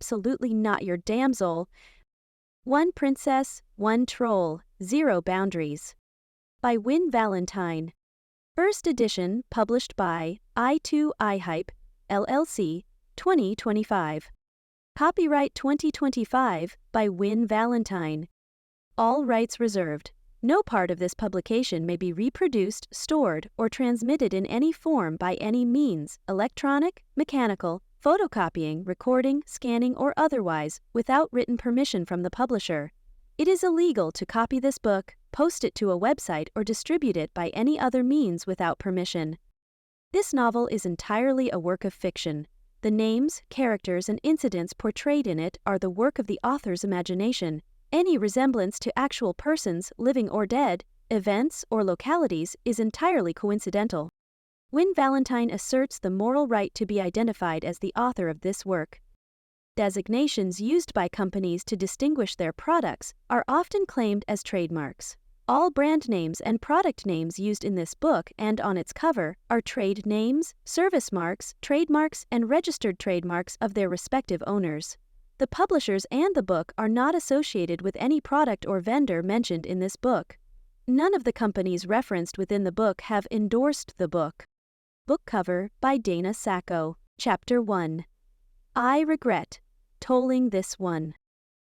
Absolutely Not Your Damsel. One Princess, One Troll, Zero Boundaries. By Wynn Valentine. First edition, published by i2iHype, LLC, 2025. Copyright 2025 by Wynn Valentine. All rights reserved. No part of this publication may be reproduced, stored, or transmitted in any form by any means, electronic, mechanical, photocopying, recording, scanning, or otherwise, without written permission from the publisher. It is illegal to copy this book, post it to a website, or distribute it by any other means without permission. This novel is entirely a work of fiction. The names, characters, and incidents portrayed in it are the work of the author's imagination. Any resemblance to actual persons, living or dead, events, or localities is entirely coincidental. Wynn Valentine asserts the moral right to be identified as the author of this work. Designations used by companies to distinguish their products are often claimed as trademarks. All brand names and product names used in this book and on its cover are trade names, service marks, trademarks, and registered trademarks of their respective owners. The publishers and the book are not associated with any product or vendor mentioned in this book. None of the companies referenced within the book have endorsed the book. Book cover by Dana Sacco. Chapter 1. I Regret. Tolling This One.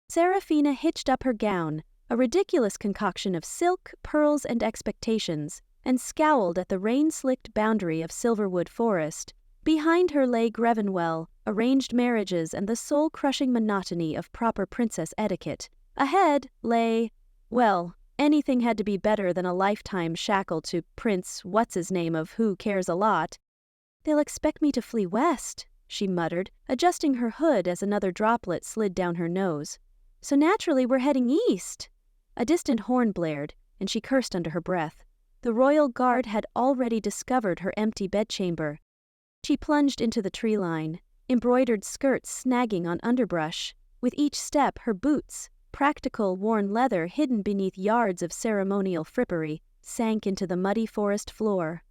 Seraphina hitched up her gown, a ridiculous concoction of silk, pearls, and expectations, and scowled at the rain-slicked boundary of Silverwood Forest. Behind her lay Grevenwell, arranged marriages, and the soul-crushing monotony of proper princess etiquette. Ahead lay, well, anything had to be better than a lifetime shackled to Prince What's-His-Name of Who Cares a Lot. "They'll expect me to flee west," she muttered, adjusting her hood as another droplet slid down her nose. "So naturally we're heading east." A distant horn blared, and she cursed under her breath. The royal guard had already discovered her empty bedchamber. She plunged into the tree line, embroidered skirts snagging on underbrush. With each step, her boots, practical worn leather hidden beneath yards of ceremonial frippery, sank into the muddy forest floor.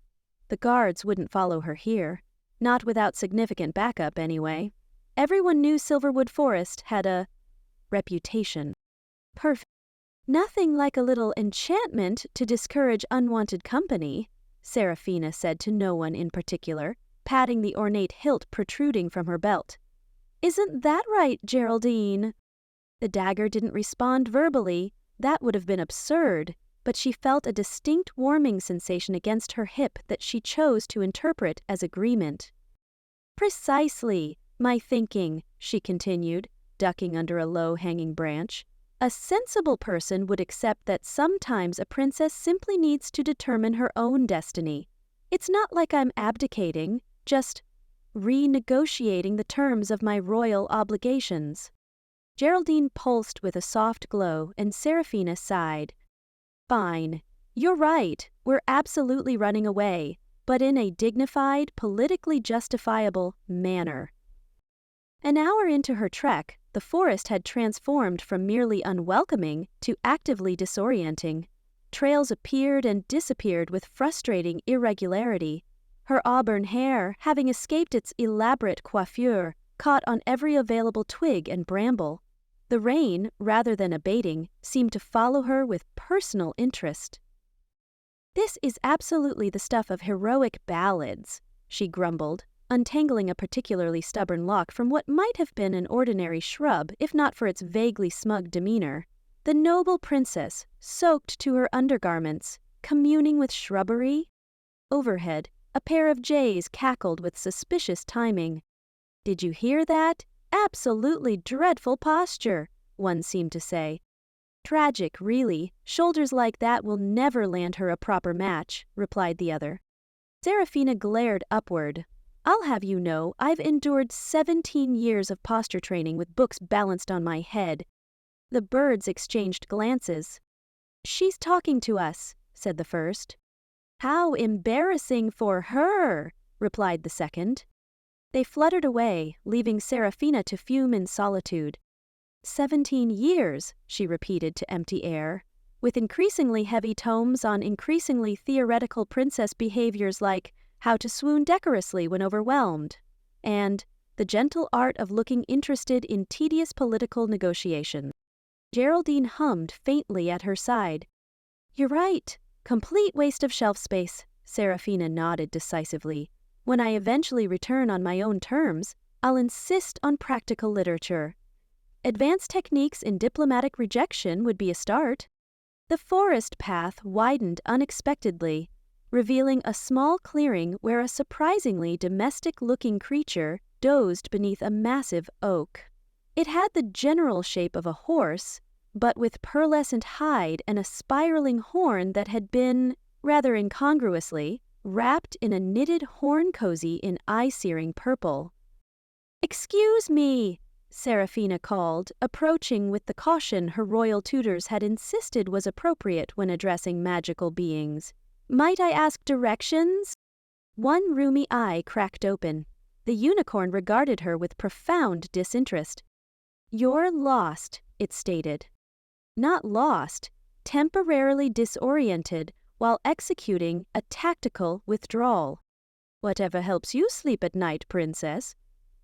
The guards wouldn't follow her here. Not without significant backup, anyway. Everyone knew Silverwood Forest had a reputation. Perfect. "Nothing like a little enchantment to discourage unwanted company," Seraphina said to no one in particular, patting the ornate hilt protruding from her belt. "Isn't that right, Geraldine?" The dagger didn't respond verbally. That would have been absurd, but she felt a distinct warming sensation against her hip that she chose to interpret as agreement. "Precisely my thinking," she continued, ducking under a low-hanging branch. "A sensible person would accept that sometimes a princess simply needs to determine her own destiny. It's not like I'm abdicating, just renegotiating the terms of my royal obligations." Geraldine pulsed with a soft glow, and Seraphina sighed. "Fine. You're right. We're absolutely running away, but in a dignified, politically justifiable manner." An hour into her trek, the forest had transformed from merely unwelcoming to actively disorienting. Trails appeared and disappeared with frustrating irregularity. Her auburn hair, having escaped its elaborate coiffure, caught on every available twig and bramble. The rain, rather than abating, seemed to follow her with personal interest. "This is absolutely the stuff of heroic ballads," she grumbled, untangling a particularly stubborn lock from what might have been an ordinary shrub if not for its vaguely smug demeanor. The noble princess, soaked to her undergarments, communing with shrubbery? Overhead, a pair of jays cackled with suspicious timing. "Did you hear that? Absolutely dreadful posture," one seemed to say. "Tragic, really. Shoulders like that will never land her a proper match," replied the other. Seraphina glared upward. "I'll have you know, I've endured 17 years of posture training with books balanced on my head." The birds exchanged glances. "She's talking to us," said the first. "How embarrassing for her," replied the second. They fluttered away, leaving Seraphina to fume in solitude. 17 years, she repeated to empty air, with increasingly heavy tomes on increasingly theoretical princess behaviors like how to swoon decorously when overwhelmed, and the gentle art of looking interested in tedious political negotiation. Geraldine hummed faintly at her side. You're right. Complete waste of shelf space, Seraphina nodded decisively. When I eventually return on my own terms, I'll insist on practical literature. Advanced techniques in diplomatic rejection would be a start. The forest path widened unexpectedly, revealing a small clearing where a surprisingly domestic-looking creature dozed beneath a massive oak. It had the general shape of a horse, but with pearlescent hide and a spiraling horn that had been, rather incongruously, wrapped in a knitted horn cozy in eye-searing purple. "Excuse me," Seraphina called, approaching with the caution her royal tutors had insisted was appropriate when addressing magical beings. "Might I ask directions?" One rheumy eye cracked open. The unicorn regarded her with profound disinterest. "You're lost," it stated. Not lost, temporarily disoriented while executing a tactical withdrawal. "Whatever helps you sleep at night, princess."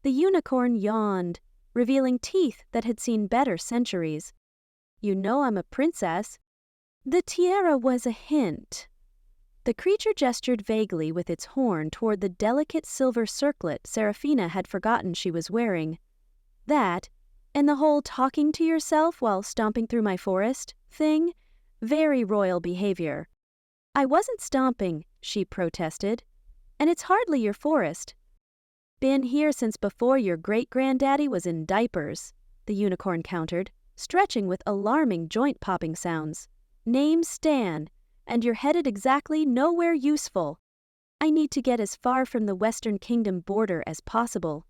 The unicorn yawned, revealing teeth that had seen better centuries. "You know I'm a princess." The tiara was a hint. The creature gestured vaguely with its horn toward the delicate silver circlet Seraphina had forgotten she was wearing. That, and the whole talking to yourself while stomping through my forest thing, very royal behavior. "I wasn't stomping," she protested. "And it's hardly your forest." "Been here since before your great-granddaddy was in diapers," the unicorn countered, stretching with alarming joint-popping sounds. "Name's Stan, and you're headed exactly nowhere useful. I need to get as far from the Western Kingdom border as possible."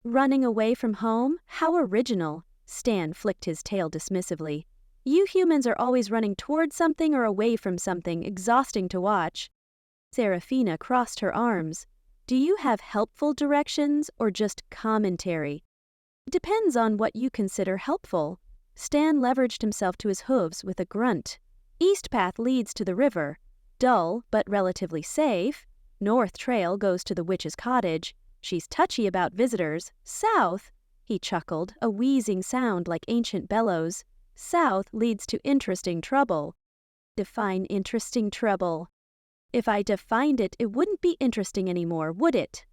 "Running away from home? How original," Stan flicked his tail dismissively. "You humans are always running toward something or away from something exhausting to watch." Seraphina crossed her arms. "Do you have helpful directions or just commentary?" "Depends on what you consider helpful." Stan leveraged himself to his hooves with a grunt. "East path leads to the river. Dull, but relatively safe. North trail goes to the witch's cottage. She's touchy about visitors. South," he chuckled, a wheezing sound like ancient bellows. "South leads to interesting trouble." "Define interesting trouble." "If I defined it, it wouldn't be interesting anymore, would it?"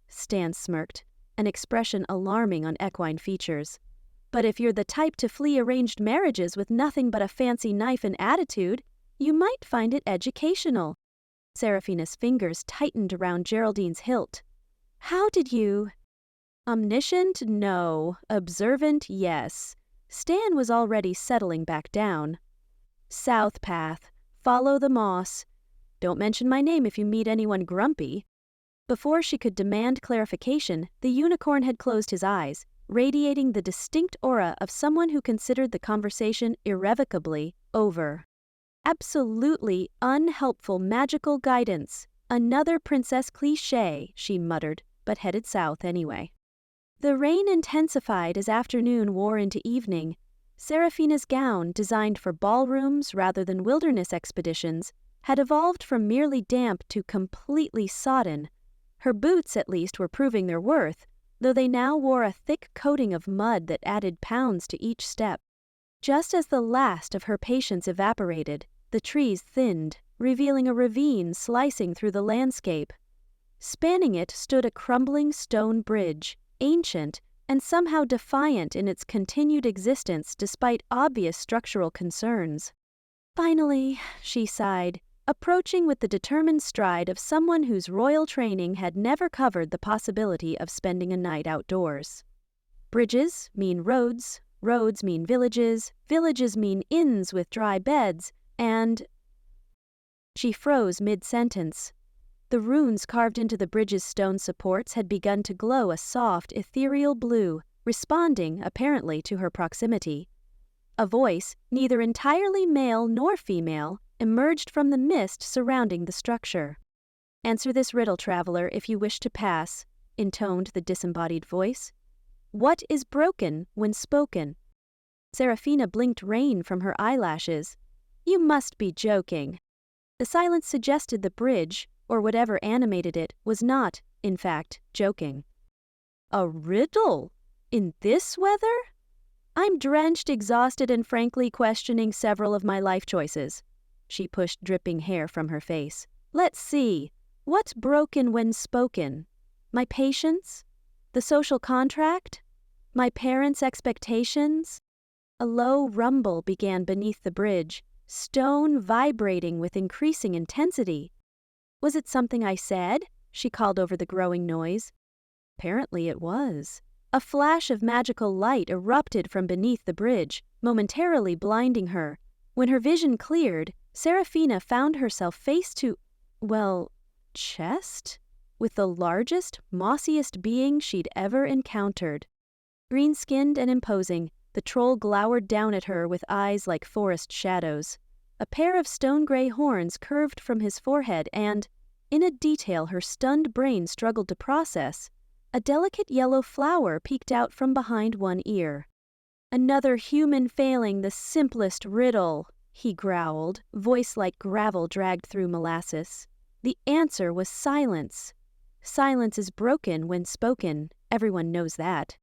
Stan smirked, an expression alarming on equine features. "But if you're the type to flee arranged marriages with nothing but a fancy knife and attitude, you might find it educational." Seraphina's fingers tightened around Geraldine's hilt. "How did you—" "Omniscient, no. Observant, yes." Stan was already settling back down. "South path. Follow the moss. Don't mention my name if you meet anyone grumpy." Before she could demand clarification, the unicorn had closed his eyes, radiating the distinct aura of someone who considered the conversation irrevocably over. "Absolutely unhelpful magical guidance. Another princess cliché," she muttered, but headed south anyway. The rain intensified as afternoon wore into evening. Seraphina's gown, designed for ballrooms rather than wilderness expeditions, had evolved from merely damp to completely sodden. Her boots, at least, were proving their worth, though they now wore a thick coating of mud that added pounds to each step. Just as the last of her patience evaporated, the trees thinned, revealing a ravine slicing through the landscape. Spanning it stood a crumbling stone bridge, ancient and somehow defiant in its continued existence despite obvious structural concerns. "Finally," she sighed, approaching with the determined stride of someone whose royal training had never covered the possibility of spending a night outdoors. "Bridges mean roads, roads mean villages, villages mean inns with dry beds, and—" She froze mid-sentence. The runes carved into the bridge's stone supports had begun to glow a soft, ethereal blue, responding, apparently, to her proximity. A voice, neither entirely male nor female, emerged from the mist surrounding the structure. "Answer this riddle, traveler, if you wish to pass," intoned the disembodied voice. "What is broken when spoken?" Seraphina blinked rain from her eyelashes. "You must be joking." The silence suggested the bridge, or whatever animated it, was not, in fact, joking. A riddle? In this weather? I'm drenched, exhausted, and frankly questioning several of my life choices. She pushed dripping hair from her face. Let's see. What's broken when spoken? My patience? The social contract? My parents' expectations? A low rumble began beneath the bridge, stone vibrating with increasing intensity. Was it something I said? She called over the growing noise. Apparently it was. A flash of magical light erupted from beneath the bridge, momentarily blinding her. When her vision cleared, Seraphina found herself face to, chest? With the largest, mossiest being she'd ever encountered. Green-skinned and imposing, the troll glowered down at her with eyes like forest shadows. A pair of stone-gray horns curved from his forehead and, in a detail her stunned brain struggled to process, a delicate yellow flower peeked out from behind one ear. Another human failing the simplest riddle, he growled, voice like gravel dragged through molasses. The answer was silence. Silence is broken when spoken, everyone knows that.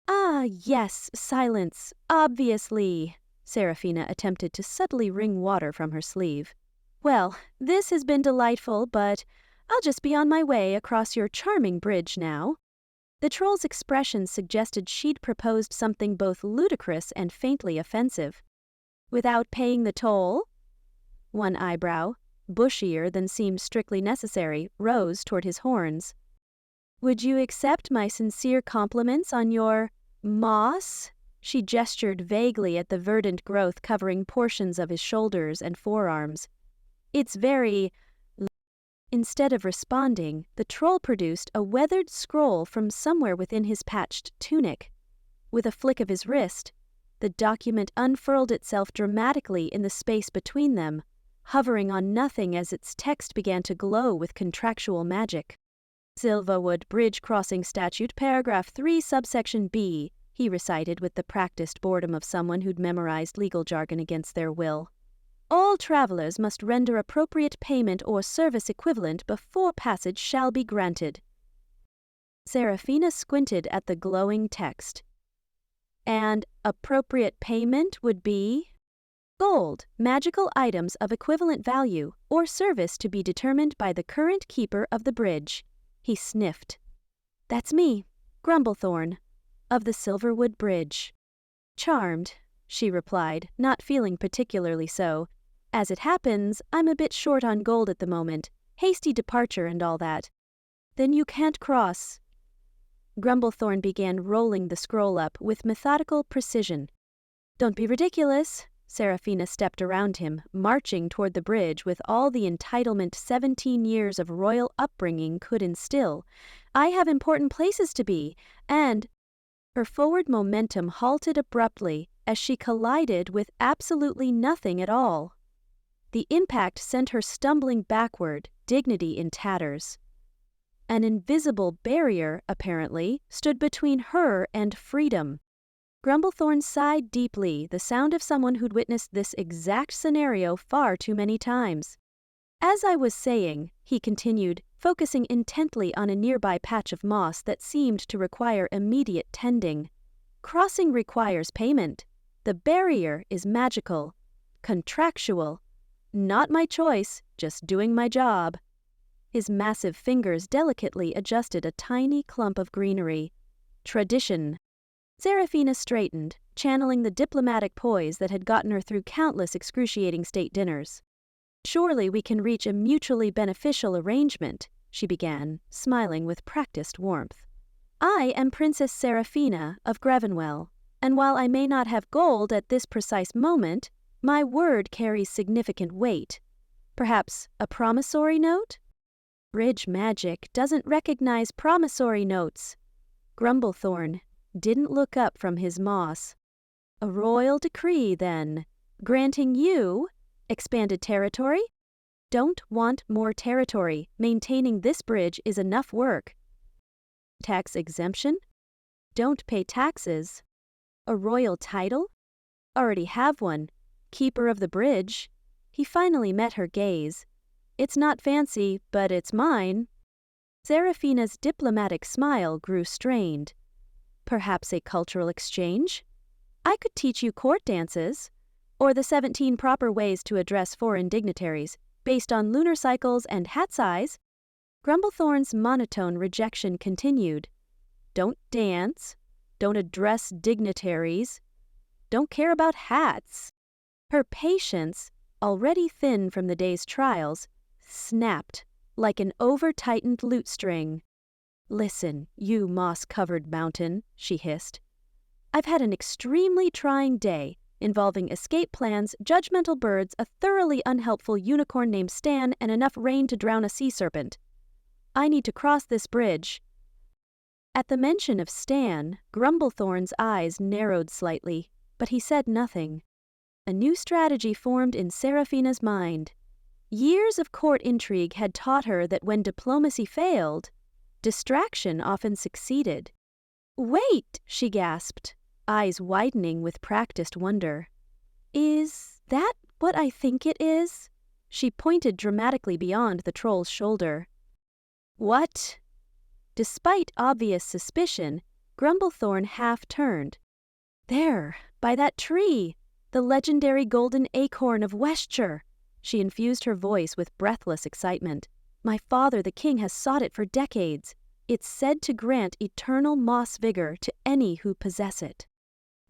Ah, yes, silence, obviously. Seraphina attempted to subtly wring water from her sleeve. Well, this has been delightful, but I'll just be on my way across your charming bridge now. The troll's expression suggested she'd proposed something both ludicrous and faintly offensive. Without paying the toll? One eyebrow, bushier than seemed strictly necessary, rose toward his horns. Would you accept my sincere compliments on your moss? She gestured vaguely at the verdant growth covering portions of his shoulders and forearms. It's very... Instead of responding, the troll produced a weathered scroll from somewhere within his patched tunic. With a flick of his wrist, the document unfurled itself dramatically in the space between them, hovering on nothing as its text began to glow with contractual magic. Silverwood Bridge Crossing Statute, Paragraph 3, Subsection B, he recited with the practiced boredom of someone who'd memorized legal jargon against their will. All travelers must render appropriate payment or service equivalent before passage shall be granted. Seraphina squinted at the glowing text. And appropriate payment would be? Gold, magical items of equivalent value, or service to be determined by the current keeper of the bridge. He sniffed. That's me, Grumblethorn, of the Silverwood Bridge. Charmed, she replied, not feeling particularly so. As it happens, I'm a bit short on gold at the moment. Hasty departure and all that. Then you can't cross. Grumblethorn began rolling the scroll up with methodical precision. Don't be ridiculous. Seraphina stepped around him, marching toward the bridge with all the entitlement 17 years of royal upbringing could instill. I have important places to be, and... Her forward momentum halted abruptly as she collided with absolutely nothing at all. The impact sent her stumbling backward, dignity in tatters. An invisible barrier, apparently, stood between her and freedom. Grumblethorn sighed deeply, the sound of someone who'd witnessed this exact scenario far too many times. As I was saying, he continued, focusing intently on a nearby patch of moss that seemed to require immediate tending. Crossing requires payment. The barrier is magical, contractual. Not my choice, just doing my job. His massive fingers delicately adjusted a tiny clump of greenery. Tradition. Seraphina straightened, channeling the diplomatic poise that had gotten her through countless excruciating state dinners. Surely we can reach a mutually beneficial arrangement, she began, smiling with practiced warmth. I am Princess Seraphina of Grevenwell, and while I may not have gold at this precise moment, my word carries significant weight. Perhaps a promissory note? Bridge magic doesn't recognize promissory notes. Grumblethorn didn't look up from his moss. A royal decree, then, granting you expanded territory? Don't want more territory. Maintaining this bridge is enough work. Tax exemption? Don't pay taxes. A royal title? Already have one. Keeper of the bridge. He finally met her gaze. It's not fancy, but it's mine. Seraphina's diplomatic smile grew strained. Perhaps a cultural exchange? I could teach you court dances, or the 17 proper ways to address foreign dignitaries, based on lunar cycles and hat size. Grumblethorn's monotone rejection continued. Don't dance, don't address dignitaries, don't care about hats. Her patience, already thin from the day's trials, snapped like an over-tightened lute string. Listen, you moss-covered mountain, she hissed. I've had an extremely trying day, involving escape plans, judgmental birds, a thoroughly unhelpful unicorn named Stan, and enough rain to drown a sea serpent. I need to cross this bridge. At the mention of Stan, Grumblethorn's eyes narrowed slightly, but he said nothing. A new strategy formed in Seraphina's mind. Years of court intrigue had taught her that when diplomacy failed, distraction often succeeded. Wait, she gasped, eyes widening with practiced wonder. Is that what I think it is? She pointed dramatically beyond the troll's shoulder. What? Despite obvious suspicion, Grumblethorn half-turned. There, by that tree, the legendary golden acorn of Westshire. She infused her voice with breathless excitement. My father, the king, has sought it for decades. It's said to grant eternal moss vigor to any who possess it.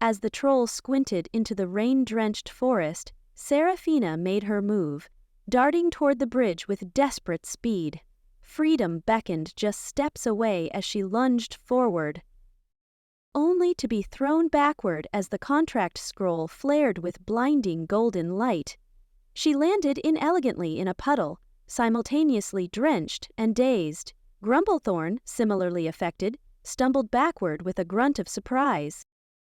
As the troll squinted into the rain-drenched forest, Seraphina made her move, darting toward the bridge with desperate speed. Freedom beckoned just steps away as she lunged forward, only to be thrown backward as the contract scroll flared with blinding golden light. She landed inelegantly in a puddle, simultaneously drenched and dazed. Grumblethorn, similarly affected, stumbled backward with a grunt of surprise.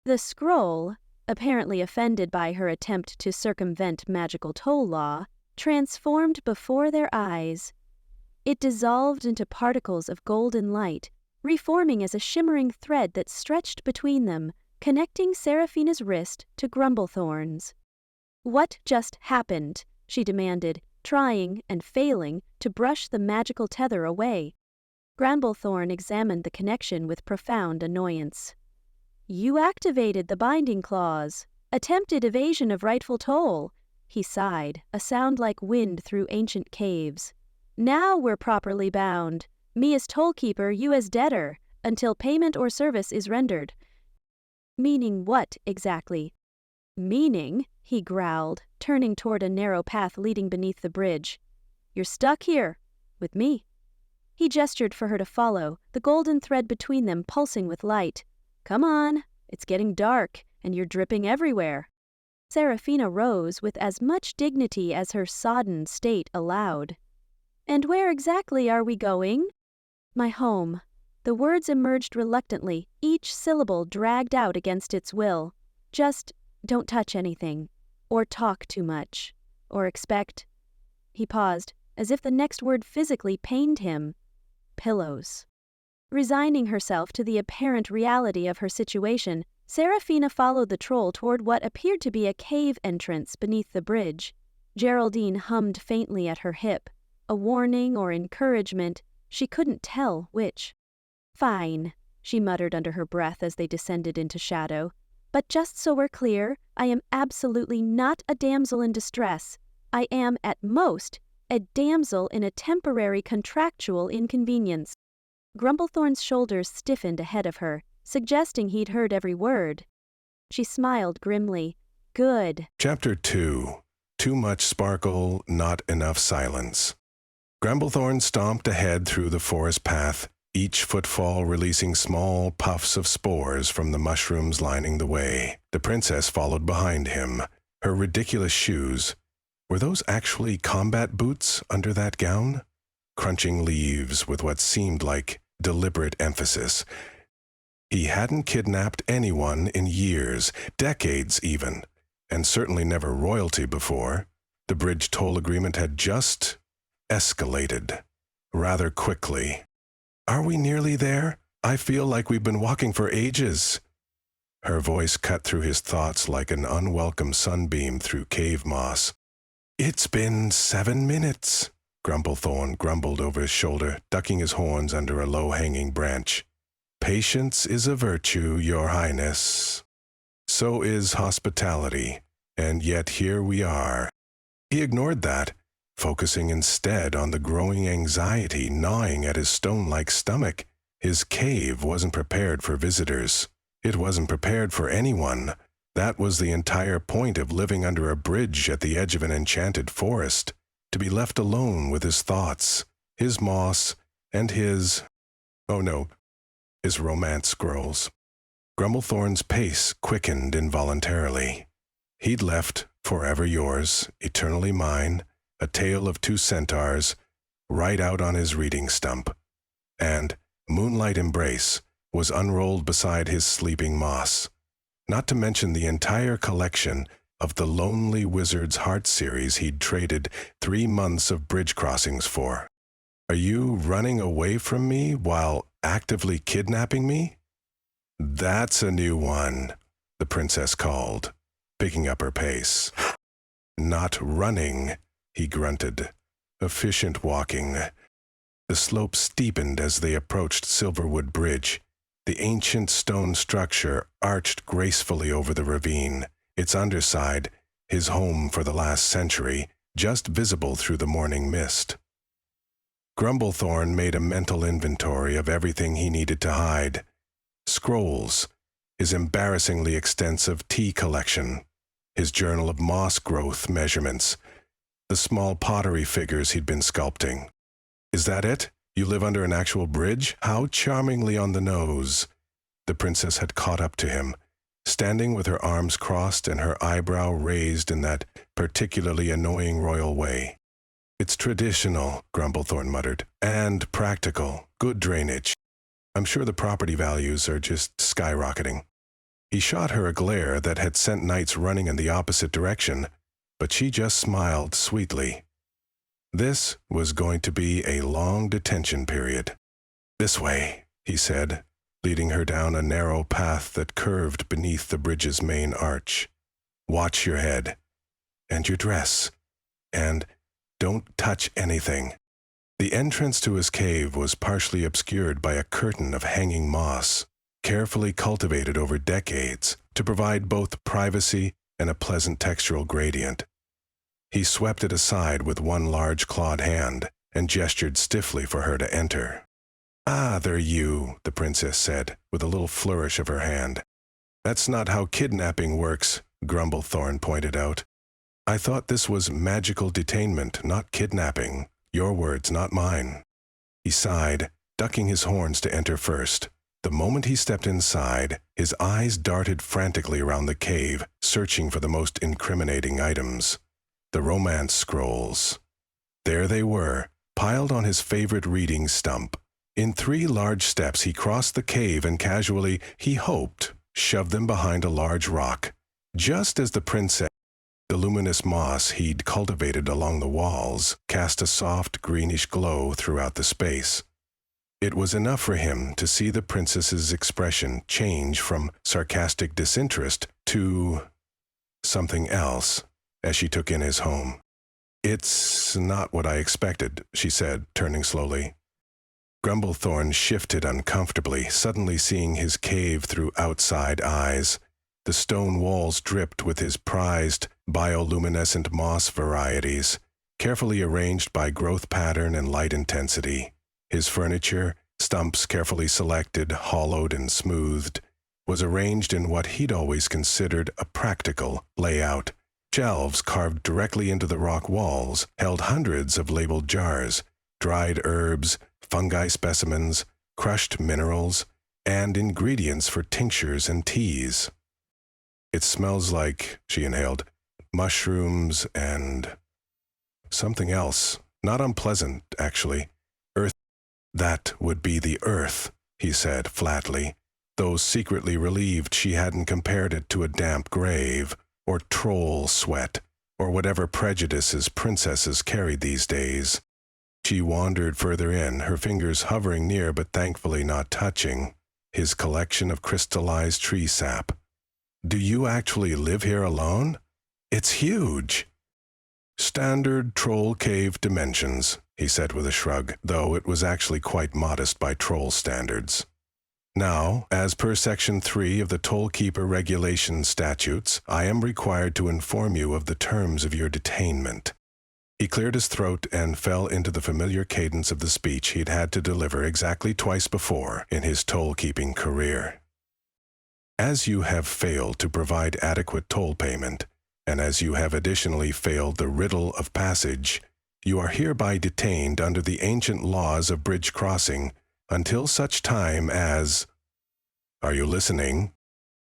The scroll, apparently offended by her attempt to circumvent magical toll law, transformed before their eyes. It dissolved into particles of golden light, reforming as a shimmering thread that stretched between them, connecting Seraphina's wrist to Grumblethorn's. What just happened? She demanded, trying and failing to brush the magical tether away. Grumblethorn examined the connection with profound annoyance. You activated the binding clause. Attempted evasion of rightful toll. He sighed, a sound like wind through ancient caves. Now we're properly bound. Me as tollkeeper, you as debtor, until payment or service is rendered. Meaning what, exactly? Meaning, he growled, turning toward a narrow path leading beneath the bridge. You're stuck here, with me. He gestured for her to follow, the golden thread between them pulsing with light. Come on, it's getting dark, and you're dripping everywhere. Seraphina rose with as much dignity as her sodden state allowed. And where exactly are we going? My home. The words emerged reluctantly, each syllable dragged out against its will. Just don't touch anything, or talk too much, or expect. He paused, as if the next word physically pained him. Pillows. Resigning herself to the apparent reality of her situation, Seraphina followed the troll toward what appeared to be a cave entrance beneath the bridge. Geraldine hummed faintly at her hip, a warning or encouragement, she couldn't tell which. Fine, she muttered under her breath as they descended into shadow. But just so we're clear, I am absolutely not a damsel in distress. I am, at most, a damsel in a temporary contractual inconvenience. Grumblethorn's shoulders stiffened ahead of her, suggesting he'd heard every word. She smiled grimly. Good. Chapter 2. Too much sparkle, not enough silence. Grumblethorn stomped ahead through the forest path, each footfall releasing small puffs of spores from the mushrooms lining the way. The princess followed behind him. Her ridiculous shoes. Were those actually combat boots under that gown? Crunching leaves with what seemed like deliberate emphasis. He hadn't kidnapped anyone in years, decades even, and certainly never royalty before. The bridge toll agreement had just escalated, rather quickly. Are we nearly there? I feel like we've been walking for ages. Her voice cut through his thoughts like an unwelcome sunbeam through cave moss. It's been 7 minutes. Grumblethorn grumbled over his shoulder, ducking his horns under a low-hanging branch. Patience is a virtue, Your Highness. So is hospitality, and yet here we are. He ignored that, focusing instead on the growing anxiety gnawing at his stone-like stomach. His cave wasn't prepared for visitors. It wasn't prepared for anyone. That was the entire point of living under a bridge at the edge of an enchanted forest, to be left alone with his thoughts, his moss, and his romance scrolls. Grumblethorn's pace quickened involuntarily. He'd left Forever Yours, Eternally Mine, A Tale of Two Centaurs, right out on his reading stump, and Moonlight Embrace was unrolled beside his sleeping moss, not to mention the entire collection of the Lonely Wizard's Heart series he'd traded 3 months of bridge crossings for. Are you running away from me while actively kidnapping me? That's a new one, the princess called, picking up her pace. Not running, he grunted. Efficient walking. The slope steepened as they approached Silverwood Bridge. The ancient stone structure arched gracefully over the ravine, its underside, his home for the last century, just visible through the morning mist. Grumblethorn made a mental inventory of everything he needed to hide. Scrolls, his embarrassingly extensive tea collection, his journal of moss growth measurements, the small pottery figures he'd been sculpting. Is that it? You live under an actual bridge? How charmingly on the nose. The princess had caught up to him, standing with her arms crossed and her eyebrow raised in that particularly annoying royal way. It's traditional, Grumblethorn muttered, and practical. Good drainage. I'm sure the property values are just skyrocketing. He shot her a glare that had sent knights running in the opposite direction, but she just smiled sweetly. This was going to be a long detention period. This way, he said, leading her down a narrow path that curved beneath the bridge's main arch. Watch your head, and your dress, and don't touch anything. The entrance to his cave was partially obscured by a curtain of hanging moss, carefully cultivated over decades to provide both privacy and a pleasant textural gradient. He swept it aside with one large clawed hand and gestured stiffly for her to enter. Ah, they're you, the princess said, with a little flourish of her hand. That's not how kidnapping works, Grumblethorn pointed out. I thought this was magical detainment, not kidnapping. Your words, not mine. He sighed, ducking his horns to enter first. The moment he stepped inside, his eyes darted frantically around the cave, searching for the most incriminating items. The romance scrolls. There they were, piled on his favorite reading stump. In 3 large steps he crossed the cave and casually, he hoped, shoved them behind a large rock. Just as the princess, the luminous moss he'd cultivated along the walls cast a soft greenish glow throughout the space. It was enough for him to see the princess's expression change from sarcastic disinterest to something else as she took in his home. It's not what I expected, she said, turning slowly. Grumblethorn shifted uncomfortably, suddenly seeing his cave through outside eyes. The stone walls dripped with his prized bioluminescent moss varieties, carefully arranged by growth pattern and light intensity. His furniture, stumps carefully selected, hollowed and smoothed, was arranged in what he'd always considered a practical layout. Shelves carved directly into the rock walls held hundreds of labeled jars, dried herbs, fungi specimens, crushed minerals, and ingredients for tinctures and teas. It smells like, she inhaled, mushrooms and something else. Not unpleasant, actually. Earth. That would be the earth, he said flatly, though secretly relieved she hadn't compared it to a damp grave, or troll sweat, or whatever prejudices princesses carried these days. She wandered further in, her fingers hovering near but thankfully not touching his collection of crystallized tree sap. Do you actually live here alone? It's huge. Standard troll cave dimensions, he said with a shrug, though it was actually quite modest by troll standards. Now, as per Section 3 of the Tollkeeper Regulation Statutes, I am required to inform you of the terms of your detainment. He cleared his throat and fell into the familiar cadence of the speech he'd had to deliver exactly twice before in his toll-keeping career. As you have failed to provide adequate toll payment, and as you have additionally failed the riddle of passage, you are hereby detained under the ancient laws of bridge crossing until such time as... Are you listening?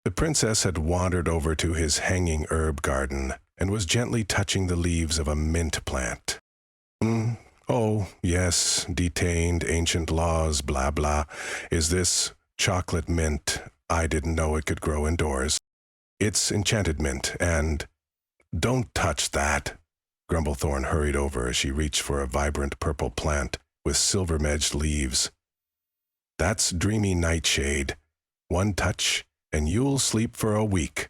The princess had wandered over to his hanging herb garden and was gently touching the leaves of a mint plant. Oh, yes, detained, ancient laws, blah, blah. Is this chocolate mint? I didn't know it could grow indoors. It's enchanted mint, and... Don't touch that. Grumblethorn hurried over as she reached for a vibrant purple plant with silver-edged leaves. That's dreamy nightshade. One touch, and you'll sleep for a week,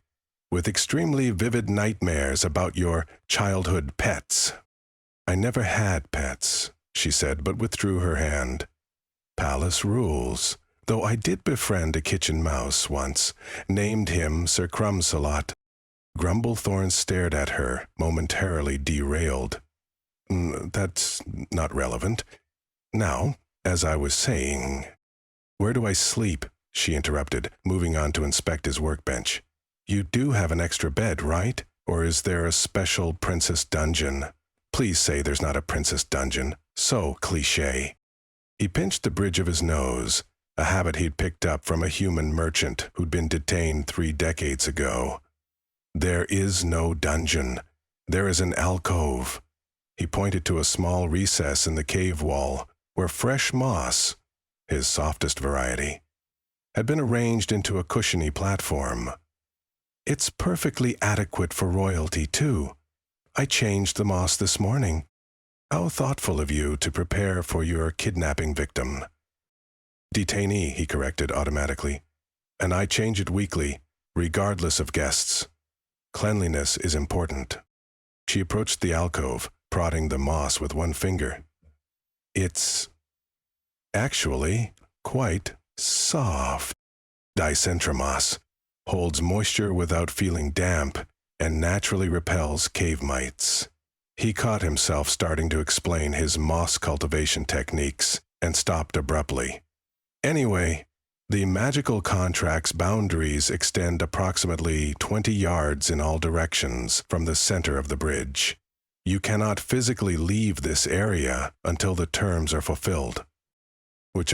with extremely vivid nightmares about your childhood pets. I never had pets, she said, but withdrew her hand. Palace rules, though I did befriend a kitchen mouse once, named him Sir Crumsalot. Grumblethorn stared at her, momentarily derailed. That's not relevant. Now, as I was saying... Where do I sleep? She interrupted, moving on to inspect his workbench. You do have an extra bed, right? Or is there a special princess dungeon? Please say there's not a princess dungeon. So cliché. He pinched the bridge of his nose, a habit he'd picked up from a human merchant who'd been detained 3 decades ago. There is no dungeon. There is an alcove. He pointed to a small recess in the cave wall, where fresh moss, his softest variety, had been arranged into a cushiony platform. It's perfectly adequate for royalty, too. I changed the moss this morning. How thoughtful of you to prepare for your kidnapping victim. Detainee, he corrected automatically. And I change it weekly, regardless of guests. Cleanliness is important. She approached the alcove, prodding the moss with one finger. It's... actually quite soft. Dicentra moss holds moisture without feeling damp and naturally repels cave mites. He caught himself starting to explain his moss cultivation techniques and stopped abruptly. Anyway, the magical contract's boundaries extend approximately 20 yards in all directions from the center of the bridge. You cannot physically leave this area until the terms are fulfilled. Which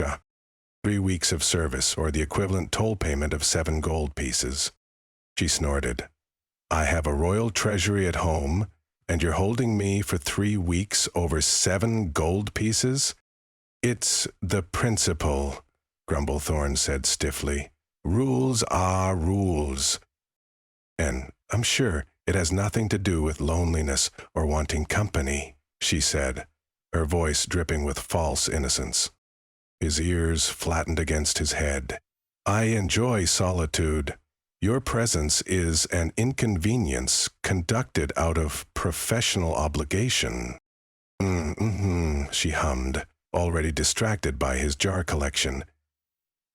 3 weeks of service, or the equivalent toll payment of 7 gold pieces. She snorted. I have a royal treasury at home, and you're holding me for 3 weeks over 7 gold pieces? It's the principle, Grumblethorn said stiffly. Rules are rules. And I'm sure it has nothing to do with loneliness or wanting company, she said, her voice dripping with false innocence. His ears flattened against his head. I enjoy solitude. Your presence is an inconvenience conducted out of professional obligation. She hummed, already distracted by his jar collection.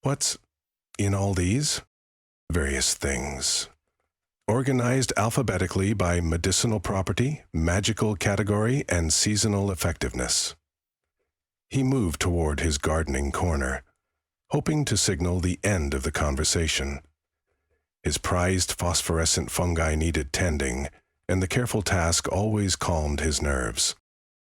What's in all these? Various things. Organized alphabetically by medicinal property, magical category, and seasonal effectiveness. He moved toward his gardening corner, hoping to signal the end of the conversation. His prized phosphorescent fungi needed tending, and the careful task always calmed his nerves.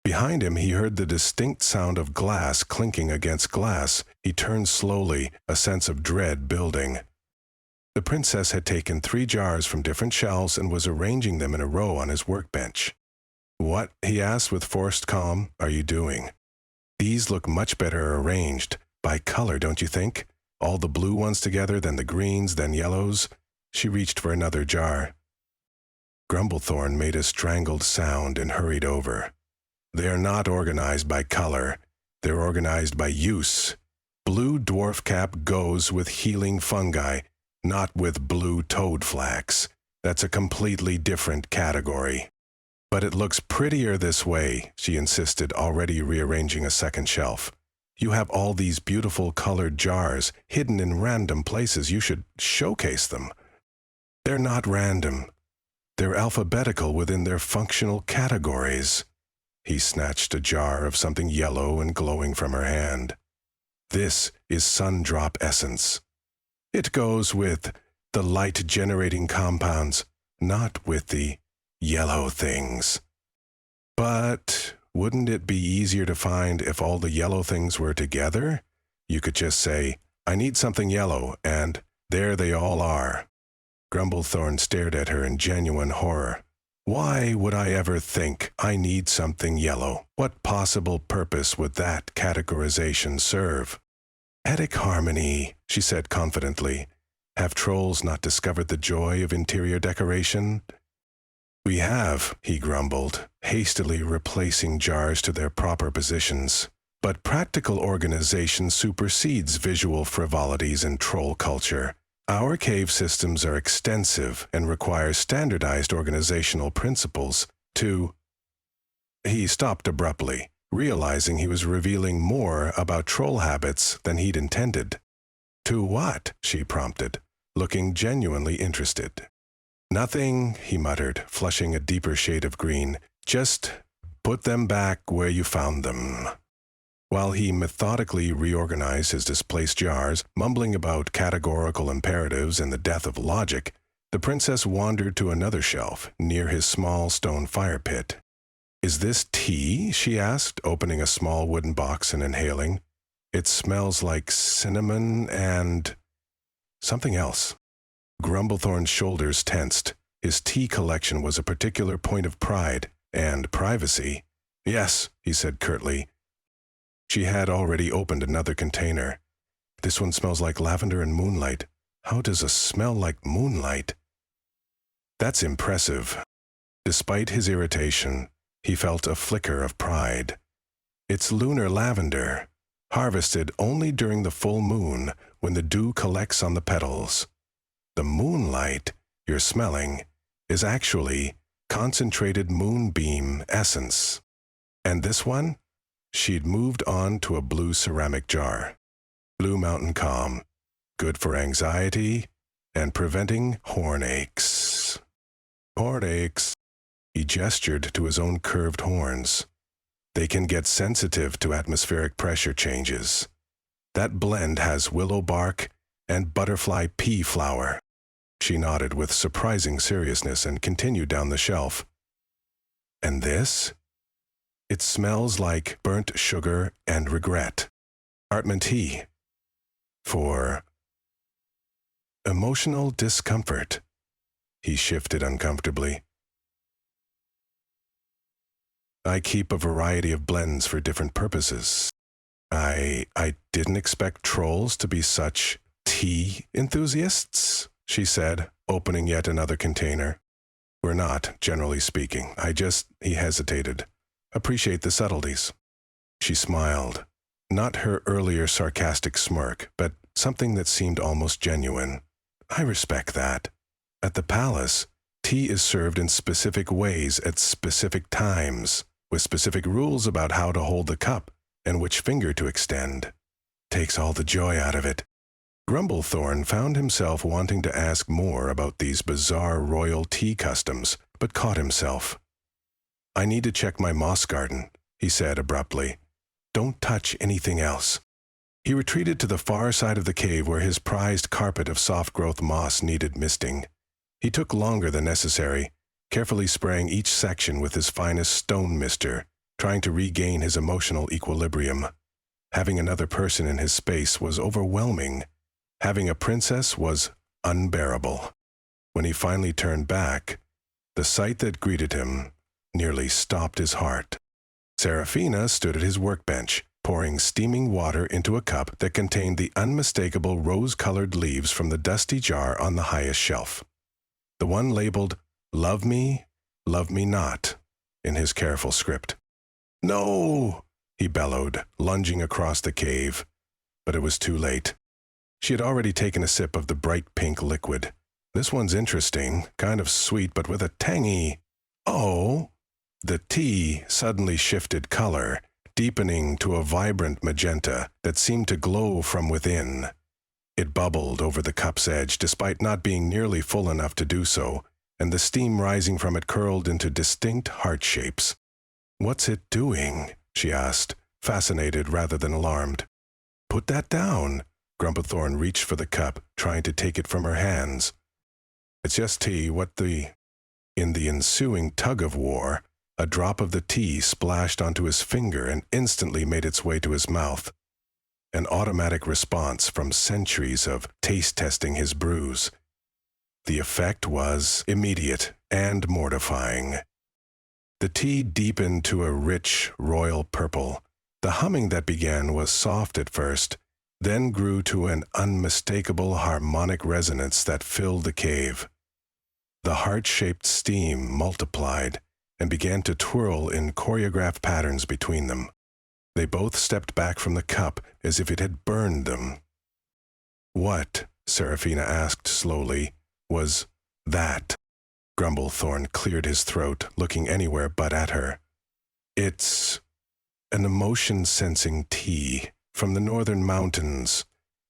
Behind him he heard the distinct sound of glass clinking against glass. He turned slowly, a sense of dread building. The princess had taken 3 jars from different shelves and was arranging them in a row on his workbench. What, he asked with forced calm, are you doing? These look much better arranged, by color, don't you think? All the blue ones together, then the greens, then yellows. She reached for another jar. Grumblethorn made a strangled sound and hurried over. They are not organized by color. They're organized by use. Blue dwarf cap goes with healing fungi, not with blue toad flax. That's a completely different category. But it looks prettier this way, she insisted, already rearranging a second shelf. You have all these beautiful colored jars hidden in random places. You should showcase them. They're not random. They're alphabetical within their functional categories. He snatched a jar of something yellow and glowing from her hand. This is Sundrop Essence. It goes with the light-generating compounds, not with the yellow things. But wouldn't it be easier to find if all the yellow things were together? You could just say, I need something yellow, and there they all are. Grumblethorn stared at her in genuine horror. Why would I ever think I need something yellow? What possible purpose would that categorization serve? Headache harmony, she said confidently. Have trolls not discovered the joy of interior decoration? We have, he grumbled, hastily replacing jars to their proper positions. But practical organization supersedes visual frivolities in troll culture. Our cave systems are extensive and require standardized organizational principles to... He stopped abruptly, realizing he was revealing more about troll habits than he'd intended. To what? She prompted, looking genuinely interested. Nothing, he muttered, flushing a deeper shade of green. Just put them back where you found them. While he methodically reorganized his displaced jars, mumbling about categorical imperatives and the death of logic, the princess wandered to another shelf near his small stone fire pit. Is this tea? She asked, opening a small wooden box and inhaling. It smells like cinnamon and... something else. Grumblethorn's shoulders tensed. His tea collection was a particular point of pride and privacy. Yes, he said curtly. She had already opened another container. This one smells like lavender and moonlight. How does a smell like moonlight? That's impressive. Despite his irritation, he felt a flicker of pride. It's lunar lavender, harvested only during the full moon when the dew collects on the petals. The moonlight you're smelling is actually concentrated moonbeam essence. And this one? She'd moved on to a blue ceramic jar. Blue Mountain Calm, good for anxiety and preventing horn aches. Horn aches. He gestured to his own curved horns. They can get sensitive to atmospheric pressure changes. That blend has willow bark and butterfly pea flower. She nodded with surprising seriousness and continued down the shelf. And this? It smells like burnt sugar and regret. Hartmann tea. For emotional discomfort. He shifted uncomfortably. I keep a variety of blends for different purposes. I didn't expect trolls to be such tea enthusiasts, she said, opening yet another container. We're not, generally speaking. He hesitated. Appreciate the subtleties. She smiled. Not her earlier sarcastic smirk, but something that seemed almost genuine. I respect that. At the palace, tea is served in specific ways at specific times, with specific rules about how to hold the cup and which finger to extend. Takes all the joy out of it. Grumblethorn found himself wanting to ask more about these bizarre royal tea customs, but caught himself. I need to check my moss garden, he said abruptly. Don't touch anything else. He retreated to the far side of the cave where his prized carpet of soft-growth moss needed misting. He took longer than necessary, carefully spraying each section with his finest stone mister, trying to regain his emotional equilibrium. Having another person in his space was overwhelming. Having a princess was unbearable. When he finally turned back, the sight that greeted him nearly stopped his heart. Seraphina stood at his workbench, pouring steaming water into a cup that contained the unmistakable rose-colored leaves from the dusty jar on the highest shelf. The one labeled, Love me not, in his careful script. No, he bellowed, lunging across the cave. But it was too late. She had already taken a sip of the bright pink liquid. This one's interesting, kind of sweet, but with a tangy... Oh, The tea suddenly shifted color, deepening to a vibrant magenta that seemed to glow from within. It bubbled over the cup's edge despite not being nearly full enough to do so, and the steam rising from it curled into distinct heart shapes. "What's it doing?" she asked, fascinated rather than alarmed. "Put that down." Grumblethorn reached for the cup, trying to take it from her hands. "It's just tea, what the—" In the ensuing tug-of-war, a drop of the tea splashed onto his finger and instantly made its way to his mouth. An automatic response from centuries of taste-testing his brews. The effect was immediate and mortifying. The tea deepened to a rich, royal purple. The humming that began was soft at first, then grew to an unmistakable harmonic resonance that filled the cave. The heart-shaped steam multiplied and began to twirl in choreographed patterns between them. They both stepped back from the cup as if it had burned them. "What," Seraphina asked slowly, "was that?" Grumblethorn cleared his throat, looking anywhere but at her. "It's an emotion-sensing tea from the northern mountains,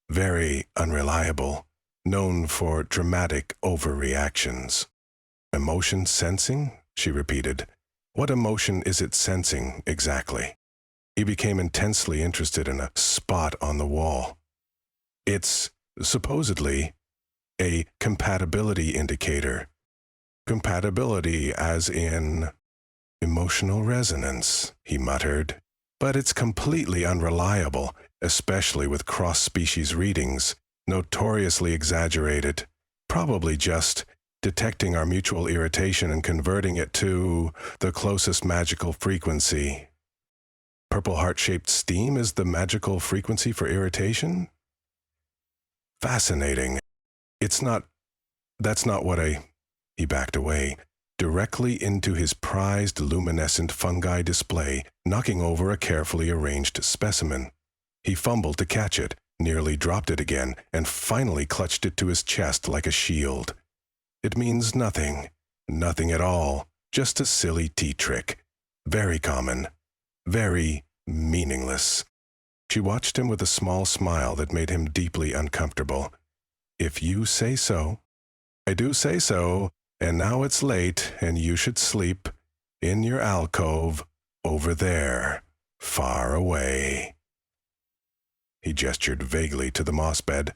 very unreliable, known for dramatic overreactions." "Emotion-sensing?" she repeated. "What emotion is it sensing, exactly?" He became intensely interested in a spot on the wall. "It's, supposedly, a compatibility indicator." "Compatibility as in—" "Emotional resonance," he muttered. "But it's completely unreliable, especially with cross-species readings, notoriously exaggerated, probably just detecting our mutual irritation and converting it to the closest magical frequency." "Purple heart-shaped steam is the magical frequency for irritation?" "Fascinating. That's not what He backed away, directly into his prized luminescent fungi display, knocking over a carefully arranged specimen. He fumbled to catch it, nearly dropped it again, and finally clutched it to his chest like a shield. "It means nothing. Nothing at all. Just a silly tea trick. Very common. Very meaningless." She watched him with a small smile that made him deeply uncomfortable. "If you say so." "I do say so, and now it's late, and you should sleep. In your alcove, over there, far away." He gestured vaguely to the moss bed.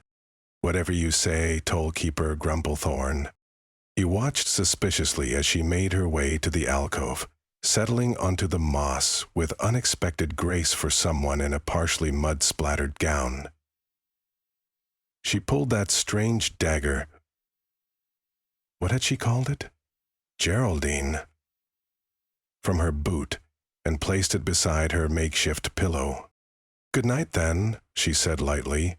"Whatever you say, toll-keeper Grumblethorn." He watched suspiciously as she made her way to the alcove, settling onto the moss with unexpected grace for someone in a partially mud-splattered gown. She pulled that strange dagger. What had she called it? Geraldine. From her boot, and placed it beside her makeshift pillow. "Good night, then," she said lightly.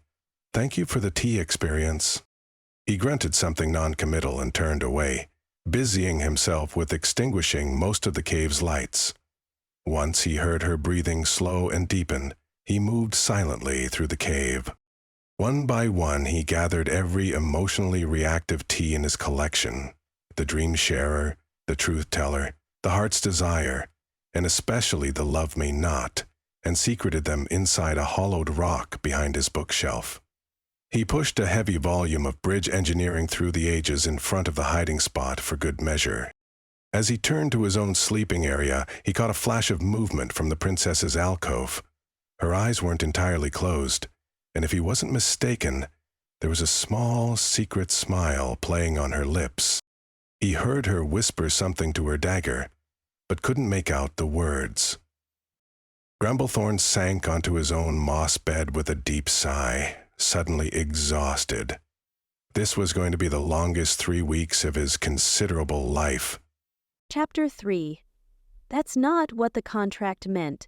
"Thank you for the tea experience." He grunted something noncommittal and turned away, busying himself with extinguishing most of the cave's lights. Once he heard her breathing slow and deepen, he moved silently through the cave. One by one he gathered every emotionally reactive tea in his collection, the dream sharer, the truth teller, the heart's desire, and especially the love me not, and secreted them inside a hollowed rock behind his bookshelf. He pushed a heavy volume of Bridge Engineering Through the Ages in front of the hiding spot for good measure. As he turned to his own sleeping area, he caught a flash of movement from the princess's alcove. Her eyes weren't entirely closed, and if he wasn't mistaken, there was a small, secret smile playing on her lips. He heard her whisper something to her dagger, but couldn't make out the words. Grumblethorn sank onto his own moss bed with a deep sigh, suddenly exhausted. This was going to be the longest 3 weeks of his considerable life. Chapter 3. That's not what the contract meant.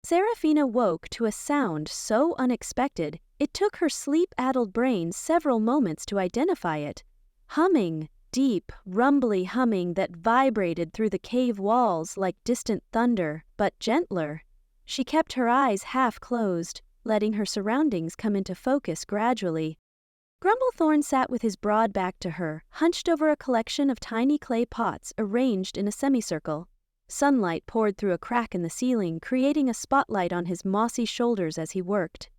Seraphina woke to a sound so unexpected, it took her sleep-addled brain several moments to identify it. Humming, deep, rumbly humming that vibrated through the cave walls like distant thunder, but gentler. She kept her eyes half closed, letting her surroundings come into focus gradually. Grumblethorn sat with his broad back to her, hunched over a collection of tiny clay pots arranged in a semicircle. Sunlight poured through a crack in the ceiling, creating a spotlight on his mossy shoulders as he worked.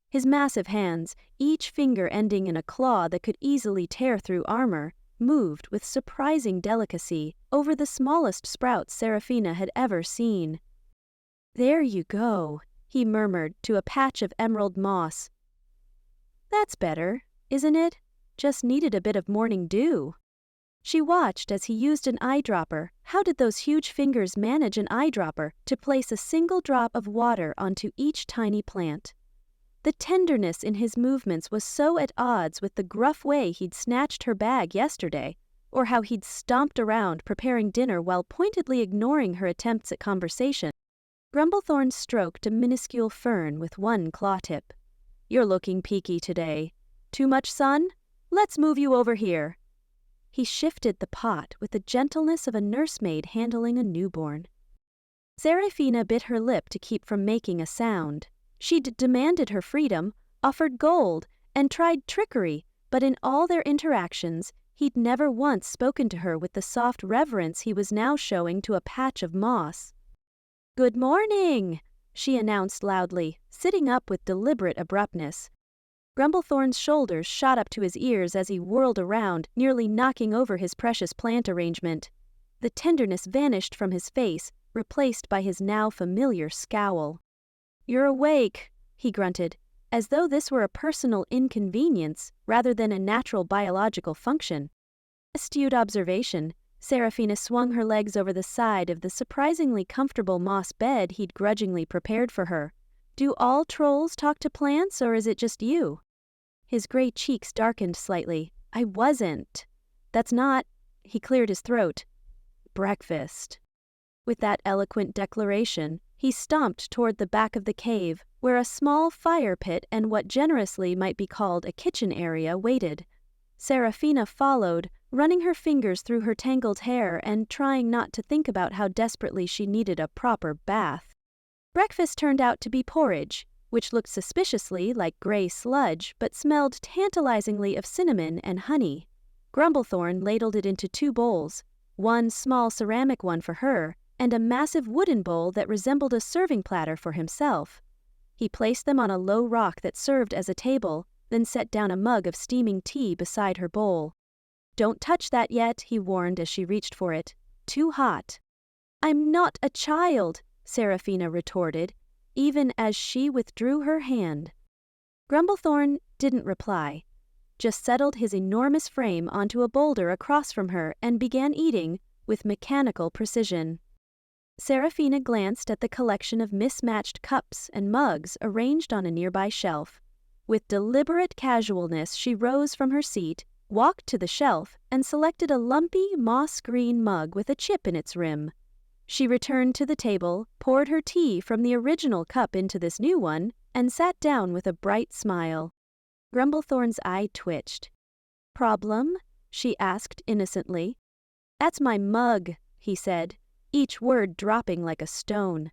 His massive hands, each finger ending in a claw that could easily tear through armor, moved with surprising delicacy over the smallest sprouts Seraphina had ever seen. "There you go," he murmured to a patch of emerald moss. "That's better, isn't it? Just needed a bit of morning dew." She watched as he used an eyedropper. How did those huge fingers manage an eyedropper to place a single drop of water onto each tiny plant? The tenderness in his movements was so at odds with the gruff way he'd snatched her bag yesterday, or how he'd stomped around preparing dinner while pointedly ignoring her attempts at conversation. Grumblethorn stroked a minuscule fern with one claw tip. "You're looking peaky today. Too much sun? Let's move you over here." He shifted the pot with the gentleness of a nursemaid handling a newborn. Seraphina bit her lip to keep from making a sound. She'd demanded her freedom, offered gold, and tried trickery, but in all their interactions, he'd never once spoken to her with the soft reverence he was now showing to a patch of moss. "Good morning," she announced loudly, sitting up with deliberate abruptness. Grumblethorn's shoulders shot up to his ears as he whirled around, nearly knocking over his precious plant arrangement. The tenderness vanished from his face, replaced by his now familiar scowl. "You're awake," he grunted, as though this were a personal inconvenience rather than a natural biological function. Astute observation, Seraphina swung her legs over the side of the surprisingly comfortable moss bed he'd grudgingly prepared for her. "Do all trolls talk to plants, or is it just you?" His gray cheeks darkened slightly. "I wasn't. That's not—" He cleared his throat. "Breakfast." With that eloquent declaration, he stomped toward the back of the cave, where a small fire pit and what generously might be called a kitchen area waited. Seraphina followed, running her fingers through her tangled hair and trying not to think about how desperately she needed a proper bath. Breakfast turned out to be porridge, which looked suspiciously like gray sludge but smelled tantalizingly of cinnamon and honey. Grumblethorn ladled it into 2 bowls, one small ceramic one for her, and a massive wooden bowl that resembled a serving platter for himself. He placed them on a low rock that served as a table, then set down a mug of steaming tea beside her bowl. "Don't touch that yet," he warned as she reached for it. "Too hot." "I'm not a child," Seraphina retorted, even as she withdrew her hand. Grumblethorn didn't reply, just settled his enormous frame onto a boulder across from her and began eating with mechanical precision. Seraphina glanced at the collection of mismatched cups and mugs arranged on a nearby shelf. With deliberate casualness, she rose from her seat, walked to the shelf, and selected a lumpy, moss-green mug with a chip in its rim. She returned to the table, poured her tea from the original cup into this new one, and sat down with a bright smile. Grumblethorn's eye twitched. "Problem?" she asked innocently. "That's my mug," he said, each word dropping like a stone.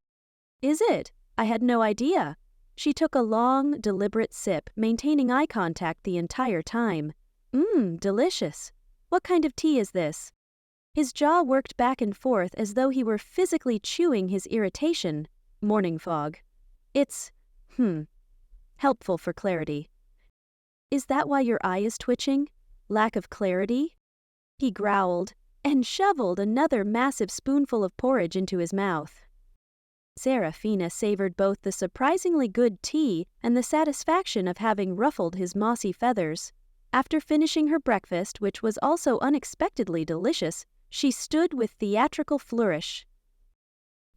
"Is it? I had no idea." She took a long, deliberate sip, maintaining eye contact the entire time. Delicious. What kind of tea is this?" His jaw worked back and forth as though he were physically chewing his irritation. "Morning fog. It's, helpful for clarity." "Is that why your eye is twitching? Lack of clarity?" He growled, and shoveled another massive spoonful of porridge into his mouth. Seraphina savored both the surprisingly good tea and the satisfaction of having ruffled his mossy feathers. After finishing her breakfast, which was also unexpectedly delicious, she stood with theatrical flourish.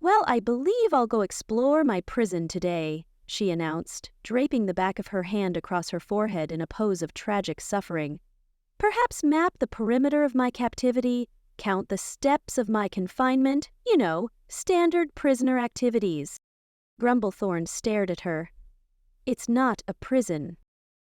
"Well, I believe I'll go explore my prison today," she announced, draping the back of her hand across her forehead in a pose of tragic suffering. "Perhaps map the perimeter of my captivity, count the steps of my confinement, standard prisoner activities." Grumblethorn stared at her. "It's not a prison,"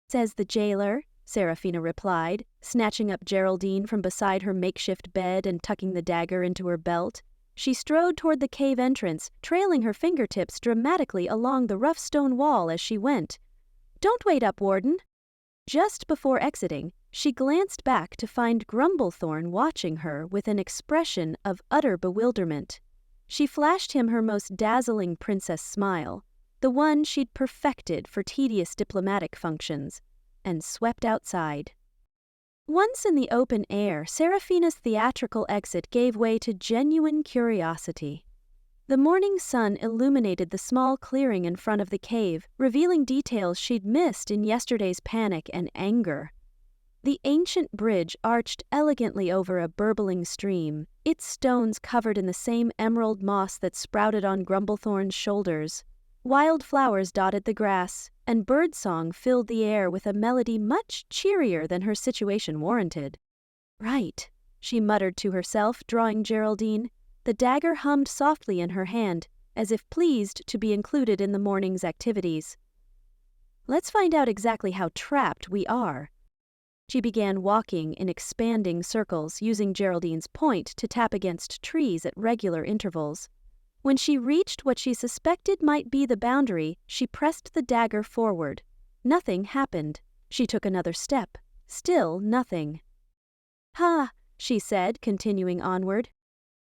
says the jailer, Seraphina replied, snatching up Geraldine from beside her makeshift bed and tucking the dagger into her belt. She strode toward the cave entrance, trailing her fingertips dramatically along the rough stone wall as she went. "Don't wait up, Warden." Just before exiting, she glanced back to find Grumblethorn watching her with an expression of utter bewilderment. She flashed him her most dazzling princess smile, the one she'd perfected for tedious diplomatic functions, and swept outside. Once in the open air, Seraphina's theatrical exit gave way to genuine curiosity. The morning sun illuminated the small clearing in front of the cave, revealing details she'd missed in yesterday's panic and anger. The ancient bridge arched elegantly over a burbling stream, its stones covered in the same emerald moss that sprouted on Grumblethorn's shoulders. Wild flowers dotted the grass, and birdsong filled the air with a melody much cheerier than her situation warranted. "Right," she muttered to herself, drawing Geraldine. The dagger hummed softly in her hand, as if pleased to be included in the morning's activities. "Let's find out exactly how trapped we are." She began walking in expanding circles, using Geraldine's point to tap against trees at regular intervals. When she reached what she suspected might be the boundary, she pressed the dagger forward. Nothing happened. She took another step. Still nothing. "Ha," she said, continuing onward.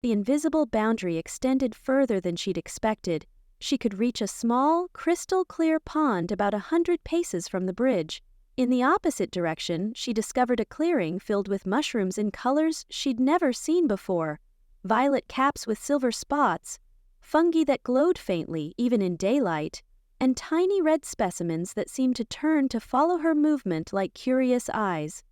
The invisible boundary extended further than she'd expected. She could reach a small, crystal-clear pond about 100 paces from the bridge. In the opposite direction, she discovered a clearing filled with mushrooms in colors she'd never seen before. Violet caps with silver spots, fungi that glowed faintly even in daylight, and tiny red specimens that seemed to turn to follow her movement like curious eyes.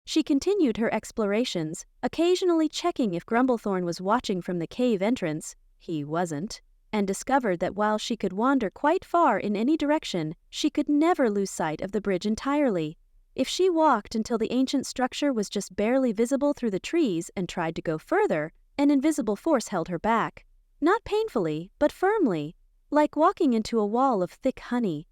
She continued her explorations, occasionally checking if Grumblethorn was watching from the cave entrance. He wasn't, and discovered that while she could wander quite far in any direction, she could never lose sight of the bridge entirely. If she walked until the ancient structure was just barely visible through the trees and tried to go further, an invisible force held her back. Not painfully, but firmly, like walking into a wall of thick honey.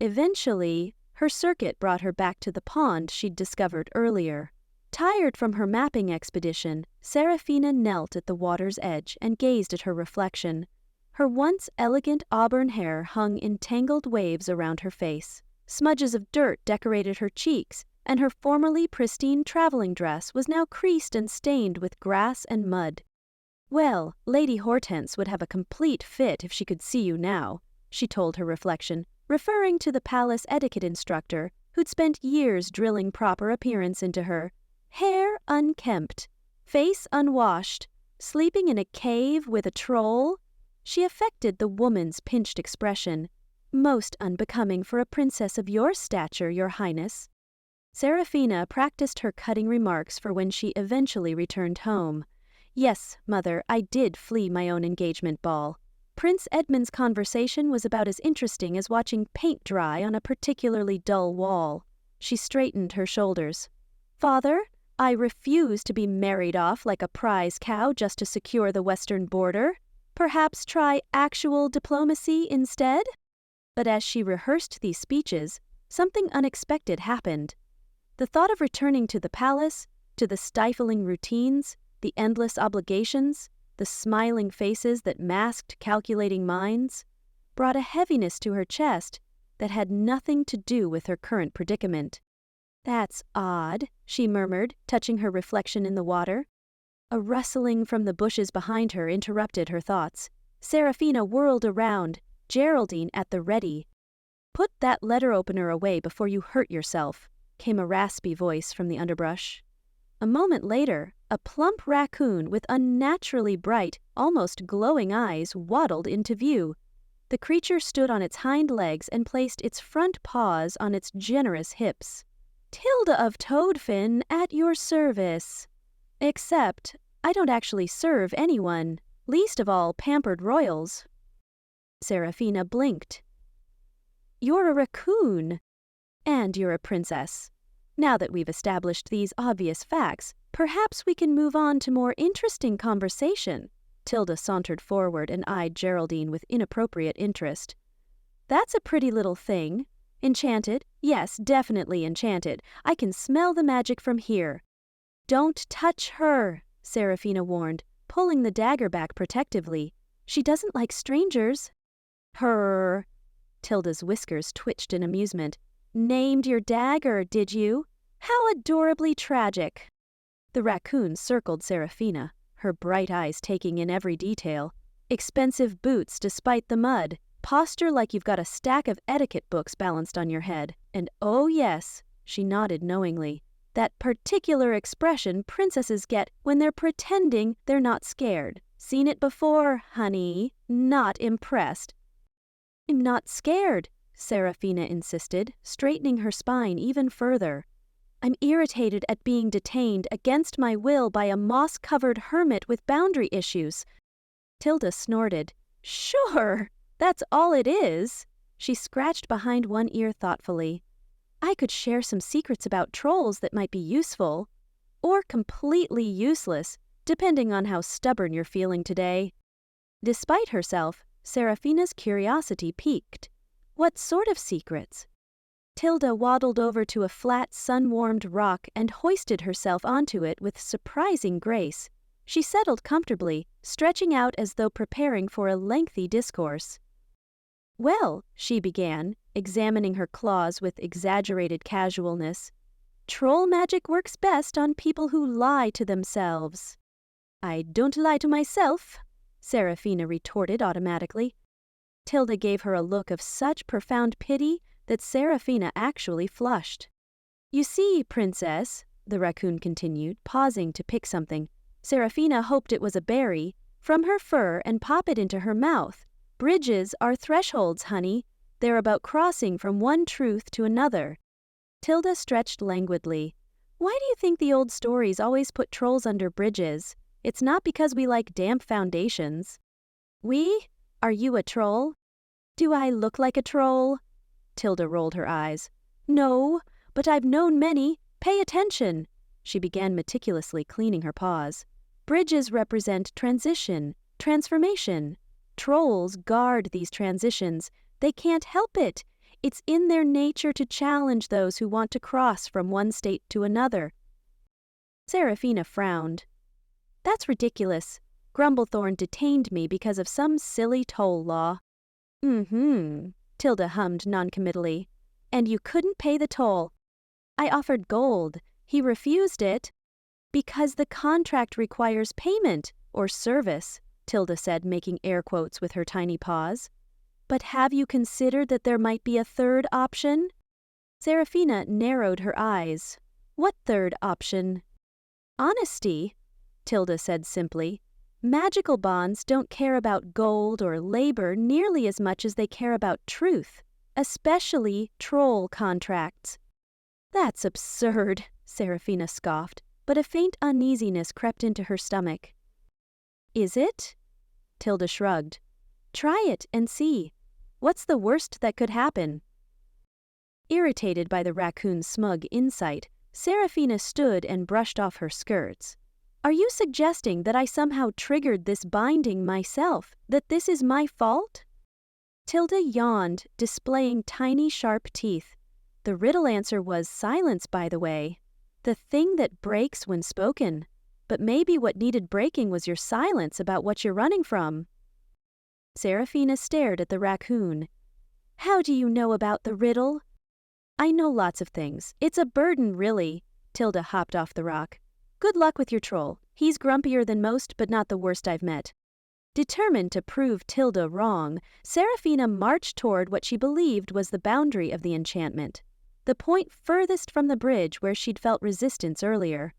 Eventually, her circuit brought her back to the pond she'd discovered earlier. Tired from her mapping expedition, Seraphina knelt at the water's edge and gazed at her reflection. Her once elegant auburn hair hung in tangled waves around her face. Smudges of dirt decorated her cheeks, and her formerly pristine traveling dress was now creased and stained with grass and mud. "Well, Lady Hortense would have a complete fit if she could see you now," she told her reflection, referring to the palace etiquette instructor who'd spent years drilling proper appearance into her. Hair unkempt, face unwashed, sleeping in a cave with a troll. She affected the woman's pinched expression. "Most unbecoming for a princess of your stature, Your Highness." Seraphina practiced her cutting remarks for when she eventually returned home. "Yes, Mother, I did flee my own engagement ball. Prince Edmund's conversation was about as interesting as watching paint dry on a particularly dull wall." She straightened her shoulders. "Father, I refuse to be married off like a prize cow just to secure the western border. Perhaps try actual diplomacy instead?" But as she rehearsed these speeches, something unexpected happened. The thought of returning to the palace, to the stifling routines, the endless obligations, the smiling faces that masked calculating minds, brought a heaviness to her chest that had nothing to do with her current predicament. "That's odd," she murmured, touching her reflection in the water. A rustling from the bushes behind her interrupted her thoughts. Seraphina whirled around, Geraldine at the ready. "Put that letter opener away before you hurt yourself," came a raspy voice from the underbrush. A moment later, a plump raccoon with unnaturally bright, almost glowing eyes waddled into view. The creature stood on its hind legs and placed its front paws on its generous hips. "Tilda of Toadfin, at your service. Except, I don't actually serve anyone, least of all pampered royals." Seraphina blinked. "You're a raccoon. And you're a princess. Now that we've established these obvious facts, perhaps we can move on to more interesting conversation." Tilda sauntered forward and eyed Geraldine with inappropriate interest. "That's a pretty little thing. Enchanted? Yes, definitely enchanted. I can smell the magic from here." "Don't touch her," Seraphina warned, pulling the dagger back protectively. "She doesn't like strangers." "Her." Tilda's whiskers twitched in amusement. "Named your dagger, did you? How adorably tragic." The raccoon circled Seraphina. her bright eyes taking in every detail. Expensive boots despite the mud, posture like you've got a stack of etiquette books balanced on your head, and oh yes, she nodded knowingly, that particular expression princesses get when they're pretending they're not scared. Seen it before, honey. Not impressed. I'm not scared, Seraphina insisted, straightening her spine even further. I'm irritated at being detained against my will by a moss-covered hermit with boundary issues. Tilda snorted. Sure, that's all it is. She scratched behind one ear thoughtfully. I could share some secrets about trolls that might be useful, or completely useless, depending on how stubborn you're feeling today. Despite herself, Seraphina's curiosity piqued. What sort of secrets? Tilda waddled over to a flat, sun-warmed rock and hoisted herself onto it with surprising grace. She settled comfortably, stretching out as though preparing for a lengthy discourse. Well, she began, examining her claws with exaggerated casualness, troll magic works best on people who lie to themselves. I don't lie to myself, Seraphina retorted automatically. Tilda gave her a look of such profound pity that Seraphina actually flushed. You see, princess, the raccoon continued, pausing to pick something. Seraphina hoped it was a berry, from her fur and pop it into her mouth. Bridges are thresholds, honey. They're about crossing from one truth to another. Tilda stretched languidly. Why do you think the old stories always put trolls under bridges? It's not because we like damp foundations. We? Are you a troll? Do I look like a troll? Tilda rolled her eyes. No, but I've known many. Pay attention. She began meticulously cleaning her paws. Bridges represent transition, transformation. Trolls guard these transitions. They can't help it. It's in their nature to challenge those who want to cross from one state to another. Seraphina frowned. That's ridiculous. Grumblethorn detained me because of some silly toll law. Tilda hummed noncommittally. And you couldn't pay the toll. I offered gold. He refused it. Because the contract requires payment, or service, Tilda said, making air quotes with her tiny paws. But have you considered that there might be a third option? Seraphina narrowed her eyes. What third option? Honesty, Tilda said simply. Magical bonds don't care about gold or labor nearly as much as they care about truth, especially troll contracts. That's absurd, Seraphina scoffed, but a faint uneasiness crept into her stomach. Is it? Tilda shrugged. Try it and see. What's the worst that could happen? Irritated by the raccoon's smug insight, Seraphina stood and brushed off her skirts. Are you suggesting that I somehow triggered this binding myself, that this is my fault? Tilda yawned, displaying tiny sharp teeth. The riddle answer was silence, by the way. The thing that breaks when spoken. But maybe what needed breaking was your silence about what you're running from. Seraphina stared at the raccoon. How do you know about the riddle? I know lots of things. It's a burden, really. Tilda hopped off the rock. Good luck with your troll. He's grumpier than most, but not the worst I've met. Determined to prove Tilda wrong, Seraphina marched toward what she believed was the boundary of the enchantment, the point furthest from the bridge where she'd felt resistance earlier.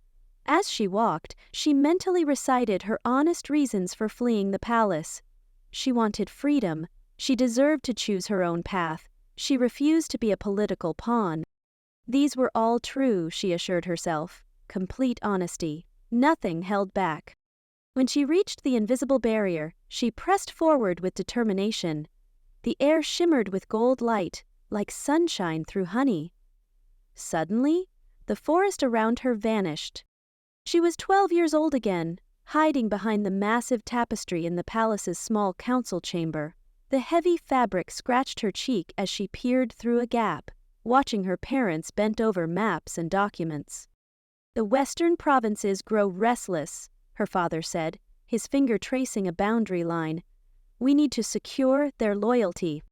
As she walked, she mentally recited her honest reasons for fleeing the palace. She wanted freedom. She deserved to choose her own path. She refused to be a political pawn. These were all true, she assured herself. Complete honesty. Nothing held back. When she reached the invisible barrier, she pressed forward with determination. The air shimmered with gold light, like sunshine through honey. Suddenly, the forest around her vanished. She was 12 years old again, hiding behind the massive tapestry in the palace's small council chamber. The heavy fabric scratched her cheek as she peered through a gap, watching her parents bent over maps and documents. The western provinces grow restless, her father said, his finger tracing a boundary line. We need to secure their loyalty.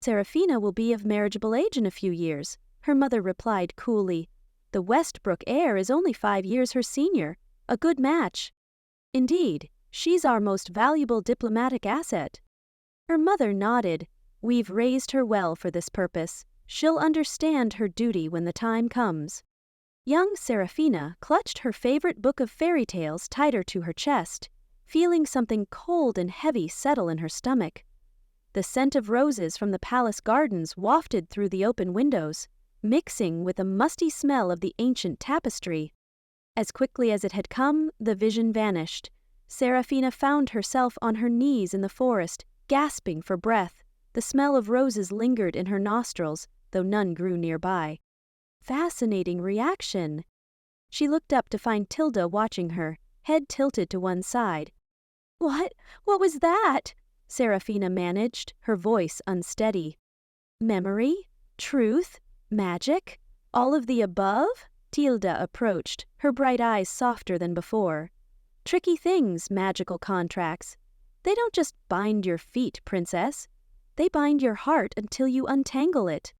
Seraphina will be of marriageable age in a few years, her mother replied coolly. The Westbrook heir is only 5 years her senior. A good match. Indeed, she's our most valuable diplomatic asset. Her mother nodded. We've raised her well for this purpose. She'll understand her duty when the time comes. Young Seraphina clutched her favorite book of fairy tales tighter to her chest, feeling something cold and heavy settle in her stomach. The scent of roses from the palace gardens wafted through the open windows, mixing with the musty smell of the ancient tapestry. As quickly as it had come, the vision vanished. Seraphina found herself on her knees in the forest, gasping for breath. The smell of roses lingered in her nostrils, though none grew nearby. Fascinating reaction. She looked up to find Tilda watching her, head tilted to one side. What was that? Seraphina managed, her voice unsteady. Memory? Truth? Magic? All of the above? Tilda approached, her bright eyes softer than before. Tricky things, magical contracts. They don't just bind your feet, princess. They bind your heart until you untangle it.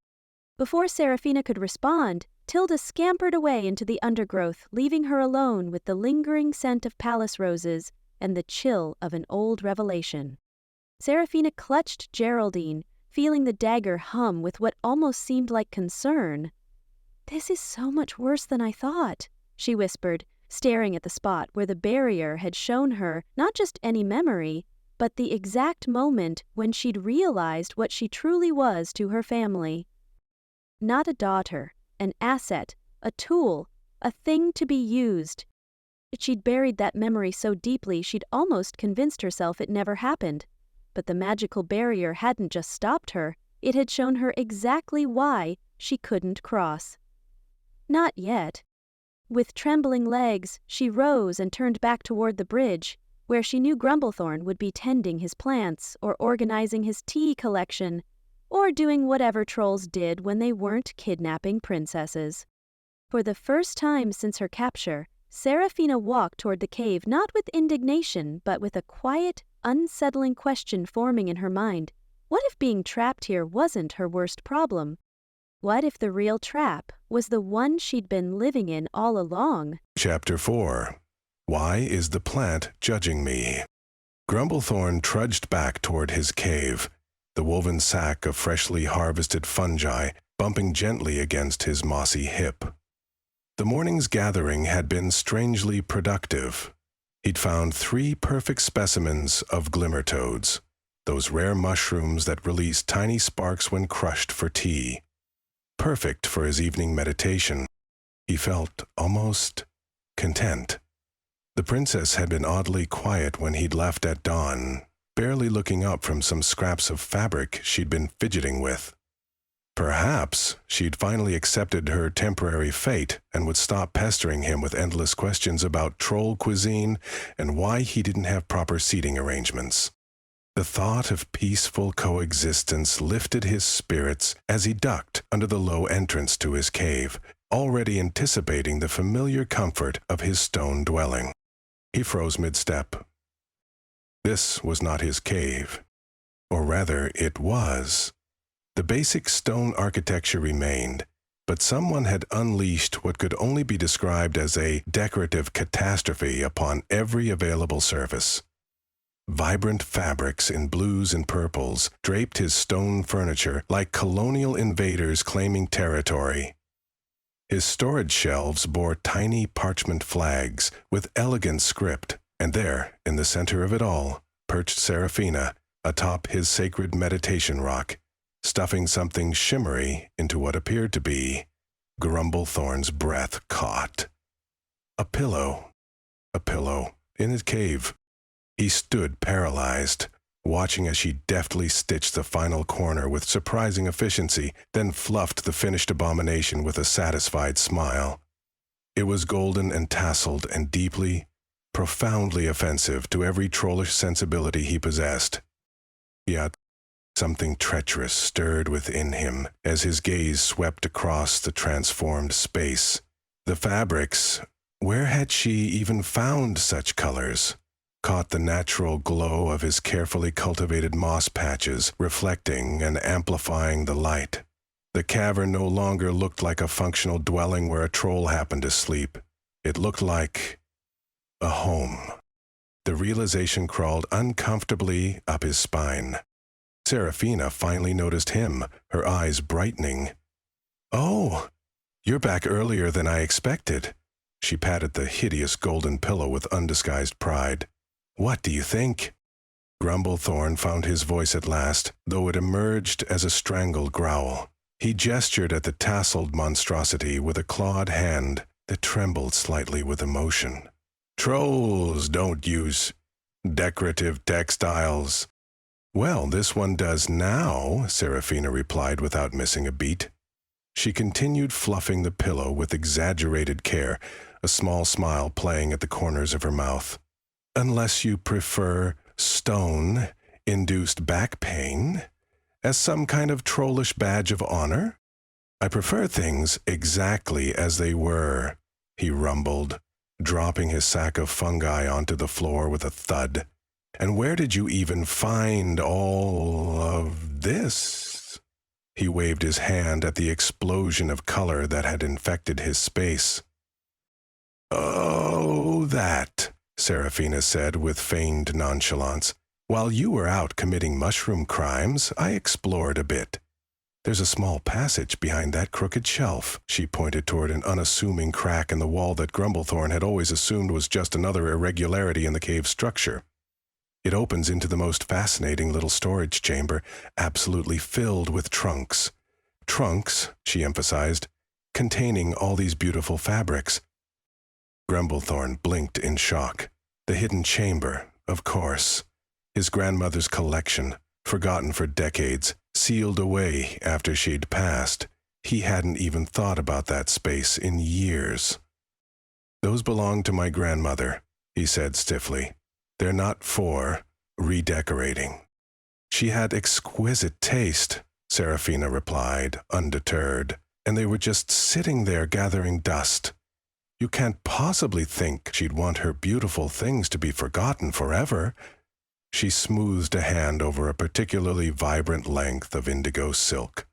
Before Seraphina could respond, Tilda scampered away into the undergrowth, leaving her alone with the lingering scent of palace roses and the chill of an old revelation. Seraphina clutched Geraldine, feeling the dagger hum with what almost seemed like concern. "This is so much worse than I thought," she whispered, staring at the spot where the barrier had shown her not just any memory, but the exact moment when she'd realized what she truly was to her family. Not a daughter, an asset, a tool, a thing to be used. She'd buried that memory so deeply she'd almost convinced herself it never happened. But the magical barrier hadn't just stopped her, it had shown her exactly why she couldn't cross. Not yet. With trembling legs, she rose and turned back toward the bridge, where she knew Grumblethorn would be tending his plants or organizing his tea collection, or doing whatever trolls did when they weren't kidnapping princesses. For the first time since her capture, Seraphina walked toward the cave not with indignation but with a quiet, unsettling question forming in her mind. What if being trapped here wasn't her worst problem? What if the real trap was the one she'd been living in all along? Chapter 4. Why is the plant judging me? Grumblethorn trudged back toward his cave, the woven sack of freshly harvested fungi bumping gently against his mossy hip. The morning's gathering had been strangely productive. He'd found 3 perfect specimens of glimmertoads, those rare mushrooms that release tiny sparks when crushed for tea. Perfect for his evening meditation. He felt almost content. The princess had been oddly quiet when he'd left at dawn, barely looking up from some scraps of fabric she'd been fidgeting with. Perhaps she'd finally accepted her temporary fate and would stop pestering him with endless questions about troll cuisine and why he didn't have proper seating arrangements. The thought of peaceful coexistence lifted his spirits as he ducked under the low entrance to his cave, already anticipating the familiar comfort of his stone dwelling. He froze mid-step. This was not his cave. Or rather, it was. The basic stone architecture remained, but someone had unleashed what could only be described as a decorative catastrophe upon every available surface. Vibrant fabrics in blues and purples draped his stone furniture like colonial invaders claiming territory. His storage shelves bore tiny parchment flags with elegant script, and there, in the center of it all, perched Seraphina atop his sacred meditation rock, stuffing something shimmery into what appeared to be Grumblethorn's breath caught. A pillow in his cave. He stood paralyzed, watching as she deftly stitched the final corner with surprising efficiency, then fluffed the finished abomination with a satisfied smile. It was golden and tasseled and deeply, profoundly offensive to every trollish sensibility he possessed. Yet something treacherous stirred within him as his gaze swept across the transformed space. The fabrics, where had she even found such colors? Caught the natural glow of his carefully cultivated moss patches, reflecting and amplifying the light. The cavern no longer looked like a functional dwelling where a troll happened to sleep. It looked like a home. realization crawled uncomfortably up his spine. Seraphina finally noticed him, her eyes brightening. "Oh, you're back earlier than I expected." She patted the hideous golden pillow with undisguised pride. "What do you think?" Grumblethorn found his voice at last, though it emerged as a strangled growl. He gestured at the tasseled monstrosity with a clawed hand that trembled slightly with emotion. "Trolls don't use decorative textiles." "Well, this one does now," Seraphina replied without missing a beat. She continued fluffing the pillow with exaggerated care, a small smile playing at the corners of her mouth. "Unless you prefer stone-induced back pain as some kind of trollish badge of honor? I prefer things exactly as they were," he rumbled, dropping his sack of fungi onto the floor with a thud. "And where did you even find all of this?" He waved his hand at the explosion of color that had infected his space. "Oh, that," Seraphina said with feigned nonchalance. "While you were out committing mushroom crimes, I explored a bit. There's a small passage behind that crooked shelf." She pointed toward an unassuming crack in the wall that Grumblethorn had always assumed was just another irregularity in the cave's structure. "It opens into the most fascinating little storage chamber, absolutely filled with trunks. Trunks," she emphasized, "containing all these beautiful fabrics." Grumblethorn blinked in shock. The hidden chamber, of course. His grandmother's collection, forgotten for decades, sealed away after she'd passed. He hadn't even thought about that space in years. "Those belong to my grandmother," he said stiffly. "They're not for redecorating." "She had exquisite taste," Seraphina replied, undeterred, "and they were just sitting there gathering dust. You can't possibly think she'd want her beautiful things to be forgotten forever." She smoothed a hand over a particularly vibrant length of indigo silk.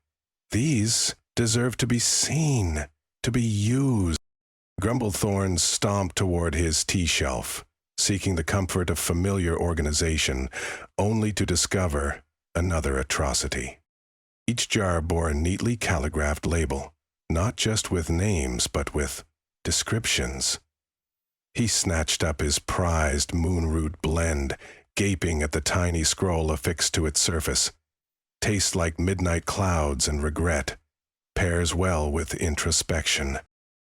"These deserve to be seen, to be used." Grumblethorn stomped toward his tea shelf, seeking the comfort of familiar organization, only to discover another atrocity. Each jar bore a neatly calligraphed label, not just with names, but with descriptions. He snatched up his prized moonroot blend, gaping at the tiny scroll affixed to its surface. "Tastes like midnight clouds and regret. Pairs well with introspection."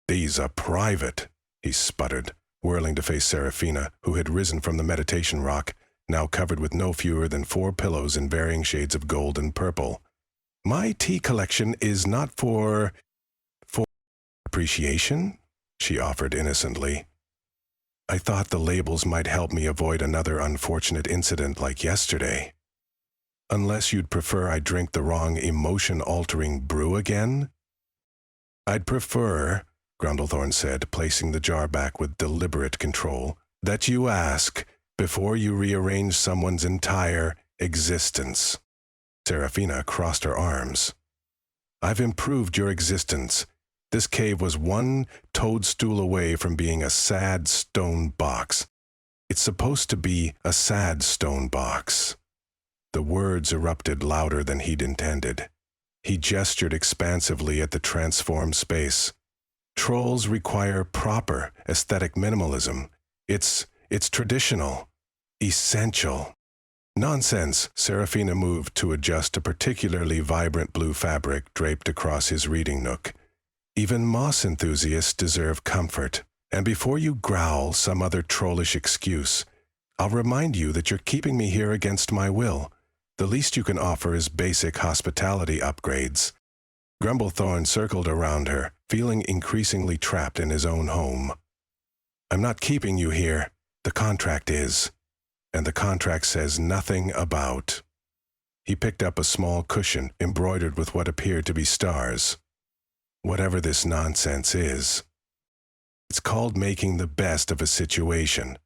"These are private," he sputtered, whirling to face Seraphina, who had risen from the meditation rock, now covered with no fewer than 4 pillows in varying shades of gold and purple. "My tea collection is not for appreciation," she offered innocently. "I thought the labels might help me avoid another unfortunate incident like yesterday." "Unless you'd prefer I drink the wrong emotion-altering brew again?" "I'd prefer," Grumblethorn said, placing the jar back with deliberate control, "that you ask before you rearrange someone's entire existence." Seraphina crossed her arms. "I've improved your existence. This cave was one toadstool away from being a sad stone box. It's supposed to be a sad stone box." The words erupted louder than he'd intended. He gestured expansively at the transformed space. "Trolls require proper aesthetic minimalism. It's traditional, essential." "Nonsense." Seraphina moved to adjust a particularly vibrant blue fabric draped across his reading nook. "Even moss enthusiasts deserve comfort. And before you growl some other trollish excuse, I'll remind you that you're keeping me here against my will. The least you can offer is basic hospitality upgrades." Grumblethorn circled around her, feeling increasingly trapped in his own home. "I'm not keeping you here. The contract is. And the contract says nothing about." He picked up a small cushion embroidered with what appeared to be stars. "Whatever this nonsense is, it's called making the best of a situation,"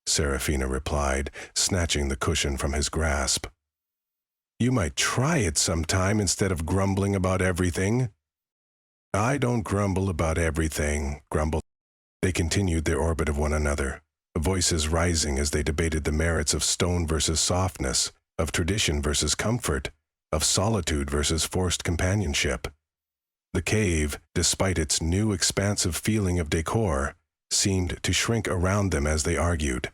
Seraphina replied, snatching the cushion from his grasp. "You might try it sometime instead of grumbling about everything." "I don't grumble about everything," grumbled. They continued their orbit of one another, voices rising as they debated the merits of stone versus softness, of tradition versus comfort, of solitude versus forced companionship. The cave, despite its new expansive feeling of decor, seemed to shrink around them as they argued.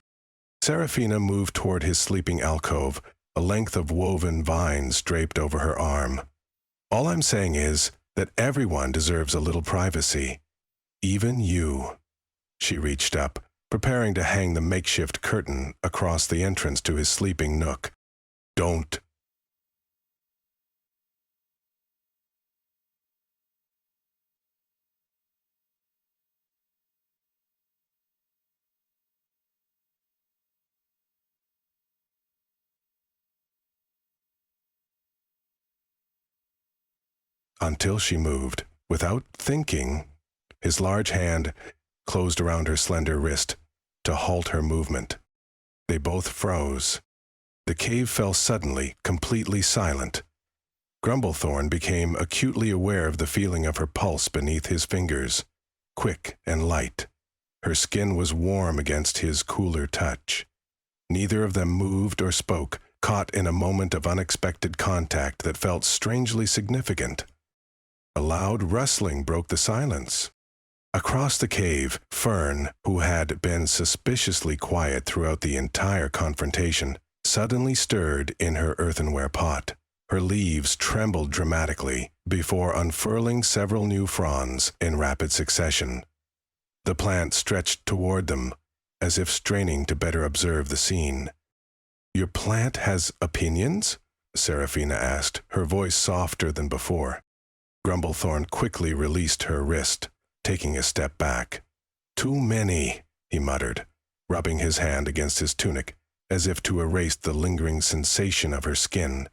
Seraphina moved toward his sleeping alcove, a length of woven vines draped over her arm. "All I'm saying is that everyone deserves a little privacy. Even you." She reached up, preparing to hang the makeshift curtain across the entrance to his sleeping nook. "Don't." Until she moved. Without thinking, his large hand closed around her slender wrist to halt her movement. They both froze. The cave fell suddenly, completely silent. Grumblethorn became acutely aware of the feeling of her pulse beneath his fingers, quick and light. Her skin was warm against his cooler touch. Neither of them moved or spoke, caught in a moment of unexpected contact that felt strangely significant. A loud rustling broke the silence. Across the cave, Fern, who had been suspiciously quiet throughout the entire confrontation, suddenly stirred in her earthenware pot. Her leaves trembled dramatically before unfurling several new fronds in rapid succession. The plant stretched toward them, as if straining to better observe the scene. "Your plant has opinions?" Seraphina asked, her voice softer than before. Grumblethorn quickly released her wrist, taking a step back. "Too many," he muttered, rubbing his hand against his tunic, as if to erase the lingering sensation of her skin.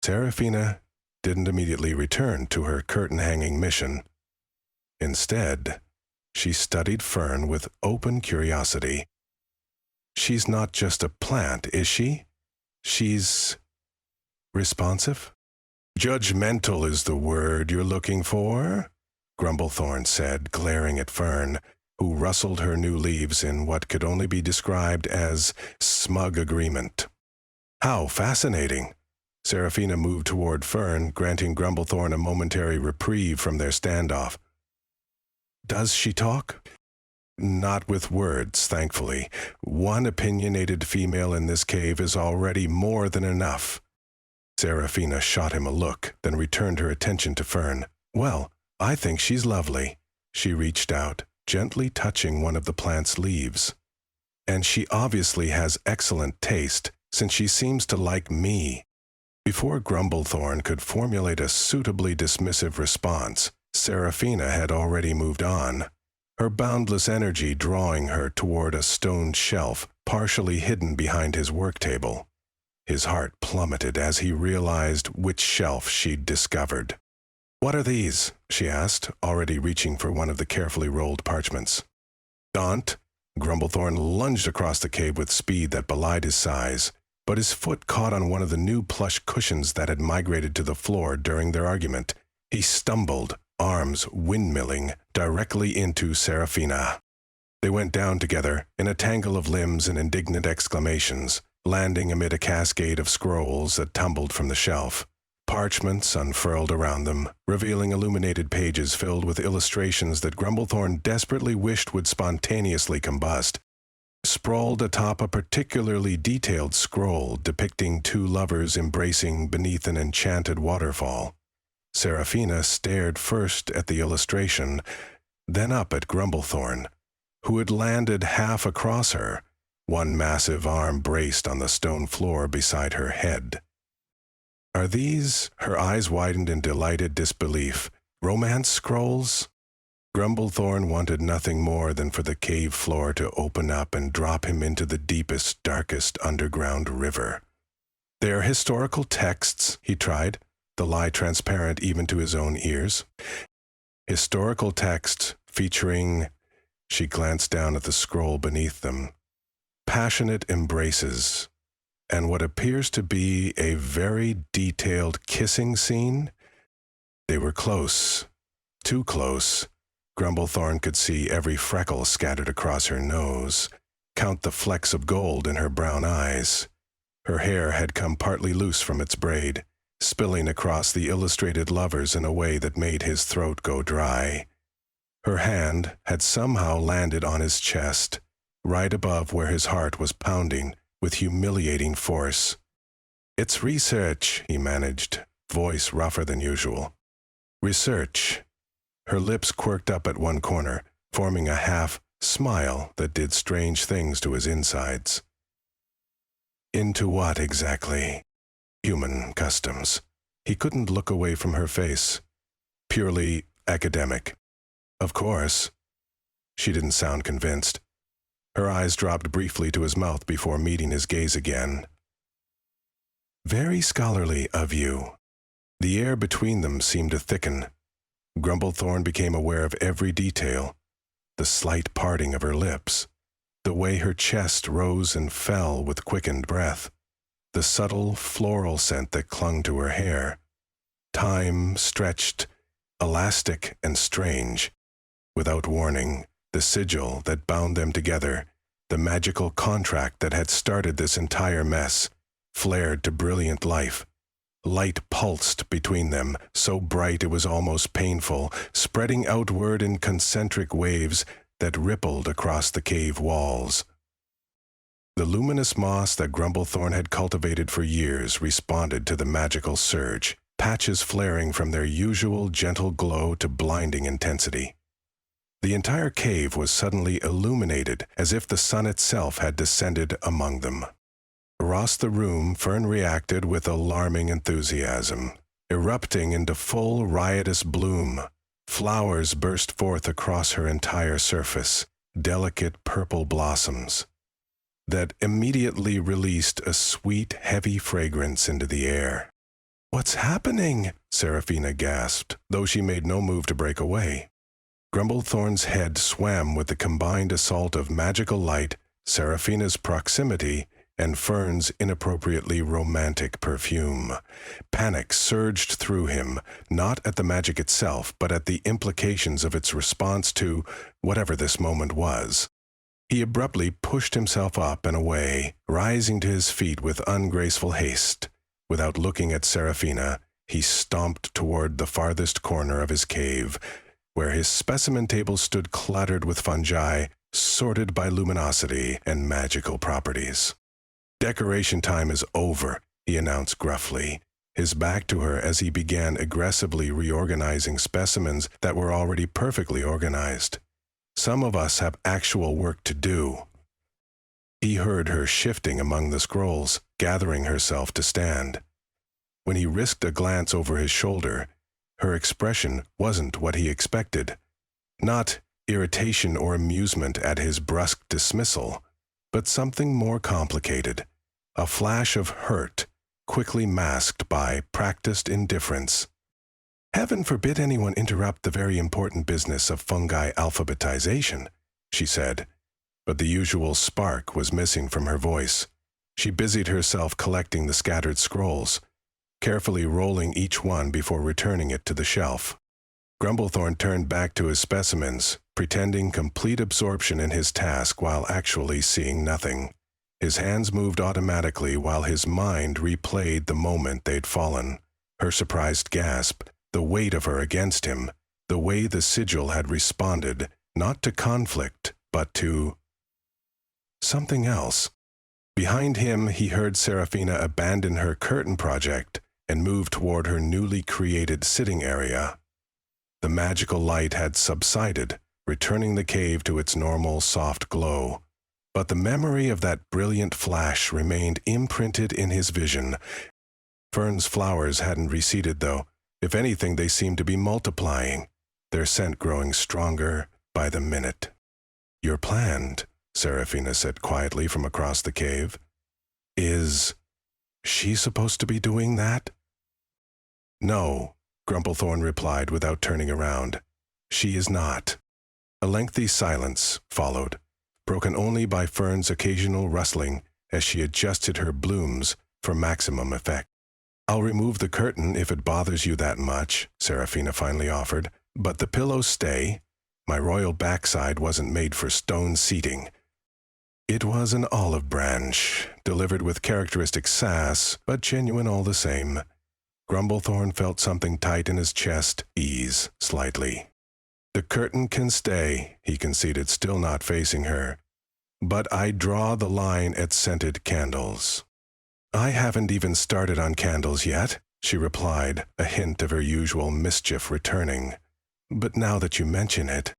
Seraphina didn't immediately return to her curtain-hanging mission. Instead, she studied Fern with open curiosity. "She's not just a plant, is she? She's responsive?" "Judgmental is the word you're looking for," Grumblethorn said, glaring at Fern, who rustled her new leaves in what could only be described as smug agreement. "How fascinating!" Seraphina moved toward Fern, granting Grumblethorn a momentary reprieve from their standoff. "Does she talk?" "Not with words, thankfully. One opinionated female in this cave is already more than enough." Seraphina shot him a look, then returned her attention to Fern. "Well, I think she's lovely." She reached out, gently touching one of the plant's leaves. "And she obviously has excellent taste, since she seems to like me." Before Grumblethorn could formulate a suitably dismissive response, Seraphina had already moved on, her boundless energy drawing her toward a stone shelf partially hidden behind his work table. His heart plummeted as he realized which shelf she'd discovered. "What are these?" she asked, already reaching for one of the carefully rolled parchments. "Daunt!" Grumblethorn lunged across the cave with speed that belied his size, but his foot caught on one of the new plush cushions that had migrated to the floor during their argument. He stumbled, arms windmilling, directly into Seraphina. They went down together, in a tangle of limbs and indignant exclamations, landing amid a cascade of scrolls that tumbled from the shelf. Parchments unfurled around them, revealing illuminated pages filled with illustrations that Grumblethorn desperately wished would spontaneously combust. Sprawled atop a particularly detailed scroll depicting two lovers embracing beneath an enchanted waterfall. Seraphina stared first at the illustration, then up at Grumblethorn, who had landed half across her, one massive arm braced on the stone floor beside her head. "Are these," her eyes widened in delighted disbelief, "romance scrolls?" Grumblethorn wanted nothing more than for the cave floor to open up and drop him into the deepest, darkest underground river. "They are historical texts," he tried, the lie transparent even to his own ears. "Historical texts featuring," she glanced down at the scroll beneath them, "passionate embraces, and what appears to be a very detailed kissing scene." They were close, too close. Grumblethorn could see every freckle scattered across her nose, count the flecks of gold in her brown eyes. Her hair had come partly loose from its braid, spilling across the illustrated lovers in a way that made his throat go dry. Her hand had somehow landed on his chest, right above where his heart was pounding with humiliating force. "It's research," he managed, voice rougher than usual. "Research." Her lips quirked up at one corner, forming a half-smile that did strange things to his insides. "Into what exactly?" "Human customs." He couldn't look away from her face. "Purely academic." "Of course." She didn't sound convinced. Her eyes dropped briefly to his mouth before meeting his gaze again. "Very scholarly of you." The air between them seemed to thicken. Grumblethorn became aware of every detail, the slight parting of her lips, the way her chest rose and fell with quickened breath, the subtle floral scent that clung to her hair. Time stretched, elastic and strange. Without warning, the sigil that bound them together, the magical contract that had started this entire mess, flared to brilliant life. Light pulsed between them, so bright it was almost painful, spreading outward in concentric waves that rippled across the cave walls. The luminous moss that Grumblethorn had cultivated for years responded to the magical surge, patches flaring from their usual gentle glow to blinding intensity. The entire cave was suddenly illuminated, as if the sun itself had descended among them. Across the room, Fern reacted with alarming enthusiasm, erupting into full riotous bloom. Flowers burst forth across her entire surface, delicate purple blossoms that immediately released a sweet, heavy fragrance into the air. "What's happening?" Seraphina gasped, though she made no move to break away. Grumblethorn's head swam with the combined assault of magical light, Seraphina's proximity, and Fern's inappropriately romantic perfume. Panic surged through him, not at the magic itself, but at the implications of its response to whatever this moment was. He abruptly pushed himself up and away, rising to his feet with ungraceful haste. Without looking at Seraphina, he stomped toward the farthest corner of his cave, where his specimen table stood cluttered with fungi, sorted by luminosity and magical properties. "Decoration time is over," he announced gruffly, his back to her as he began aggressively reorganizing specimens that were already perfectly organized. "Some of us have actual work to do." He heard her shifting among the scrolls, gathering herself to stand. When he risked a glance over his shoulder, her expression wasn't what he expected. Not irritation or amusement at his brusque dismissal, but something more complicated, a flash of hurt, quickly masked by practiced indifference. "Heaven forbid anyone interrupt the very important business of fungi alphabetization," she said, but the usual spark was missing from her voice. She busied herself collecting the scattered scrolls, carefully rolling each one before returning it to the shelf. Grumblethorn turned back to his specimens, pretending complete absorption in his task while actually seeing nothing. His hands moved automatically while his mind replayed the moment they'd fallen. Her surprised gasp, the weight of her against him, the way the sigil had responded, not to conflict, but to something else. Behind him, he heard Seraphina abandon her curtain project and move toward her newly created sitting area. The magical light had subsided, returning the cave to its normal soft glow. But the memory of that brilliant flash remained imprinted in his vision. Fern's flowers hadn't receded, though. If anything, they seemed to be multiplying, their scent growing stronger by the minute. "You're planned," Seraphina said quietly from across the cave. "Is she supposed to be doing that?" "No," Grumblethorn replied without turning around. "She is not." A lengthy silence followed, broken only by Fern's occasional rustling as she adjusted her blooms for maximum effect. "I'll remove the curtain if it bothers you that much," Seraphina finally offered, "but the pillows stay. My royal backside wasn't made for stone seating." It was an olive branch, delivered with characteristic sass, but genuine all the same. Grumblethorn felt something tight in his chest ease slightly. "The curtain can stay," he conceded, still not facing her. "But I draw the line at scented candles." "I haven't even started on candles yet," she replied, a hint of her usual mischief returning. "But now that you mention it."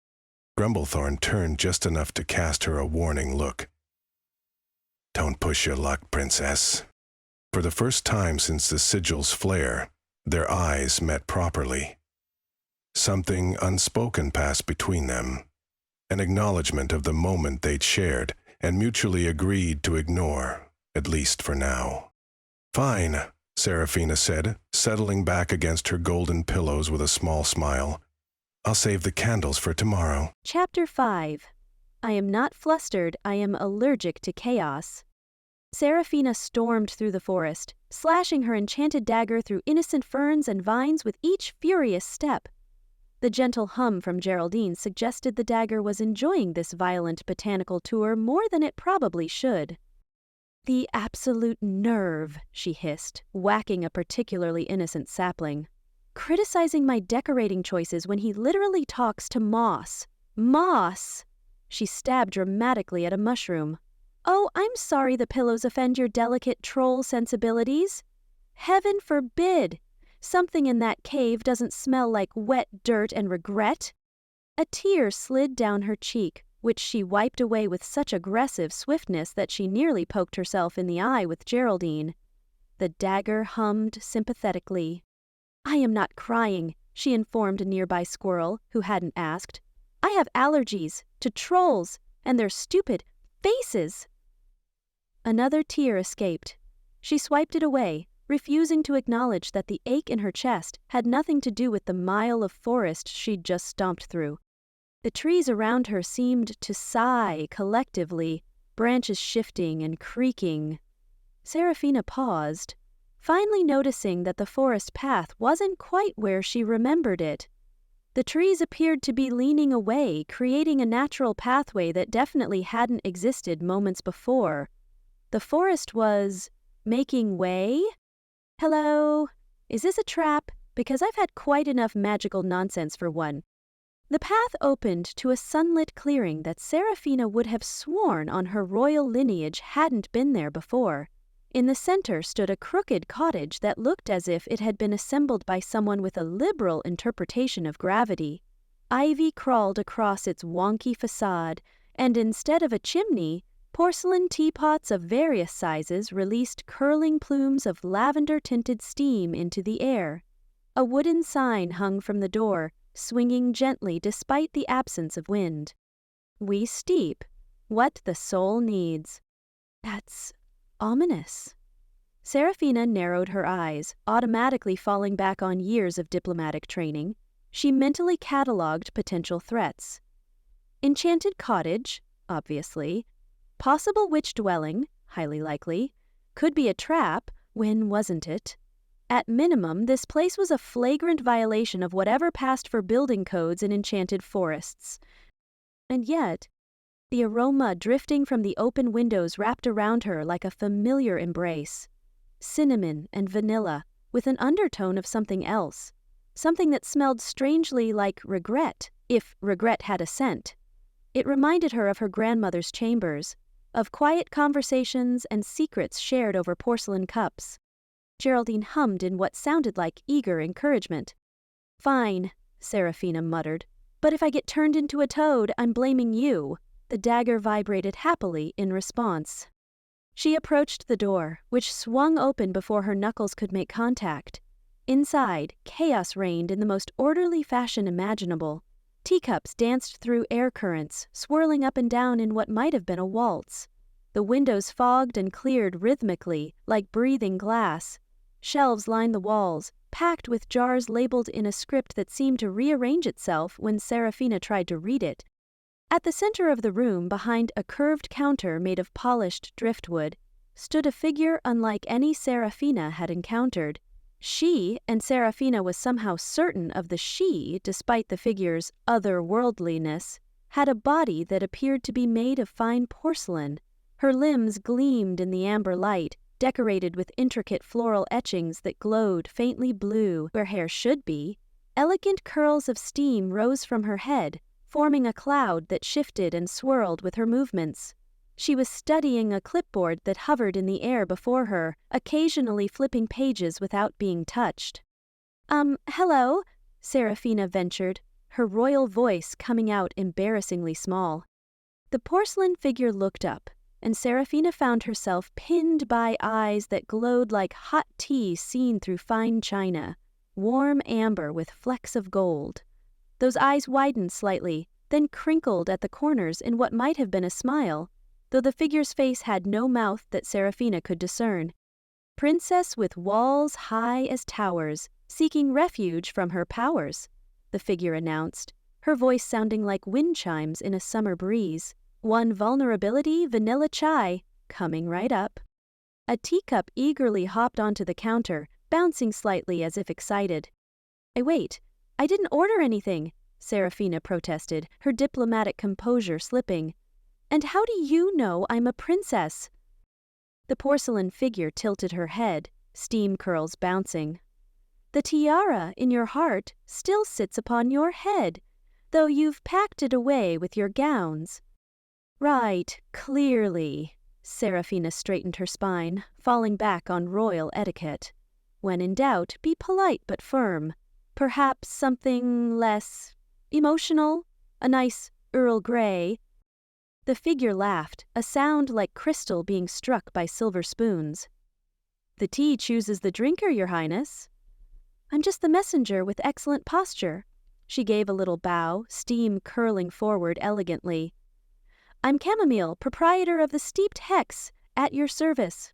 Grumblethorn turned just enough to cast her a warning look. "Don't push your luck, princess." For the first time since the sigil's flare, their eyes met properly. Something unspoken passed between them, an acknowledgement of the moment they'd shared and mutually agreed to ignore, at least for now. "Fine," Seraphina said, settling back against her golden pillows with a small smile. "I'll save the candles for tomorrow." Chapter 5. I am not flustered, I am allergic to chaos. Seraphina stormed through the forest, slashing her enchanted dagger through innocent ferns and vines with each furious step. The gentle hum from Geraldine suggested the dagger was enjoying this violent botanical tour more than it probably should. "The absolute nerve," she hissed, whacking a particularly innocent sapling. "Criticizing my decorating choices when he literally talks to moss. Moss!" She stabbed dramatically at a mushroom. "Oh, I'm sorry the pillows offend your delicate troll sensibilities. Heaven forbid! Something in that cave doesn't smell like wet dirt and regret." A tear slid down her cheek, which she wiped away with such aggressive swiftness that she nearly poked herself in the eye with Geraldine. The dagger hummed sympathetically. "I am not crying," she informed a nearby squirrel who hadn't asked. "I have allergies to trolls and their stupid faces." Another tear escaped. She swiped it away, refusing to acknowledge that the ache in her chest had nothing to do with the mile of forest she'd just stomped through. The trees around her seemed to sigh collectively, branches shifting and creaking. Seraphina paused, finally noticing that the forest path wasn't quite where she remembered it. The trees appeared to be leaning away, creating a natural pathway that definitely hadn't existed moments before. The forest was making way? Hello? Is this a trap? Because I've had quite enough magical nonsense for one. The path opened to a sunlit clearing that Seraphina would have sworn on her royal lineage hadn't been there before. In the center stood a crooked cottage that looked as if it had been assembled by someone with a liberal interpretation of gravity. Ivy crawled across its wonky facade, and instead of a chimney, porcelain teapots of various sizes released curling plumes of lavender-tinted steam into the air. A wooden sign hung from the door, swinging gently despite the absence of wind. "We steep what the soul needs." That's ominous. Seraphina narrowed her eyes, automatically falling back on years of diplomatic training. She mentally catalogued potential threats. Enchanted cottage, obviously. Possible witch dwelling, highly likely. Could be a trap, when wasn't it? At minimum, this place was a flagrant violation of whatever passed for building codes in enchanted forests. And yet, the aroma drifting from the open windows wrapped around her like a familiar embrace. Cinnamon and vanilla, with an undertone of something else. Something that smelled strangely like regret, if regret had a scent. It reminded her of her grandmother's chambers, of quiet conversations and secrets shared over porcelain cups. Geraldine hummed in what sounded like eager encouragement. "Fine," Seraphina muttered. "But if I get turned into a toad, I'm blaming you." The dagger vibrated happily in response. She approached the door, which swung open before her knuckles could make contact. Inside, chaos reigned in the most orderly fashion imaginable. Teacups danced through air currents, swirling up and down in what might have been a waltz. The windows fogged and cleared rhythmically, like breathing glass. Shelves lined the walls, packed with jars labeled in a script that seemed to rearrange itself when Seraphina tried to read it. At the center of the room, behind a curved counter made of polished driftwood, stood a figure unlike any Seraphina had encountered. She, and Seraphina was somehow certain of the she despite the figure's otherworldliness, had a body that appeared to be made of fine porcelain. Her limbs gleamed in the amber light, decorated with intricate floral etchings that glowed faintly blue where hair should be. Elegant curls of steam rose from her head, forming a cloud that shifted and swirled with her movements. She was studying a clipboard that hovered in the air before her, occasionally flipping pages without being touched. Hello, Seraphina ventured, her royal voice coming out embarrassingly small. The porcelain figure looked up, and Seraphina found herself pinned by eyes that glowed like hot tea seen through fine china, warm amber with flecks of gold. Those eyes widened slightly, then crinkled at the corners in what might have been a smile, though the figure's face had no mouth that Seraphina could discern. Princess with walls high as towers, seeking refuge from her powers, the figure announced, her voice sounding like wind chimes in a summer breeze. One vulnerability, vanilla chai, coming right up. A teacup eagerly hopped onto the counter, bouncing slightly as if excited. Wait, I didn't order anything, Seraphina protested, her diplomatic composure slipping. And how do you know I'm a princess? The porcelain figure tilted her head, steam curls bouncing. The tiara in your heart still sits upon your head, though you've packed it away with your gowns. Right, clearly. Seraphina straightened her spine, falling back on royal etiquette. When in doubt, be polite but firm. Perhaps something less emotional? A nice Earl Grey? The figure laughed, a sound like crystal being struck by silver spoons. The tea chooses the drinker, Your Highness. I'm just the messenger with excellent posture. She gave a little bow, steam curling forward elegantly. I'm Chamomile, proprietor of the Steeped Hex, at your service.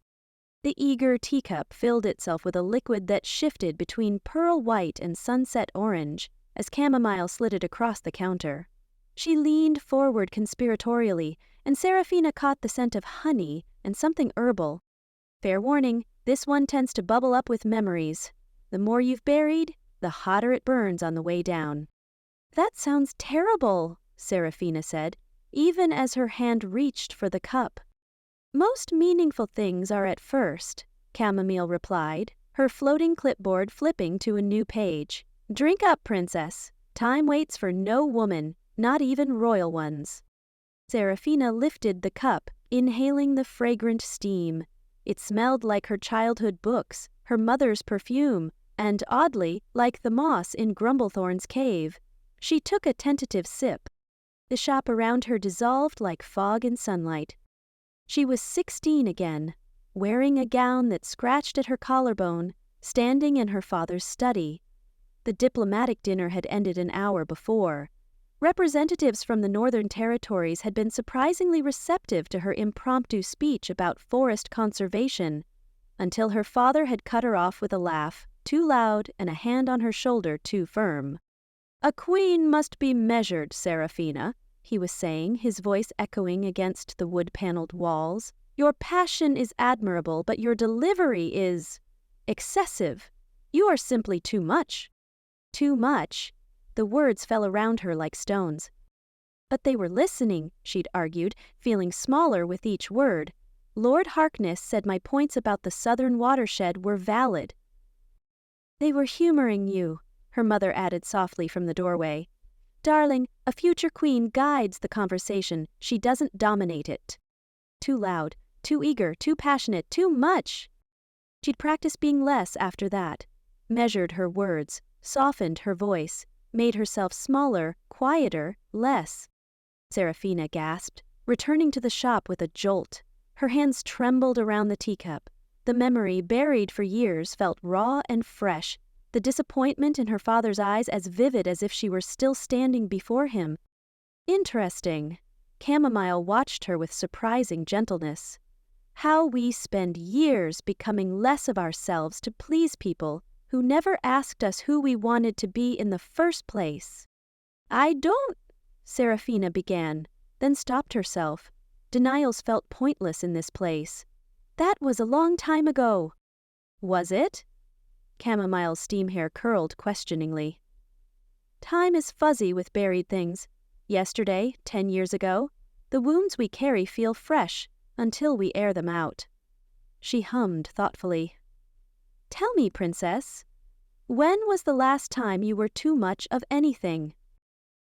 The eager teacup filled itself with a liquid that shifted between pearl white and sunset orange as Chamomile slid it across the counter. She leaned forward conspiratorially, and Seraphina caught the scent of honey and something herbal. Fair warning, this one tends to bubble up with memories. The more you've buried, the hotter it burns on the way down. That sounds terrible, Seraphina said, even as her hand reached for the cup. Most meaningful things are at first, Chamomile replied, her floating clipboard flipping to a new page. Drink up, princess. Time waits for no woman, not even royal ones. Seraphina lifted the cup, inhaling the fragrant steam. It smelled like her childhood books, her mother's perfume, and oddly, like the moss in Grumblethorn's cave. She took a tentative sip. The shop around her dissolved like fog in sunlight. She was 16 again, wearing a gown that scratched at her collarbone, standing in her father's study. The diplomatic dinner had ended an hour before. Representatives from the Northern Territories had been surprisingly receptive to her impromptu speech about forest conservation, until her father had cut her off with a laugh, too loud and a hand on her shoulder too firm. A queen must be measured, Seraphina, he was saying, his voice echoing against the wood-paneled walls. Your passion is admirable, but your delivery is excessive. You are simply too much. Too much? The words fell around her like stones. But they were listening, she'd argued, feeling smaller with each word. Lord Harkness said my points about the southern watershed were valid. They were humoring you, her mother added softly from the doorway. Darling, a future queen guides the conversation, she doesn't dominate it. Too loud, too eager, too passionate, too much. She'd practiced being less after that, measured her words, softened her voice, made herself smaller, quieter, less. Seraphina gasped, returning to the shop with a jolt. Her hands trembled around the teacup. The memory, buried for years, felt raw and fresh, the disappointment in her father's eyes as vivid as if she were still standing before him. Interesting. Chamomile watched her with surprising gentleness. How we spend years becoming less of ourselves to please people who never asked us who we wanted to be in the first place. I don't, Seraphina began, then stopped herself. Denials felt pointless in this place. That was a long time ago. Was it? Chamomile's steam hair curled questioningly. Time is fuzzy with buried things. Yesterday, 10 years ago, the wounds we carry feel fresh until we air them out. She hummed thoughtfully. Tell me, princess, when was the last time you were too much of anything?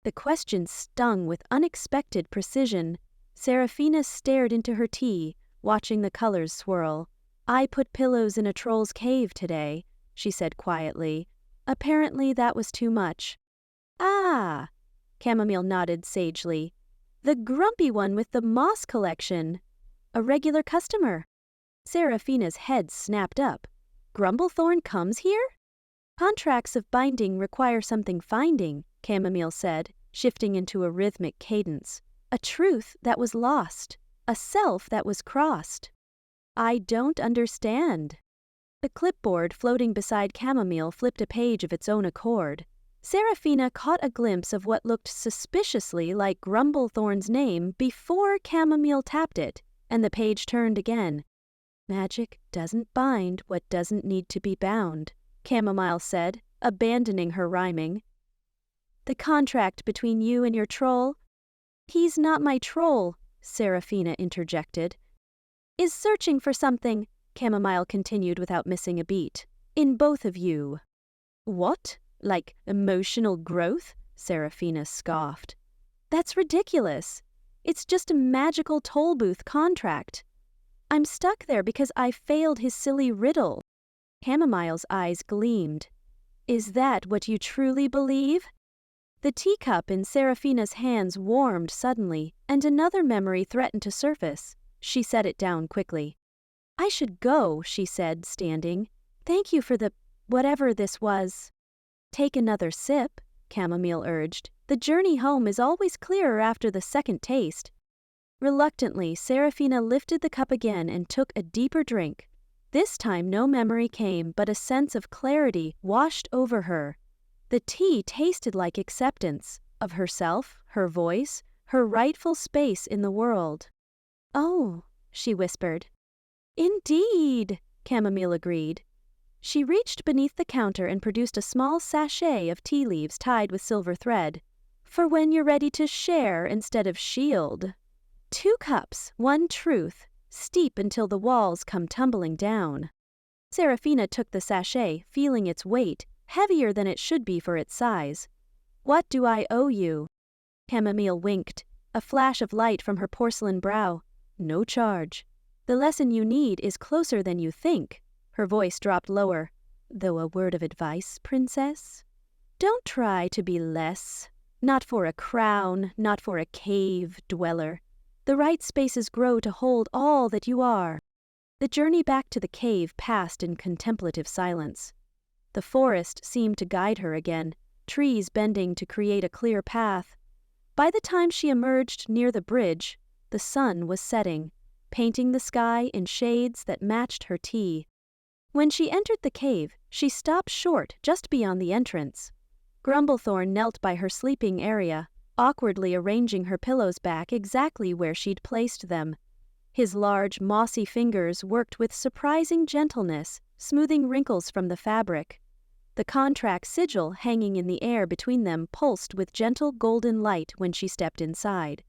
The question stung with unexpected precision. Seraphina stared into her tea, watching the colors swirl. I put pillows in a troll's cave today, she said quietly. Apparently that was too much. Ah, Chamomile nodded sagely. The grumpy one with the moss collection. A regular customer. Seraphina's head snapped up. Grumblethorn comes here? Contracts of binding require something finding, Chamomile said, shifting into a rhythmic cadence. A truth that was lost. A self that was crossed. I don't understand. The clipboard floating beside Chamomile flipped a page of its own accord. Seraphina caught a glimpse of what looked suspiciously like Grumblethorn's name before Chamomile tapped it, and the page turned again. Magic doesn't bind what doesn't need to be bound, Chamomile said, abandoning her rhyming. The contract between you and your troll? He's not my troll, Seraphina interjected. Is searching for something, Chamomile continued without missing a beat. In both of you. What? Like emotional growth? Seraphina scoffed. That's ridiculous. It's just a magical toll booth contract. I'm stuck there because I failed his silly riddle. Chamomile's eyes gleamed. Is that what you truly believe? The teacup in Seraphina's hands warmed suddenly, and another memory threatened to surface. She set it down quickly. I should go, she said, standing. Thank you for the whatever this was. Take another sip, Chamomile urged. The journey home is always clearer after the second taste. Reluctantly, Seraphina lifted the cup again and took a deeper drink. This time no memory came, but a sense of clarity washed over her. The tea tasted like acceptance of herself, her voice, her rightful space in the world. Oh, she whispered. Indeed, Chamomile agreed. She reached beneath the counter and produced a small sachet of tea leaves tied with silver thread. For when you're ready to share instead of shield. 2 cups, 1 truth, steep until the walls come tumbling down. Seraphina took the sachet, feeling its weight, heavier than it should be for its size. What do I owe you? Chamomile winked, a flash of light from her porcelain brow. No charge. The lesson you need is closer than you think. Her voice dropped lower. Though a word of advice, princess? Don't try to be less. Not for a crown, not for a cave dweller. The right spaces grow to hold all that you are. The journey back to the cave passed in contemplative silence. The forest seemed to guide her again, trees bending to create a clear path. By the time she emerged near the bridge, the sun was setting, painting the sky in shades that matched her tea. When she entered the cave, she stopped short just beyond the entrance. Grumblethorn knelt by her sleeping area, awkwardly arranging her pillows back exactly where she'd placed them. His large, mossy fingers worked with surprising gentleness, smoothing wrinkles from the fabric. The contract sigil hanging in the air between them pulsed with gentle golden light when she stepped inside.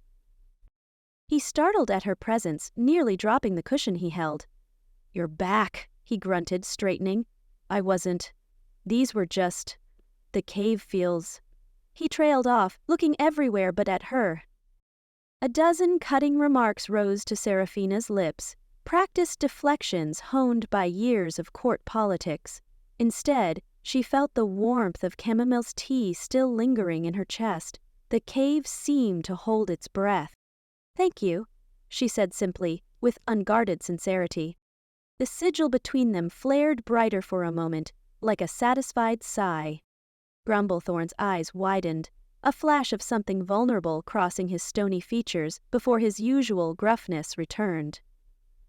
He startled at her presence, nearly dropping the cushion he held. You're back, he grunted, straightening. I wasn't. These were just. The cave feels. He trailed off, looking everywhere but at her. A dozen cutting remarks rose to Seraphina's lips, practiced deflections honed by years of court politics. Instead, she felt the warmth of Chamomile's tea still lingering in her chest. The cave seemed to hold its breath. Thank you, she said simply, with unguarded sincerity. The sigil between them flared brighter for a moment, like a satisfied sigh. Grumblethorn's eyes widened, a flash of something vulnerable crossing his stony features before his usual gruffness returned.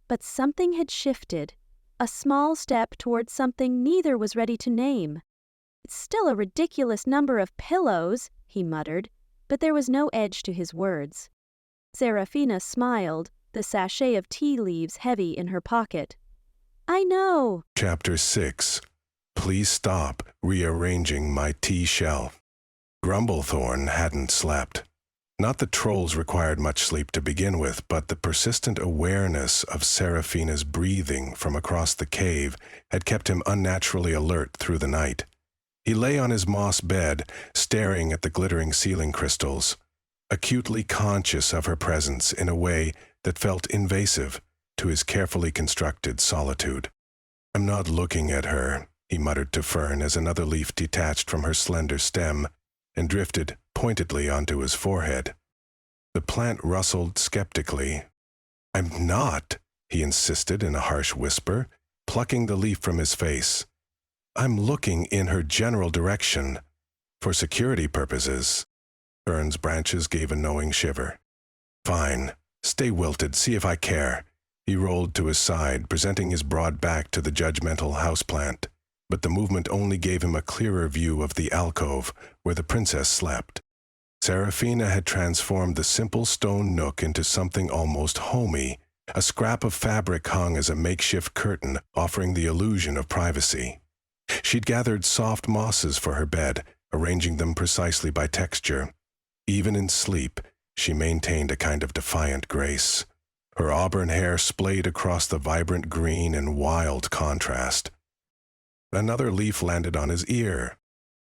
But something had shifted, a small step toward something neither was ready to name. It's still a ridiculous number of pillows, he muttered, but there was no edge to his words. Seraphina smiled, the sachet of tea leaves heavy in her pocket. I know. Chapter 6. Please stop rearranging my tea shelf. Grumblethorn hadn't slept. Not that trolls required much sleep to begin with, but the persistent awareness of Seraphina's breathing from across the cave had kept him unnaturally alert through the night. He lay on his moss bed, staring at the glittering ceiling crystals, acutely conscious of her presence in a way that felt invasive to his carefully constructed solitude. "I'm not looking at her," he muttered to Fern as another leaf detached from her slender stem and drifted pointedly onto his forehead. The plant rustled skeptically. "I'm not," he insisted in a harsh whisper, plucking the leaf from his face. "I'm looking in her general direction, for security purposes." Fern's branches gave a knowing shiver. "Fine. Stay wilted, see if I care." He rolled to his side, presenting his broad back to the judgmental houseplant, but the movement only gave him a clearer view of the alcove where the princess slept. Seraphina had transformed the simple stone nook into something almost homey. A scrap of fabric hung as a makeshift curtain, offering the illusion of privacy. She'd gathered soft mosses for her bed, arranging them precisely by texture. Even in sleep, she maintained a kind of defiant grace. Her auburn hair splayed across the vibrant green in wild contrast. Another leaf landed on his ear.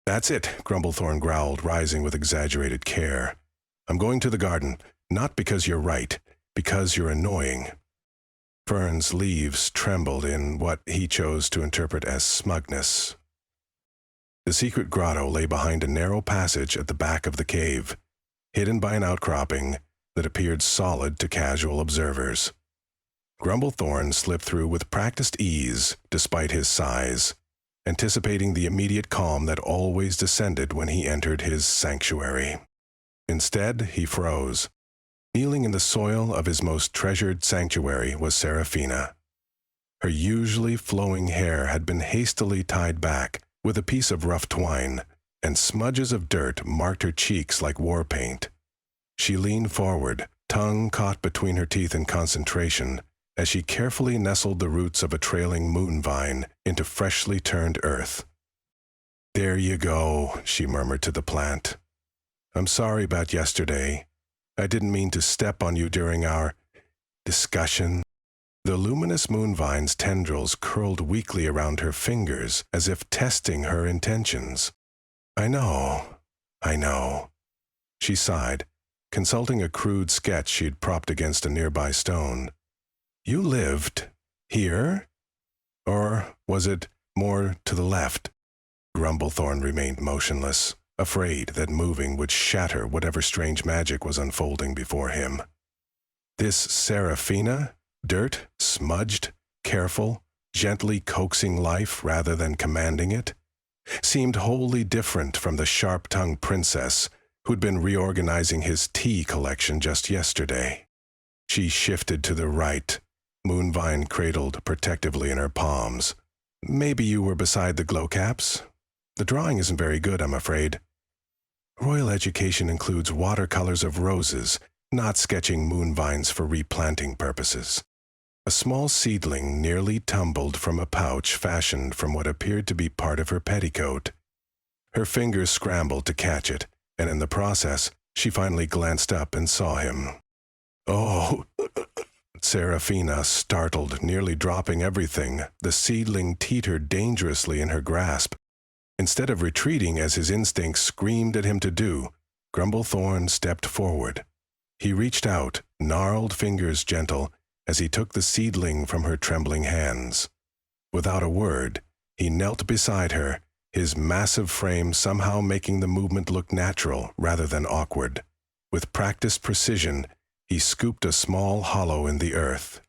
"That's it," Grumblethorn growled, rising with exaggerated care. "I'm going to the garden, not because you're right, because you're annoying." Fern's leaves trembled in what he chose to interpret as smugness. The secret grotto lay behind a narrow passage at the back of the cave, hidden by an outcropping that appeared solid to casual observers. Grumblethorn slipped through with practiced ease, despite his size, anticipating the immediate calm that always descended when he entered his sanctuary. Instead, he froze. Kneeling in the soil of his most treasured sanctuary was Seraphina. Her usually flowing hair had been hastily tied back with a piece of rough twine, and smudges of dirt marked her cheeks like war paint. She leaned forward, tongue caught between her teeth in concentration, as she carefully nestled the roots of a trailing moon vine into freshly turned earth. "There you go," she murmured to the plant. "I'm sorry about yesterday. I didn't mean to step on you during our discussion." The luminous moon vine's tendrils curled weakly around her fingers as if testing her intentions. I know. She sighed, consulting a crude sketch she'd propped against a nearby stone. "You lived here? Or was it more to the left?" Grumblethorn remained motionless, afraid that moving would shatter whatever strange magic was unfolding before him. This Seraphina, dirt, smudged, careful, gently coaxing life rather than commanding it, seemed wholly different from the sharp-tongued princess who'd been reorganizing his tea collection just yesterday. She shifted to the right, moonvine cradled protectively in her palms. "Maybe you were beside the glow caps? The drawing isn't very good, I'm afraid. Royal education includes watercolors of roses, not sketching moonvines for replanting purposes." A small seedling nearly tumbled from a pouch fashioned from what appeared to be part of her petticoat. Her fingers scrambled to catch it, and in the process, she finally glanced up and saw him. "Oh!" Seraphina, startled, nearly dropping everything, the seedling teetered dangerously in her grasp. Instead of retreating as his instincts screamed at him to do, Grumblethorn stepped forward. He reached out, gnarled fingers gentle, as he took the seedling from her trembling hands. Without a word, he knelt beside her, his massive frame somehow making the movement look natural rather than awkward. With practiced precision, he scooped a small hollow in the earth.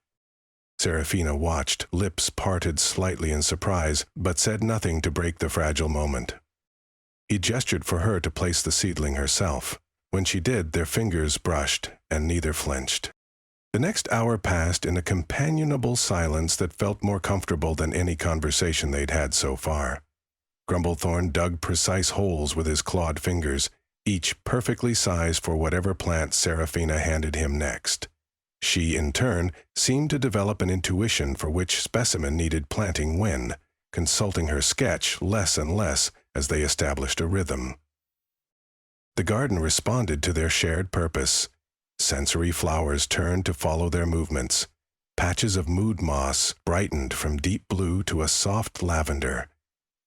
Seraphina watched, lips parted slightly in surprise, but said nothing to break the fragile moment. He gestured for her to place the seedling herself. When she did, their fingers brushed, and neither flinched. The next hour passed in a companionable silence that felt more comfortable than any conversation they'd had so far. Grumblethorn dug precise holes with his clawed fingers, each perfectly sized for whatever plant Seraphina handed him next. She, in turn, seemed to develop an intuition for which specimen needed planting when, consulting her sketch less and less as they established a rhythm. The garden responded to their shared purpose. Sensory flowers turned to follow their movements. Patches of mood moss brightened from deep blue to a soft lavender.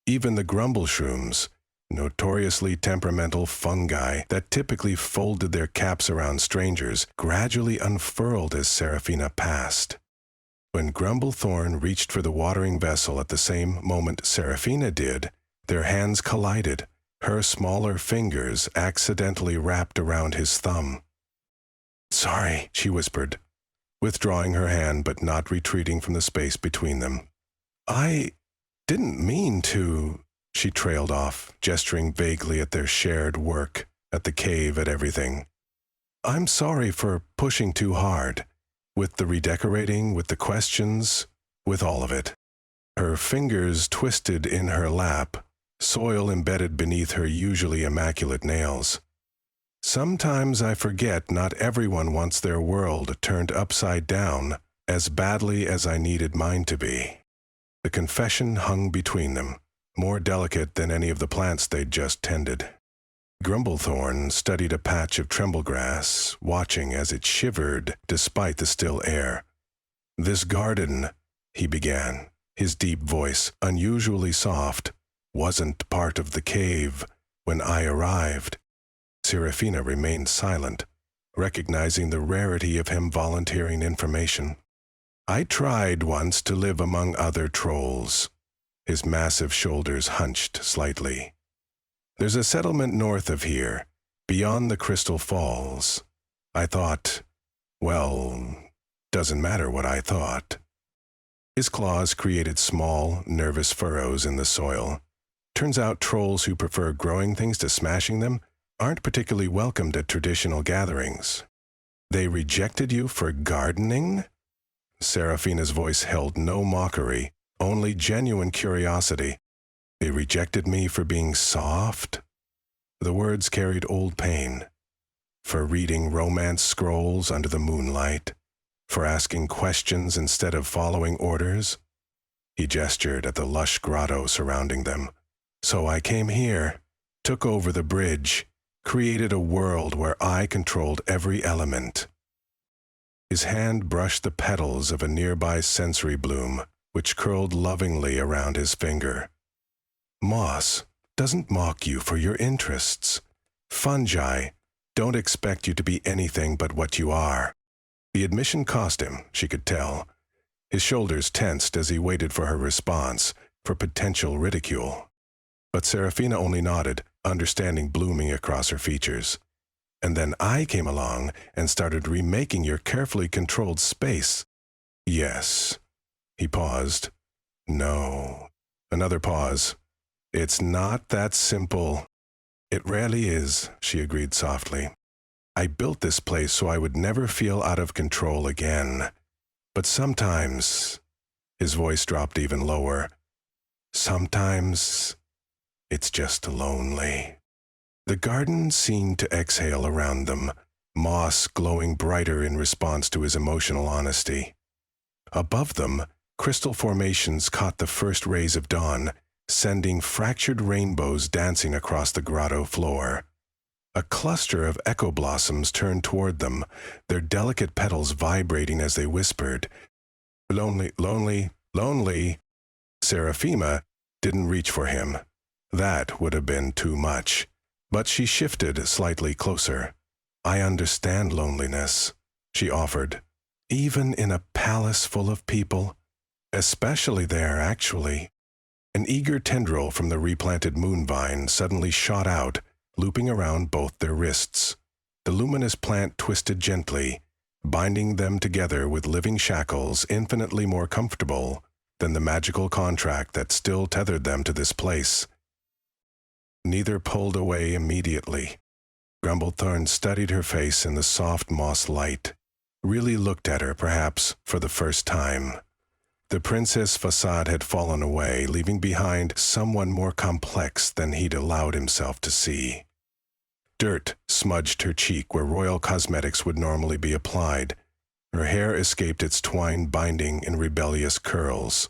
Even the grumble shrooms, notoriously temperamental fungi that typically folded their caps around strangers, gradually unfurled as Seraphina passed. When Grumblethorn reached for the watering vessel at the same moment Seraphina did, their hands collided, her smaller fingers accidentally wrapped around his thumb. "Sorry," she whispered, withdrawing her hand but not retreating from the space between them. "I didn't mean to," she trailed off, gesturing vaguely at their shared work, at the cave, at everything. "I'm sorry for pushing too hard. With the redecorating, with the questions, with all of it." Her fingers twisted in her lap, soil embedded beneath her usually immaculate nails. "Sometimes I forget not everyone wants their world turned upside down as badly as I needed mine to be." The confession hung between them, more delicate than any of the plants they'd just tended. Grumblethorn studied a patch of tremblegrass, watching as it shivered despite the still air. "This garden," he began, his deep voice unusually soft, "wasn't part of the cave when I arrived." Seraphina remained silent, recognizing the rarity of him volunteering information. "I tried once to live among other trolls." His massive shoulders hunched slightly. "There's a settlement north of here, beyond the Crystal Falls. I thought, well, doesn't matter what I thought." His claws created small, nervous furrows in the soil. Turns out trolls who prefer growing things to smashing them aren't particularly welcomed at traditional gatherings. "They rejected you for gardening?" Seraphina's voice held no mockery, only genuine curiosity. "They rejected me for being soft?" The words carried old pain. "For reading romance scrolls under the moonlight? For asking questions instead of following orders?" He gestured at the lush grotto surrounding them. "So I came here, took over the bridge, created a world where I controlled every element." His hand brushed the petals of a nearby sensory bloom, which curled lovingly around his finger. "Moss doesn't mock you for your interests. Fungi don't expect you to be anything but what you are." The admission cost him, she could tell. His shoulders tensed as he waited for her response, for potential ridicule. But Seraphina only nodded, understanding blooming across her features. "And then I came along and started remaking your carefully controlled space." "Yes." He paused. "No." Another pause. "It's not that simple." "It rarely is," she agreed softly. "I built this place so I would never feel out of control again. But sometimes," his voice dropped even lower, "sometimes it's just lonely." The garden seemed to exhale around them, moss glowing brighter in response to his emotional honesty. Above them, crystal formations caught the first rays of dawn, sending fractured rainbows dancing across the grotto floor. A cluster of echo blossoms turned toward them, their delicate petals vibrating as they whispered, "Lonely, lonely, lonely." Seraphina didn't reach for him. That would have been too much. But she shifted slightly closer. "I understand loneliness," she offered. "Even in a palace full of people. Especially there, actually." An eager tendril from the replanted moonvine suddenly shot out, looping around both their wrists. The luminous plant twisted gently, binding them together with living shackles infinitely more comfortable than the magical contract that still tethered them to this place. Neither pulled away immediately. Grumblethorn studied her face in the soft moss light, really looked at her perhaps for the first time. The princess facade had fallen away, leaving behind someone more complex than he'd allowed himself to see. Dirt smudged her cheek where royal cosmetics would normally be applied. Her hair escaped its twine binding in rebellious curls.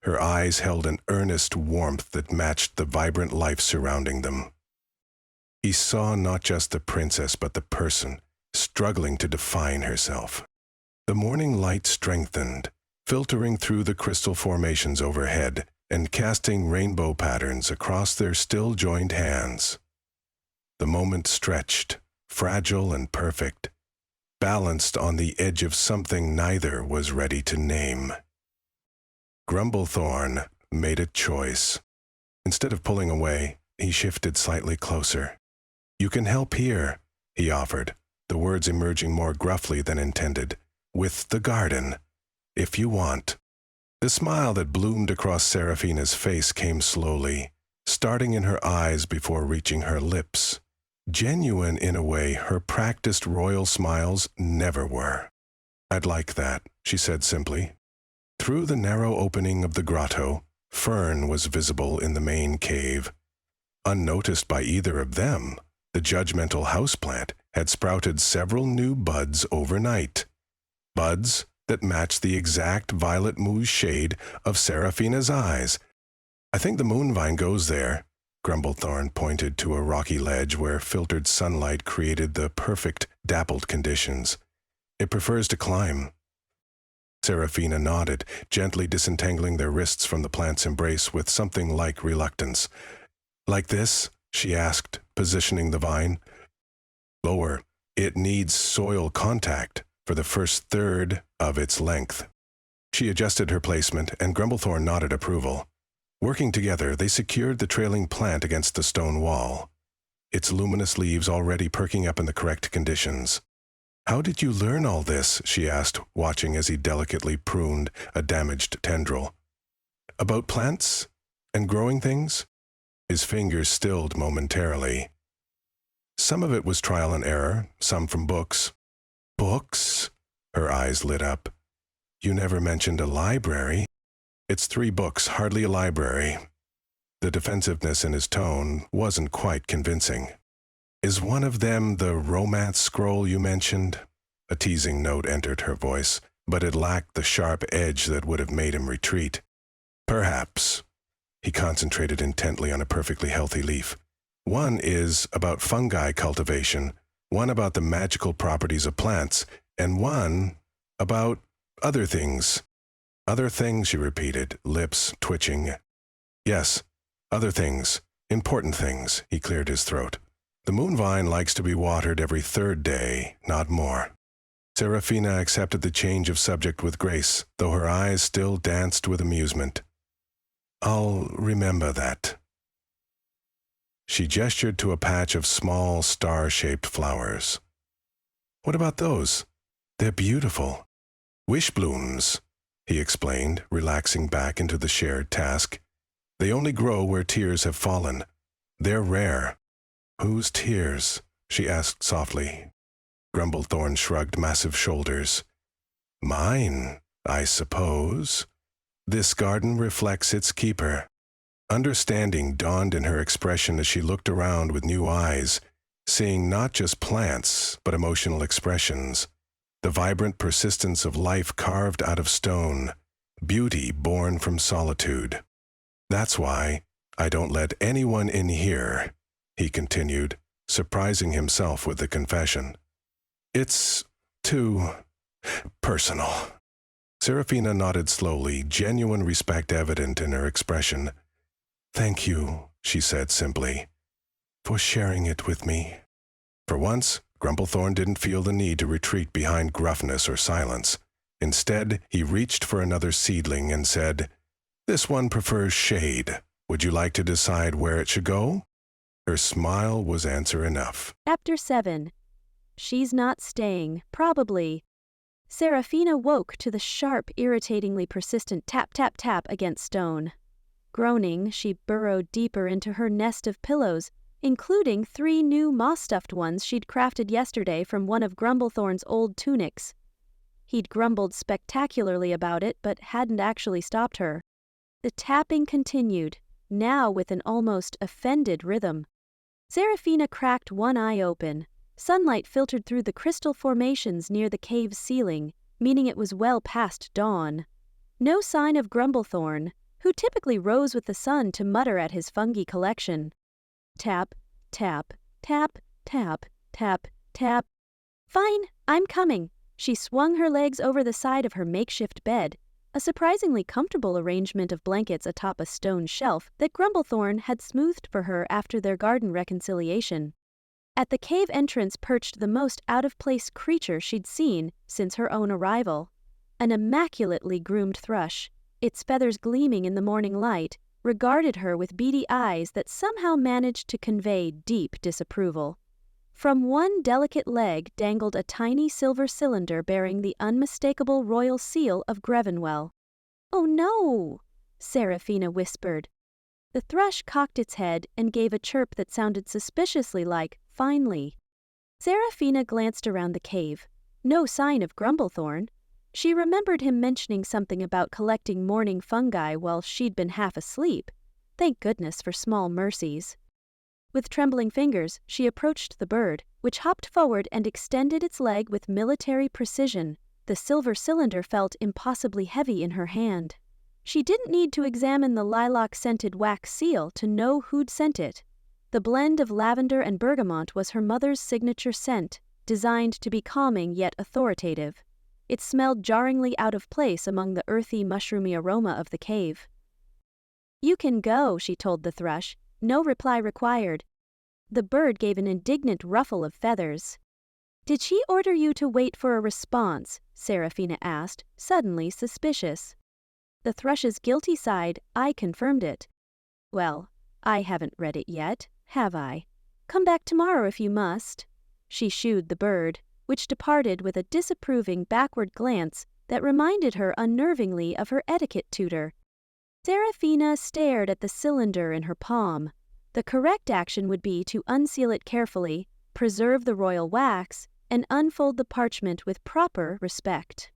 Her eyes held an earnest warmth that matched the vibrant life surrounding them. He saw not just the princess but the person, struggling to define herself. The morning light strengthened, filtering through the crystal formations overhead and casting rainbow patterns across their still-joined hands. The moment stretched, fragile and perfect, balanced on the edge of something neither was ready to name. Grumblethorn made a choice. Instead of pulling away, he shifted slightly closer. "You can help here," he offered, the words emerging more gruffly than intended, "with the garden, if you want." The smile that bloomed across Seraphina's face came slowly, starting in her eyes before reaching her lips. Genuine in a way her practiced royal smiles never were. "I'd like that," she said simply. Through the narrow opening of the grotto, fern was visible in the main cave. Unnoticed by either of them, the judgmental houseplant had sprouted several new buds overnight. Buds that matched the exact violet mousse shade of Seraphina's eyes. "I think the moonvine goes there." Grumblethorn pointed to a rocky ledge where filtered sunlight created the perfect dappled conditions. "It prefers to climb." Seraphina nodded, gently disentangling their wrists from the plant's embrace with something like reluctance. "Like this?" she asked, positioning the vine. "Lower. It needs soil contact for the first third of its length." She adjusted her placement, and Grumblethorn nodded approval. Working together, they secured the trailing plant against the stone wall, its luminous leaves already perking up in the correct conditions. "How did you learn all this?" she asked, watching as he delicately pruned a damaged tendril. "About plants and growing things?" His fingers stilled momentarily. "Some of it was trial and error, some from books." "Books?" Her eyes lit up. "You never mentioned a library." "It's 3 books, hardly a library." The defensiveness in his tone wasn't quite convincing. "Is one of them the romance scroll you mentioned?" A teasing note entered her voice, but it lacked the sharp edge that would have made him retreat. "Perhaps." He concentrated intently on a perfectly healthy leaf. "One is about fungi cultivation, one about the magical properties of plants, and one about other things." "Other things," she repeated, lips twitching. "Yes, other things, important things," he cleared his throat. "The moonvine likes to be watered every 3rd day, not more." Seraphina accepted the change of subject with grace, though her eyes still danced with amusement. "I'll remember that." She gestured to a patch of small, star-shaped flowers. "What about those? They're beautiful." "Wish blooms," he explained, relaxing back into the shared task. "They only grow where tears have fallen. They're rare." "Whose tears?" she asked softly. Grumblethorn shrugged massive shoulders. "Mine, I suppose. This garden reflects its keeper." Understanding dawned in her expression as she looked around with new eyes, seeing not just plants, but emotional expressions. The vibrant persistence of life carved out of stone, beauty born from solitude. "That's why I don't let anyone in here," he continued, surprising himself with the confession. "It's too personal." Seraphina nodded slowly, genuine respect evident in her expression. "Thank you," she said simply, "for sharing it with me." For once, Grumblethorn didn't feel the need to retreat behind gruffness or silence. Instead, he reached for another seedling and said, "This one prefers shade. Would you like to decide where it should go?" Her smile was answer enough. Chapter 7. She's not staying, probably. Seraphina woke to the sharp, irritatingly persistent tap-tap-tap against stone. Groaning, she burrowed deeper into her nest of pillows, including 3 new moss-stuffed ones she'd crafted yesterday from one of Grumblethorn's old tunics. He'd grumbled spectacularly about it, but hadn't actually stopped her. The tapping continued, now with an almost offended rhythm. Seraphina cracked one eye open. Sunlight filtered through the crystal formations near the cave's ceiling, meaning it was well past dawn. No sign of Grumblethorn, who typically rose with the sun to mutter at his fungi collection. Tap, tap, Tap, tap, tap, tap. Fine, I'm coming. She swung her legs over the side of her makeshift bed, a surprisingly comfortable arrangement of blankets atop a stone shelf that Grumblethorn had smoothed for her after their garden reconciliation. At the cave entrance perched the most out-of-place creature she'd seen since her own arrival. An immaculately groomed thrush, its feathers gleaming in the morning light, regarded her with beady eyes that somehow managed to convey deep disapproval. From one delicate leg dangled a tiny silver cylinder bearing the unmistakable royal seal of Grevenwell. "Oh no!" Seraphina whispered. The thrush cocked its head and gave a chirp that sounded suspiciously like, "Finally." Seraphina glanced around the cave. No sign of Grumblethorn. She remembered him mentioning something about collecting morning fungi while she'd been half asleep. Thank goodness for small mercies. With trembling fingers, she approached the bird, which hopped forward and extended its leg with military precision. The silver cylinder felt impossibly heavy in her hand. She didn't need to examine the lilac-scented wax seal to know who'd sent it. The blend of lavender and bergamot was her mother's signature scent, designed to be calming yet authoritative. It smelled jarringly out of place among the earthy, mushroomy aroma of the cave. "You can go," she told the thrush. No reply required. The bird gave an indignant ruffle of feathers. "Did she order you to wait for a response?" Seraphina asked, suddenly suspicious. The thrush's guilty sighed. "I confirmed it." "Well, I haven't read it yet, have I? Come back tomorrow if you must." She shooed the bird, which departed with a disapproving backward glance that reminded her unnervingly of her etiquette tutor. Seraphina stared at the cylinder in her palm. The correct action would be to unseal it carefully, preserve the royal wax, and unfold the parchment with proper respect.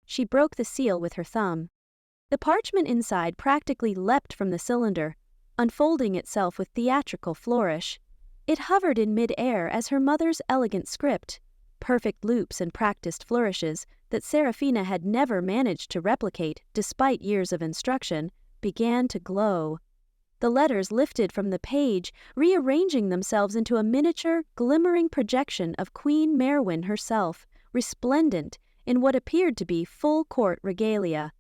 She broke the seal with her thumb. The parchment inside practically leapt from the cylinder, unfolding itself with theatrical flourish. It hovered in mid-air as her mother's elegant script, perfect loops and practiced flourishes that Seraphina had never managed to replicate despite years of instruction, began to glow. The letters lifted from the page, rearranging themselves into a miniature, glimmering projection of Queen Merwin herself, resplendent in what appeared to be full court regalia.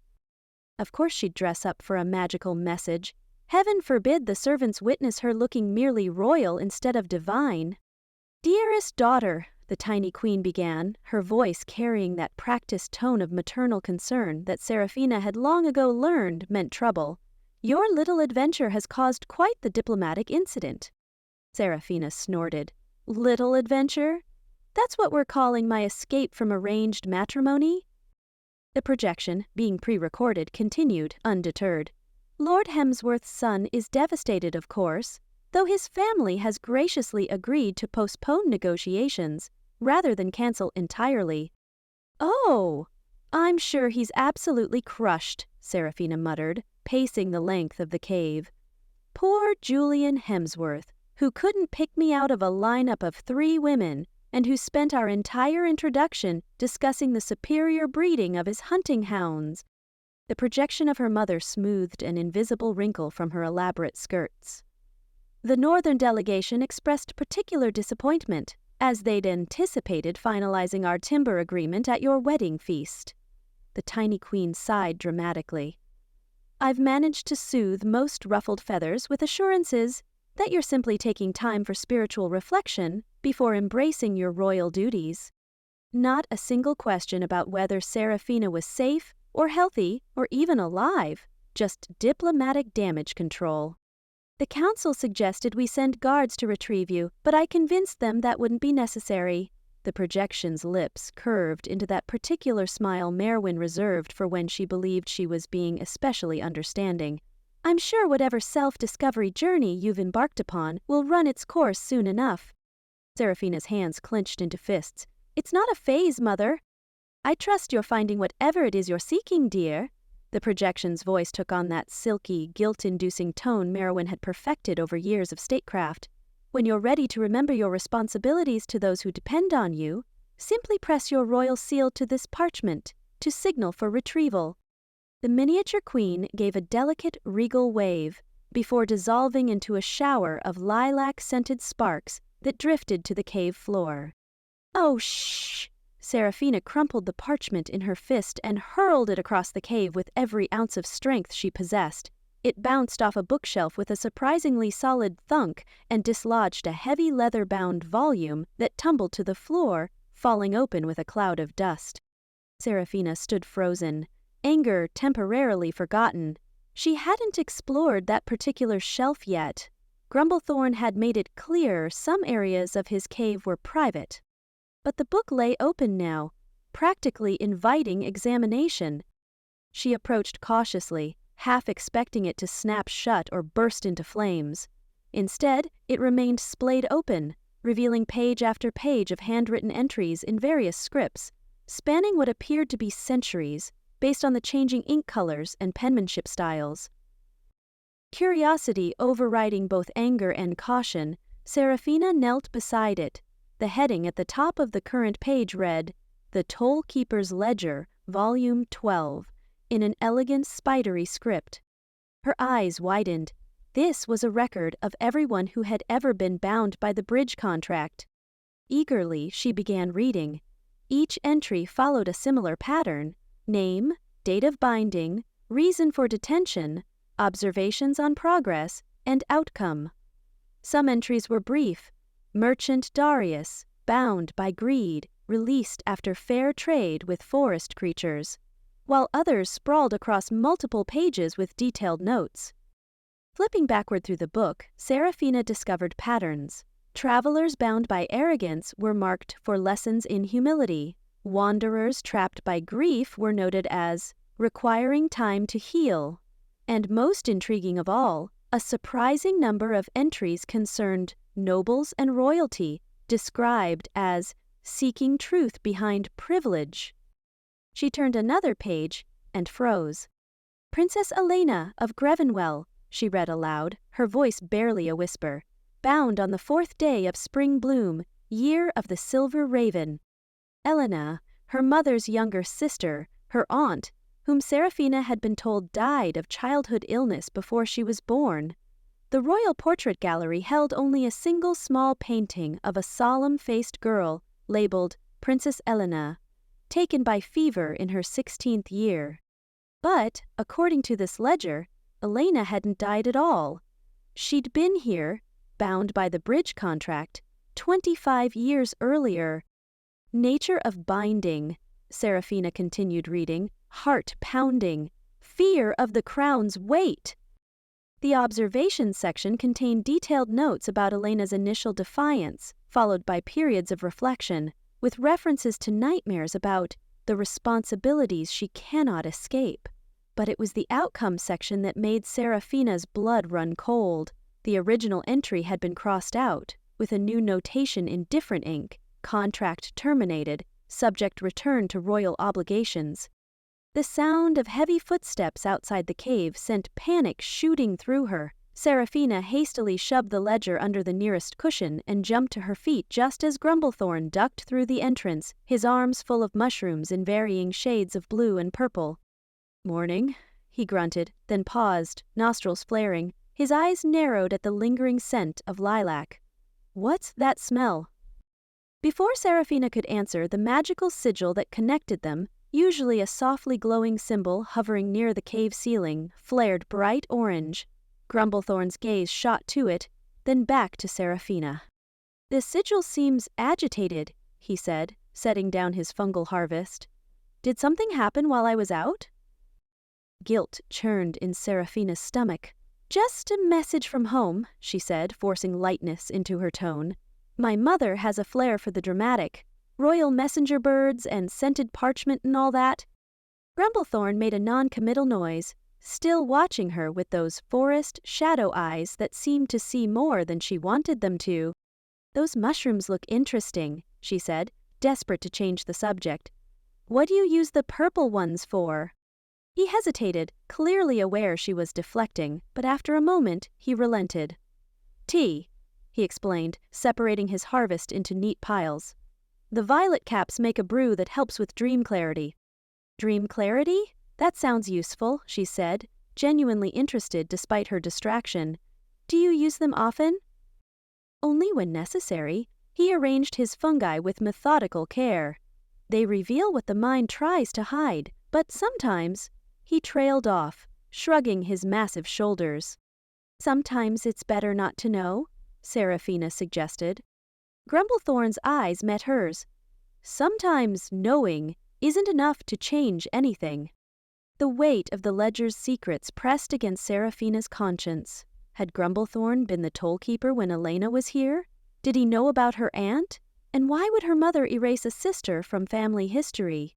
Of course she'd dress up for a magical message. Heaven forbid the servants witness her looking merely royal instead of divine. "Dearest daughter," the tiny queen began, her voice carrying that practiced tone of maternal concern that Seraphina had long ago learned meant trouble. "Your little adventure has caused quite the diplomatic incident." Seraphina snorted. "Little adventure? That's what we're calling my escape from arranged matrimony?" The projection, being pre-recorded, continued, undeterred. "Lord Hemsworth's son is devastated, of course, though his family has graciously agreed to postpone negotiations, rather than cancel entirely." "Oh, I'm sure he's absolutely crushed," Seraphina muttered, pacing the length of the cave. "Poor Julian Hemsworth, who couldn't pick me out of a lineup of 3 women, and who spent our entire introduction discussing the superior breeding of his hunting hounds." The projection of her mother smoothed an invisible wrinkle from her elaborate skirts. "The northern delegation expressed particular disappointment, as they'd anticipated finalizing our timber agreement at your wedding feast." The tiny queen sighed dramatically. "I've managed to soothe most ruffled feathers with assurances that you're simply taking time for spiritual reflection before embracing your royal duties." Not a single question about whether Seraphina was safe or healthy or even alive, just diplomatic damage control. "The council suggested we send guards to retrieve you, but I convinced them that wouldn't be necessary." The projection's lips curved into that particular smile Merwin reserved for when she believed she was being especially understanding. "I'm sure whatever self-discovery journey you've embarked upon will run its course soon enough." Seraphina's hands clenched into fists. "It's not a phase, Mother." "I trust you're finding whatever it is you're seeking, dear." The projection's voice took on that silky, guilt-inducing tone Merwin had perfected over years of statecraft. "When you're ready to remember your responsibilities to those who depend on you, simply press your royal seal to this parchment to signal for retrieval." The miniature queen gave a delicate, regal wave before dissolving into a shower of lilac-scented sparks that drifted to the cave floor. "Oh, shh!" Seraphina crumpled the parchment in her fist and hurled it across the cave with every ounce of strength she possessed. It bounced off a bookshelf with a surprisingly solid thunk and dislodged a heavy leather-bound volume that tumbled to the floor, falling open with a cloud of dust. Seraphina stood frozen, anger temporarily forgotten. She hadn't explored that particular shelf yet. Grumblethorn had made it clear some areas of his cave were private. But the book lay open now, practically inviting examination. She approached cautiously, half expecting it to snap shut or burst into flames. Instead, it remained splayed open, revealing page after page of handwritten entries in various scripts, spanning what appeared to be centuries, based on the changing ink colors and penmanship styles. Curiosity overriding both anger and caution, Seraphina knelt beside it. The heading at the top of the current page read, "The Toll Keeper's Ledger, Volume 12, in an elegant spidery script. Her eyes widened. This was a record of everyone who had ever been bound by the bridge contract. Eagerly, she began reading. Each entry followed a similar pattern: name, date of binding, reason for detention, observations on progress, and outcome. Some entries were brief. Merchant Darius, bound by greed, released after fair trade with forest creatures, while others sprawled across multiple pages with detailed notes. Flipping backward through the book, Seraphina discovered patterns. Travelers bound by arrogance were marked for lessons in humility. Wanderers trapped by grief were noted as requiring time to heal. And most intriguing of all, a surprising number of entries concerned nobles and royalty, described as seeking truth behind privilege. She turned another page and froze. "Princess Elena of Grevenwell," she read aloud, her voice barely a whisper, "bound on the 4th day of spring bloom, year of the silver raven." Elena, her mother's younger sister, her aunt, whom Seraphina had been told died of childhood illness before she was born. The Royal Portrait Gallery held only a single small painting of a solemn-faced girl labeled Princess Elena, taken by fever in her 16th year. But, according to this ledger, Elena hadn't died at all. She'd been here, bound by the bridge contract, 25 years earlier. "Nature of binding," Seraphina continued reading, heart pounding. "Fear of the crown's weight." The observations section contained detailed notes about Elena's initial defiance, followed by periods of reflection, with references to nightmares about the responsibilities she cannot escape. But it was the outcome section that made Seraphina's blood run cold. The original entry had been crossed out, with a new notation in different ink: contract terminated, subject returned to royal obligations. The sound of heavy footsteps outside the cave sent panic shooting through her. Seraphina hastily shoved the ledger under the nearest cushion and jumped to her feet just as Grumblethorn ducked through the entrance, his arms full of mushrooms in varying shades of blue and purple. "Morning," he grunted, then paused, nostrils flaring. His eyes narrowed at the lingering scent of lilac. "What's that smell?" Before Seraphina could answer, the magical sigil that connected them, usually a softly glowing symbol hovering near the cave ceiling, flared bright orange. Grumblethorn's gaze shot to it, then back to Seraphina. "This sigil seems agitated," he said, setting down his fungal harvest. "Did something happen while I was out?" Guilt churned in Seraphina's stomach. "Just a message from home," she said, forcing lightness into her tone. "My mother has a flair for the dramatic. Royal messenger birds and scented parchment and all that." Grumblethorn made a non-committal noise, still watching her with those forest shadow eyes that seemed to see more than she wanted them to. "Those mushrooms look interesting," she said, desperate to change the subject. "What do you use the purple ones for?" He hesitated, clearly aware she was deflecting, but after a moment he relented. "Tea," he explained, separating his harvest into neat piles. "The violet caps make a brew that helps with dream clarity." "Dream clarity? That sounds useful," she said, genuinely interested despite her distraction. "Do you use them often?" Only when necessary, he arranged his fungi with methodical care. They reveal what the mind tries to hide, but sometimes he trailed off, shrugging his massive shoulders. Sometimes it's better not to know, Seraphina suggested. Grumblethorn's eyes met hers. Sometimes knowing isn't enough to change anything. The weight of the ledger's secrets pressed against Seraphina's conscience. Had Grumblethorn been the tollkeeper when Elena was here? Did he know about her aunt? And why would her mother erase a sister from family history?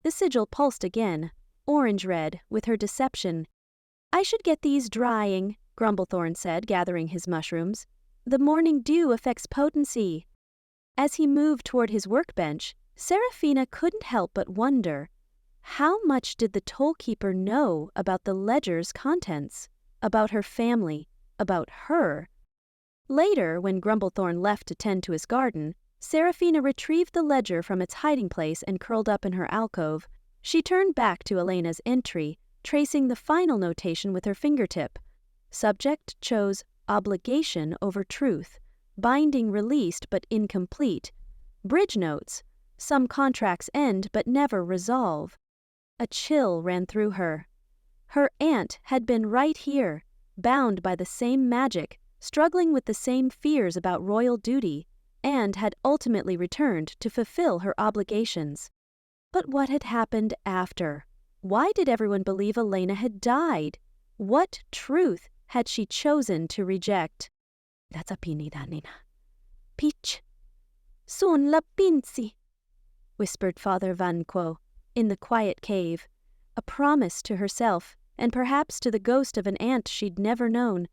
The sigil pulsed again, orange-red, with her deception. "I should get these drying," Grumblethorn said, gathering his mushrooms. "The morning dew affects potency." As he moved toward his workbench, Seraphina couldn't help but wonder, how much did the tollkeeper know about the ledger's contents, about her family, about her? Later, when Grumblethorn left to tend to his garden, Seraphina retrieved the ledger from its hiding place and curled up in her alcove. She turned back to Elena's entry, tracing the final notation with her fingertip. Subject chose obligation over truth, binding released but incomplete. Bridge notes, some contracts end but never resolve. A chill ran through her. Her aunt had been right here, bound by the same magic, struggling with the same fears about royal duty, and had ultimately returned to fulfill her obligations. But what had happened after? Why did everyone believe Elena had died? What truth had she chosen to reject? "That's a pinida, Nina. Peach. Sun la pinzi," whispered Father Vanquo in the quiet cave, a promise to herself and perhaps to the ghost of an aunt she'd never known.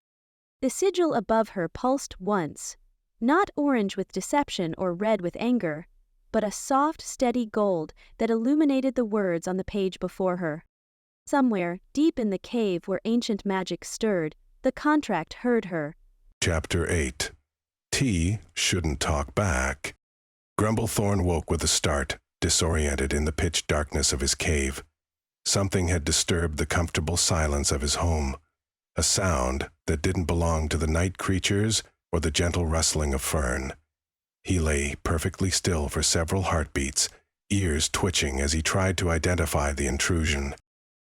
The sigil above her pulsed once, not orange with deception or red with anger, but a soft, steady gold that illuminated the words on the page before her. Somewhere, deep in the cave where ancient magic stirred, the contract heard her. Chapter 8. T shouldn't talk back. Grumblethorn woke with a start, disoriented in the pitch darkness of his cave. Something had disturbed the comfortable silence of his home, a sound that didn't belong to the night creatures or the gentle rustling of fern. He lay perfectly still for several heartbeats, ears twitching as he tried to identify the intrusion.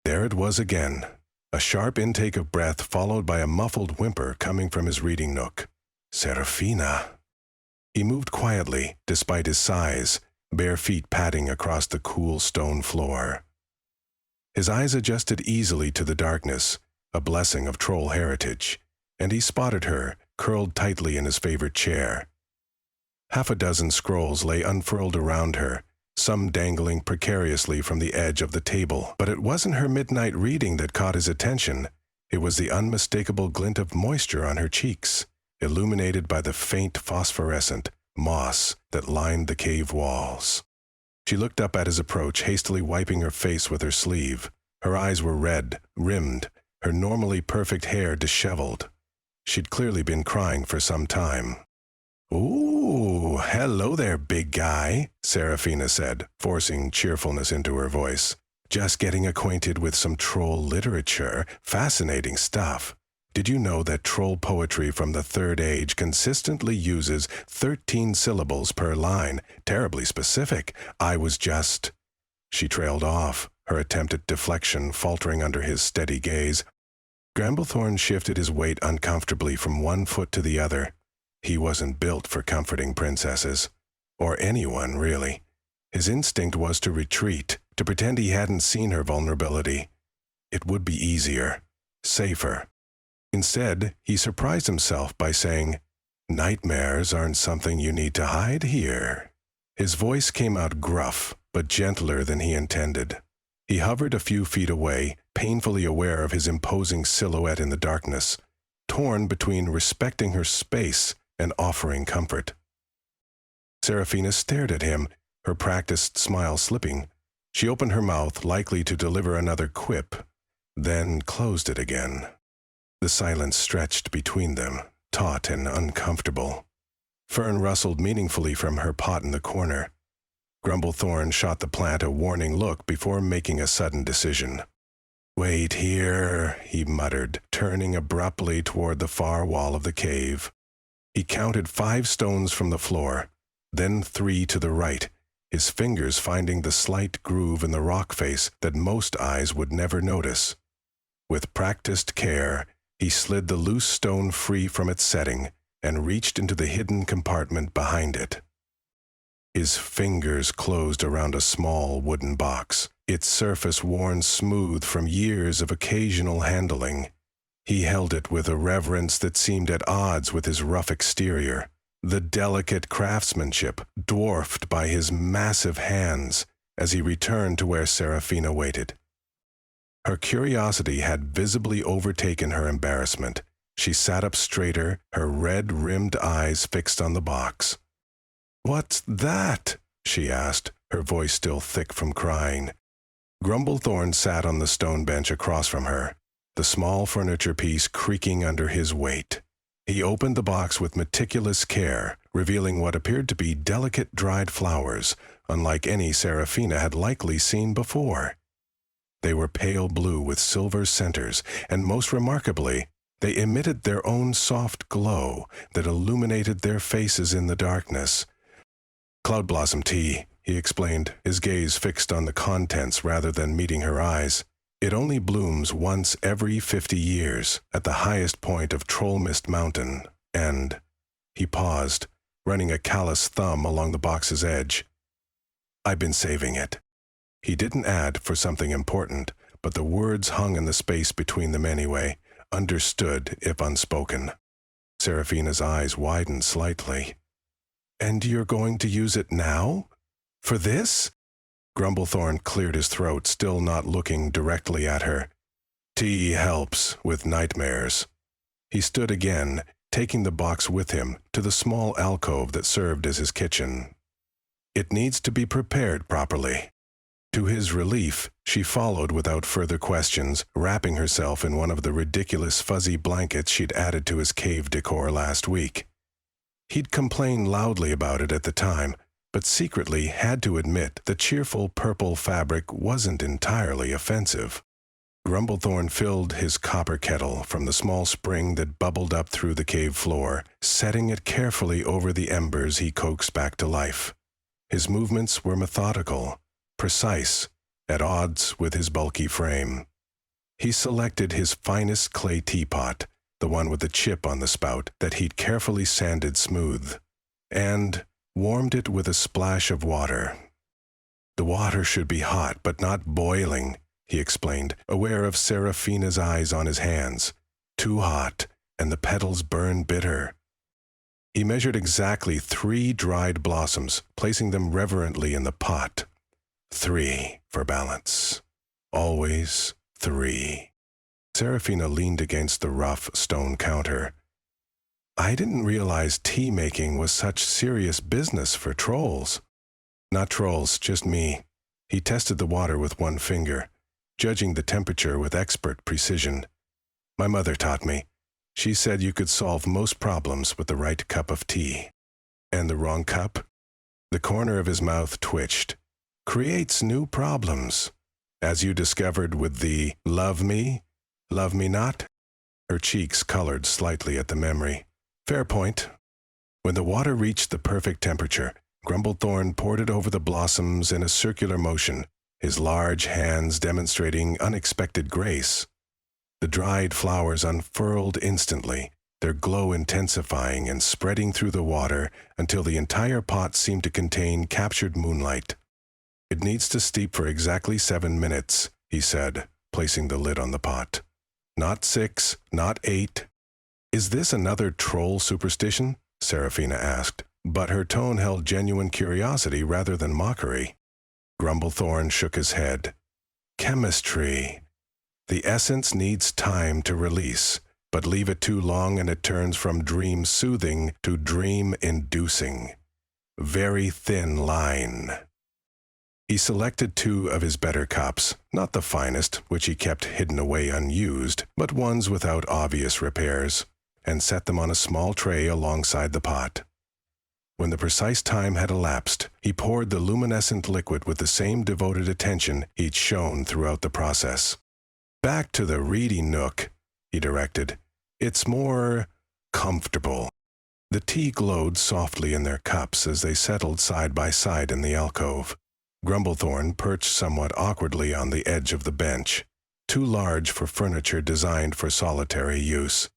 There it was again, a sharp intake of breath followed by a muffled whimper coming from his reading nook. Seraphina. He moved quietly, despite his size, bare feet padding across the cool stone floor. His eyes adjusted easily to the darkness, a blessing of troll heritage, and he spotted her, curled tightly in his favorite chair. Half a dozen scrolls lay unfurled around her, some dangling precariously from the edge of the table. But it wasn't her midnight reading that caught his attention. It was the unmistakable glint of moisture on her cheeks, illuminated by the faint phosphorescent moss that lined the cave walls. She looked up at his approach, hastily wiping her face with her sleeve. Her eyes were red, rimmed, her normally perfect hair disheveled. She'd clearly been crying for some time. "Ooh, hello there, big guy," Seraphina said, forcing cheerfulness into her voice. "Just getting acquainted with some troll literature. Fascinating stuff. Did you know that troll poetry from the Third Age consistently uses 13 syllables per line? Terribly specific. I was just—" She trailed off, her attempt at deflection faltering under his steady gaze. Grumblethorn shifted his weight uncomfortably from one foot to the other. He wasn't built for comforting princesses. Or anyone, really. His instinct was to retreat, to pretend he hadn't seen her vulnerability. It would be easier, safer. Instead, he surprised himself by saying, "Nightmares aren't something you need to hide here." His voice came out gruff, but gentler than he intended. He hovered a few feet away, painfully aware of his imposing silhouette in the darkness, torn between respecting her space and offering comfort. Seraphina stared at him, her practiced smile slipping. She opened her mouth, likely to deliver another quip, then closed it again. The silence stretched between them, taut and uncomfortable. Fern rustled meaningfully from her pot in the corner. Grumblethorn shot the plant a warning look before making a sudden decision. "Wait here," he muttered, turning abruptly toward the far wall of the cave. He counted 5 stones from the floor, then 3 to the right, his fingers finding the slight groove in the rock face that most eyes would never notice. With practiced care, he slid the loose stone free from its setting and reached into the hidden compartment behind it. His fingers closed around a small wooden box, its surface worn smooth from years of occasional handling. He held it with a reverence that seemed at odds with his rough exterior, the delicate craftsmanship dwarfed by his massive hands as he returned to where Seraphina waited. Her curiosity had visibly overtaken her embarrassment. She sat up straighter, her red-rimmed eyes fixed on the box. "What's that?" she asked, her voice still thick from crying. Grumblethorn sat on the stone bench across from her, the small furniture piece creaking under his weight. He opened the box with meticulous care, revealing what appeared to be delicate dried flowers, unlike any Seraphina had likely seen before. They were pale blue with silver centers, and most remarkably, they emitted their own soft glow that illuminated their faces in the darkness. "Cloud blossom tea," he explained, his gaze fixed on the contents rather than meeting her eyes. "It only blooms once every 50 years, at the highest point of Troll Mist Mountain, and—" He paused, running a callous thumb along the box's edge. "I've been saving it." He didn't add for something important, but the words hung in the space between them anyway, understood if unspoken. Seraphina's eyes widened slightly. "And you're going to use it now? For this?" Grumblethorn cleared his throat, still not looking directly at her. "Tea helps with nightmares." He stood again, taking the box with him to the small alcove that served as his kitchen. "It needs to be prepared properly." To his relief, she followed without further questions, wrapping herself in one of the ridiculous fuzzy blankets she'd added to his cave decor last week. He'd complained loudly about it at the time, but secretly had to admit the cheerful purple fabric wasn't entirely offensive. Grumblethorn filled his copper kettle from the small spring that bubbled up through the cave floor, setting it carefully over the embers he coaxed back to life. His movements were methodical, precise, at odds with his bulky frame. He selected his finest clay teapot, the one with the chip on the spout that he'd carefully sanded smooth, and warmed it with a splash of water. "The water should be hot, but not boiling," he explained, aware of Seraphina's eyes on his hands. "Too hot, and the petals burn bitter." He measured exactly 3 dried blossoms, placing them reverently in the pot. 3 for balance. Always 3. Seraphina leaned against the rough stone counter. "I didn't realize tea making was such serious business for trolls." "Not trolls, just me." He tested the water with one finger, judging the temperature with expert precision. "My mother taught me. She said you could solve most problems with the right cup of tea." "And the wrong cup?" The corner of his mouth twitched. "Creates new problems. As you discovered with the love me not?" Her cheeks colored slightly at the memory. "Fair point." When the water reached the perfect temperature, Grumblethorn poured it over the blossoms in a circular motion, his large hands demonstrating unexpected grace. The dried flowers unfurled instantly, their glow intensifying and spreading through the water until the entire pot seemed to contain captured moonlight. "It needs to steep for exactly 7 minutes," he said, placing the lid on the pot. "Not 6, not 8. "Is this another troll superstition?" Seraphina asked, but her tone held genuine curiosity rather than mockery. Grumblethorn shook his head. "Chemistry. The essence needs time to release, but leave it too long and it turns from dream-soothing to dream-inducing. Very thin line." He selected 2 of his better cups, not the finest, which he kept hidden away unused, but ones without obvious repairs, and set them on a small tray alongside the pot. When the precise time had elapsed, he poured the luminescent liquid with the same devoted attention he'd shown throughout the process. "Back to the reading nook," he directed. "It's more comfortable." The tea glowed softly in their cups as they settled side by side in the alcove. Grumblethorn perched somewhat awkwardly on the edge of the bench, too large for furniture designed for solitary use.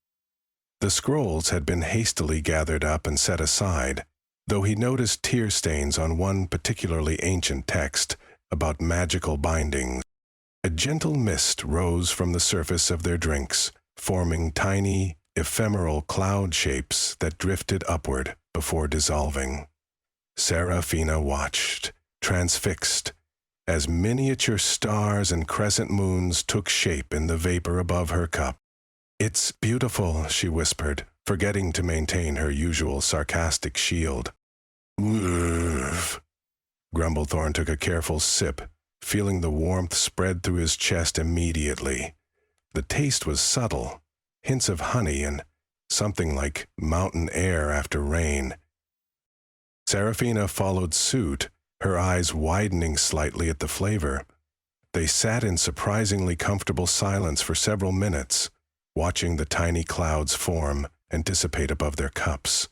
The scrolls had been hastily gathered up and set aside, though he noticed tear stains on one particularly ancient text about magical bindings. A gentle mist rose from the surface of their drinks, forming tiny, ephemeral cloud shapes that drifted upward before dissolving. Seraphina watched, transfixed, as miniature stars and crescent moons took shape in the vapor above her cup. "It's beautiful," she whispered, forgetting to maintain her usual sarcastic shield. "Urgh." Grumblethorn took a careful sip, feeling the warmth spread through his chest immediately. The taste was subtle, hints of honey and something like mountain air after rain. Seraphina followed suit, her eyes widening slightly at the flavor. They sat in surprisingly comfortable silence for several minutes, watching the tiny clouds form and dissipate above their cups.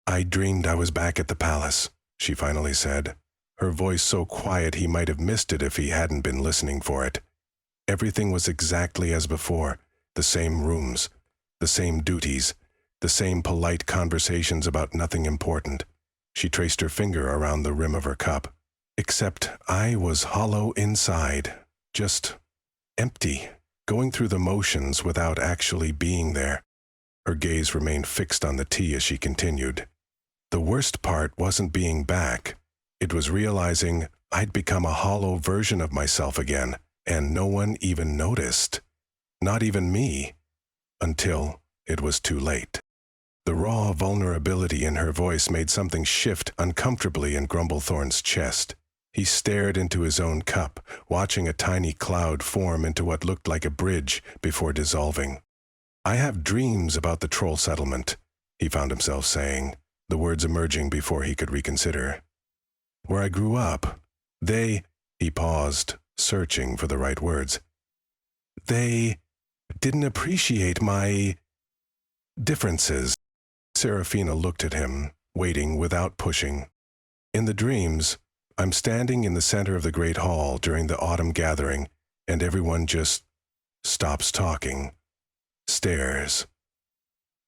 "I dreamed I was back at the palace," she finally said, her voice so quiet he might have missed it if he hadn't been listening for it. Everything was exactly as before, the same rooms, the same duties, the same polite conversations about nothing important. She traced her finger around the rim of her cup. "Except I was hollow inside, just empty, going through the motions without actually being there." Her gaze remained fixed on the tea as she continued. "The worst part wasn't being back. It was realizing I'd become a hollow version of myself again, and no one even noticed. Not even me. Until it was too late." The raw vulnerability in her voice made something shift uncomfortably in Grumblethorn's chest. He stared into his own cup, watching a tiny cloud form into what looked like a bridge before dissolving. "I have dreams about the troll settlement," he found himself saying, the words emerging before he could reconsider. "Where I grew up. He paused, searching for the right words. "They didn't appreciate my differences." Seraphina looked at him, waiting without pushing. "In the dreams, I'm standing in the center of the great hall during the autumn gathering, and everyone just stops talking, stares."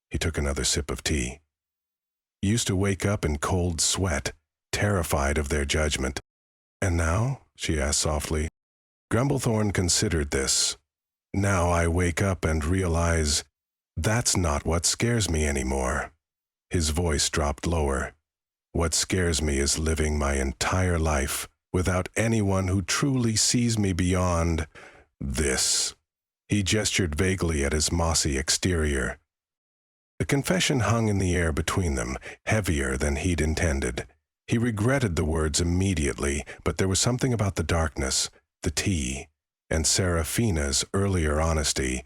He took another sip of tea. "Used to wake up in cold sweat, terrified of their judgment." "And now?" she asked softly. Grumblethorn considered this. "Now I wake up and realize that's not what scares me anymore." His voice dropped lower. "What scares me is living my entire life without anyone who truly sees me beyond this." He gestured vaguely at his mossy exterior. The confession hung in the air between them, heavier than he'd intended. He regretted the words immediately, but there was something about the darkness, the tea, and Seraphina's earlier honesty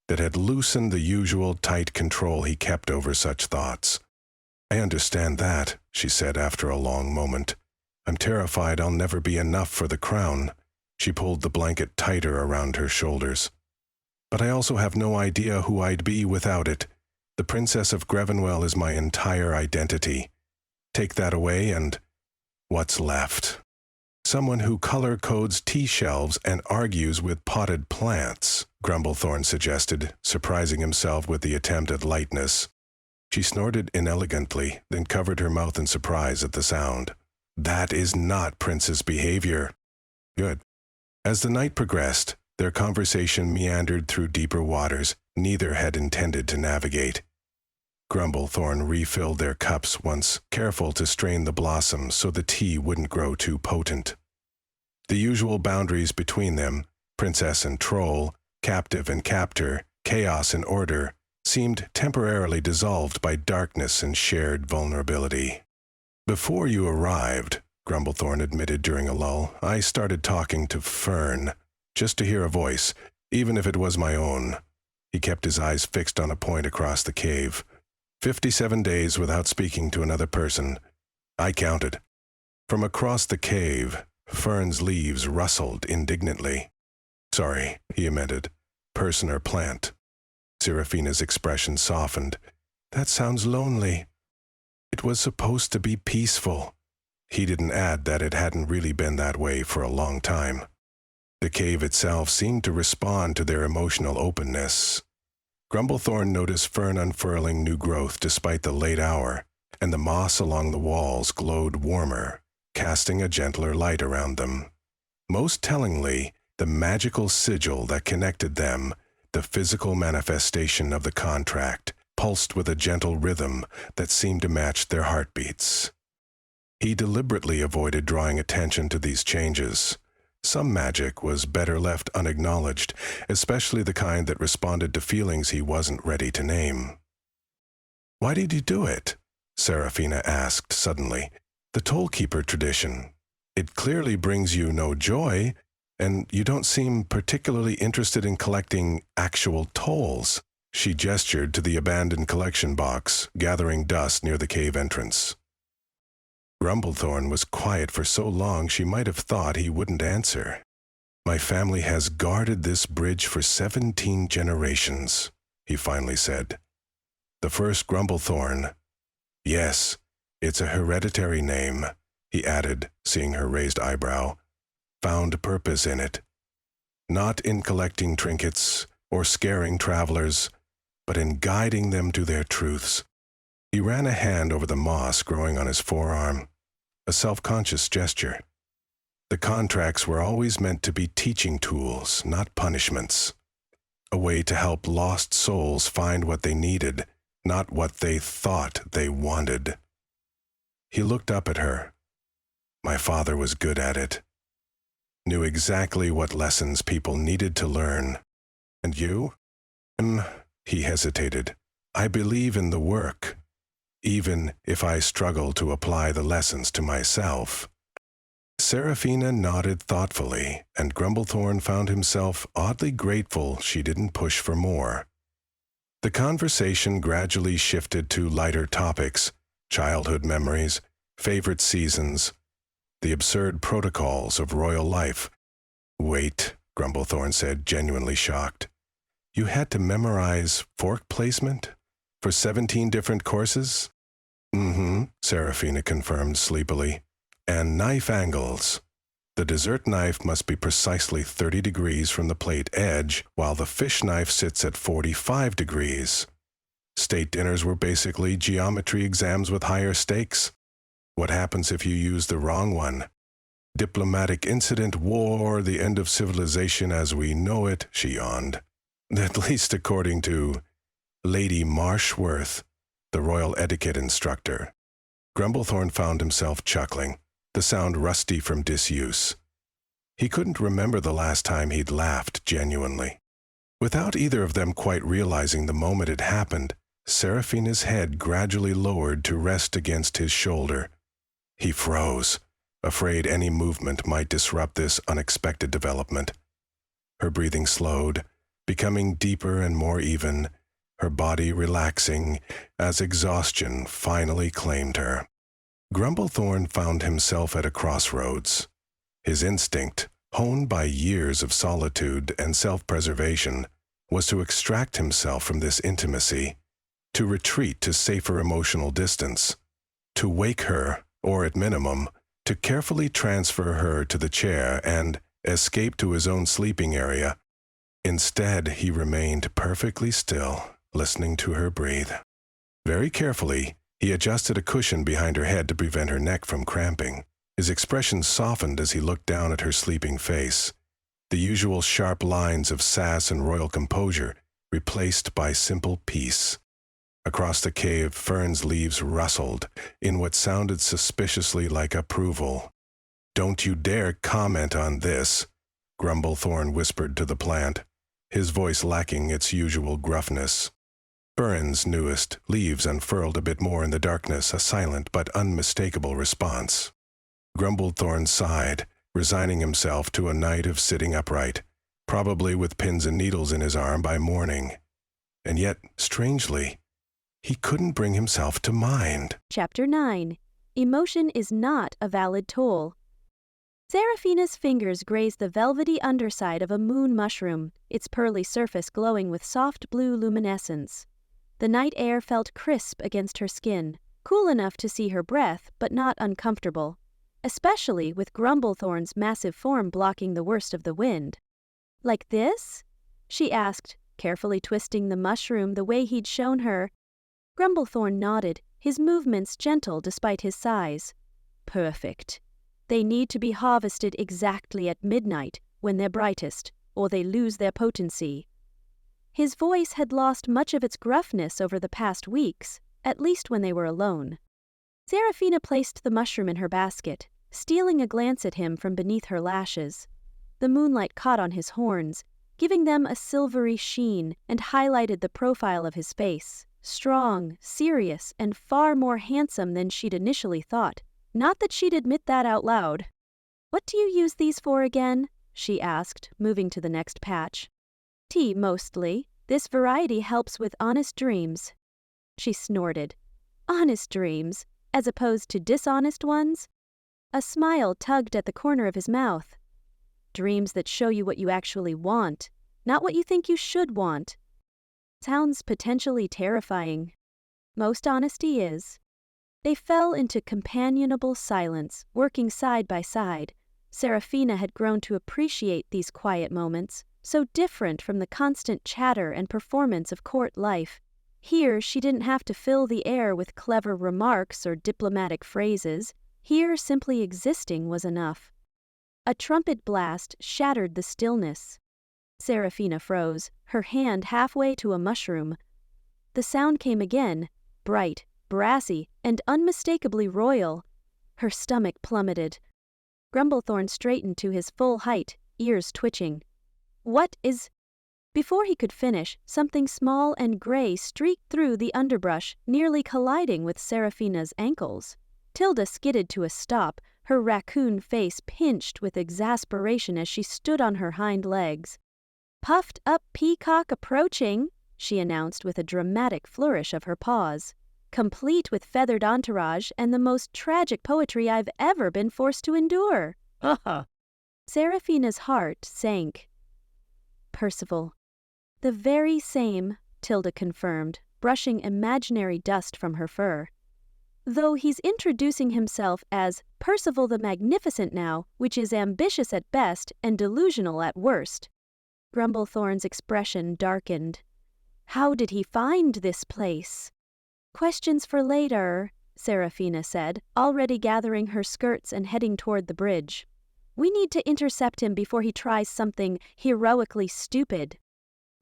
that had loosened the usual tight control he kept over such thoughts. "I understand that," she said after a long moment. "I'm terrified I'll never be enough for the crown." She pulled the blanket tighter around her shoulders. "But I also have no idea who I'd be without it. The Princess of Grevenwell is my entire identity. Take that away and what's left? Someone who color codes tea shelves and argues with potted plants," Grumblethorn suggested, surprising himself with the attempt at lightness. She snorted inelegantly, then covered her mouth in surprise at the sound. "That is not princess behavior." "Good." As the night progressed, their conversation meandered through deeper waters neither had intended to navigate. Grumblethorn refilled their cups once, careful to strain the blossoms so the tea wouldn't grow too potent. The usual boundaries between them, princess and troll, captive and captor, chaos and order, seemed temporarily dissolved by darkness and shared vulnerability. "Before you arrived," Grumblethorn admitted during a lull, "I started talking to Fern, just to hear a voice, even if it was my own." He kept his eyes fixed on a point across the cave. 57 days without speaking to another person. I counted. From across the cave, Fern's leaves rustled indignantly. "Sorry," he amended. "Person or plant?" Seraphina's expression softened. "That sounds lonely." It was supposed to be peaceful. He didn't add that it hadn't really been that way for a long time. The cave itself seemed to respond to their emotional openness. Grumblethorn noticed fern unfurling new growth despite the late hour, and the moss along the walls glowed warmer, casting a gentler light around them. Most tellingly, the magical sigil that connected them, the physical manifestation of the contract, pulsed with a gentle rhythm that seemed to match their heartbeats. He deliberately avoided drawing attention to these changes. Some magic was better left unacknowledged, especially the kind that responded to feelings he wasn't ready to name. "Why did you do it?" Seraphina asked suddenly. "The toll-keeper tradition. It clearly brings you no joy, and you don't seem particularly interested in collecting actual tolls." She gestured to the abandoned collection box, gathering dust near the cave entrance. Grumblethorn was quiet for so long she might have thought he wouldn't answer. "My family has guarded this bridge for 17 generations, he finally said. "The first Grumblethorn. Yes, it's a hereditary name," he added, seeing her raised eyebrow. "Found purpose in it. Not in collecting trinkets or scaring travelers, but in guiding them to their truths." He ran a hand over the moss growing on his forearm, a self-conscious gesture. The contracts were always meant to be teaching tools, not punishments. A way to help lost souls find what they needed, not what they thought they wanted. He looked up at her. "My father was good at it. Knew exactly what lessons people needed to learn. And you?" He hesitated. "I believe in the work, even if I struggle to apply the lessons to myself." Seraphina nodded thoughtfully, and Grumblethorn found himself oddly grateful she didn't push for more. The conversation gradually shifted to lighter topics: childhood memories, favorite seasons, the absurd protocols of royal life. "Wait," Grumblethorn said, genuinely shocked. "You had to memorize fork placement for 17 different courses?" Seraphina confirmed sleepily. "And knife angles. The dessert knife must be precisely 30 degrees from the plate edge, while the fish knife sits at 45 degrees. State dinners were basically geometry exams with higher stakes. What happens if you use the wrong one? Diplomatic incident, war, the end of civilization as we know it," she yawned. "At least according to Lady Marshworth, the royal etiquette instructor." Grumblethorn found himself chuckling, the sound rusty from disuse. He couldn't remember the last time he'd laughed genuinely. Without either of them quite realizing the moment it happened, Seraphina's head gradually lowered to rest against his shoulder. He froze, afraid any movement might disrupt this unexpected development. Her breathing slowed, becoming deeper and more even, her body relaxing as exhaustion finally claimed her. Grumblethorn found himself at a crossroads. His instinct, honed by years of solitude and self-preservation, was to extract himself from this intimacy, to retreat to safer emotional distance, to wake her, or at minimum, to carefully transfer her to the chair and escape to his own sleeping area. Instead, he remained perfectly still, listening to her breathe. Very carefully, he adjusted a cushion behind her head to prevent her neck from cramping. His expression softened as he looked down at her sleeping face, the usual sharp lines of sass and royal composure replaced by simple peace. Across the cave, Fern's leaves rustled in what sounded suspiciously like approval. "Don't you dare comment on this," Grumblethorn whispered to the plant, his voice lacking its usual gruffness. Fern's newest leaves unfurled a bit more in the darkness, a silent but unmistakable response. Grumblethorn sighed, resigning himself to a night of sitting upright, probably with pins and needles in his arm by morning. And yet, strangely, he couldn't bring himself to mind. Chapter 9. Emotion is not a valid toll. Seraphina's fingers grazed the velvety underside of a moon mushroom, its pearly surface glowing with soft blue luminescence. The night air felt crisp against her skin, cool enough to see her breath but not uncomfortable, especially with Grumblethorn's massive form blocking the worst of the wind. "Like this?" she asked, carefully twisting the mushroom the way he'd shown her. Grumblethorn nodded, his movements gentle despite his size. "Perfect. They need to be harvested exactly at midnight, when they're brightest, or they lose their potency." His voice had lost much of its gruffness over the past weeks, at least when they were alone. Seraphina placed the mushroom in her basket, stealing a glance at him from beneath her lashes. The moonlight caught on his horns, giving them a silvery sheen, and highlighted the profile of his face, strong, serious, and far more handsome than she'd initially thought. Not that she'd admit that out loud. "What do you use these for again?" she asked, moving to the next patch. "Tea, mostly. This variety helps with honest dreams." She snorted. "Honest dreams, as opposed to dishonest ones?" A smile tugged at the corner of his mouth. "Dreams that show you what you actually want, not what you think you should want." Sounds potentially terrifying. Most honesty is. They fell into companionable silence, working side by side. Seraphina had grown to appreciate these quiet moments, so different from the constant chatter and performance of court life. Here she didn't have to fill the air with clever remarks or diplomatic phrases. Here simply existing was enough. A trumpet blast shattered the stillness. Seraphina froze, her hand halfway to a mushroom. The sound came again, bright, brassy, and unmistakably royal. Her stomach plummeted. Grumblethorn straightened to his full height, ears twitching. "What is—" Before he could finish, something small and gray streaked through the underbrush, nearly colliding with Seraphina's ankles. Tilda skidded to a stop, her raccoon face pinched with exasperation as she stood on her hind legs. "Puffed up peacock approaching," she announced with a dramatic flourish of her paws. "Complete with feathered entourage and the most tragic poetry I've ever been forced to endure." Seraphina's heart sank. "Percival." "The very same," Tilda confirmed, brushing imaginary dust from her fur. "Though he's introducing himself as Percival the Magnificent now, which is ambitious at best and delusional at worst." Grumblethorn's expression darkened. "How did he find this place?" "Questions for later," Seraphina said, already gathering her skirts and heading toward the bridge. "We need to intercept him before he tries something heroically stupid."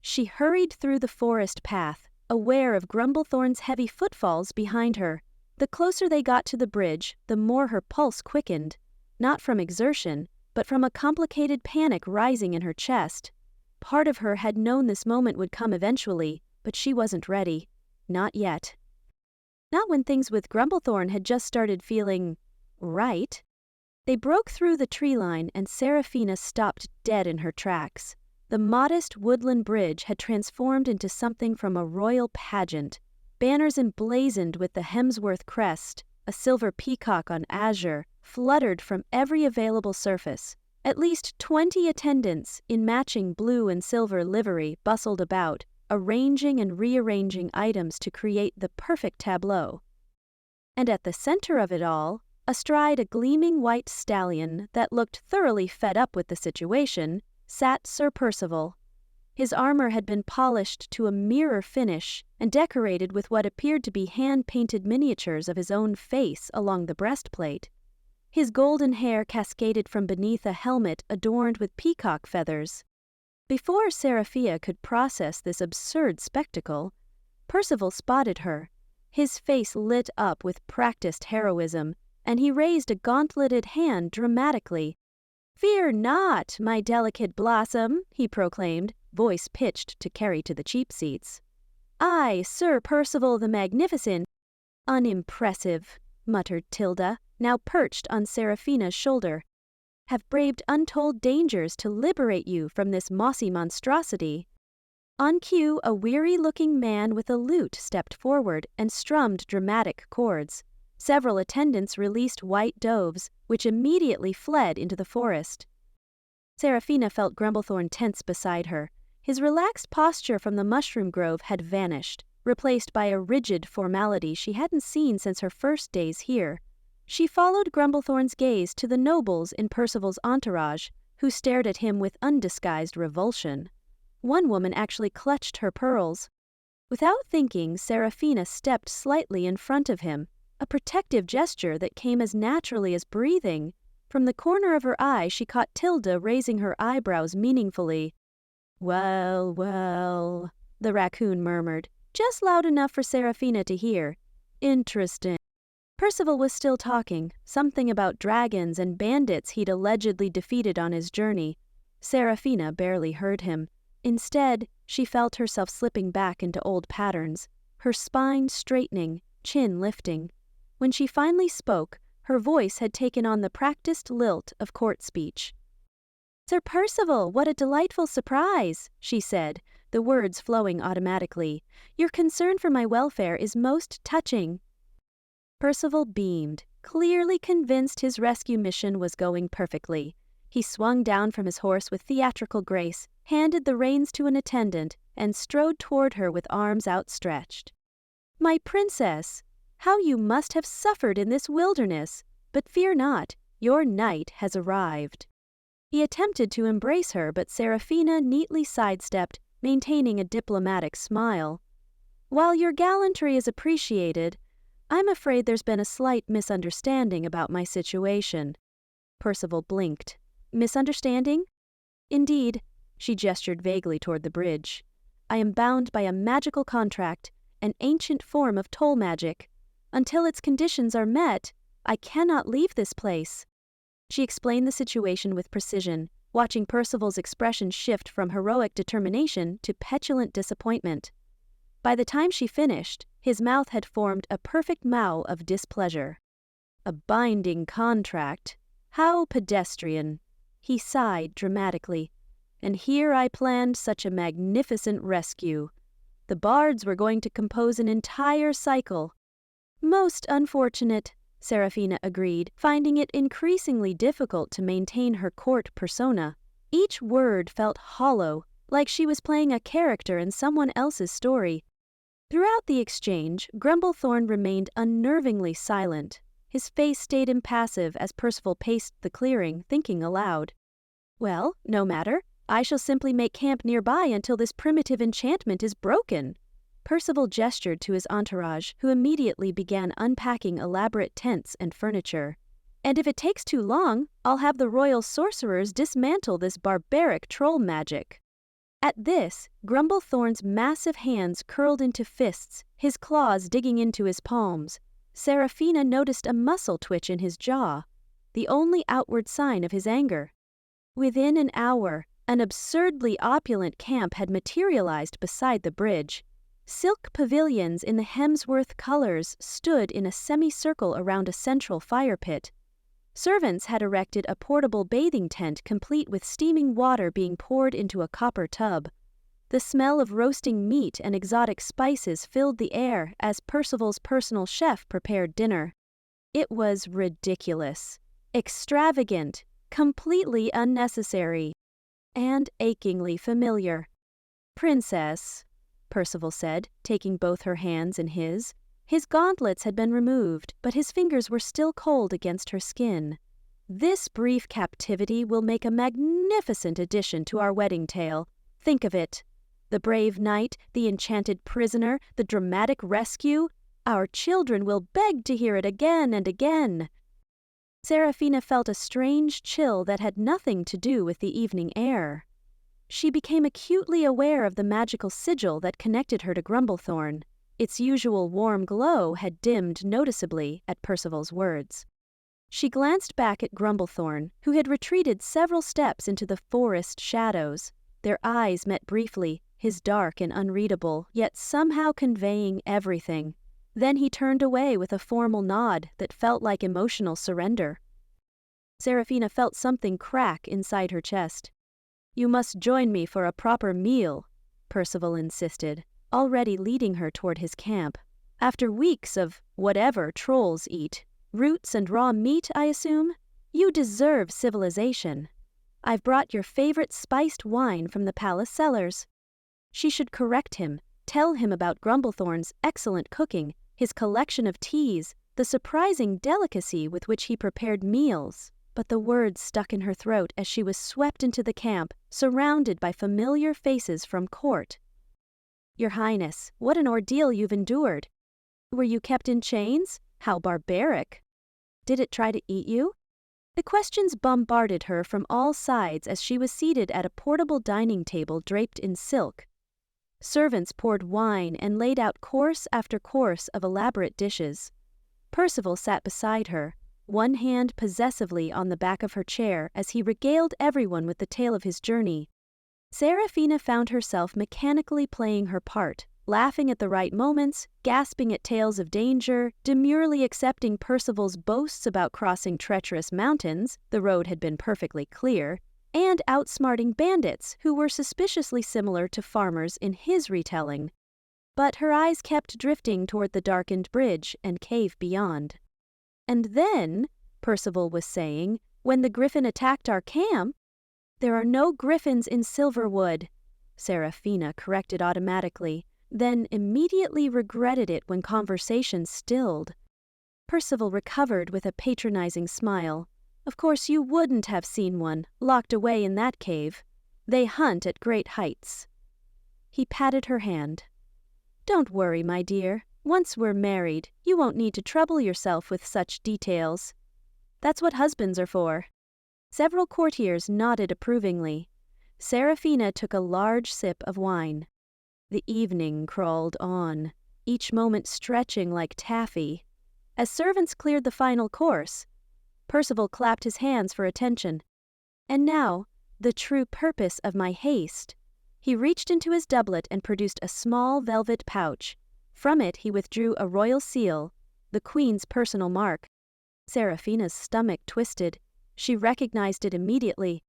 She hurried through the forest path, aware of Grumblethorn's heavy footfalls behind her. The closer they got to the bridge, the more her pulse quickened, not from exertion, but from a complicated panic rising in her chest. Part of her had known this moment would come eventually, but she wasn't ready. Not yet. Not when things with Grumblethorn had just started feeling right. They broke through the tree line and Seraphina stopped dead in her tracks. The modest woodland bridge had transformed into something from a royal pageant. Banners emblazoned with the Hemsworth crest, a silver peacock on azure, fluttered from every available surface. At least 20 attendants in matching blue and silver livery bustled about, arranging and rearranging items to create the perfect tableau. And at the center of it all, astride a gleaming white stallion that looked thoroughly fed up with the situation, sat Sir Percival. His armor had been polished to a mirror finish and decorated with what appeared to be hand-painted miniatures of his own face along the breastplate. His golden hair cascaded from beneath a helmet adorned with peacock feathers. Before Seraphina could process this absurd spectacle, Percival spotted her. His face lit up with practiced heroism, and he raised a gauntleted hand dramatically. "Fear not, my delicate blossom," he proclaimed, voice pitched to carry to the cheap seats. "I, Sir Percival the Magnificent—" "Unimpressive," muttered Tilda, now perched on Seraphina's shoulder. "Have braved untold dangers to liberate you from this mossy monstrosity." On cue, a weary-looking man with a lute stepped forward and strummed dramatic chords. Several attendants released white doves, which immediately fled into the forest. Seraphina felt Grumblethorn tense beside her. His relaxed posture from the mushroom grove had vanished. replaced by a rigid formality she hadn't seen since her first days here. She followed Grumblethorn's gaze to the nobles in Percival's entourage, who stared at him with undisguised revulsion. One woman actually clutched her pearls. Without thinking, Seraphina stepped slightly in front of him, a protective gesture that came as naturally as breathing. From the corner of her eye, she caught Tilda raising her eyebrows meaningfully. "Well, well," the raccoon murmured, just loud enough for Seraphina to hear. "Interesting." Percival was still talking, something about dragons and bandits he'd allegedly defeated on his journey. Seraphina barely heard him. Instead, she felt herself slipping back into old patterns, her spine straightening, chin lifting. When she finally spoke, her voice had taken on the practiced lilt of court speech. "Sir Percival, what a delightful surprise," she said, the words flowing automatically. "Your concern for my welfare is most touching." Percival beamed, clearly convinced his rescue mission was going perfectly. He swung down from his horse with theatrical grace, handed the reins to an attendant, and strode toward her with arms outstretched. "My princess, how you must have suffered in this wilderness! But fear not, your knight has arrived." He attempted to embrace her, but Seraphina neatly sidestepped, maintaining a diplomatic smile. "While your gallantry is appreciated, I'm afraid there's been a slight misunderstanding about my situation." Percival blinked. "Misunderstanding?" "Indeed." She gestured vaguely toward the bridge. "I am bound by a magical contract, an ancient form of toll magic. Until its conditions are met, I cannot leave this place." She explained the situation with precision, watching Percival's expression shift from heroic determination to petulant disappointment. By the time she finished, his mouth had formed a perfect mow of displeasure. "A binding contract? How pedestrian!" He sighed dramatically. "And here I planned such a magnificent rescue. The bards were going to compose an entire cycle." "Most unfortunate," Seraphina agreed, finding it increasingly difficult to maintain her court persona. Each word felt hollow, like she was playing a character in someone else's story. Throughout the exchange, Grumblethorn remained unnervingly silent. His face stayed impassive as Percival paced the clearing, thinking aloud. "Well, no matter. I shall simply make camp nearby until this primitive enchantment is broken." Percival gestured to his entourage, who immediately began unpacking elaborate tents and furniture. "And if it takes too long, I'll have the royal sorcerers dismantle this barbaric troll magic." At this, Grumblethorn's massive hands curled into fists, his claws digging into his palms. Seraphina noticed a muscle twitch in his jaw, the only outward sign of his anger. Within an hour, an absurdly opulent camp had materialized beside the bridge. Silk pavilions in the Hemsworth colors stood in a semicircle around a central fire pit. Servants had erected a portable bathing tent complete with steaming water being poured into a copper tub. The smell of roasting meat and exotic spices filled the air as Percival's personal chef prepared dinner. It was ridiculous, extravagant, completely unnecessary, and achingly familiar. "Princess," Percival said, taking both her hands in his. His gauntlets had been removed, but his fingers were still cold against her skin. "This brief captivity will make a magnificent addition to our wedding tale. Think of it. The brave knight, the enchanted prisoner, the dramatic rescue. Our children will beg to hear it again and again." Seraphina felt a strange chill that had nothing to do with the evening air. She became acutely aware of the magical sigil that connected her to Grumblethorn. Its usual warm glow had dimmed noticeably at Percival's words. She glanced back at Grumblethorn, who had retreated several steps into the forest shadows. Their eyes met briefly, his dark and unreadable, yet somehow conveying everything. Then he turned away with a formal nod that felt like emotional surrender. Seraphina felt something crack inside her chest. "You must join me for a proper meal," Percival insisted, already leading her toward his camp. "After weeks of whatever trolls eat, roots and raw meat, I assume, you deserve civilization. I've brought your favorite spiced wine from the palace cellars." She should correct him. Tell him about Grumblethorn's excellent cooking, his collection of teas, the surprising delicacy with which he prepared meals. But the words stuck in her throat as she was swept into the camp, surrounded by familiar faces from court. "Your Highness, what an ordeal you've endured. Were you kept in chains? How barbaric. Did it try to eat you?" The questions bombarded her from all sides as she was seated at a portable dining table draped in silk. Servants poured wine and laid out course after course of elaborate dishes. Percival sat beside her, one hand possessively on the back of her chair as he regaled everyone with the tale of his journey. Seraphina found herself mechanically playing her part, laughing at the right moments, gasping at tales of danger, demurely accepting Percival's boasts about crossing treacherous mountains, the road had been perfectly clear, and outsmarting bandits who were suspiciously similar to farmers in his retelling. But her eyes kept drifting toward the darkened bridge and cave beyond. "And then," Percival was saying, "when the griffin attacked our camp—" "There are no griffins in Silverwood," Seraphina corrected automatically, then immediately regretted it when conversation stilled. Percival recovered with a patronizing smile. "Of course you wouldn't have seen one, locked away in that cave. They hunt at great heights." He patted her hand. "Don't worry, my dear. Once we're married, you won't need to trouble yourself with such details. That's what husbands are for." Several courtiers nodded approvingly. Seraphina took a large sip of wine. The evening crawled on, each moment stretching like taffy. As servants cleared the final course, Percival clapped his hands for attention. "And now, the true purpose of my haste." He reached into his doublet and produced a small velvet pouch. From it he withdrew a royal seal, the Queen's personal mark. Seraphina's stomach twisted. She recognized it immediately.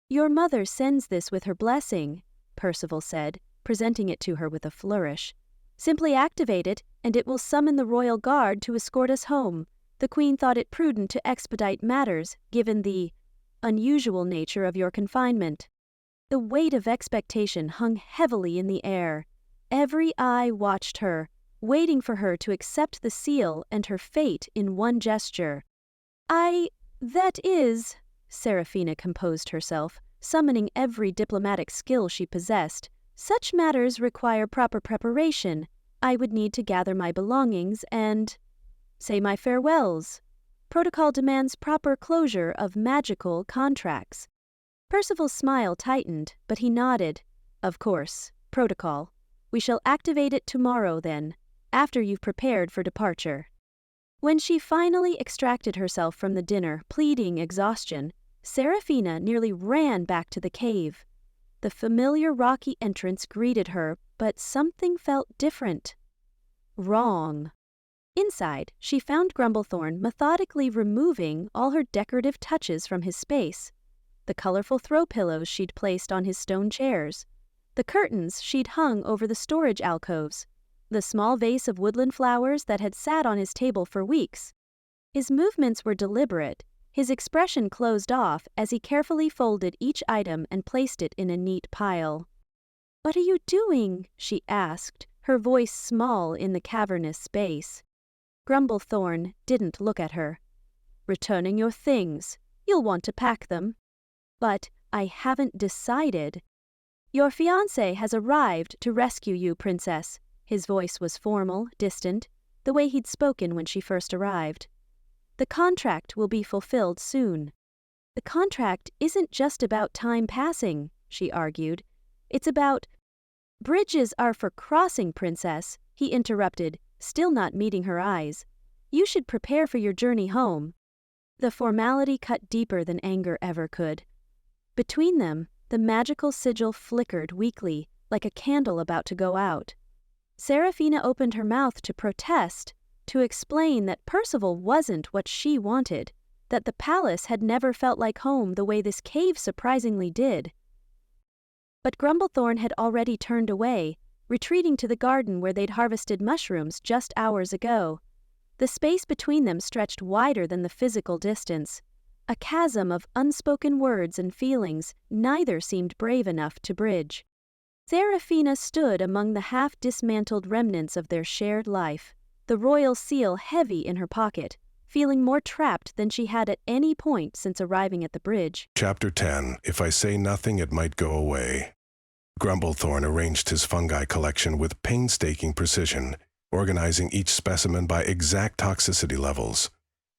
"Your mother sends this with her blessing," Percival said, presenting it to her with a flourish. "Simply activate it, and it will summon the royal guard to escort us home. The Queen thought it prudent to expedite matters, given the unusual nature of your confinement." The weight of expectation hung heavily in the air. Every eye watched her, waiting for her to accept the seal and her fate in one gesture. That is," Seraphina composed herself, summoning every diplomatic skill she possessed, "such matters require proper preparation. I would need to gather my belongings and say my farewells. Protocol demands proper closure of magical contracts." Percival's smile tightened, but he nodded. "Of course, protocol. We shall activate it tomorrow then, after you've prepared for departure." When she finally extracted herself from the dinner, pleading exhaustion, Seraphina nearly ran back to the cave. The familiar rocky entrance greeted her, but something felt different. Wrong. Inside, she found Grumblethorn methodically removing all her decorative touches from his space. The colorful throw pillows she'd placed on his stone chairs, the curtains she'd hung over the storage alcoves, the small vase of woodland flowers that had sat on his table for weeks. His movements were deliberate, his expression closed off as he carefully folded each item and placed it in a neat pile. "What are you doing?" she asked, her voice small in the cavernous space. Grumblethorn didn't look at her. "Returning your things. You'll want to pack them." "But I haven't decided." "Your fiancé has arrived to rescue you, Princess." His voice was formal, distant, the way he'd spoken when she first arrived. "The contract will be fulfilled soon." "The contract isn't just about time passing," she argued. "It's about—" "Bridges are for crossing, Princess," he interrupted, still not meeting her eyes. "You should prepare for your journey home." The formality cut deeper than anger ever could. Between them, the magical sigil flickered weakly, like a candle about to go out. Seraphina opened her mouth to protest, to explain that Percival wasn't what she wanted, that the palace had never felt like home the way this cave surprisingly did. But Grumblethorn had already turned away, retreating to the garden where they'd harvested mushrooms just hours ago. The space between them stretched wider than the physical distance, a chasm of unspoken words and feelings neither seemed brave enough to bridge. Seraphina stood among the half-dismantled remnants of their shared life, the royal seal heavy in her pocket, feeling more trapped than she had at any point since arriving at the bridge. Chapter 10. If I say nothing, it might go away. Grumblethorn arranged his fungi collection with painstaking precision, organizing each specimen by exact toxicity levels.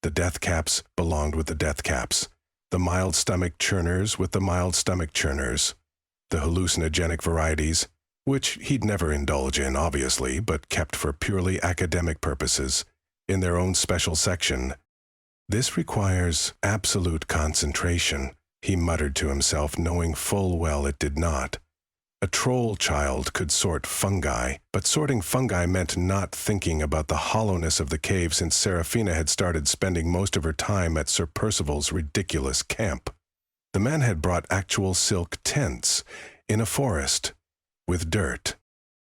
The death caps belonged with the death caps, the mild stomach churners with the mild stomach churners, the hallucinogenic varieties, which he'd never indulge in, obviously, but kept for purely academic purposes, in their own special section. This requires absolute concentration, he muttered to himself, knowing full well it did not. A troll child could sort fungi, but sorting fungi meant not thinking about the hollowness of the cave since Seraphina had started spending most of her time at Sir Percival's ridiculous camp. The man had brought actual silk tents in a forest with dirt.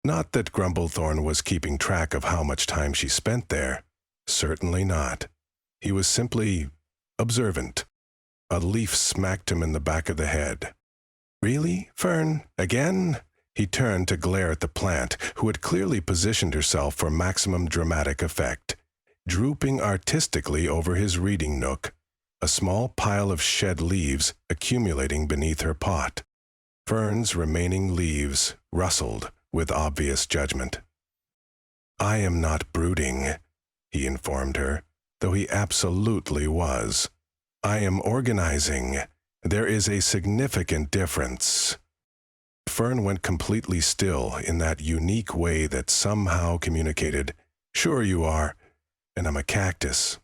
Not that Grumblethorn was keeping track of how much time she spent there. Certainly not. He was simply observant. A leaf smacked him in the back of the head. "Really, Fern? Again?" He turned to glare at the plant, who had clearly positioned herself for maximum dramatic effect, drooping artistically over his reading nook, a small pile of shed leaves accumulating beneath her pot. Fern's remaining leaves rustled with obvious judgment. "I am not brooding," he informed her, though he absolutely was. "I am organizing. There is a significant difference." Fern went completely still in that unique way that somehow communicated, "Sure you are, and I'm a cactus."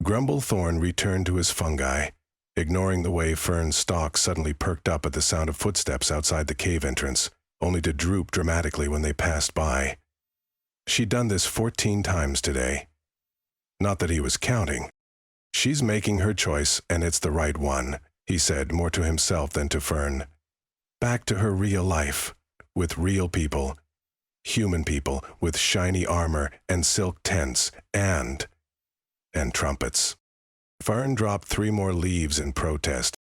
Grumblethorn returned to his fungi, ignoring the way Fern's stalk suddenly perked up at the sound of footsteps outside the cave entrance, only to droop dramatically when they passed by. She'd done this 14 times today. Not that he was counting. "She's making her choice, and it's the right one," he said, more to himself than to Fern. Back to her real life, with real people, human people with shiny armor and silk tents and trumpets. Fern dropped 3 more leaves in protest.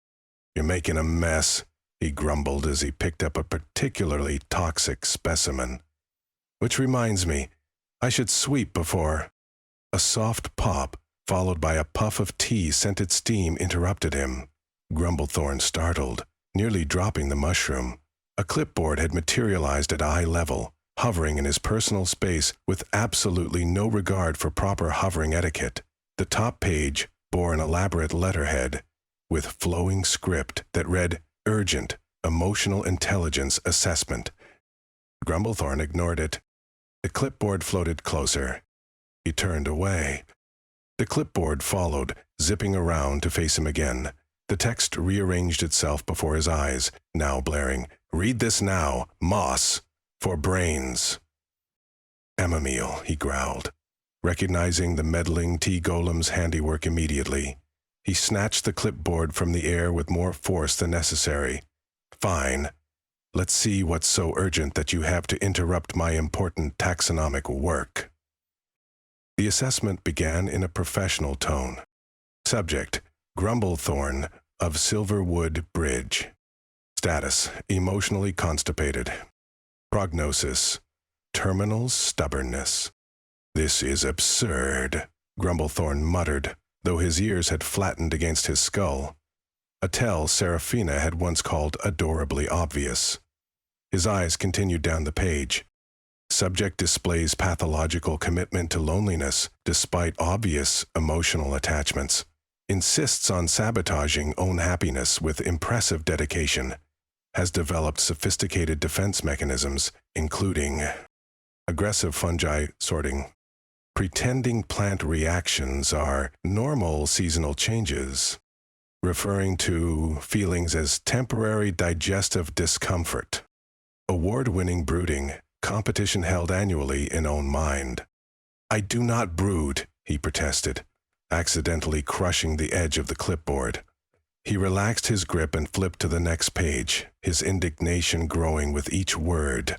"You're making a mess," he grumbled as he picked up a particularly toxic specimen. "Which reminds me, I should sweep before—" A soft pop, followed by a puff of tea-scented steam, interrupted him. Grumblethorn startled, nearly dropping the mushroom. A clipboard had materialized at eye level, hovering in his personal space with absolutely no regard for proper hovering etiquette. The top page bore an elaborate letterhead with flowing script that read, "Urgent, Emotional Intelligence Assessment." Grumblethorn ignored it. The clipboard floated closer. He turned away. The clipboard followed, zipping around to face him again. The text rearranged itself before his eyes, now blaring, "Read this now, Moss, for brains." "Chamomile," he growled, recognizing the meddling tea golem's handiwork immediately. He snatched the clipboard from the air with more force than necessary. "Fine. Let's see what's so urgent that you have to interrupt my important taxonomic work." The assessment began in a professional tone. Subject: Grumblethorn of Silverwood Bridge. Status: emotionally constipated. Prognosis: terminal stubbornness. "This is absurd," Grumblethorn muttered, though his ears had flattened against his skull. A tell Seraphina had once called adorably obvious. His eyes continued down the page. Subject displays pathological commitment to loneliness despite obvious emotional attachments. Insists on sabotaging own happiness with impressive dedication. Has developed sophisticated defense mechanisms, including aggressive fungi sorting. Pretending plant reactions are normal seasonal changes, referring to feelings as temporary digestive discomfort. Award-winning brooding, competition held annually in own mind. "I do not brood," he protested, accidentally crushing the edge of the clipboard. He relaxed his grip and flipped to the next page, his indignation growing with each word.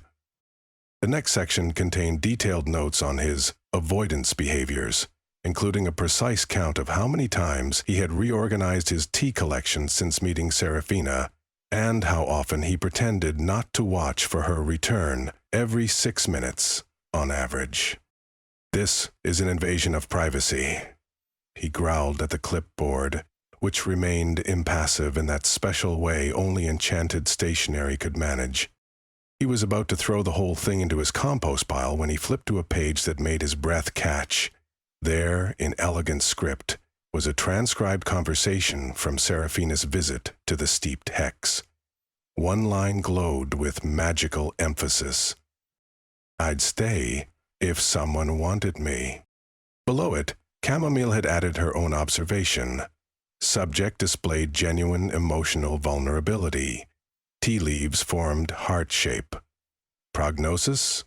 The next section contained detailed notes on his avoidance behaviors, including a precise count of how many times he had reorganized his tea collection since meeting Seraphina, and how often he pretended not to watch for her return every 6 minutes on average. "This is an invasion of privacy," he growled at the clipboard, which remained impassive in that special way only enchanted stationery could manage. He was about to throw the whole thing into his compost pile when he flipped to a page that made his breath catch. There, in elegant script, was a transcribed conversation from Seraphina's visit to the steeped hex. One line glowed with magical emphasis. "I'd stay if someone wanted me." Below it, Chamomile had added her own observation. Subject displayed genuine emotional vulnerability. Tea leaves formed heart shape. Prognosis?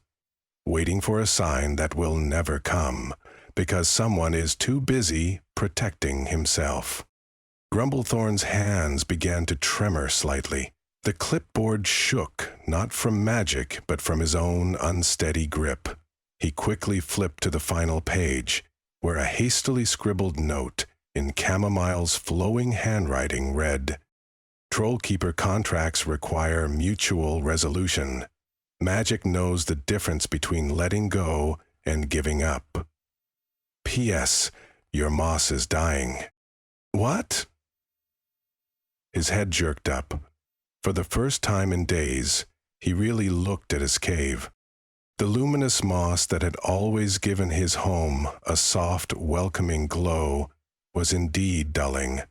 Waiting for a sign that will never come, because someone is too busy protecting himself. Grumblethorn's hands began to tremor slightly. The clipboard shook, not from magic, but from his own unsteady grip. He quickly flipped to the final page, where a hastily scribbled note in Chamomile's flowing handwriting read, "Trollkeeper contracts require mutual resolution. Magic knows the difference between letting go and giving up. P.S. Your moss is dying." "What?" His head jerked up. For the first time in days, he really looked at his cave. The luminous moss that had always given his home a soft, welcoming glow was indeed dulling.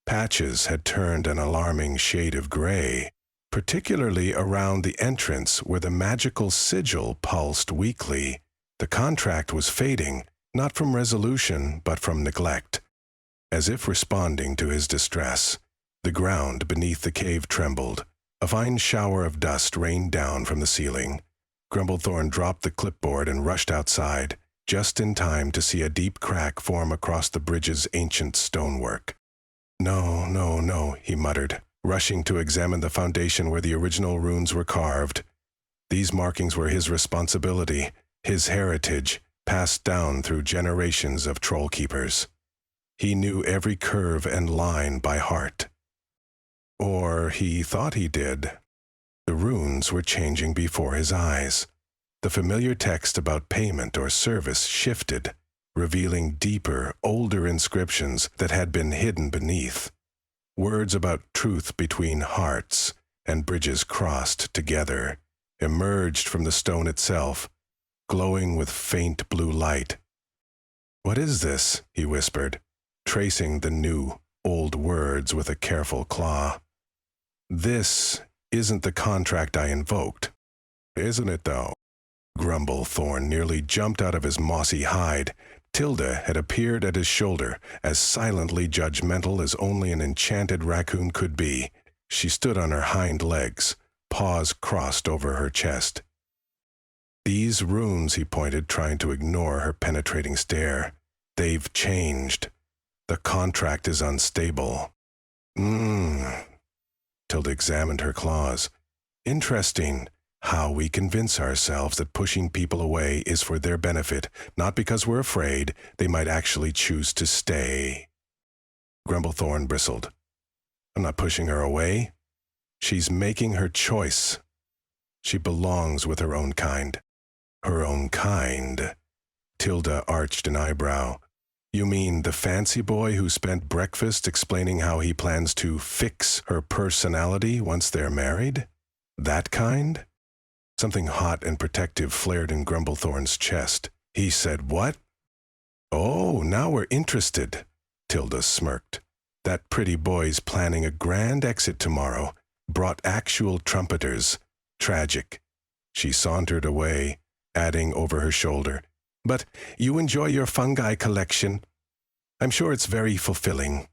Patches had turned an alarming shade of gray, particularly around the entrance where the magical sigil pulsed weakly. The contract was fading, not from resolution, but from neglect. As if responding to his distress, the ground beneath the cave trembled. A fine shower of dust rained down from the ceiling. Grumblethorn dropped the clipboard and rushed outside, just in time to see a deep crack form across the bridge's ancient stonework. No, he muttered, rushing to examine the foundation where the original runes were carved. These markings were his responsibility, his heritage, passed down through generations of trollkeepers. He knew every curve and line by heart. Or he thought he did. The runes were changing before his eyes. The familiar text about payment or service shifted, revealing deeper, older inscriptions that had been hidden beneath. Words about truth between hearts and bridges crossed together emerged from the stone itself, glowing with faint blue light. "What is this?" he whispered, tracing the new, old words with a careful claw. "This isn't the contract I invoked." "Isn't it, though?" Grumblethorn nearly jumped out of his mossy hide. Tilda had appeared at his shoulder, as silently judgmental as only an enchanted raccoon could be. She stood on her hind legs, paws crossed over her chest. "These runes," he pointed, trying to ignore her penetrating stare. "They've changed. The contract is unstable." Tilda examined her claws. "Interesting how we convince ourselves that pushing people away is for their benefit, not because we're afraid they might actually choose to stay." Grumblethorn bristled. "I'm not pushing her away. She's making her choice. She belongs with her own kind." "Her own kind?" Tilda arched an eyebrow. "You mean the fancy boy who spent breakfast explaining how he plans to fix her personality once they're married? That kind?" Something hot and protective flared in Grumblethorn's chest. He said, "What?" "Oh, now we're interested," Tilda smirked. "That pretty boy's planning a grand exit tomorrow. Brought actual trumpeters. Tragic." She sauntered away, adding over her shoulder, "But you enjoy your fungi collection. I'm sure it's very fulfilling."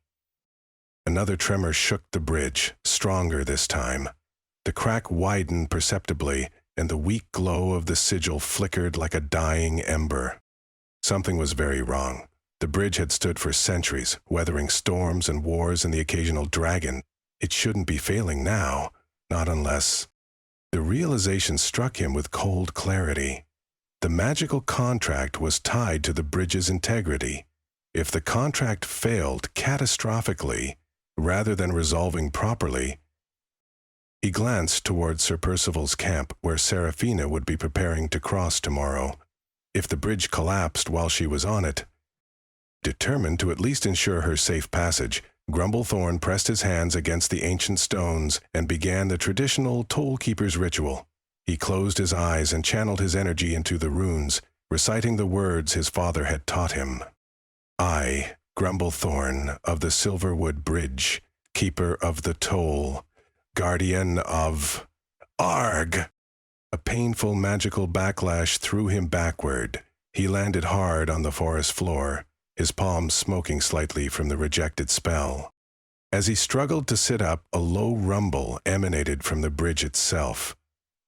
Another tremor shook the bridge, stronger this time. The crack widened perceptibly, and the weak glow of the sigil flickered like a dying ember. Something was very wrong. The bridge had stood for centuries, weathering storms and wars and the occasional dragon. It shouldn't be failing now, not unless... The realization struck him with cold clarity. The magical contract was tied to the bridge's integrity. If the contract failed catastrophically, rather than resolving properly, He glanced toward Sir Percival's camp, where Seraphina would be preparing to cross tomorrow. If the bridge collapsed while she was on it, determined to at least ensure her safe passage, Grumblethorn pressed his hands against the ancient stones and began the traditional toll-keeper's ritual. He closed his eyes and channeled his energy into the runes, reciting the words his father had taught him. I, Grumblethorn of the Silverwood Bridge, keeper of the toll, guardian of... Arg! A painful magical backlash threw him backward. He landed hard on the forest floor, his palms smoking slightly from the rejected spell. As he struggled to sit up, a low rumble emanated from the bridge itself.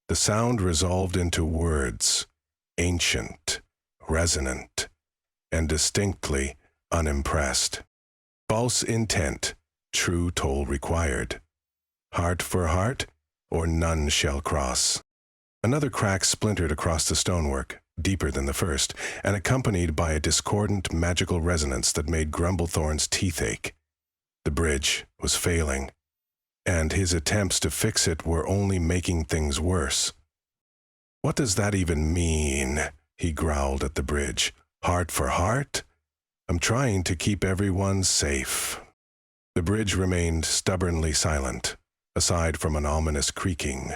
The sound resolved into words, ancient, resonant, and distinctly unimpressed. False intent, true toll required. Heart for heart, or none shall cross. Another crack splintered across the stonework, deeper than the first, and accompanied by a discordant magical resonance that made Grumblethorn's teeth ache. The bridge was failing, and his attempts to fix it were only making things worse. What does that even mean? He growled at the bridge. Heart for heart? I'm trying to keep everyone safe. The bridge remained stubbornly silent, aside from an ominous creaking.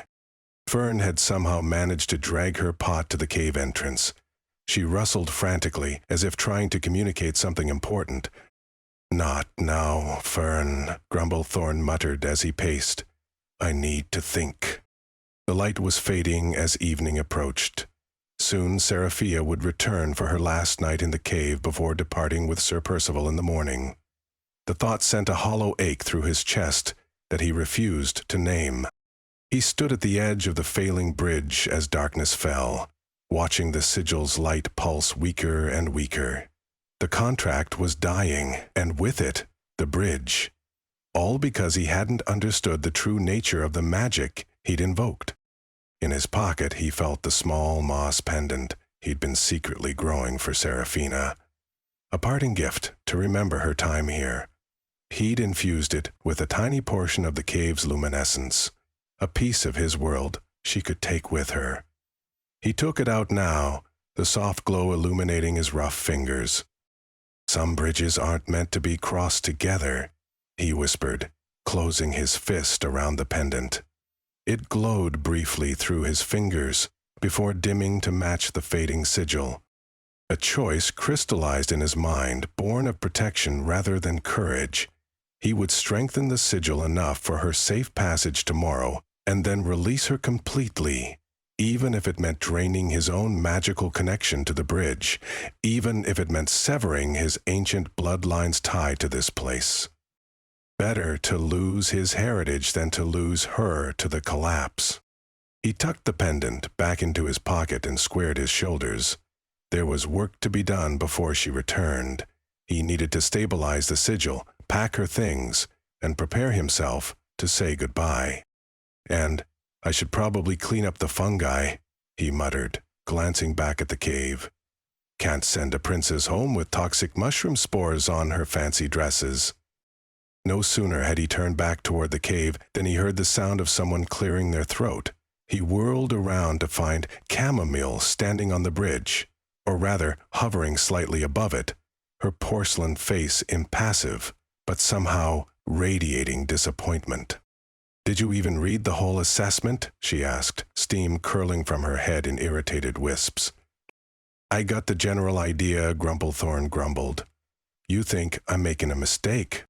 Fern had somehow managed to drag her pot to the cave entrance. She rustled frantically, as if trying to communicate something important. Not now, Fern, Grumblethorn muttered as he paced. I need to think. The light was fading as evening approached. Soon Seraphina would return for her last night in the cave before departing with Sir Percival in the morning. The thought sent a hollow ache through his chest that he refused to name. He stood at the edge of the failing bridge as darkness fell, watching the sigil's light pulse weaker and weaker. The contract was dying, and with it, the bridge. All because he hadn't understood the true nature of the magic he'd invoked. In his pocket, he felt the small moss pendant he'd been secretly growing for Seraphina. A parting gift to remember her time here. He'd infused it with a tiny portion of the cave's luminescence, a piece of his world she could take with her. He took it out now, the soft glow illuminating his rough fingers. Some bridges aren't meant to be crossed together, he whispered, closing his fist around the pendant. It glowed briefly through his fingers before dimming to match the fading sigil. A choice crystallized in his mind, born of protection rather than courage. He would strengthen the sigil enough for her safe passage tomorrow, and then release her completely, even if it meant draining his own magical connection to the bridge, even if it meant severing his ancient bloodline's tie to this place. Better to lose his heritage than to lose her to the collapse. He tucked the pendant back into his pocket and squared his shoulders. There was work to be done before she returned. He needed to stabilize the sigil, pack her things, and prepare himself to say goodbye. And I should probably clean up the fungi, he muttered, glancing back at the cave. Can't send a princess home with toxic mushroom spores on her fancy dresses. No sooner had he turned back toward the cave than he heard the sound of someone clearing their throat. He whirled around to find Chamomile standing on the bridge, or rather hovering slightly above it, her porcelain face impassive, but somehow radiating disappointment. Did you even read the whole assessment? She asked, steam curling from her head in irritated wisps. I got the general idea, Grumblethorn grumbled. You think I'm making a mistake.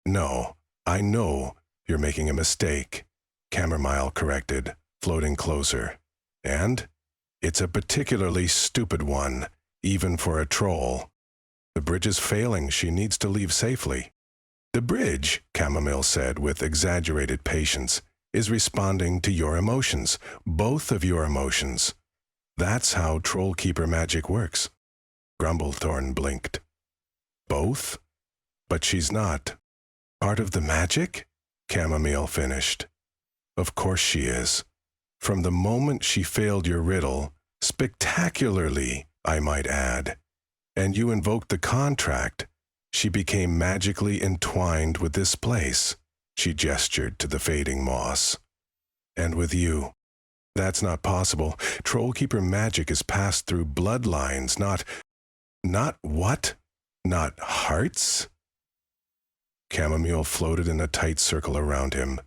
No, I know you're making a mistake, Chamomile corrected, floating closer. And it's a particularly stupid one, even for a troll. The bridge is failing. She needs to leave safely. The bridge, Chamomile said with exaggerated patience, is responding to your emotions, both of your emotions. That's how Trollkeeper magic works. Grumblethorn blinked. Both? But she's not. Part of the magic? Chamomile finished. Of course she is. From the moment she failed your riddle, spectacularly, I might add, and you invoked the contract, she became magically entwined with this place. She gestured to the fading moss. And with you. That's not possible. Trollkeeper magic is passed through bloodlines, not what? Not hearts? Chamomile floated in a tight circle around him.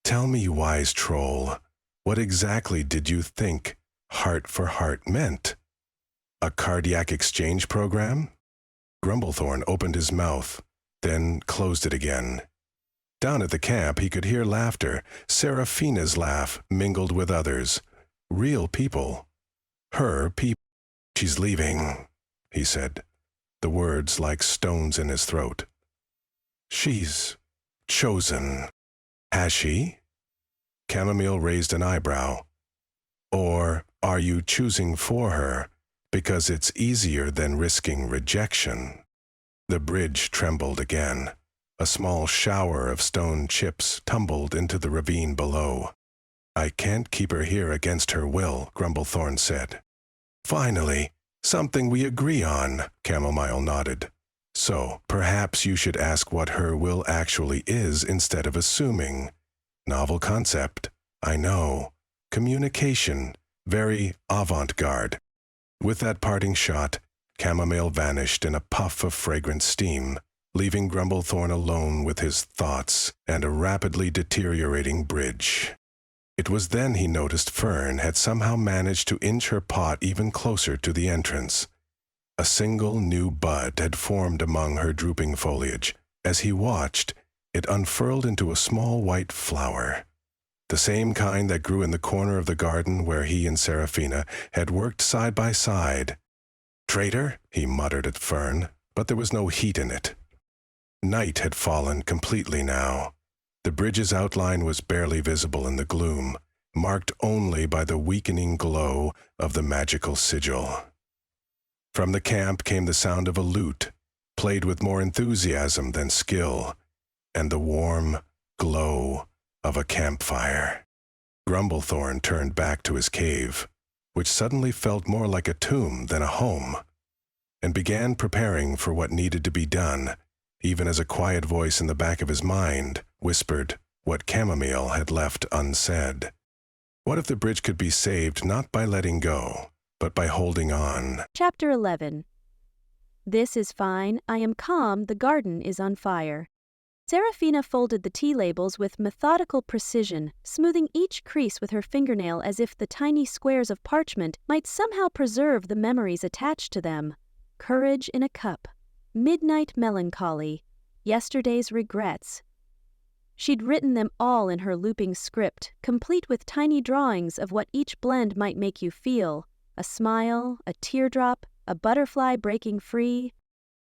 Tell me, wise troll, what exactly did you think heart for heart meant? A cardiac exchange program? Grumblethorn opened his mouth, then closed it again. Down at the camp, he could hear laughter, Seraphina's laugh mingled with others. Real people. Her people. She's leaving, he said, the words like stones in his throat. She's chosen. Has she? Chamomile raised an eyebrow. Or are you choosing for her because it's easier than risking rejection? The bridge trembled again. A small shower of stone chips tumbled into the ravine below. I can't keep her here against her will, Grumblethorn said. Finally, something we agree on, Chamomile nodded. So, perhaps you should ask what her will actually is instead of assuming. Novel concept, I know. Communication, very avant-garde. With that parting shot, Chamomile vanished in a puff of fragrant steam, leaving Grumblethorn alone with his thoughts and a rapidly deteriorating bridge. It was then he noticed Fern had somehow managed to inch her pot even closer to the entrance. A single new bud had formed among her drooping foliage. As he watched, it unfurled into a small white flower, the same kind that grew in the corner of the garden where he and Seraphina had worked side by side. Traitor, he muttered at Fern, but there was no heat in it. Night had fallen completely now. The bridge's outline was barely visible in the gloom, marked only by the weakening glow of the magical sigil. From the camp came the sound of a lute, played with more enthusiasm than skill, and the warm glow of a campfire. Grumblethorn turned back to his cave, which suddenly felt more like a tomb than a home, and began preparing for what needed to be done, even as a quiet voice in the back of his mind whispered what Chamomile had left unsaid. What if the bridge could be saved not by letting go, but by holding on? Chapter 11. This is fine, I am calm, the garden is on fire. Seraphina folded the tea labels with methodical precision, smoothing each crease with her fingernail as if the tiny squares of parchment might somehow preserve the memories attached to them. Courage in a cup. Midnight melancholy. Yesterday's regrets. She'd written them all in her looping script, complete with tiny drawings of what each blend might make you feel. A smile, a teardrop, a butterfly breaking free.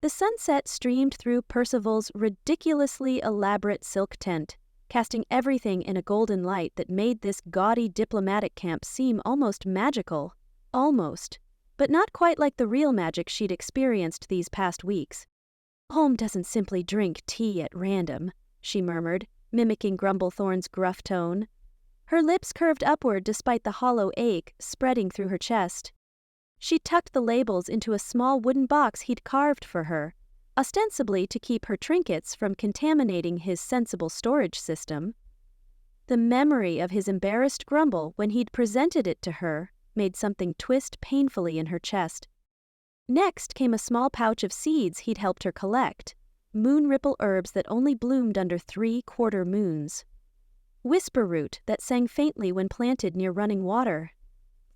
The sunset streamed through Percival's ridiculously elaborate silk tent, casting everything in a golden light that made this gaudy diplomatic camp seem almost magical. Almost. But not quite like the real magic she'd experienced these past weeks. Home doesn't simply drink tea at random, she murmured, mimicking Grumblethorn's gruff tone. Her lips curved upward despite the hollow ache spreading through her chest. She tucked the labels into a small wooden box he'd carved for her, ostensibly to keep her trinkets from contaminating his sensible storage system. The memory of his embarrassed grumble when he'd presented it to her made something twist painfully in her chest. Next came a small pouch of seeds he'd helped her collect, moon-ripple herbs that only bloomed under 3/4 moons. Whisper root that sang faintly when planted near running water.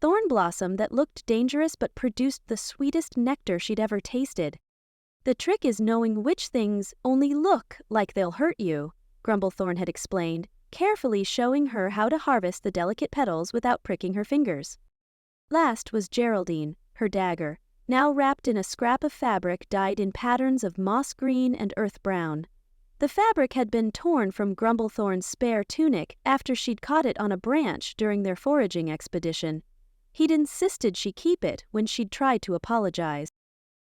Thorn blossom that looked dangerous but produced the sweetest nectar she'd ever tasted. The trick is knowing which things only look like they'll hurt you, Grumblethorn had explained, carefully showing her how to harvest the delicate petals without pricking her fingers. Last was Geraldine, her dagger, now wrapped in a scrap of fabric dyed in patterns of moss green and earth brown. The fabric had been torn from Grumblethorn's spare tunic after she'd caught it on a branch during their foraging expedition. He'd insisted she keep it when she'd tried to apologize.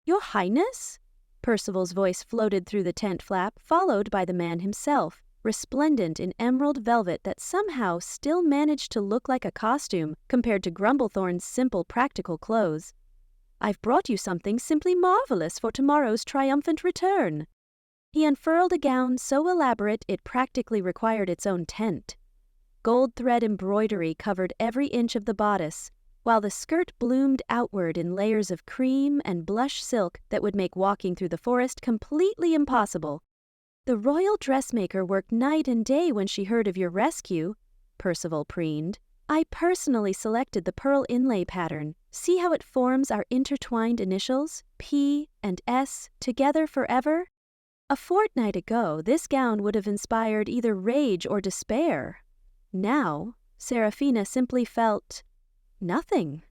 "Your Highness?" Percival's voice floated through the tent flap, followed by the man himself, resplendent in emerald velvet that somehow still managed to look like a costume compared to Grumblethorn's simple practical clothes. "I've brought you something simply marvelous for tomorrow's triumphant return." He unfurled a gown so elaborate it practically required its own tent. Gold thread embroidery covered every inch of the bodice, while the skirt bloomed outward in layers of cream and blush silk that would make walking through the forest completely impossible. "The royal dressmaker worked night and day when she heard of your rescue," Percival preened. "I personally selected the pearl inlay pattern. See how it forms our intertwined initials, P and S, together forever? A fortnight ago, this gown would have inspired either rage or despair. Now, Seraphina simply felt nothing."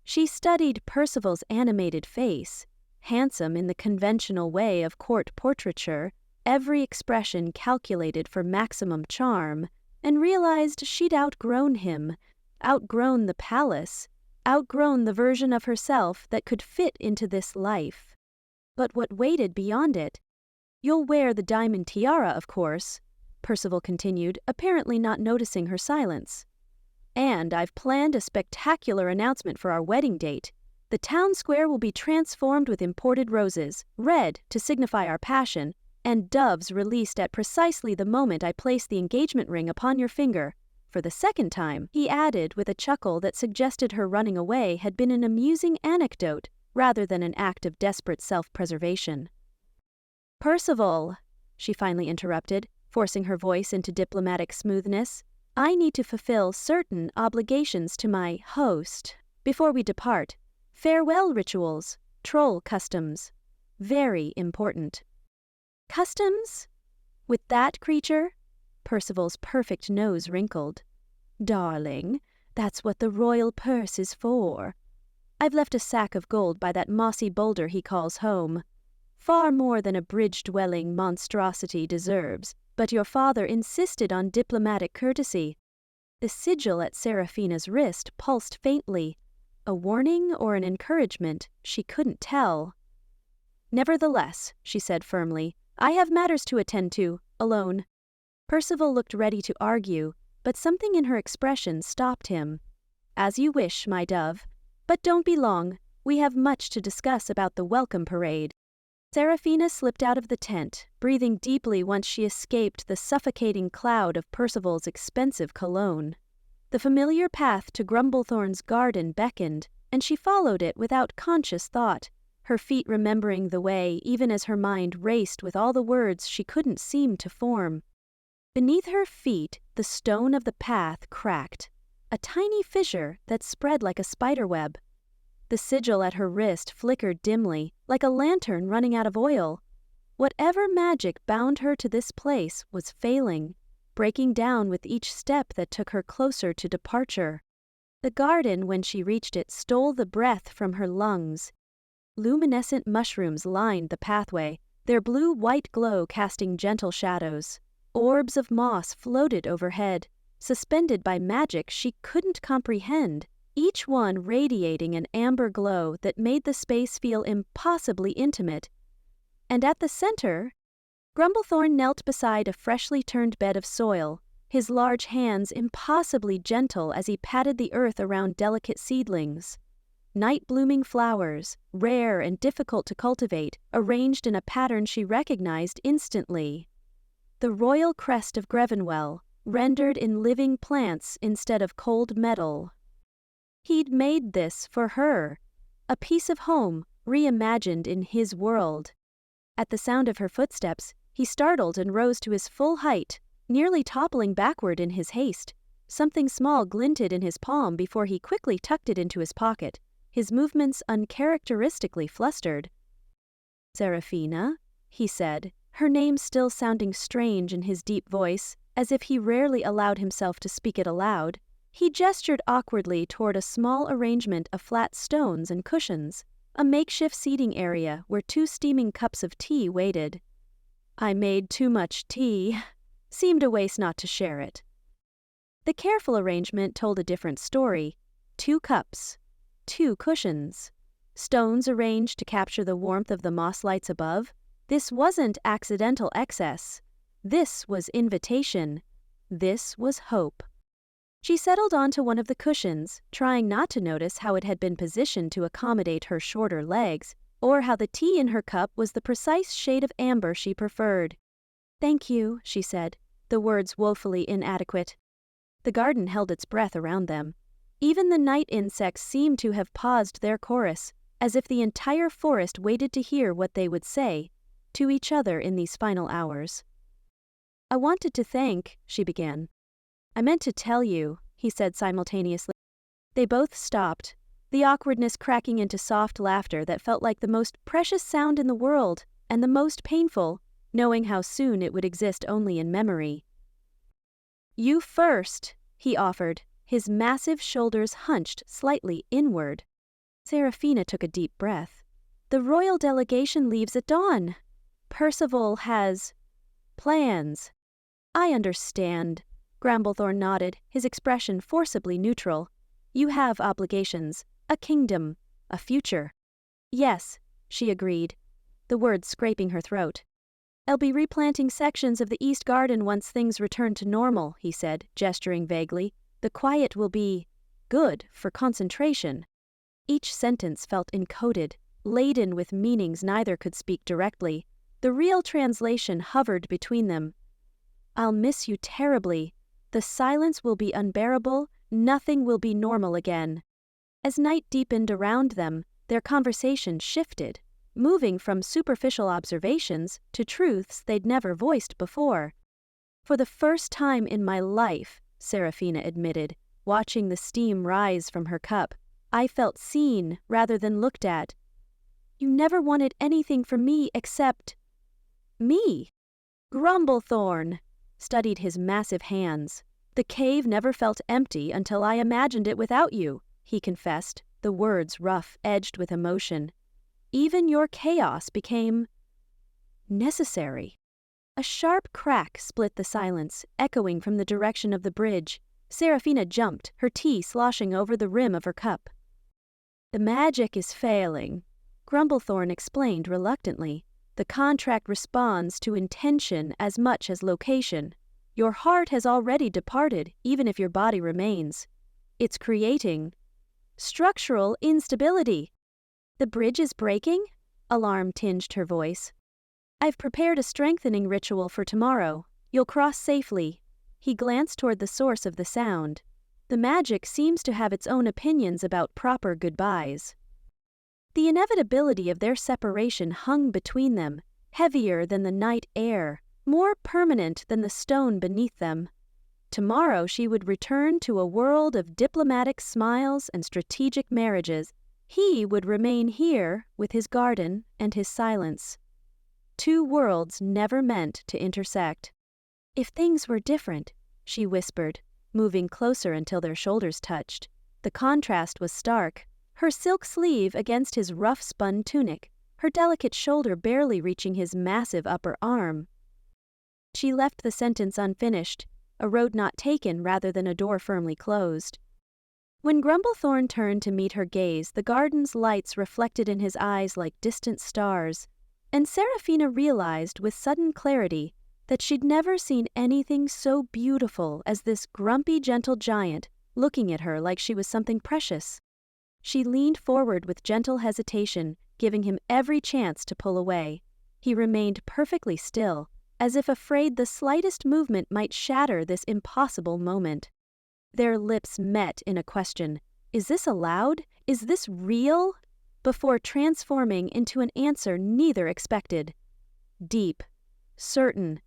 She studied Percival's animated face, handsome in the conventional way of court portraiture, every expression calculated for maximum charm, and realized she'd outgrown him, outgrown the palace, outgrown the version of herself that could fit into this life. But what waited beyond it? "You'll wear the diamond tiara, of course," Percival continued, apparently not noticing her silence. "And I've planned a spectacular announcement for our wedding date. The town square will be transformed with imported roses, red to signify our passion, and doves released at precisely the moment I place the engagement ring upon your finger. For the second time," he added with a chuckle that suggested her running away had been an amusing anecdote rather than an act of desperate self-preservation. "Percival," she finally interrupted, forcing her voice into diplomatic smoothness, "I need to fulfill certain obligations to my host before we depart. Farewell rituals, troll customs. Very important." "Customs? With that creature?" Percival's perfect nose wrinkled. "Darling, that's what the royal purse is for. I've left a sack of gold by that mossy boulder he calls home. Far more than a bridge-dwelling monstrosity deserves, but your father insisted on diplomatic courtesy." The sigil at Seraphina's wrist pulsed faintly. A warning or an encouragement, she couldn't tell. "Nevertheless," she said firmly, "I have matters to attend to, alone." Percival looked ready to argue, but something in her expression stopped him. "As you wish, my dove. But don't be long. We have much to discuss about the welcome parade." Seraphina slipped out of the tent, breathing deeply once she escaped the suffocating cloud of Percival's expensive cologne. The familiar path to Grumblethorn's garden beckoned, and she followed it without conscious thought, her feet remembering the way even as her mind raced with all the words she couldn't seem to form. Beneath her feet, the stone of the path cracked, a tiny fissure that spread like a spiderweb. The sigil at her wrist flickered dimly, like a lantern running out of oil. Whatever magic bound her to this place was failing, breaking down with each step that took her closer to departure. The garden, when she reached it, stole the breath from her lungs. Luminescent mushrooms lined the pathway, their blue-white glow casting gentle shadows. Orbs of moss floated overhead, suspended by magic she couldn't comprehend, each one radiating an amber glow that made the space feel impossibly intimate. And at the center, Grumblethorn knelt beside a freshly turned bed of soil, his large hands impossibly gentle as he patted the earth around delicate seedlings. Night-blooming flowers, rare and difficult to cultivate, arranged in a pattern she recognized instantly. The royal crest of Grevenwell, rendered in living plants instead of cold metal. He'd made this for her, a piece of home reimagined in his world. At the sound of her footsteps, he startled and rose to his full height, nearly toppling backward in his haste. Something small glinted in his palm before he quickly tucked it into his pocket, his movements uncharacteristically flustered. "Seraphina," he said, her name still sounding strange in his deep voice, as if he rarely allowed himself to speak it aloud. He gestured awkwardly toward a small arrangement of flat stones and cushions, a makeshift seating area where 2 steaming cups of tea waited. "I made too much tea. Seemed a waste not to share it." The careful arrangement told a different story. 2 cups, 2 cushions, stones arranged to capture the warmth of the moss lights above. This wasn't accidental excess. This was invitation. This was hope. She settled onto one of the cushions, trying not to notice how it had been positioned to accommodate her shorter legs, or how the tea in her cup was the precise shade of amber she preferred. "Thank you," she said, the words woefully inadequate. The garden held its breath around them. Even the night insects seemed to have paused their chorus, as if the entire forest waited to hear what they would say to each other in these final hours. "I wanted to thank," she began. "I meant to tell you," he said simultaneously. They both stopped, the awkwardness cracking into soft laughter that felt like the most precious sound in the world, and the most painful, knowing how soon it would exist only in memory. "You first," he offered, his massive shoulders hunched slightly inward. Seraphina took a deep breath. "The royal delegation leaves at dawn. Percival has plans." "I understand," Grumblethorn nodded, his expression forcibly neutral. "You have obligations, a kingdom, a future." "Yes," she agreed, the words scraping her throat. "I'll be replanting sections of the East Garden once things return to normal," he said, gesturing vaguely. "The quiet will be good for concentration." Each sentence felt encoded, laden with meanings neither could speak directly. The real translation hovered between them. "I'll miss you terribly. The silence will be unbearable. Nothing will be normal again." As night deepened around them, their conversation shifted, moving from superficial observations to truths they'd never voiced before. "For the first time in my life," Seraphina admitted, watching the steam rise from her cup, "I felt seen rather than looked at. You never wanted anything from me except me." Grumblethorn studied his massive hands. "The cave never felt empty until I imagined it without you," he confessed, the words rough, edged with emotion. "Even your chaos became necessary." A sharp crack split the silence, echoing from the direction of the bridge. Seraphina jumped, her tea sloshing over the rim of her cup. "The magic is failing," Grumblethorn explained reluctantly. "The contract responds to intention as much as location. Your heart has already departed, even if your body remains. It's creating structural instability." "The bridge is breaking?" Alarm tinged her voice. "I've prepared a strengthening ritual for tomorrow. You'll cross safely." He glanced toward the source of the sound. "The magic seems to have its own opinions about proper goodbyes." The inevitability of their separation hung between them, heavier than the night air, more permanent than the stone beneath them. Tomorrow she would return to a world of diplomatic smiles and strategic marriages. He would remain here with his garden and his silence. Two worlds never meant to intersect. "If things were different," she whispered, moving closer until their shoulders touched. The contrast was stark. Her silk sleeve against his rough-spun tunic, her delicate shoulder barely reaching his massive upper arm. She left the sentence unfinished, a road not taken rather than a door firmly closed. When Grumblethorn turned to meet her gaze, the garden's lights reflected in his eyes like distant stars, and Seraphina realized with sudden clarity that she'd never seen anything so beautiful as this grumpy, gentle giant looking at her like she was something precious. She leaned forward with gentle hesitation, giving him every chance to pull away. He remained perfectly still, as if afraid the slightest movement might shatter this impossible moment. Their lips met in a question. Is this allowed? Is this real? Before transforming into an answer neither expected. Deep, certain,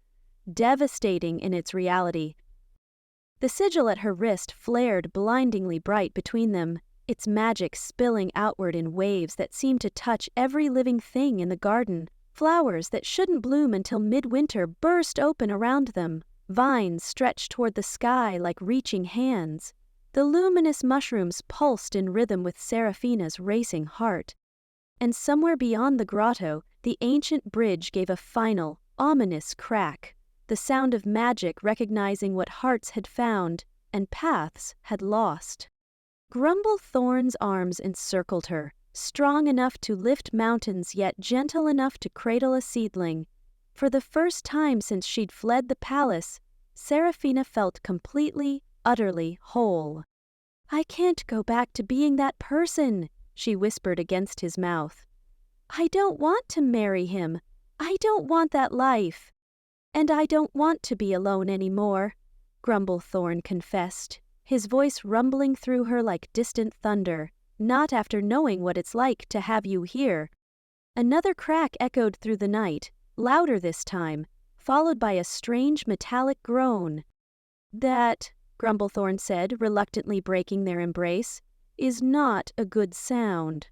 devastating in its reality. The sigil at her wrist flared blindingly bright between them, its magic spilling outward in waves that seemed to touch every living thing in the garden. Flowers that shouldn't bloom until midwinter burst open around them. Vines stretched toward the sky like reaching hands. The luminous mushrooms pulsed in rhythm with Seraphina's racing heart. And somewhere beyond the grotto, the ancient bridge gave a final, ominous crack, the sound of magic recognizing what hearts had found and paths had lost. Grumblethorn's arms encircled her, strong enough to lift mountains yet gentle enough to cradle a seedling. For the first time since she'd fled the palace, Seraphina felt completely, utterly whole. "I can't go back to being that person," she whispered against his mouth. "I don't want to marry him. I don't want that life. And I don't want to be alone anymore." Grumblethorn confessed, his voice rumbling through her like distant thunder. Not after knowing what it's like to have you here. Another crack echoed through the night, louder this time, followed by a strange metallic groan. That, Grumblethorn said, reluctantly breaking their embrace, is not a good sound.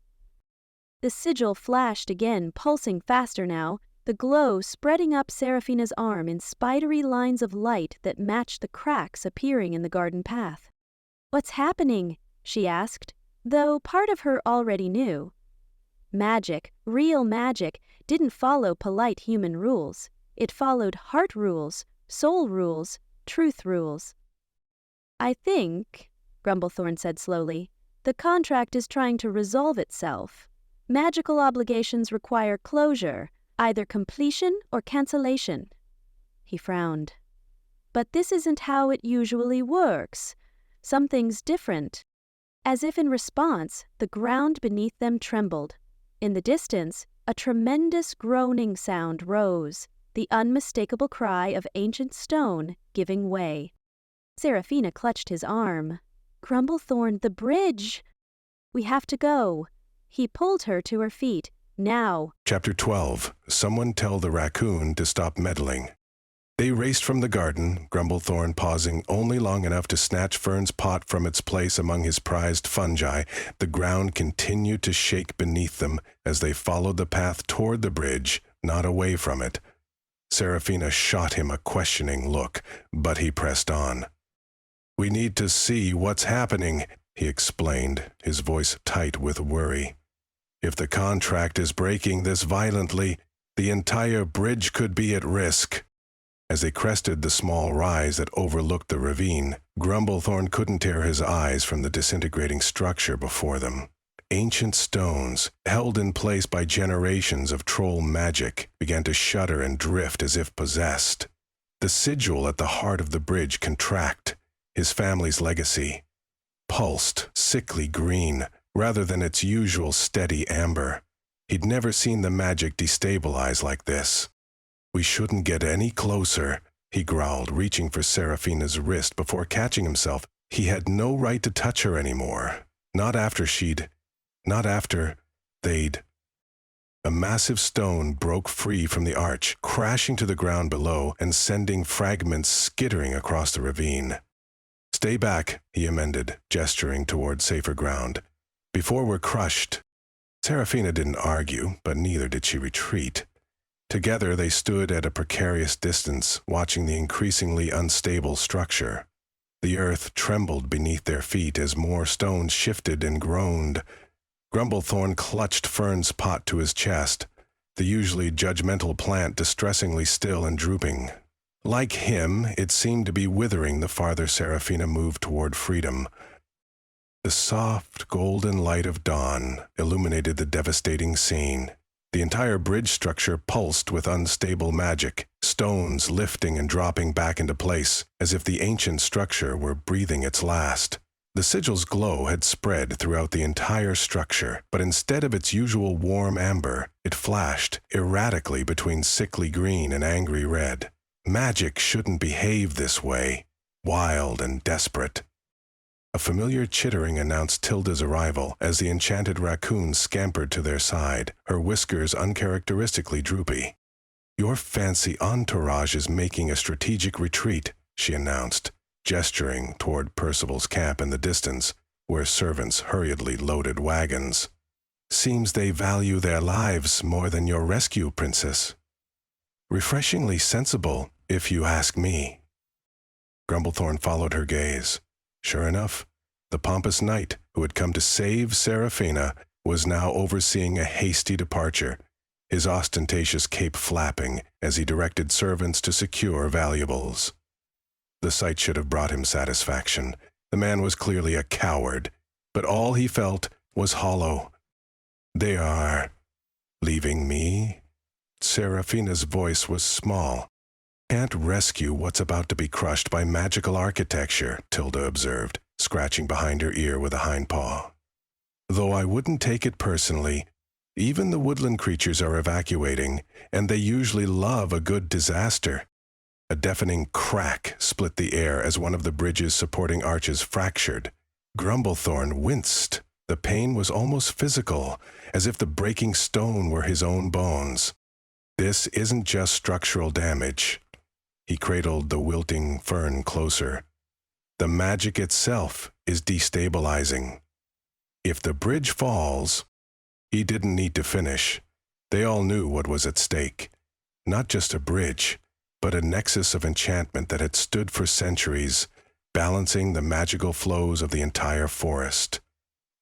The sigil flashed again, pulsing faster now, the glow spreading up Seraphina's arm in spidery lines of light that matched the cracks appearing in the garden path. "What's happening?" she asked, though part of her already knew. Magic, real magic, didn't follow polite human rules. It followed heart rules, soul rules, truth rules. "I think," Grumblethorn said slowly, "the contract is trying to resolve itself. Magical obligations require closure, either completion or cancellation." He frowned. "But this isn't how it usually works. Something's different." As if in response, the ground beneath them trembled. In the distance, a tremendous groaning sound rose, the unmistakable cry of ancient stone giving way. Seraphina clutched his arm. "Grumblethorn, the bridge! We have to go." He pulled her to her feet. "Now." Chapter 12. Someone tell the raccoon to stop meddling. They raced from the garden, Grumblethorn pausing only long enough to snatch Fern's pot from its place among his prized fungi. The ground continued to shake beneath them as they followed the path toward the bridge, not away from it. Seraphina shot him a questioning look, but he pressed on. "We need to see what's happening," he explained, his voice tight with worry. "If the contract is breaking this violently, the entire bridge could be at risk." As they crested the small rise that overlooked the ravine, Grumblethorn couldn't tear his eyes from the disintegrating structure before them. Ancient stones, held in place by generations of troll magic, began to shudder and drift as if possessed. The sigil at the heart of the bridge contract, his family's legacy, pulsed sickly green rather than its usual steady amber. He'd never seen the magic destabilize like this. "We shouldn't get any closer," he growled, reaching for Seraphina's wrist before catching himself. He had no right to touch her anymore. Not after they'd. A massive stone broke free from the arch, crashing to the ground below and sending fragments skittering across the ravine. "Stay back," he amended, gesturing toward safer ground. "Before we're crushed." Seraphina didn't argue, but neither did she retreat. Together they stood at a precarious distance, watching the increasingly unstable structure. The earth trembled beneath their feet as more stones shifted and groaned. Grumblethorn clutched Fern's pot to his chest, the usually judgmental plant distressingly still and drooping. Like him, it seemed to be withering the farther Seraphina moved toward freedom. The soft, golden light of dawn illuminated the devastating scene. The entire bridge structure pulsed with unstable magic, stones lifting and dropping back into place, as if the ancient structure were breathing its last. The sigil's glow had spread throughout the entire structure, but instead of its usual warm amber, it flashed erratically between sickly green and angry red. Magic shouldn't behave this way, wild and desperate. A familiar chittering announced Tilda's arrival as the enchanted raccoon scampered to their side, her whiskers uncharacteristically droopy. "Your fancy entourage is making a strategic retreat," she announced, gesturing toward Percival's camp in the distance, where servants hurriedly loaded wagons. "Seems they value their lives more than your rescue, Princess." "Refreshingly sensible, if you ask me." Grumblethorn followed her gaze. Sure enough, the pompous knight who had come to save Seraphina was now overseeing a hasty departure, his ostentatious cape flapping as he directed servants to secure valuables. The sight should have brought him satisfaction. The man was clearly a coward, but all he felt was hollow. "They are leaving me?" Seraphina's voice was small. "Can't rescue what's about to be crushed by magical architecture," Tilda observed, scratching behind her ear with a hind paw. "Though I wouldn't take it personally. Even the woodland creatures are evacuating, and they usually love a good disaster." A deafening crack split the air as one of the bridge's supporting arches fractured. Grumblethorn winced. The pain was almost physical, as if the breaking stone were his own bones. This isn't just structural damage. He cradled the wilting fern closer. The magic itself is destabilizing. If the bridge falls, he didn't need to finish. They all knew what was at stake. Not just a bridge, but a nexus of enchantment that had stood for centuries, balancing the magical flows of the entire forest.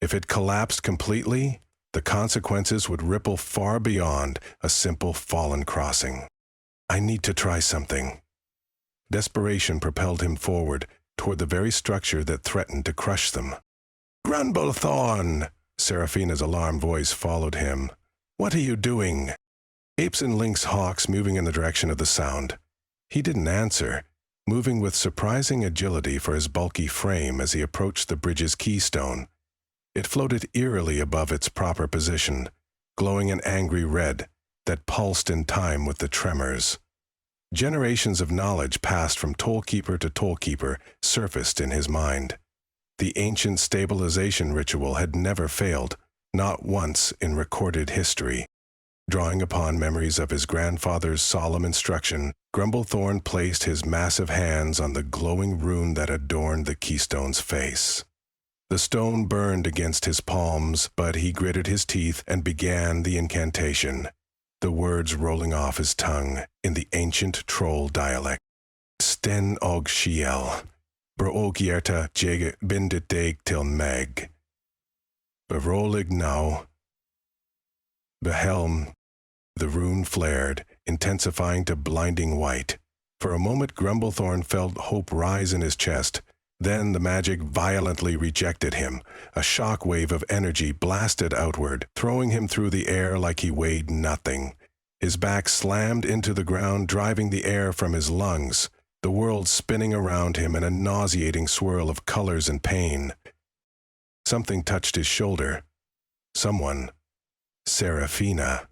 If it collapsed completely, the consequences would ripple far beyond a simple fallen crossing. I need to try something. Desperation propelled him forward toward the very structure that threatened to crush them. "Grumblethorn!" Seraphina's alarmed voice followed him. "What are you doing?" Apes and lynx hawks moving in the direction of the sound. He didn't answer, moving with surprising agility for his bulky frame as he approached the bridge's keystone. It floated eerily above its proper position, glowing an angry red that pulsed in time with the tremors. Generations of knowledge passed from tollkeeper to tollkeeper surfaced in his mind. The ancient stabilization ritual had never failed, not once in recorded history. Drawing upon memories of his grandfather's solemn instruction, Grumblethorn placed his massive hands on the glowing rune that adorned the keystone's face. The stone burned against his palms, but he gritted his teeth and began the incantation, the words rolling off his tongue in the ancient troll dialect. Sten og shiel, broogierta jeg bindet deg til meg. Berolig now. Behelm. The rune flared, intensifying to blinding white. For a moment Grumblethorn felt hope rise in his chest. Then the magic violently rejected him. A shock wave of energy blasted outward, throwing him through the air like he weighed nothing. His back slammed into the ground, driving the air from his lungs, the world spinning around him in a nauseating swirl of colors and pain. Something touched his shoulder. Someone. Seraphina.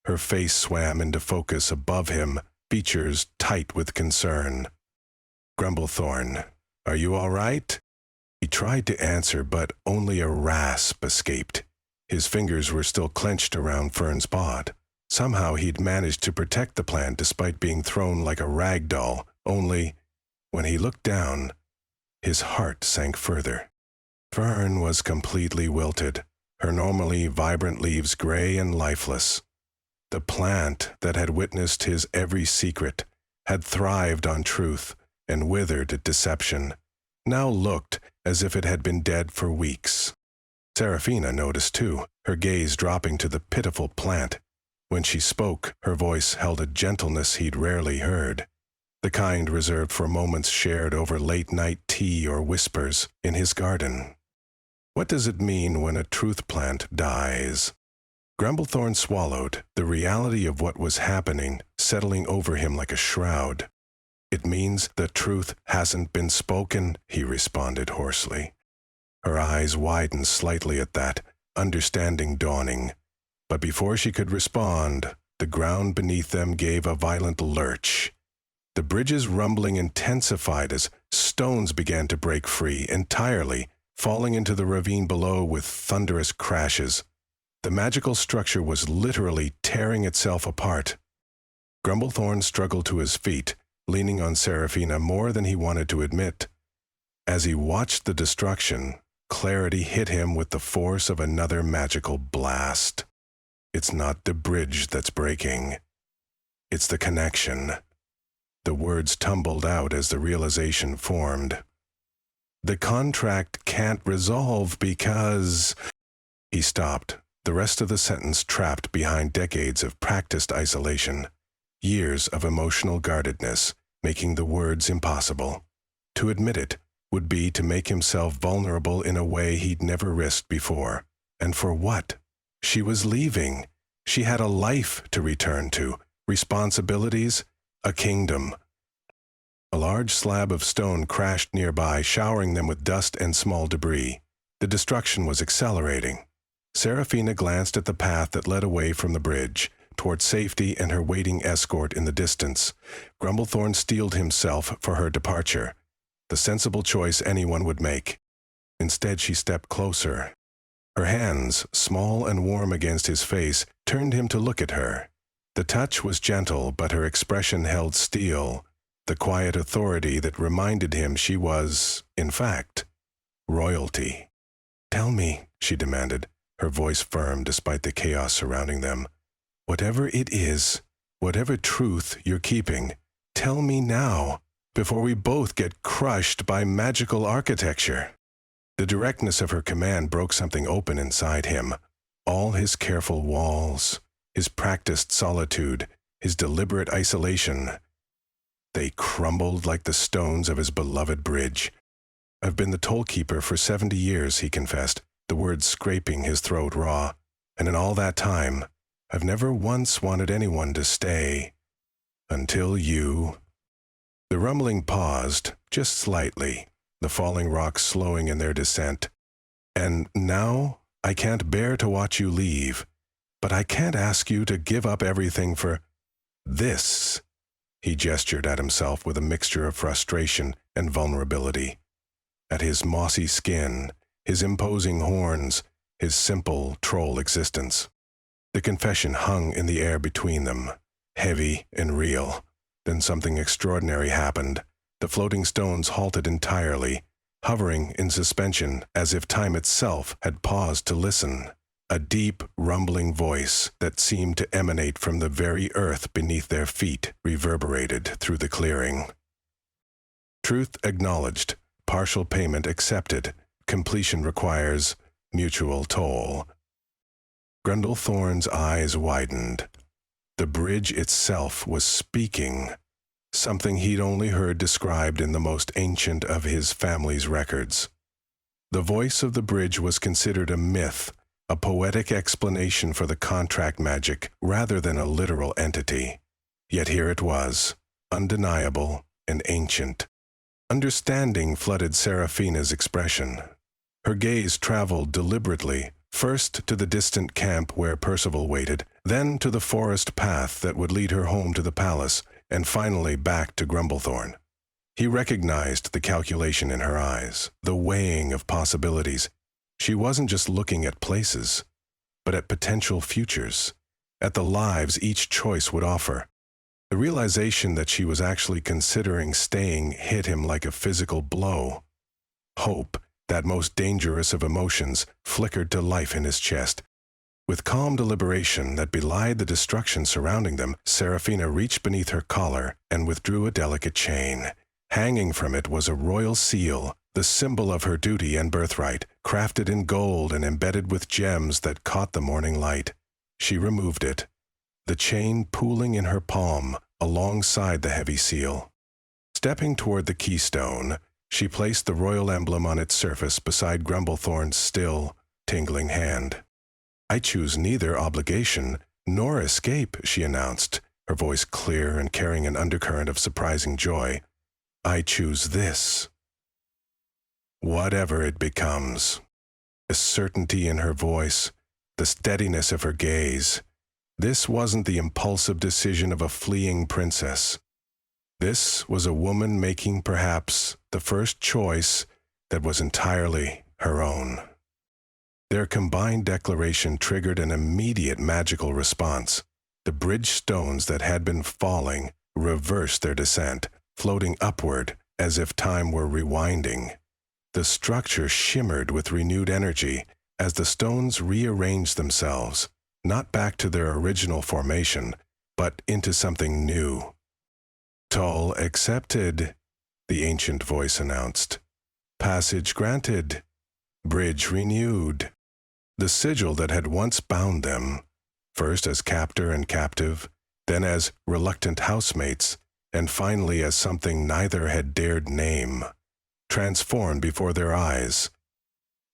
Her face swam into focus above him, features tight with concern. "Grumblethorn, are you all right?" He tried to answer, but only a rasp escaped. His fingers were still clenched around Fern's pod. Somehow he'd managed to protect the plant despite being thrown like a rag doll, only, when he looked down, his heart sank further. Fern was completely wilted, her normally vibrant leaves gray and lifeless. The plant that had witnessed his every secret, had thrived on truth and withered at deception, now looked as if it had been dead for weeks. Seraphina noticed too, her gaze dropping to the pitiful plant. When she spoke, her voice held a gentleness he'd rarely heard, the kind reserved for moments shared over late-night tea or whispers in his garden. What does it mean when a truth plant dies? Grumblethorn swallowed, the reality of what was happening settling over him like a shroud. "It means the truth hasn't been spoken," he responded hoarsely. Her eyes widened slightly at that, understanding dawning. But before she could respond, the ground beneath them gave a violent lurch. The bridge's rumbling intensified as stones began to break free entirely, falling into the ravine below with thunderous crashes. The magical structure was literally tearing itself apart. Grumblethorn struggled to his feet, leaning on Seraphina more than he wanted to admit. As he watched the destruction, clarity hit him with the force of another magical blast. It's not the bridge that's breaking. It's the connection. The words tumbled out as the realization formed. "The contract can't resolve because..." He stopped, the rest of the sentence trapped behind decades of practiced isolation, years of emotional guardedness, making the words impossible. To admit it would be to make himself vulnerable in a way he'd never risked before. And for what? She was leaving. She had a life to return to, responsibilities, a kingdom. A large slab of stone crashed nearby, showering them with dust and small debris. The destruction was accelerating. Seraphina glanced at the path that led away from the bridge, toward safety and her waiting escort in the distance, Grumblethorn steeled himself for her departure, the sensible choice anyone would make. Instead, she stepped closer. Her hands, small and warm against his face, turned him to look at her. The touch was gentle, but her expression held steel, the quiet authority that reminded him she was, in fact, royalty. "Tell me," she demanded, her voice firm despite the chaos surrounding them. "Whatever it is, whatever truth you're keeping, tell me now, before we both get crushed by magical architecture." The directness of her command broke something open inside him. All his careful walls, his practiced solitude, his deliberate isolation, they crumbled like the stones of his beloved bridge. "I've been the tollkeeper for 70 years, he confessed, the words scraping his throat raw. "And in all that time, I've never once wanted anyone to stay. Until you." The rumbling paused, just slightly, the falling rocks slowing in their descent. "And now, I can't bear to watch you leave, but I can't ask you to give up everything for this." He gestured at himself with a mixture of frustration and vulnerability. At his mossy skin, his imposing horns, his simple troll existence. The confession hung in the air between them, heavy and real. Then something extraordinary happened. The floating stones halted entirely, hovering in suspension as if time itself had paused to listen. A deep, rumbling voice that seemed to emanate from the very earth beneath their feet reverberated through the clearing. "Truth acknowledged, partial payment accepted, completion requires mutual toll." Grumblethorn's eyes widened. The bridge itself was speaking, something he'd only heard described in the most ancient of his family's records. The voice of the bridge was considered a myth, a poetic explanation for the contract magic rather than a literal entity. Yet here it was, undeniable and ancient. Understanding flooded Seraphina's expression. Her gaze traveled deliberately, first to the distant camp where Percival waited, then to the forest path that would lead her home to the palace, and finally back to Grumblethorn. He recognized the calculation in her eyes, the weighing of possibilities. She wasn't just looking at places, but at potential futures, at the lives each choice would offer. The realization that she was actually considering staying hit him like a physical blow. Hope, that most dangerous of emotions, flickered to life in his chest. With calm deliberation that belied the destruction surrounding them, Seraphina reached beneath her collar and withdrew a delicate chain. Hanging from it was a royal seal, the symbol of her duty and birthright, crafted in gold and embedded with gems that caught the morning light. She removed it, the chain pooling in her palm alongside the heavy seal. Stepping toward the keystone, she placed the royal emblem on its surface beside Grumblethorn's still, tingling hand. "I choose neither obligation nor escape," she announced, her voice clear and carrying an undercurrent of surprising joy. "I choose this. Whatever it becomes." The certainty in her voice, the steadiness of her gaze. This wasn't the impulsive decision of a fleeing princess. This was a woman making perhaps the first choice that was entirely her own. Their combined declaration triggered an immediate magical response. The bridge stones that had been falling reversed their descent, floating upward as if time were rewinding. The structure shimmered with renewed energy as the stones rearranged themselves, not back to their original formation, but into something new. "Toll accepted," the ancient voice announced. "Passage granted. Bridge renewed." The sigil that had once bound them, first as captor and captive, then as reluctant housemates, and finally as something neither had dared name, transformed before their eyes.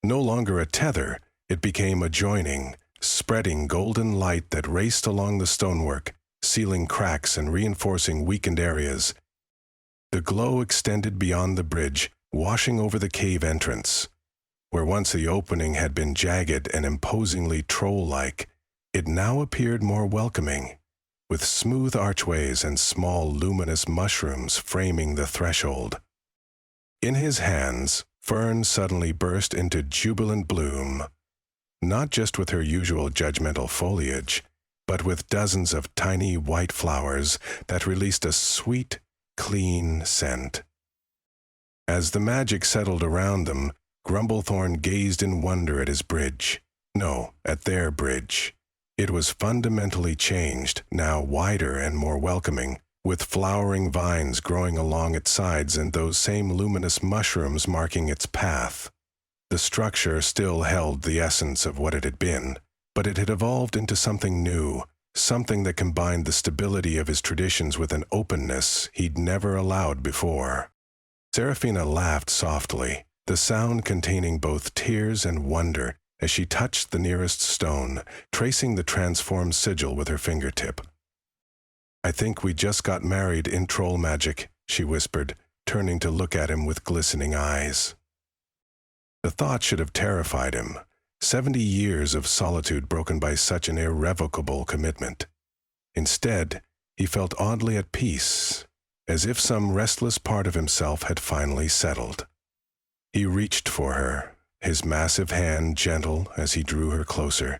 No longer a tether, it became a joining, spreading golden light that raced along the stonework, sealing cracks and reinforcing weakened areas. The glow extended beyond the bridge, washing over the cave entrance. Where once the opening had been jagged and imposingly troll-like, It now appeared more welcoming, with smooth archways and small luminous mushrooms framing the threshold. In his hands, Fern suddenly burst into jubilant bloom, not just with her usual judgmental foliage, but with dozens of tiny white flowers that released a sweet, clean scent. As the magic settled around them, Grumblethorn gazed in wonder at his bridge. No, at their bridge. It was fundamentally changed, now wider and more welcoming, with flowering vines growing along its sides and those same luminous mushrooms marking its path. The structure still held the essence of what it had been, but it had evolved into something new, something that combined the stability of his traditions with an openness he'd never allowed before. Seraphina laughed softly, the sound containing both tears and wonder as she touched the nearest stone, tracing the transformed sigil with her fingertip. "I think we just got married in troll magic," she whispered, turning to look at him with glistening eyes. The thought should have terrified him. 70 years of solitude broken by such an irrevocable commitment. Instead, he felt oddly at peace, as if some restless part of himself had finally settled. He reached for her, his massive hand gentle as he drew her closer.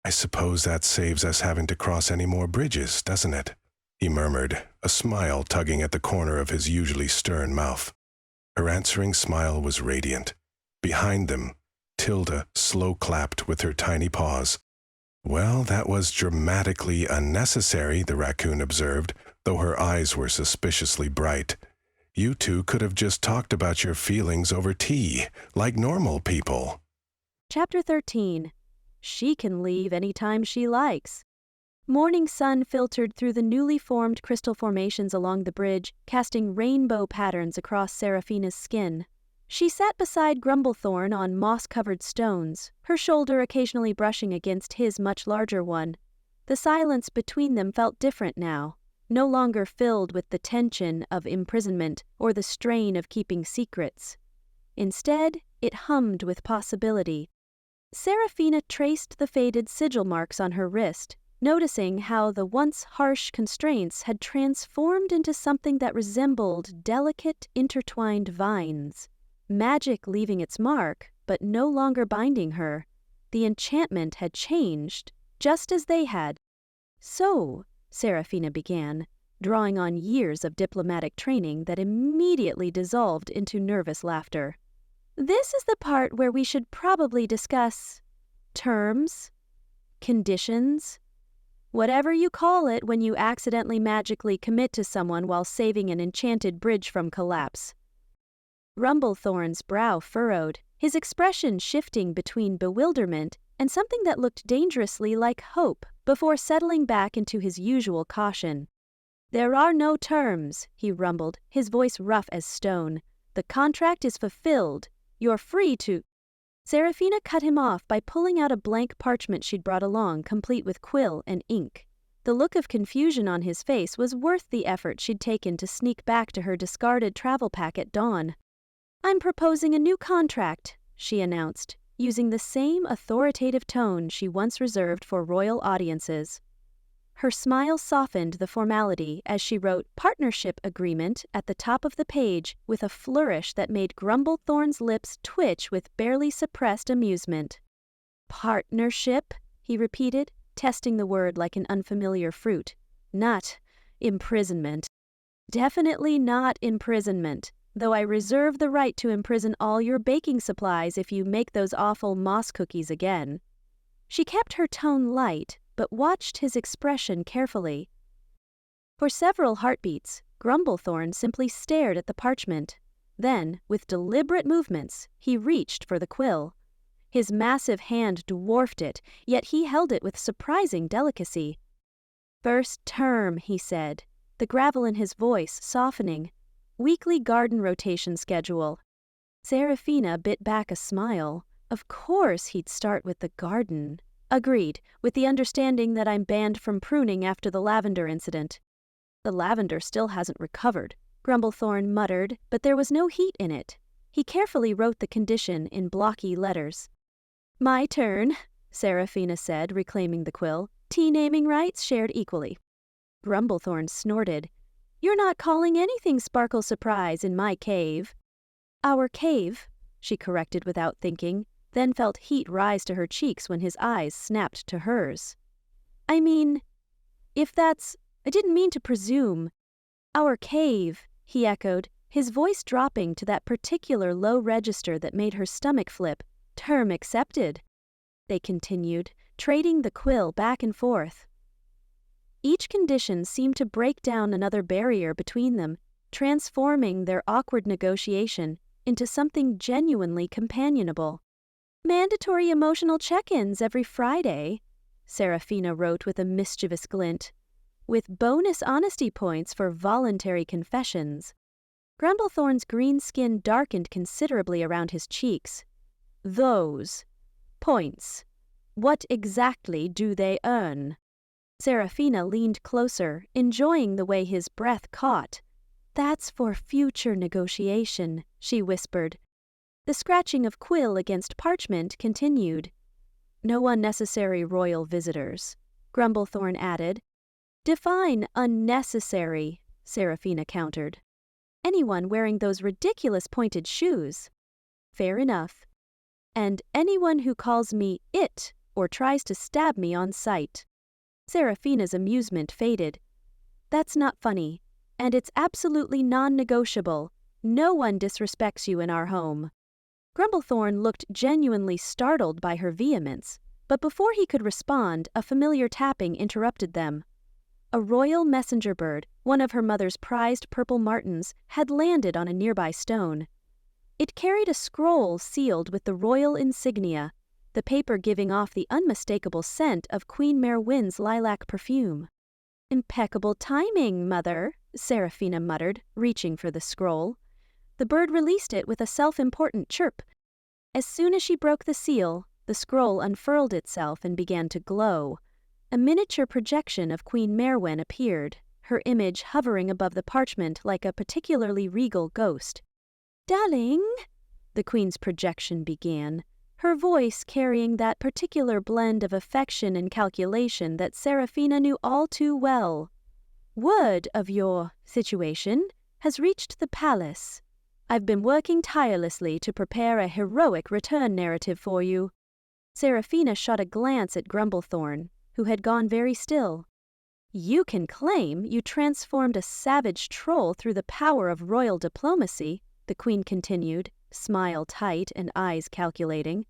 "I suppose that saves us having to cross any more bridges, doesn't it?" he murmured, a smile tugging at the corner of his usually stern mouth. Her answering smile was radiant. Behind them, Tilda slow-clapped with her tiny paws. "Well, that was dramatically unnecessary," the raccoon observed, though her eyes were suspiciously bright. "You two could have just talked about your feelings over tea, like normal people." Chapter 13. She can leave any time she likes. Morning sun filtered through the newly formed crystal formations along the bridge, casting rainbow patterns across Seraphina's skin. She sat beside Grumblethorn on moss-covered stones, her shoulder occasionally brushing against his much larger one. The silence between them felt different now, no longer filled with the tension of imprisonment or the strain of keeping secrets. Instead, it hummed with possibility. Seraphina traced the faded sigil marks on her wrist, noticing how the once harsh constraints had transformed into something that resembled delicate, intertwined vines. Magic leaving its mark, but no longer binding her. The enchantment had changed, just as they had. "So," Seraphina began, drawing on years of diplomatic training that immediately dissolved into nervous laughter. "This is the part where we should probably discuss terms, conditions, whatever you call it when you accidentally magically commit to someone while saving an enchanted bridge from collapse." Grumblethorn's brow furrowed, his expression shifting between bewilderment and something that looked dangerously like hope before settling back into his usual caution. "There are no terms," he rumbled, his voice rough as stone. "The contract is fulfilled. You're free to—" Seraphina cut him off by pulling out a blank parchment she'd brought along, complete with quill and ink. The look of confusion on his face was worth the effort she'd taken to sneak back to her discarded travel pack at dawn. "I'm proposing a new contract," she announced, using the same authoritative tone she once reserved for royal audiences. Her smile softened the formality as she wrote "partnership agreement" at the top of the page with a flourish that made Grumblethorn's lips twitch with barely suppressed amusement. "Partnership?" he repeated, testing the word like an unfamiliar fruit. "Not imprisonment." "Definitely not imprisonment, though I reserve the right to imprison all your baking supplies if you make those awful moss cookies again." She kept her tone light, but watched his expression carefully. For several heartbeats, Grumblethorn simply stared at the parchment. Then, with deliberate movements, he reached for the quill. His massive hand dwarfed it, yet he held it with surprising delicacy. "First term," he said, the gravel in his voice softening. "Weekly garden rotation schedule." Seraphina bit back a smile. Of course he'd start with the garden. "Agreed, with the understanding that I'm banned from pruning after the lavender incident." "The lavender still hasn't recovered," Grumblethorn muttered, but there was no heat in it. He carefully wrote the condition in blocky letters. "My turn," Seraphina said, reclaiming the quill. Tea naming rights shared equally. Grumblethorn snorted. You're not calling anything Sparkle Surprise in my cave. Our cave, she corrected without thinking, then felt heat rise to her cheeks when his eyes snapped to hers. I mean, if that's... I didn't mean to presume. Our cave, he echoed, his voice dropping to that particular low register that made her stomach flip. Term accepted. They continued, trading the quill back and forth. Each condition seemed to break down another barrier between them, transforming their awkward negotiation into something genuinely companionable. Mandatory emotional check-ins every Friday, Seraphina wrote with a mischievous glint, with bonus honesty points for voluntary confessions. Grumblethorn's green skin darkened considerably around his cheeks. Those points. What exactly do they earn? Seraphina leaned closer, enjoying the way his breath caught. That's for future negotiation, she whispered. The scratching of quill against parchment continued. No unnecessary royal visitors, Grumblethorn added. Define unnecessary, Seraphina countered. Anyone wearing those ridiculous pointed shoes. Fair enough. And anyone who calls me it or tries to stab me on sight. Seraphina's amusement faded. That's not funny, and it's absolutely non-negotiable. No one disrespects you in our home. Grumblethorn looked genuinely startled by her vehemence, but before he could respond, a familiar tapping interrupted them. A royal messenger bird, one of her mother's prized purple martins, had landed on a nearby stone. It carried a scroll sealed with the royal insignia, the paper giving off the unmistakable scent of Queen Mare Wynn's lilac perfume. Impeccable timing, Mother, Seraphina muttered, reaching for the scroll. The bird released it with a self-important chirp. As soon as she broke the seal, the scroll unfurled itself and began to glow. A miniature projection of Queen Merwyn appeared, her image hovering above the parchment like a particularly regal ghost. Darling, the Queen's projection began, her voice carrying that particular blend of affection and calculation that Seraphina knew all too well. Word of your situation has reached the palace. I've been working tirelessly to prepare a heroic return narrative for you. Seraphina shot a glance at Grumblethorn, who had gone very still. You can claim you transformed a savage troll through the power of royal diplomacy, the Queen continued, smile tight and eyes calculating.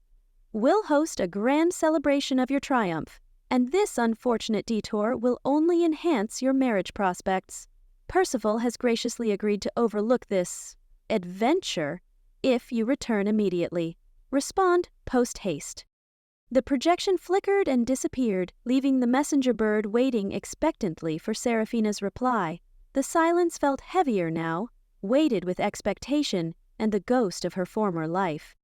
We'll host a grand celebration of your triumph, and this unfortunate detour will only enhance your marriage prospects. Percival has graciously agreed to overlook this adventure if you return immediately. Respond post-haste. The projection flickered and disappeared, leaving the messenger bird waiting expectantly for Seraphina's reply. The silence felt heavier now, weighted with expectation and the ghost of her former life.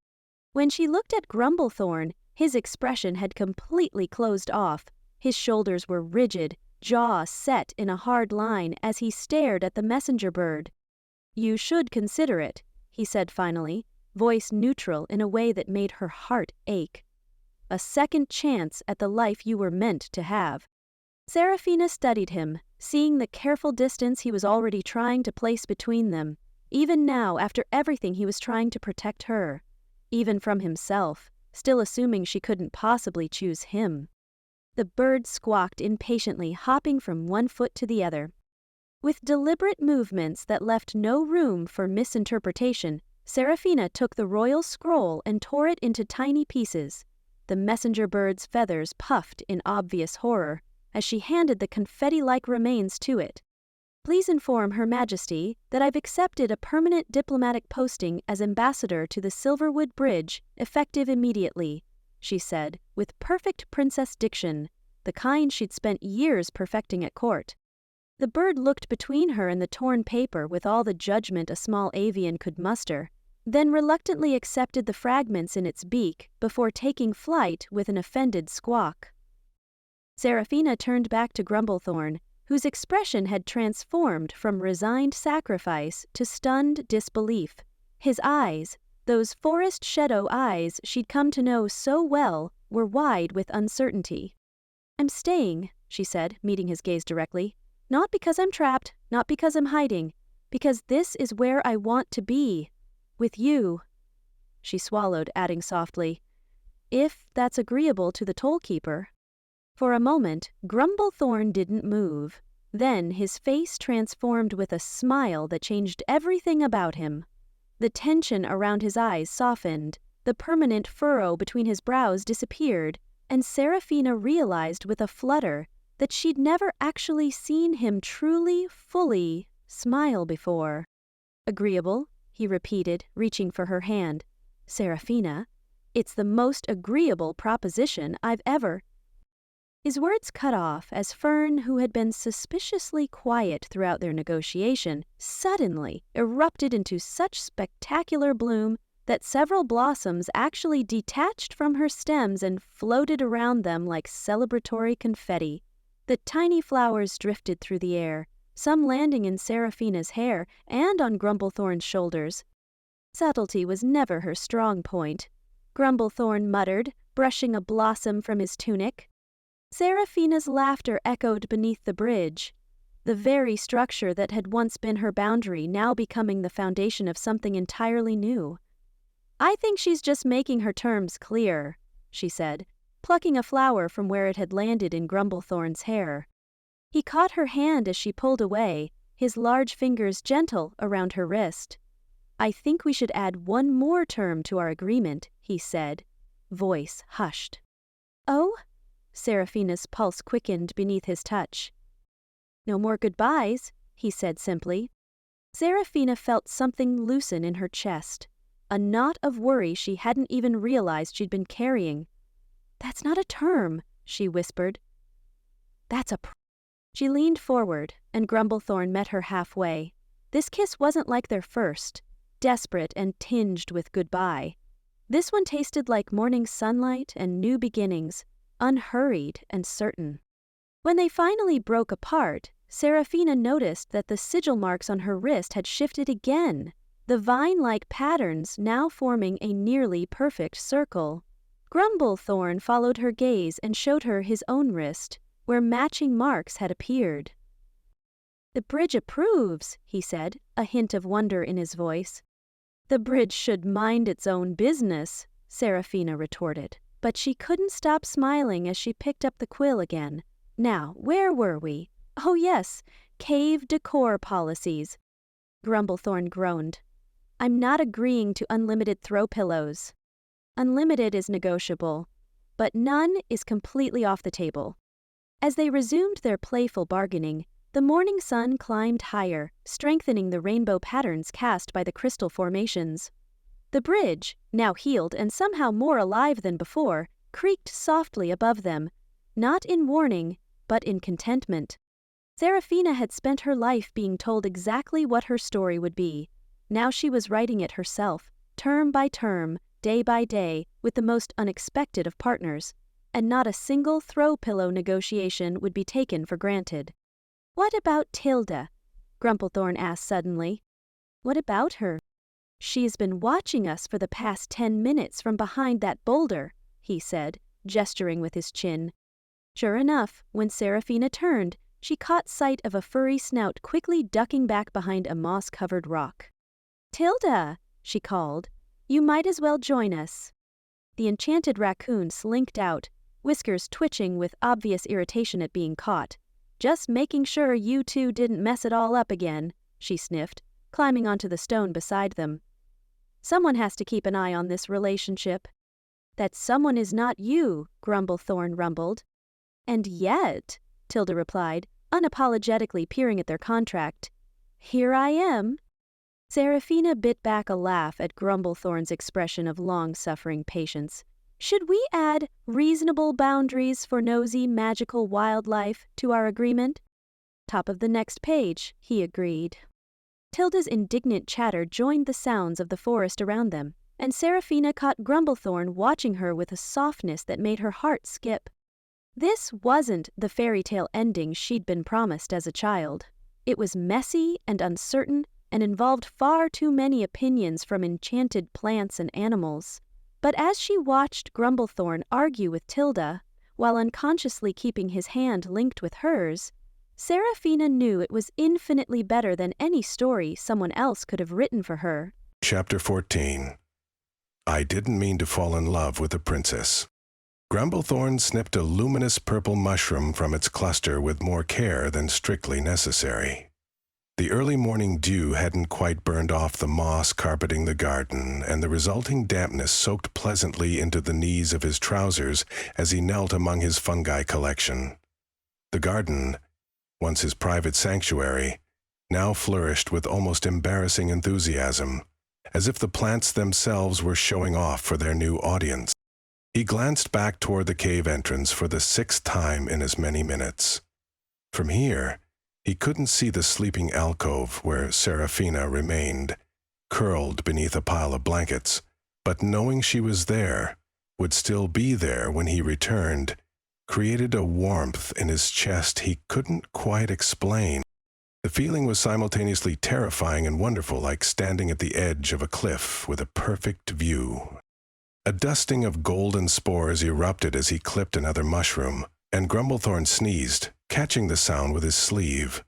When she looked at Grumblethorn, his expression had completely closed off. His shoulders were rigid, jaw set in a hard line as he stared at the messenger bird. You should consider it, he said finally, voice neutral in a way that made her heart ache. A second chance at the life you were meant to have. Seraphina studied him, seeing the careful distance he was already trying to place between them, even now after everything he was trying to protect her, even from himself, still assuming she couldn't possibly choose him. The bird squawked impatiently, hopping from one foot to the other. With deliberate movements that left no room for misinterpretation, Seraphina took the royal scroll and tore it into tiny pieces. The messenger bird's feathers puffed in obvious horror as she handed the confetti-like remains to it. Please inform Her Majesty that I've accepted a permanent diplomatic posting as ambassador to the Silverwood Bridge, effective immediately, she said, with perfect princess diction, the kind she'd spent years perfecting at court. The bird looked between her and the torn paper with all the judgment a small avian could muster, then reluctantly accepted the fragments in its beak before taking flight with an offended squawk. Seraphina turned back to Grumblethorn, whose expression had transformed from resigned sacrifice to stunned disbelief. His eyes, those forest shadow eyes she'd come to know so well, were wide with uncertainty. "I'm staying," she said, meeting his gaze directly. "Not because I'm trapped, not because I'm hiding, because this is where I want to be. With you." She swallowed, adding softly, "If that's agreeable to the tollkeeper." For a moment, Grumblethorn didn't move. Then his face transformed with a smile that changed everything about him. The tension around his eyes softened, the permanent furrow between his brows disappeared, and Seraphina realized with a flutter that she'd never actually seen him truly, fully smile before. "Agreeable," he repeated, reaching for her hand. "Seraphina, it's the most agreeable proposition I've ever—" His words cut off as Fern, who had been suspiciously quiet throughout their negotiation, suddenly erupted into such spectacular bloom that several blossoms actually detached from her stems and floated around them like celebratory confetti. The tiny flowers drifted through the air, some landing in Seraphina's hair and on Grumblethorn's shoulders. Subtlety was never her strong point, Grumblethorn muttered, brushing a blossom from his tunic. Seraphina's laughter echoed beneath the bridge, the very structure that had once been her boundary now becoming the foundation of something entirely new. "I think she's just making her terms clear," she said, plucking a flower from where it had landed in Grumblethorn's hair. He caught her hand as she pulled away, his large fingers gentle around her wrist. "I think we should add one more term to our agreement," he said, voice hushed. "Oh?" Seraphina's pulse quickened beneath his touch. "No more goodbyes," he said simply. Seraphina felt something loosen in her chest, a knot of worry she hadn't even realized she'd been carrying. "That's not a term," she whispered. "That's a She leaned forward, and Grumblethorn met her halfway. This kiss wasn't like their first, desperate and tinged with goodbye. This one tasted like morning sunlight and new beginnings, unhurried and certain. When they finally broke apart, Seraphina noticed that the sigil marks on her wrist had shifted again, the vine-like patterns now forming a nearly perfect circle. Grumblethorn followed her gaze and showed her his own wrist, where matching marks had appeared. "The bridge approves," he said, a hint of wonder in his voice. "The bridge should mind its own business," Seraphina retorted. But she couldn't stop smiling as she picked up the quill again. "Now, where were we? Oh yes, cave decor policies." Grumblethorn groaned. "I'm not agreeing to unlimited throw pillows. Unlimited is negotiable, but none is completely off the table." As they resumed their playful bargaining, the morning sun climbed higher, strengthening the rainbow patterns cast by the crystal formations. The bridge, now healed and somehow more alive than before, creaked softly above them, not in warning, but in contentment. Seraphina had spent her life being told exactly what her story would be. Now she was writing it herself, term by term, day by day, with the most unexpected of partners, and not a single throw-pillow negotiation would be taken for granted. "What about Tilda?" Grumblethorn asked suddenly. "What about her?" "She's been watching us for the past 10 minutes from behind that boulder," he said, gesturing with his chin. Sure enough, when Seraphina turned, she caught sight of a furry snout quickly ducking back behind a moss-covered rock. "Tilda," she called, "you might as well join us." The enchanted raccoon slinked out, whiskers twitching with obvious irritation at being caught. "Just making sure you two didn't mess it all up again," she sniffed, climbing onto the stone beside them. "Someone has to keep an eye on this relationship." "That someone is not you," Grumblethorn rumbled. "And yet," Tilda replied, unapologetically peering at their contract, "here I am." Seraphina bit back a laugh at Grumblethorn's expression of long-suffering patience. "Should we add reasonable boundaries for nosy magical wildlife to our agreement?" "Top of the next page," he agreed. Tilda's indignant chatter joined the sounds of the forest around them, and Seraphina caught Grumblethorn watching her with a softness that made her heart skip. This wasn't the fairy tale ending she'd been promised as a child. It was messy and uncertain and involved far too many opinions from enchanted plants and animals. But as she watched Grumblethorn argue with Tilda, while unconsciously keeping his hand linked with hers, Seraphina knew it was infinitely better than any story someone else could have written for her. Chapter 14. I didn't mean to fall in love with the princess. Grumblethorn snipped a luminous purple mushroom from its cluster with more care than strictly necessary. The early morning dew hadn't quite burned off the moss carpeting the garden, and the resulting dampness soaked pleasantly into the knees of his trousers as he knelt among his fungi collection. The garden, once his private sanctuary, now flourished with almost embarrassing enthusiasm, as if the plants themselves were showing off for their new audience. He glanced back toward the cave entrance for the 6th time in as many minutes. From here, he couldn't see the sleeping alcove where Seraphina remained, curled beneath a pile of blankets, but knowing she was there, would still be there when he returned, created a warmth in his chest he couldn't quite explain. The feeling was simultaneously terrifying and wonderful, like standing at the edge of a cliff with a perfect view. A dusting of golden spores erupted as he clipped another mushroom, and Grumblethorn sneezed, catching the sound with his sleeve.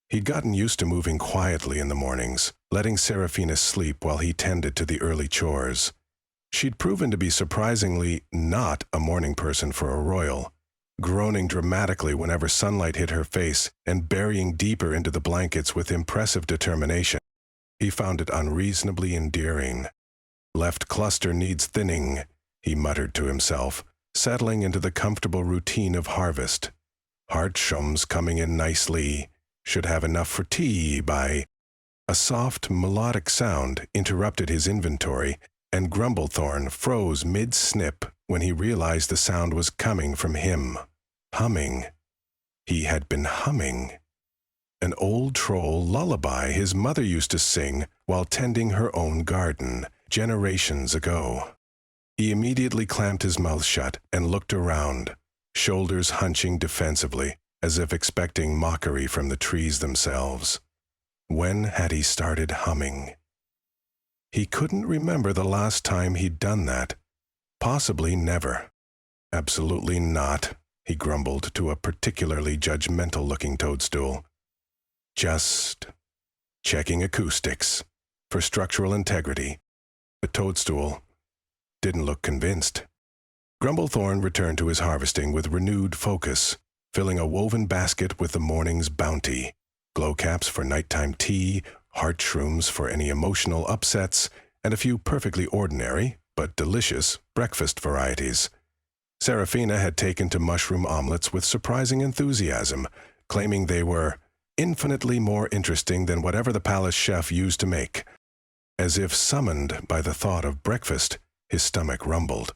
He'd gotten used to moving quietly in the mornings, letting Seraphina sleep while he tended to the early chores. She'd proven to be surprisingly not a morning person for a royal, groaning dramatically whenever sunlight hit her face and burying deeper into the blankets with impressive determination. He found it unreasonably endearing. Left cluster needs thinning, he muttered to himself, settling into the comfortable routine of harvest. Hartshums coming in nicely, should have enough for tea by... A soft, melodic sound interrupted his inventory, and Grumblethorn froze mid-snip when he realized the sound was coming from him. Humming. He had been humming. An old troll lullaby his mother used to sing while tending her own garden, generations ago. He immediately clamped his mouth shut and looked around, shoulders hunching defensively, as if expecting mockery from the trees themselves. When had he started humming? He couldn't remember the last time he'd done that. Possibly never. Absolutely not, he grumbled to a particularly judgmental-looking toadstool. Just checking acoustics for structural integrity. The toadstool didn't look convinced. Grumblethorn returned to his harvesting with renewed focus, filling a woven basket with the morning's bounty, glow caps for nighttime tea, heart shrooms for any emotional upsets, and a few perfectly ordinary, but delicious, breakfast varieties. Seraphina had taken to mushroom omelets with surprising enthusiasm, claiming they were infinitely more interesting than whatever the palace chef used to make. As if summoned by the thought of breakfast, his stomach rumbled.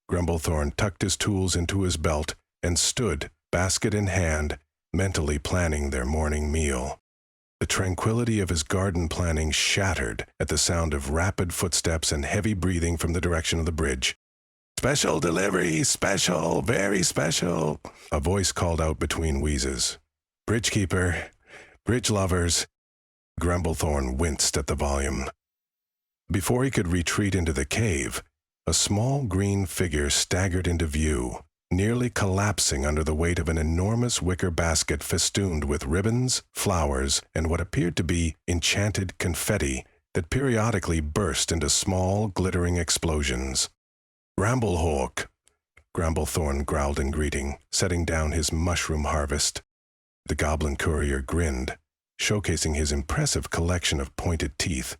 Grumblethorn tucked his tools into his belt and stood, basket in hand, mentally planning their morning meal. The tranquility of his garden planning shattered at the sound of rapid footsteps and heavy breathing from the direction of the bridge. "Special delivery, special, very special," a voice called out between wheezes. "Bridgekeeper, bridge lovers." Grumblethorn winced at the volume. Before he could retreat into the cave, a small green figure staggered into view, nearly collapsing under the weight of an enormous wicker basket festooned with ribbons, flowers, and what appeared to be enchanted confetti that periodically burst into small, glittering explosions. "Ramblehawk," Grumblethorn growled in greeting, setting down his mushroom harvest. The goblin courier grinned, showcasing his impressive collection of pointed teeth.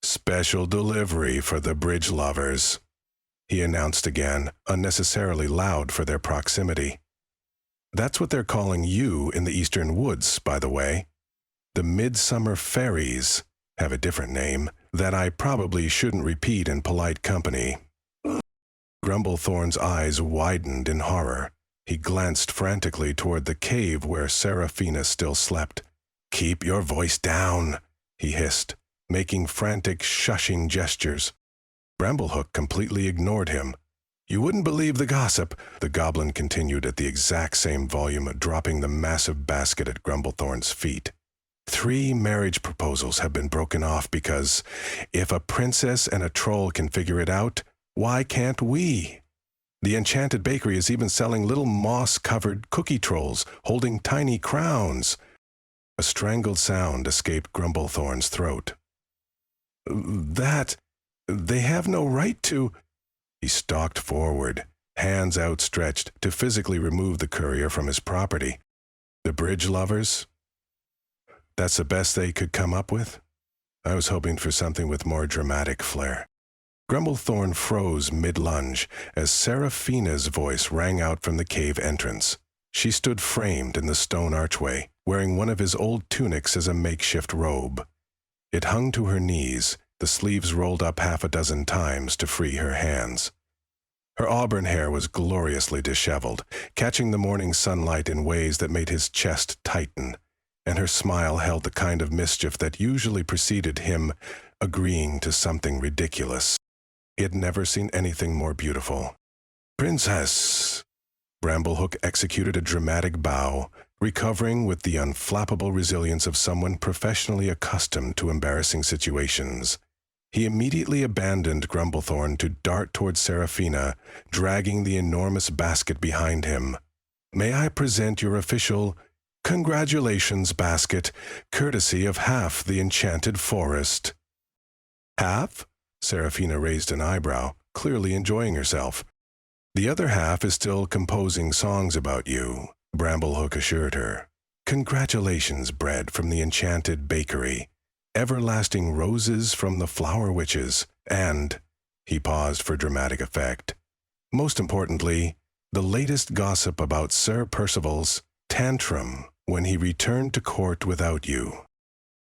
"Special delivery for the bridge lovers," he announced again, unnecessarily loud for their proximity. "That's what they're calling you in the eastern woods, by the way. The midsummer fairies have a different name that I probably shouldn't repeat in polite company." Grumblethorn's eyes widened in horror. He glanced frantically toward the cave where Seraphina still slept. "Keep your voice down," he hissed, making frantic shushing gestures. Bramblehook completely ignored him. "You wouldn't believe the gossip," the goblin continued at the exact same volume, dropping the massive basket at Grumblethorn's feet. 3 marriage proposals have been broken off because if a princess and a troll can figure it out, Why can't we? The Enchanted Bakery is even selling little moss-covered cookie trolls holding tiny crowns. A strangled sound escaped Grumblethorn's throat. They have no right to... He stalked forward, hands outstretched to physically remove the courier from his property. The bridge lovers? That's the best they could come up with? I was hoping for something with more dramatic flair. Grumblethorn froze mid-lunge as Seraphina's voice rang out from the cave entrance. She stood framed in the stone archway, wearing one of his old tunics as a makeshift robe. It hung to her knees, the sleeves rolled up half a dozen times to free her hands. Her auburn hair was gloriously disheveled, catching the morning sunlight in ways that made his chest tighten, and her smile held the kind of mischief that usually preceded him agreeing to something ridiculous. He had never seen anything more beautiful. "Princess!" Bramblehook executed a dramatic bow, recovering with the unflappable resilience of someone professionally accustomed to embarrassing situations. He immediately abandoned Grumblethorn to dart toward Seraphina, dragging the enormous basket behind him. "May I present your official congratulations basket, courtesy of half the enchanted forest?" "Half?" Seraphina raised an eyebrow, clearly enjoying herself. "The other half is still composing songs about you," Bramblehook assured her. "Congratulations, bread from the Enchanted Bakery, everlasting roses from the flower witches, and," he paused for dramatic effect, "most importantly, the latest gossip about Sir Percival's tantrum when he returned to court without you."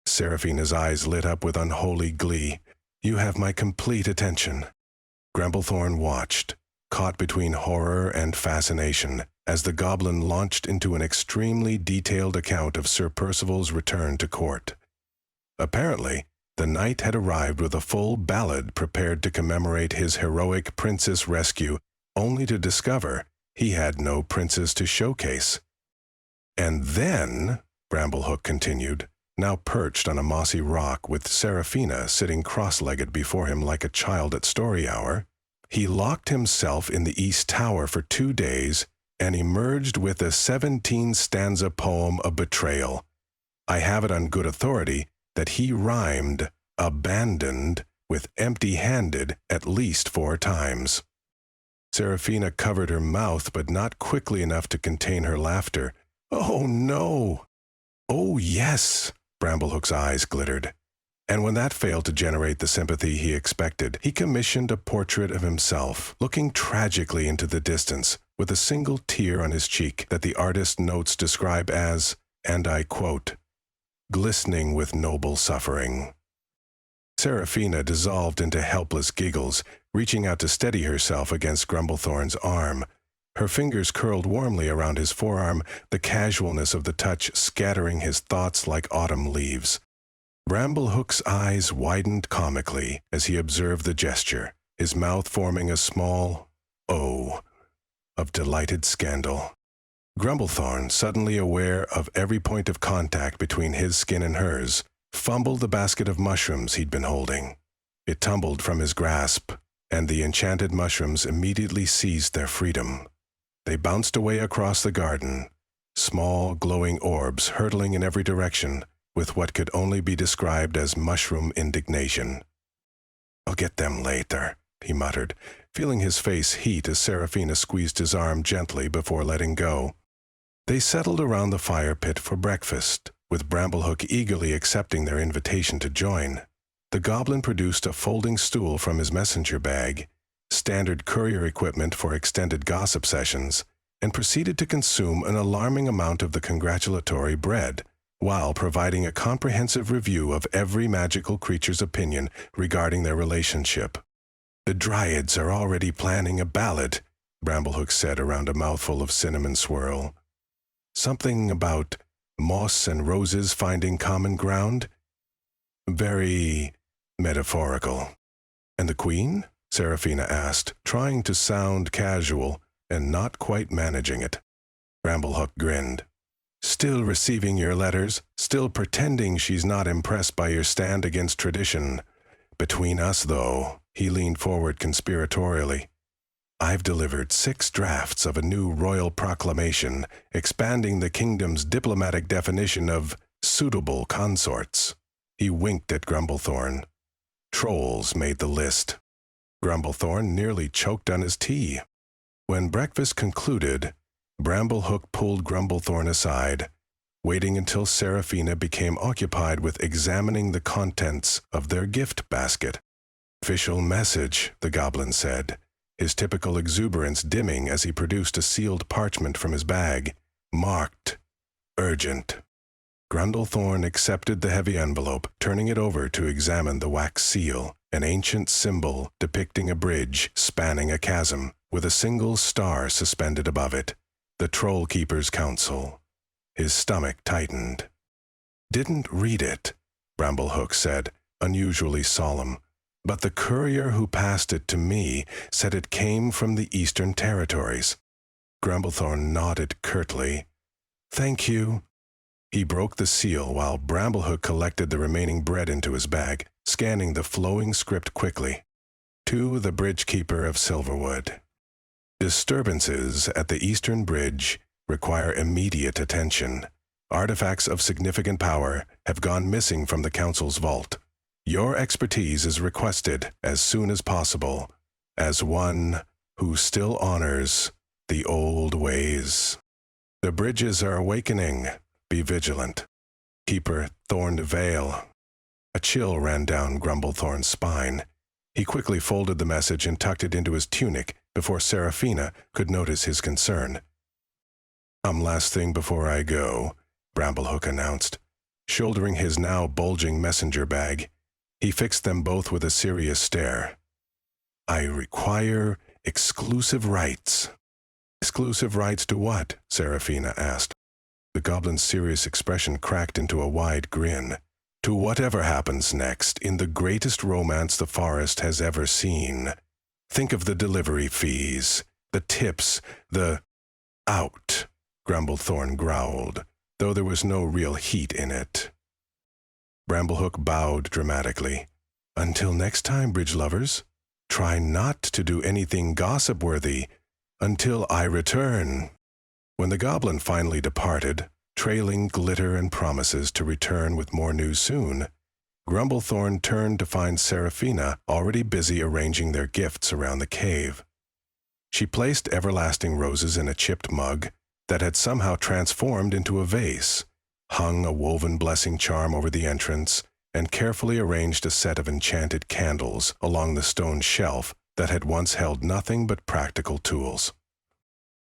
Seraphina's eyes lit up with unholy glee. "You have my complete attention." Grumblethorn watched, caught between horror and fascination, as the goblin launched into an extremely detailed account of Sir Percival's return to court. Apparently, the knight had arrived with a full ballad prepared to commemorate his heroic princess rescue, only to discover he had no princess to showcase. "And then," Bramblehook continued, now perched on a mossy rock with Seraphina sitting cross-legged before him like a child at story hour, "he locked himself in the East Tower for 2 days and emerged with a 17-stanza poem of betrayal. I have it on good authority that he rhymed abandoned with empty-handed at least 4 times. Seraphina covered her mouth, but not quickly enough to contain her laughter. "Oh, no!" "Oh, yes!" Bramblehook's eyes glittered. And when that failed to generate the sympathy he expected, he commissioned a portrait of himself, looking tragically into the distance, with a single tear on his cheek that the artist's notes describe as, and I quote, "glistening with noble suffering." Seraphina dissolved into helpless giggles, reaching out to steady herself against Grumblethorn's arm. Her fingers curled warmly around his forearm, the casualness of the touch scattering his thoughts like autumn leaves. Bramblehook's eyes widened comically as he observed the gesture, his mouth forming a small O of delighted scandal. Grumblethorn, suddenly aware of every point of contact between his skin and hers, fumbled the basket of mushrooms he'd been holding. It tumbled from his grasp, and the enchanted mushrooms immediately seized their freedom. They bounced away across the garden, small glowing orbs hurtling in every direction, with what could only be described as mushroom indignation. "I'll get them later," he muttered, feeling his face heat as Seraphina squeezed his arm gently before letting go. They settled around the fire pit for breakfast, with Bramblehook eagerly accepting their invitation to join. The goblin produced a folding stool from his messenger bag, standard courier equipment for extended gossip sessions, and proceeded to consume an alarming amount of the congratulatory bread, while providing a comprehensive review of every magical creature's opinion regarding their relationship. "The dryads are already planning a ballad," Bramblehook said around a mouthful of cinnamon swirl. "Something about moss and roses finding common ground? Very metaphorical." "And the Queen?" Seraphina asked, trying to sound casual and not quite managing it. Bramblehook grinned. "Still receiving your letters, still pretending she's not impressed by your stand against tradition. Between us, though, he leaned forward conspiratorially, I've delivered 6 drafts of a new royal proclamation expanding the kingdom's diplomatic definition of suitable consorts. He winked at Grumblethorn. Trolls made the list. Grumblethorn nearly choked on his tea. When breakfast concluded, Bramblehook pulled Grumblethorn aside, waiting until Seraphina became occupied with examining the contents of their gift basket. Official message, the goblin said, his typical exuberance dimming as he produced a sealed parchment from his bag, marked urgent. Grumblethorn accepted the heavy envelope, turning it over to examine the wax seal, an ancient symbol depicting a bridge spanning a chasm, with a single star suspended above it, the Troll Keeper's Council. His stomach tightened. Didn't read it, Bramblehook said, unusually solemn, but the courier who passed it to me said it came from the Eastern Territories. Grumblethorn nodded curtly. Thank you. He broke the seal while Bramblehook collected the remaining bread into his bag, scanning the flowing script quickly. To the Bridge Keeper of Silverwood. Disturbances at the Eastern Bridge require immediate attention. Artifacts of significant power have gone missing from the Council's vault. Your expertise is requested as soon as possible, as one who still honors the old ways. The bridges are awakening. Be vigilant. Keeper Thorned Vale. A chill ran down Grumblethorn's spine. He quickly folded the message and tucked it into his tunic before Seraphina could notice his concern. Last thing before I go, Bramblehook announced. Shouldering his now bulging messenger bag, he fixed them both with a serious stare. I require exclusive rights. Exclusive rights to what? Seraphina asked. The goblin's serious expression cracked into a wide grin. To whatever happens next in the greatest romance the forest has ever seen. Think of the delivery fees, the tips, the... Out, Grumblethorn growled, though there was no real heat in it. Bramblehook bowed dramatically. Until next time, bridge lovers, try not to do anything gossip-worthy until I return. When the goblin finally departed, trailing glitter and promises to return with more news soon, Grumblethorn turned to find Seraphina already busy arranging their gifts around the cave. She placed everlasting roses in a chipped mug that had somehow transformed into a vase, hung a woven blessing charm over the entrance, and carefully arranged a set of enchanted candles along the stone shelf that had once held nothing but practical tools.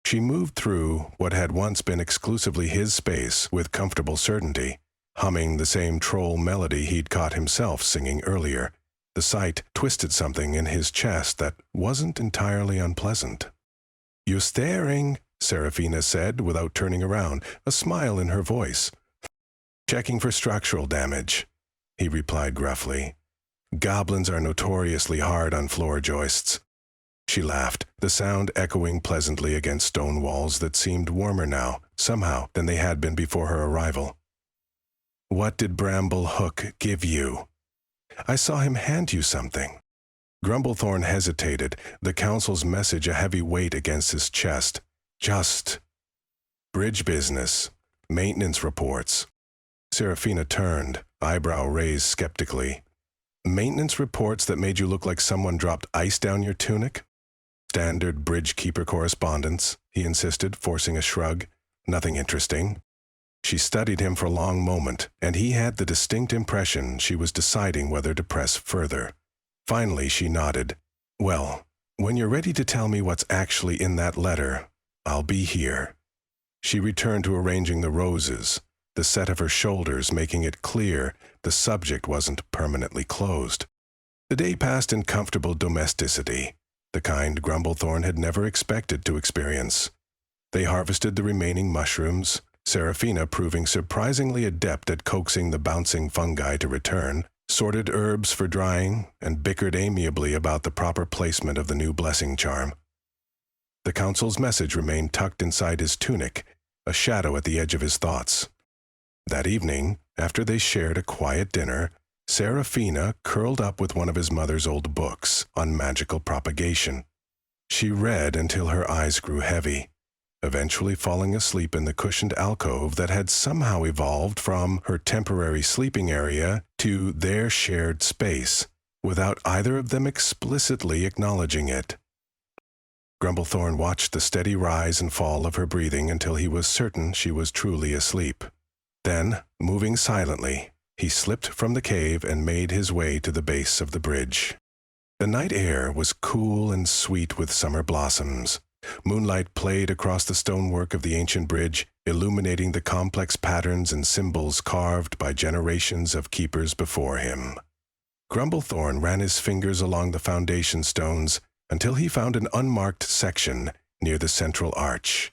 She moved through what had once been exclusively his space with comfortable certainty, humming the same troll melody he'd caught himself singing earlier. The sight twisted something in his chest that wasn't entirely unpleasant. "You're staring," Seraphina said without turning around, a smile in her voice. "Checking for structural damage," he replied gruffly. "Goblins are notoriously hard on floor joists." She laughed, the sound echoing pleasantly against stone walls that seemed warmer now, somehow, than they had been before her arrival. "What did Bramblehook give you?" "I saw him hand you something." Grumblethorn hesitated, the council's message a heavy weight against his chest. "Just bridge business, maintenance reports." Seraphina turned, eyebrow raised skeptically. "Maintenance reports that made you look like someone dropped ice down your tunic?" "Standard bridge keeper correspondence," he insisted, forcing a shrug. "Nothing interesting." She studied him for a long moment, and he had the distinct impression she was deciding whether to press further. Finally, she nodded. "Well, when you're ready to tell me what's actually in that letter, I'll be here." She returned to arranging the roses, the set of her shoulders making it clear the subject wasn't permanently closed. The day passed in comfortable domesticity, the kind Grumblethorn had never expected to experience. They harvested the remaining mushrooms, Seraphina proving surprisingly adept at coaxing the bouncing fungi to return, sorted herbs for drying, and bickered amiably about the proper placement of the new blessing charm. The council's message remained tucked inside his tunic, a shadow at the edge of his thoughts. That evening, after they shared a quiet dinner, Seraphina curled up with one of his mother's old books on magical propagation. She read until her eyes grew heavy, eventually falling asleep in the cushioned alcove that had somehow evolved from her temporary sleeping area to their shared space, without either of them explicitly acknowledging it. Grumblethorn watched the steady rise and fall of her breathing until he was certain she was truly asleep. Then, moving silently, he slipped from the cave and made his way to the base of the bridge. The night air was cool and sweet with summer blossoms. Moonlight played across the stonework of the ancient bridge, illuminating the complex patterns and symbols carved by generations of keepers before him. Grumblethorn ran his fingers along the foundation stones until he found an unmarked section near the central arch.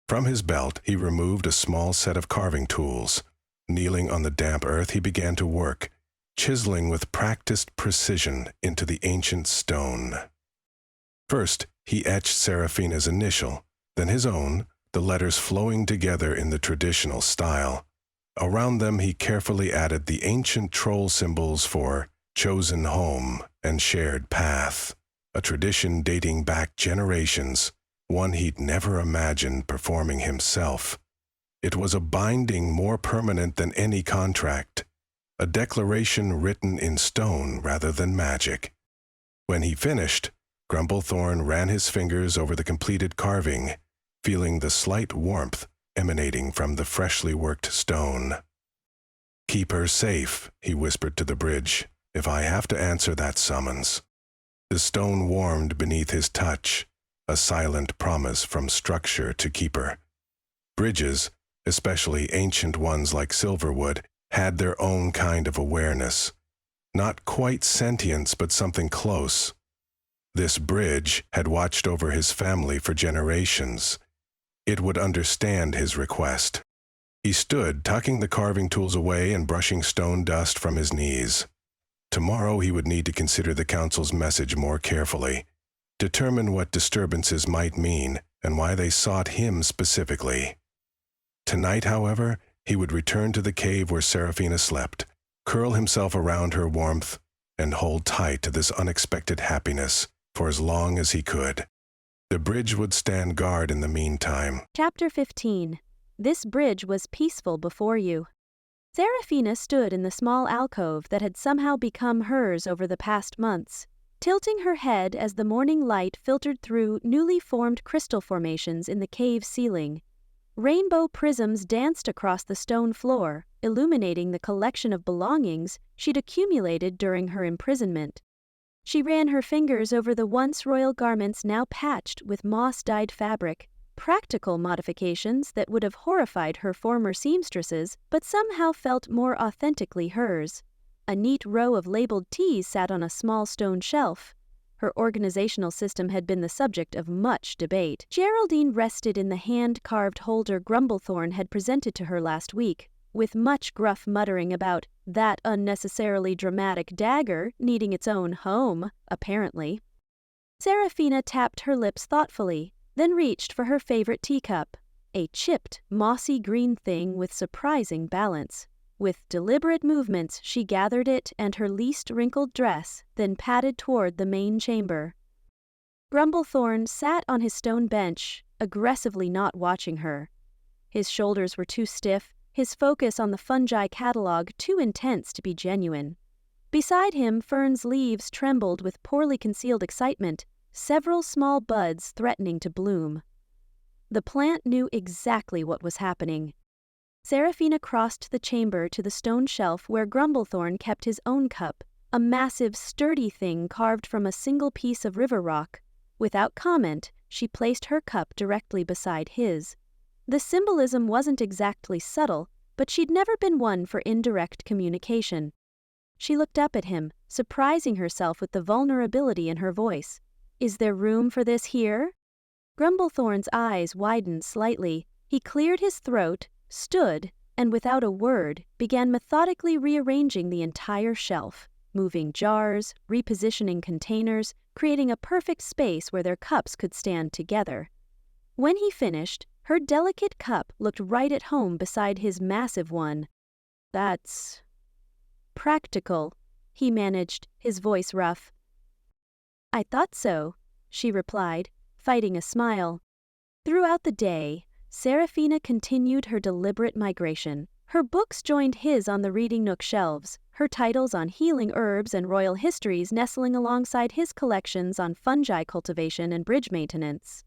From his belt, he removed a small set of carving tools. Kneeling on the damp earth, he began to work, chiseling with practiced precision into the ancient stone. First, he etched Seraphina's initial, then his own, the letters flowing together in the traditional style. Around them, he carefully added the ancient troll symbols for chosen home and shared path, a tradition dating back generations, one he'd never imagined performing himself. It was a binding more permanent than any contract, a declaration written in stone rather than magic. When he finished, Grumblethorn ran his fingers over the completed carving, feeling the slight warmth emanating from the freshly worked stone. "Keep her safe," he whispered to the bridge, "if I have to answer that summons." The stone warmed beneath his touch, a silent promise from structure to keeper. Bridges, especially ancient ones like Silverwood, had their own kind of awareness. Not quite sentience, but something close. This bridge had watched over his family for generations. It would understand his request. He stood, tucking the carving tools away and brushing stone dust from his knees. Tomorrow he would need to consider the council's message more carefully, determine what disturbances might mean and why they sought him specifically. Tonight, however, he would return to the cave where Seraphina slept, curl himself around her warmth, and hold tight to this unexpected happiness for as long as he could. The bridge would stand guard in the meantime. Chapter 15. This bridge was peaceful before you. Seraphina stood in the small alcove that had somehow become hers over the past months, tilting her head as the morning light filtered through newly formed crystal formations in the cave ceiling. Rainbow prisms danced across the stone floor, illuminating the collection of belongings she'd accumulated during her imprisonment. She ran her fingers over the once royal garments now patched with moss-dyed fabric, practical modifications that would have horrified her former seamstresses but somehow felt more authentically hers. A neat row of labeled teas sat on a small stone shelf. Her organizational system had been the subject of much debate. Geraldine rested in the hand-carved holder Grumblethorn had presented to her last week, with much gruff muttering about that unnecessarily dramatic dagger needing its own home, apparently. Seraphina tapped her lips thoughtfully, then reached for her favorite teacup, a chipped, mossy green thing with surprising balance. With deliberate movements, she gathered it and her least wrinkled dress, then padded toward the main chamber. Grumblethorn sat on his stone bench, aggressively not watching her. His shoulders were too stiff, his focus on the fungi catalog too intense to be genuine. Beside him, Fern's leaves trembled with poorly concealed excitement, several small buds threatening to bloom. The plant knew exactly what was happening. Seraphina crossed the chamber to the stone shelf where Grumblethorn kept his own cup, a massive, sturdy thing carved from a single piece of river rock. Without comment, she placed her cup directly beside his. The symbolism wasn't exactly subtle, but she'd never been one for indirect communication. She looked up at him, surprising herself with the vulnerability in her voice. "Is there room for this here?" Grumblethorn's eyes widened slightly. He cleared his throat, stood, and without a word, began methodically rearranging the entire shelf, moving jars, repositioning containers, creating a perfect space where their cups could stand together. When he finished, her delicate cup looked right at home beside his massive one. "That's Practical, he managed, his voice rough. I thought so, she replied, fighting a smile. Throughout the day, Seraphina continued her deliberate migration. Her books joined his on the reading nook shelves, her titles on healing herbs and royal histories nestling alongside his collections on fungi cultivation and bridge maintenance.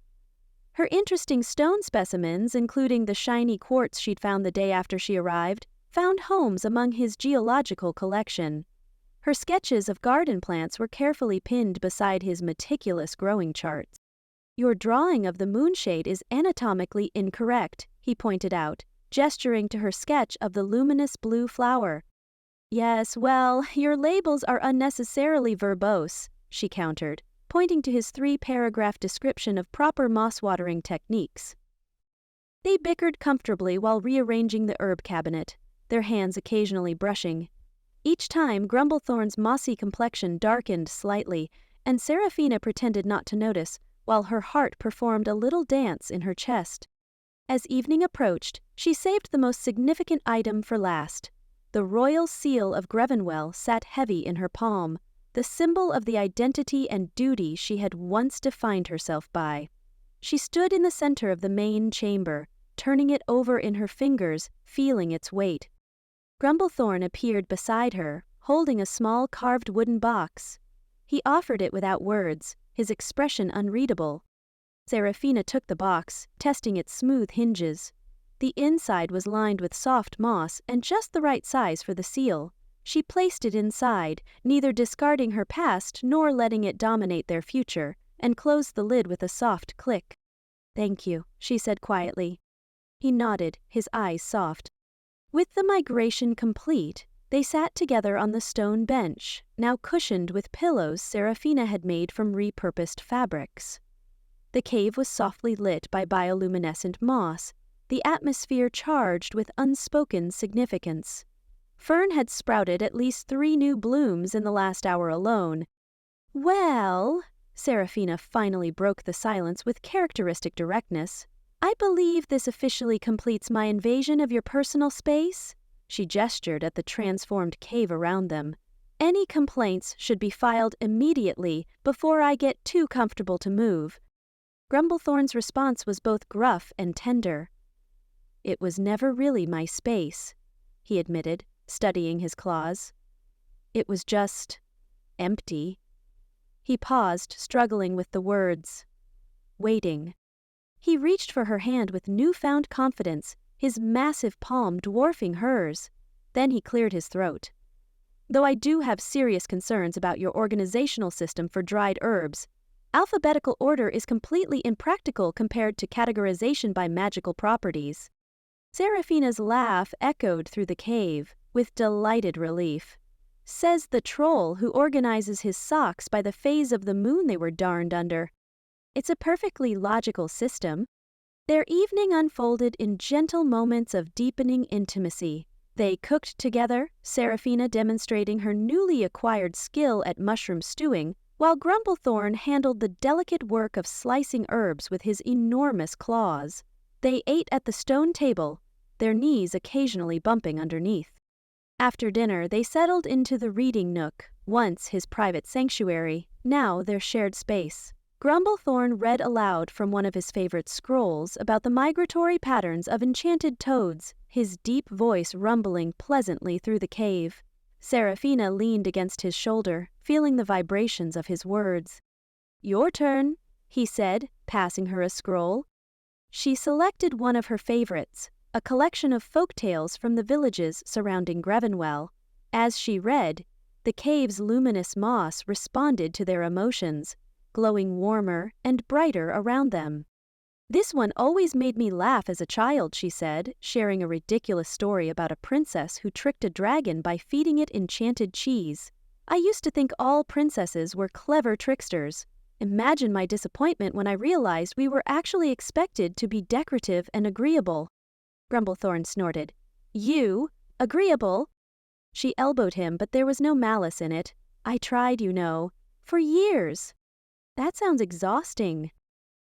Her interesting stone specimens, including the shiny quartz she'd found the day after she arrived, found homes among his geological collection. Her sketches of garden plants were carefully pinned beside his meticulous growing charts. Your drawing of the moonshade is anatomically incorrect, he pointed out, gesturing to her sketch of the luminous blue flower. Yes, well, your labels are unnecessarily verbose, she countered, pointing to his 3-paragraph description of proper moss-watering techniques. They bickered comfortably while rearranging the herb cabinet, their hands occasionally brushing. Each time, Grumblethorn's mossy complexion darkened slightly, and Seraphina pretended not to notice, while her heart performed a little dance in her chest. As evening approached, she saved the most significant item for last. The royal seal of Grevenwell sat heavy in her palm, the symbol of the identity and duty she had once defined herself by. She stood in the center of the main chamber, turning it over in her fingers, feeling its weight. Grumblethorn appeared beside her, holding a small carved wooden box. He offered it without words, his expression unreadable. Seraphina took the box, testing its smooth hinges. The inside was lined with soft moss and just the right size for the seal. She placed it inside, neither discarding her past nor letting it dominate their future, and closed the lid with a soft click. Thank you, she said quietly. He nodded, his eyes soft. With the migration complete, they sat together on the stone bench, now cushioned with pillows Seraphina had made from repurposed fabrics. The cave was softly lit by bioluminescent moss, the atmosphere charged with unspoken significance. Fern had sprouted at least 3 new blooms in the last hour alone. Well, Seraphina finally broke the silence with characteristic directness. I believe this officially completes my invasion of your personal space. She gestured at the transformed cave around them. Any complaints should be filed immediately before I get too comfortable to move. Grumblethorn's response was both gruff and tender. It was never really my space, he admitted, studying his claws. It was just empty. He paused, struggling with the words. Waiting. He reached for her hand with newfound confidence, his massive palm dwarfing hers. Then he cleared his throat. Though I do have serious concerns about your organizational system for dried herbs, alphabetical order is completely impractical compared to categorization by magical properties. Seraphina's laugh echoed through the cave, with delighted relief. Says the troll who organizes his socks by the phase of the moon they were darned under. It's a perfectly logical system. Their evening unfolded in gentle moments of deepening intimacy. They cooked together, Seraphina demonstrating her newly acquired skill at mushroom stewing, while Grumblethorn handled the delicate work of slicing herbs with his enormous claws. They ate at the stone table, their knees occasionally bumping underneath. After dinner, they settled into the reading nook, once his private sanctuary, now their shared space. Grumblethorn read aloud from one of his favorite scrolls about the migratory patterns of enchanted toads, his deep voice rumbling pleasantly through the cave. Seraphina leaned against his shoulder, feeling the vibrations of his words. Your turn, he said, passing her a scroll. She selected one of her favorites, a collection of folk tales from the villages surrounding Grevenwell. As she read, the cave's luminous moss responded to their emotions, glowing warmer and brighter around them. This one always made me laugh as a child, she said, sharing a ridiculous story about a princess who tricked a dragon by feeding it enchanted cheese. I used to think all princesses were clever tricksters. Imagine my disappointment when I realized we were actually expected to be decorative and agreeable. Grumblethorn snorted. You? Agreeable? She elbowed him, but there was no malice in it. I tried, you know, for years. That sounds exhausting.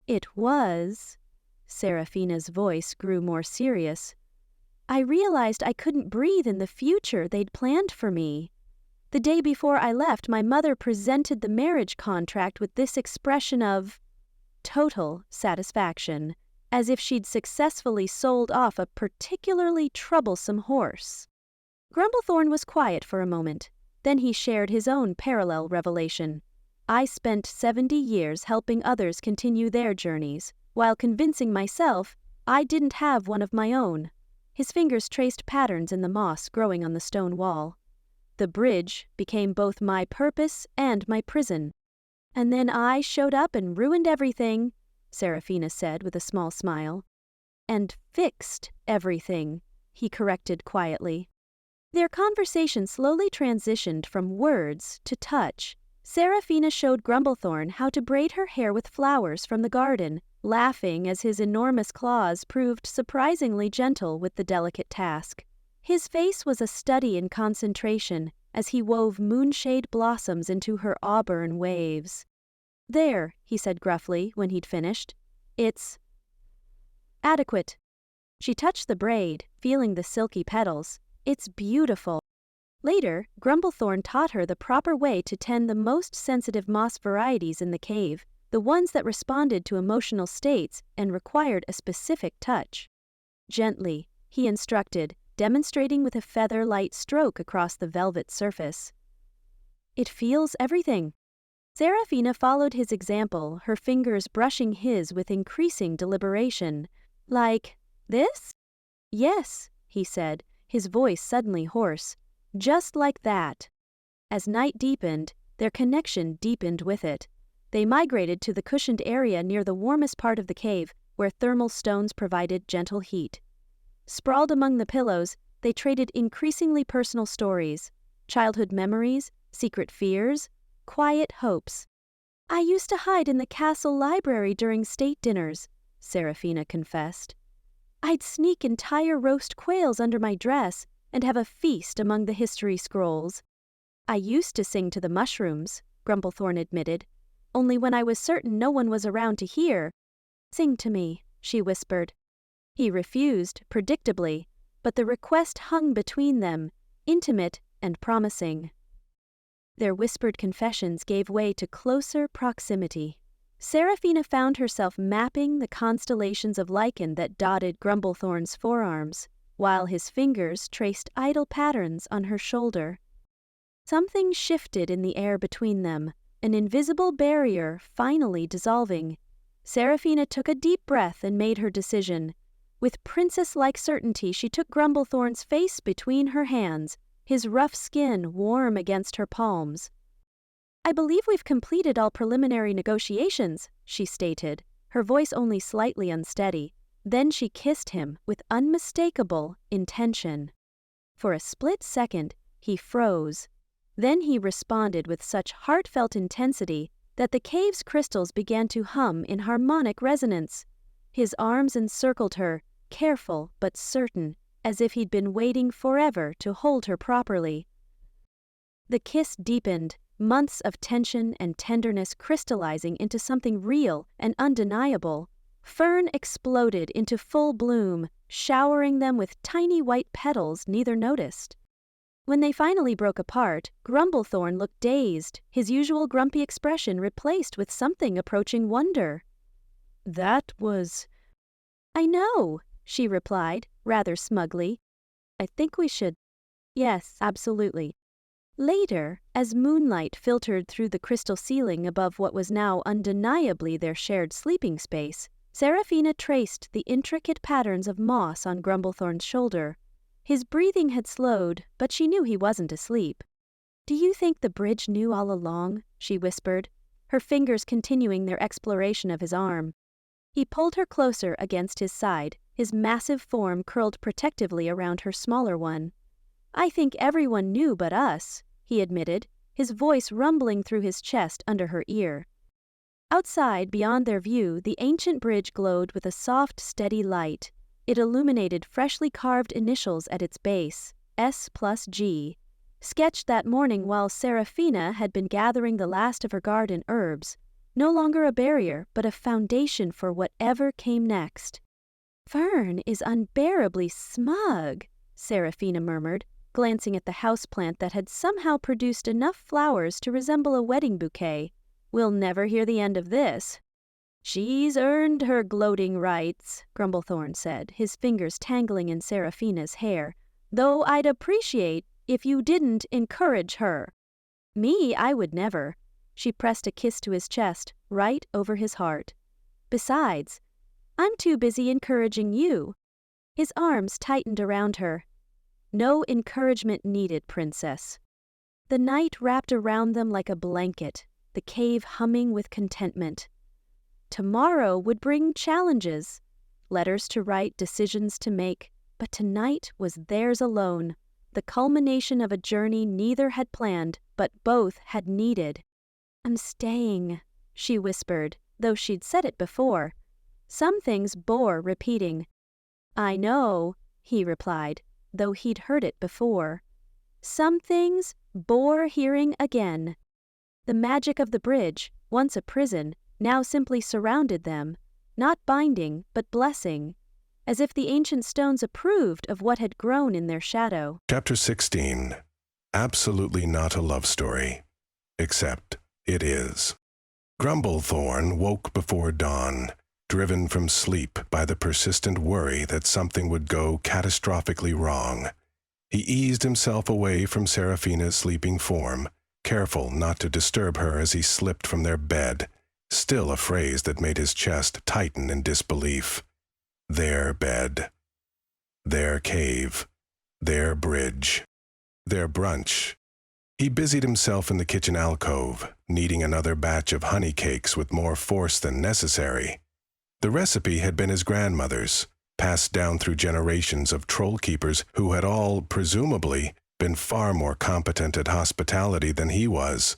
It was. Seraphina's voice grew more serious. I realized I couldn't breathe in the future they'd planned for me. The day before I left, my mother presented the marriage contract with this expression of total satisfaction, as if she'd successfully sold off a particularly troublesome horse. Grumblethorn was quiet for a moment. Then he shared his own parallel revelation. I spent 70 years helping others continue their journeys, while convincing myself I didn't have one of my own. His fingers traced patterns in the moss growing on the stone wall. The bridge became both my purpose and my prison. And then I showed up and ruined everything, Seraphina said with a small smile. And fixed everything, he corrected quietly. Their conversation slowly transitioned from words to touch. Seraphina showed Grumblethorn how to braid her hair with flowers from the garden, laughing as his enormous claws proved surprisingly gentle with the delicate task. His face was a study in concentration as he wove moonshade blossoms into her auburn waves. There, he said gruffly when he'd finished. It's adequate. She touched the braid, feeling the silky petals. It's beautiful. Later, Grumblethorn taught her the proper way to tend the most sensitive moss varieties in the cave, the ones that responded to emotional states and required a specific touch. Gently, he instructed, demonstrating with a feather-light stroke across the velvet surface. It feels everything. Seraphina followed his example, her fingers brushing his with increasing deliberation. Like, this? Yes, he said, his voice suddenly hoarse. Just like that. As night deepened, their connection deepened with it. They migrated to the cushioned area near the warmest part of the cave, where thermal stones provided gentle heat. Sprawled among the pillows, they traded increasingly personal stories, childhood memories, secret fears, quiet hopes. I used to hide in the castle library during state dinners, Seraphina confessed. I'd sneak entire roast quails under my dress and have a feast among the history scrolls. I used to sing to the mushrooms, Grumblethorn admitted, only when I was certain no one was around to hear. Sing to me, she whispered. He refused, predictably, but the request hung between them, intimate and promising. Their whispered confessions gave way to closer proximity. Seraphina found herself mapping the constellations of lichen that dotted Grumblethorn's forearms, while his fingers traced idle patterns on her shoulder. Something shifted in the air between them, an invisible barrier finally dissolving. Seraphina took a deep breath and made her decision. With princess-like certainty, she took Grumblethorn's face between her hands, his rough skin warm against her palms. I believe we've completed all preliminary negotiations, she stated, her voice only slightly unsteady. Then she kissed him with unmistakable intention. For a split second, he froze. Then he responded with such heartfelt intensity that the cave's crystals began to hum in harmonic resonance. His arms encircled her, careful but certain, as if he'd been waiting forever to hold her properly. The kiss deepened, months of tension and tenderness crystallizing into something real and undeniable. Fern exploded into full bloom, showering them with tiny white petals neither noticed. When they finally broke apart, Grumblethorn looked dazed, his usual grumpy expression replaced with something approaching wonder. That was... I know, she replied, rather smugly. I think we should... Yes, absolutely. Later, as moonlight filtered through the crystal ceiling above what was now undeniably their shared sleeping space, Seraphina traced the intricate patterns of moss on Grumblethorn's shoulder. His breathing had slowed, but she knew he wasn't asleep. Do you think the bridge knew all along? She whispered, her fingers continuing their exploration of his arm. He pulled her closer against his side, his massive form curled protectively around her smaller one. I think everyone knew but us, he admitted, his voice rumbling through his chest under her ear. Outside, beyond their view, the ancient bridge glowed with a soft, steady light. It illuminated freshly carved initials at its base, S+G, sketched that morning while Seraphina had been gathering the last of her garden herbs, no longer a barrier but a foundation for whatever came next. Fern is unbearably smug, Seraphina murmured, glancing at the houseplant that had somehow produced enough flowers to resemble a wedding bouquet. We'll never hear the end of this. She's earned her gloating rights, Grumblethorn said, his fingers tangling in Seraphina's hair, though I'd appreciate if you didn't encourage her. Me, I would never. She pressed a kiss to his chest, right over his heart. Besides, I'm too busy encouraging you. His arms tightened around her. No encouragement needed, princess. The night wrapped around them like a blanket, the cave humming with contentment. Tomorrow would bring challenges, letters to write, decisions to make, but tonight was theirs alone, the culmination of a journey neither had planned, but both had needed. I'm staying, she whispered, though she'd said it before. Some things bore repeating. I know, he replied, though he'd heard it before. Some things bore hearing again. The magic of the bridge, once a prison, now simply surrounded them, not binding but blessing, as if the ancient stones approved of what had grown in their shadow. Chapter 16. Absolutely not a love story, except it is. Grumblethorn woke before dawn, driven from sleep by the persistent worry that something would go catastrophically wrong. He eased himself away from Seraphina's sleeping form, careful not to disturb her as he slipped from their bed, still a phrase that made his chest tighten in disbelief. Their bed, their cave, their bridge, their brunch. He busied himself in the kitchen alcove, kneading another batch of honey cakes with more force than necessary. The recipe had been his grandmother's, passed down through generations of troll keepers who had all, presumably, been far more competent at hospitality than he was.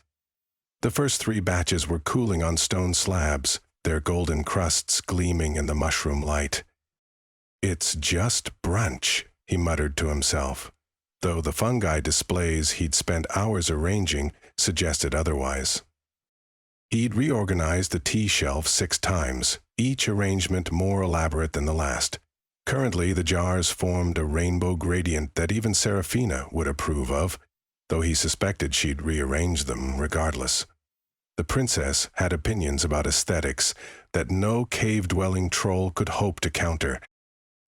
The first 3 batches were cooling on stone slabs, their golden crusts gleaming in the mushroom light. It's just brunch, he muttered to himself, though the fungi displays he'd spent hours arranging suggested otherwise. He'd reorganized the tea shelf 6 times, each arrangement more elaborate than the last. Currently, the jars formed a rainbow gradient that even Seraphina would approve of, though he suspected she'd rearrange them regardless. The princess had opinions about aesthetics that no cave-dwelling troll could hope to counter.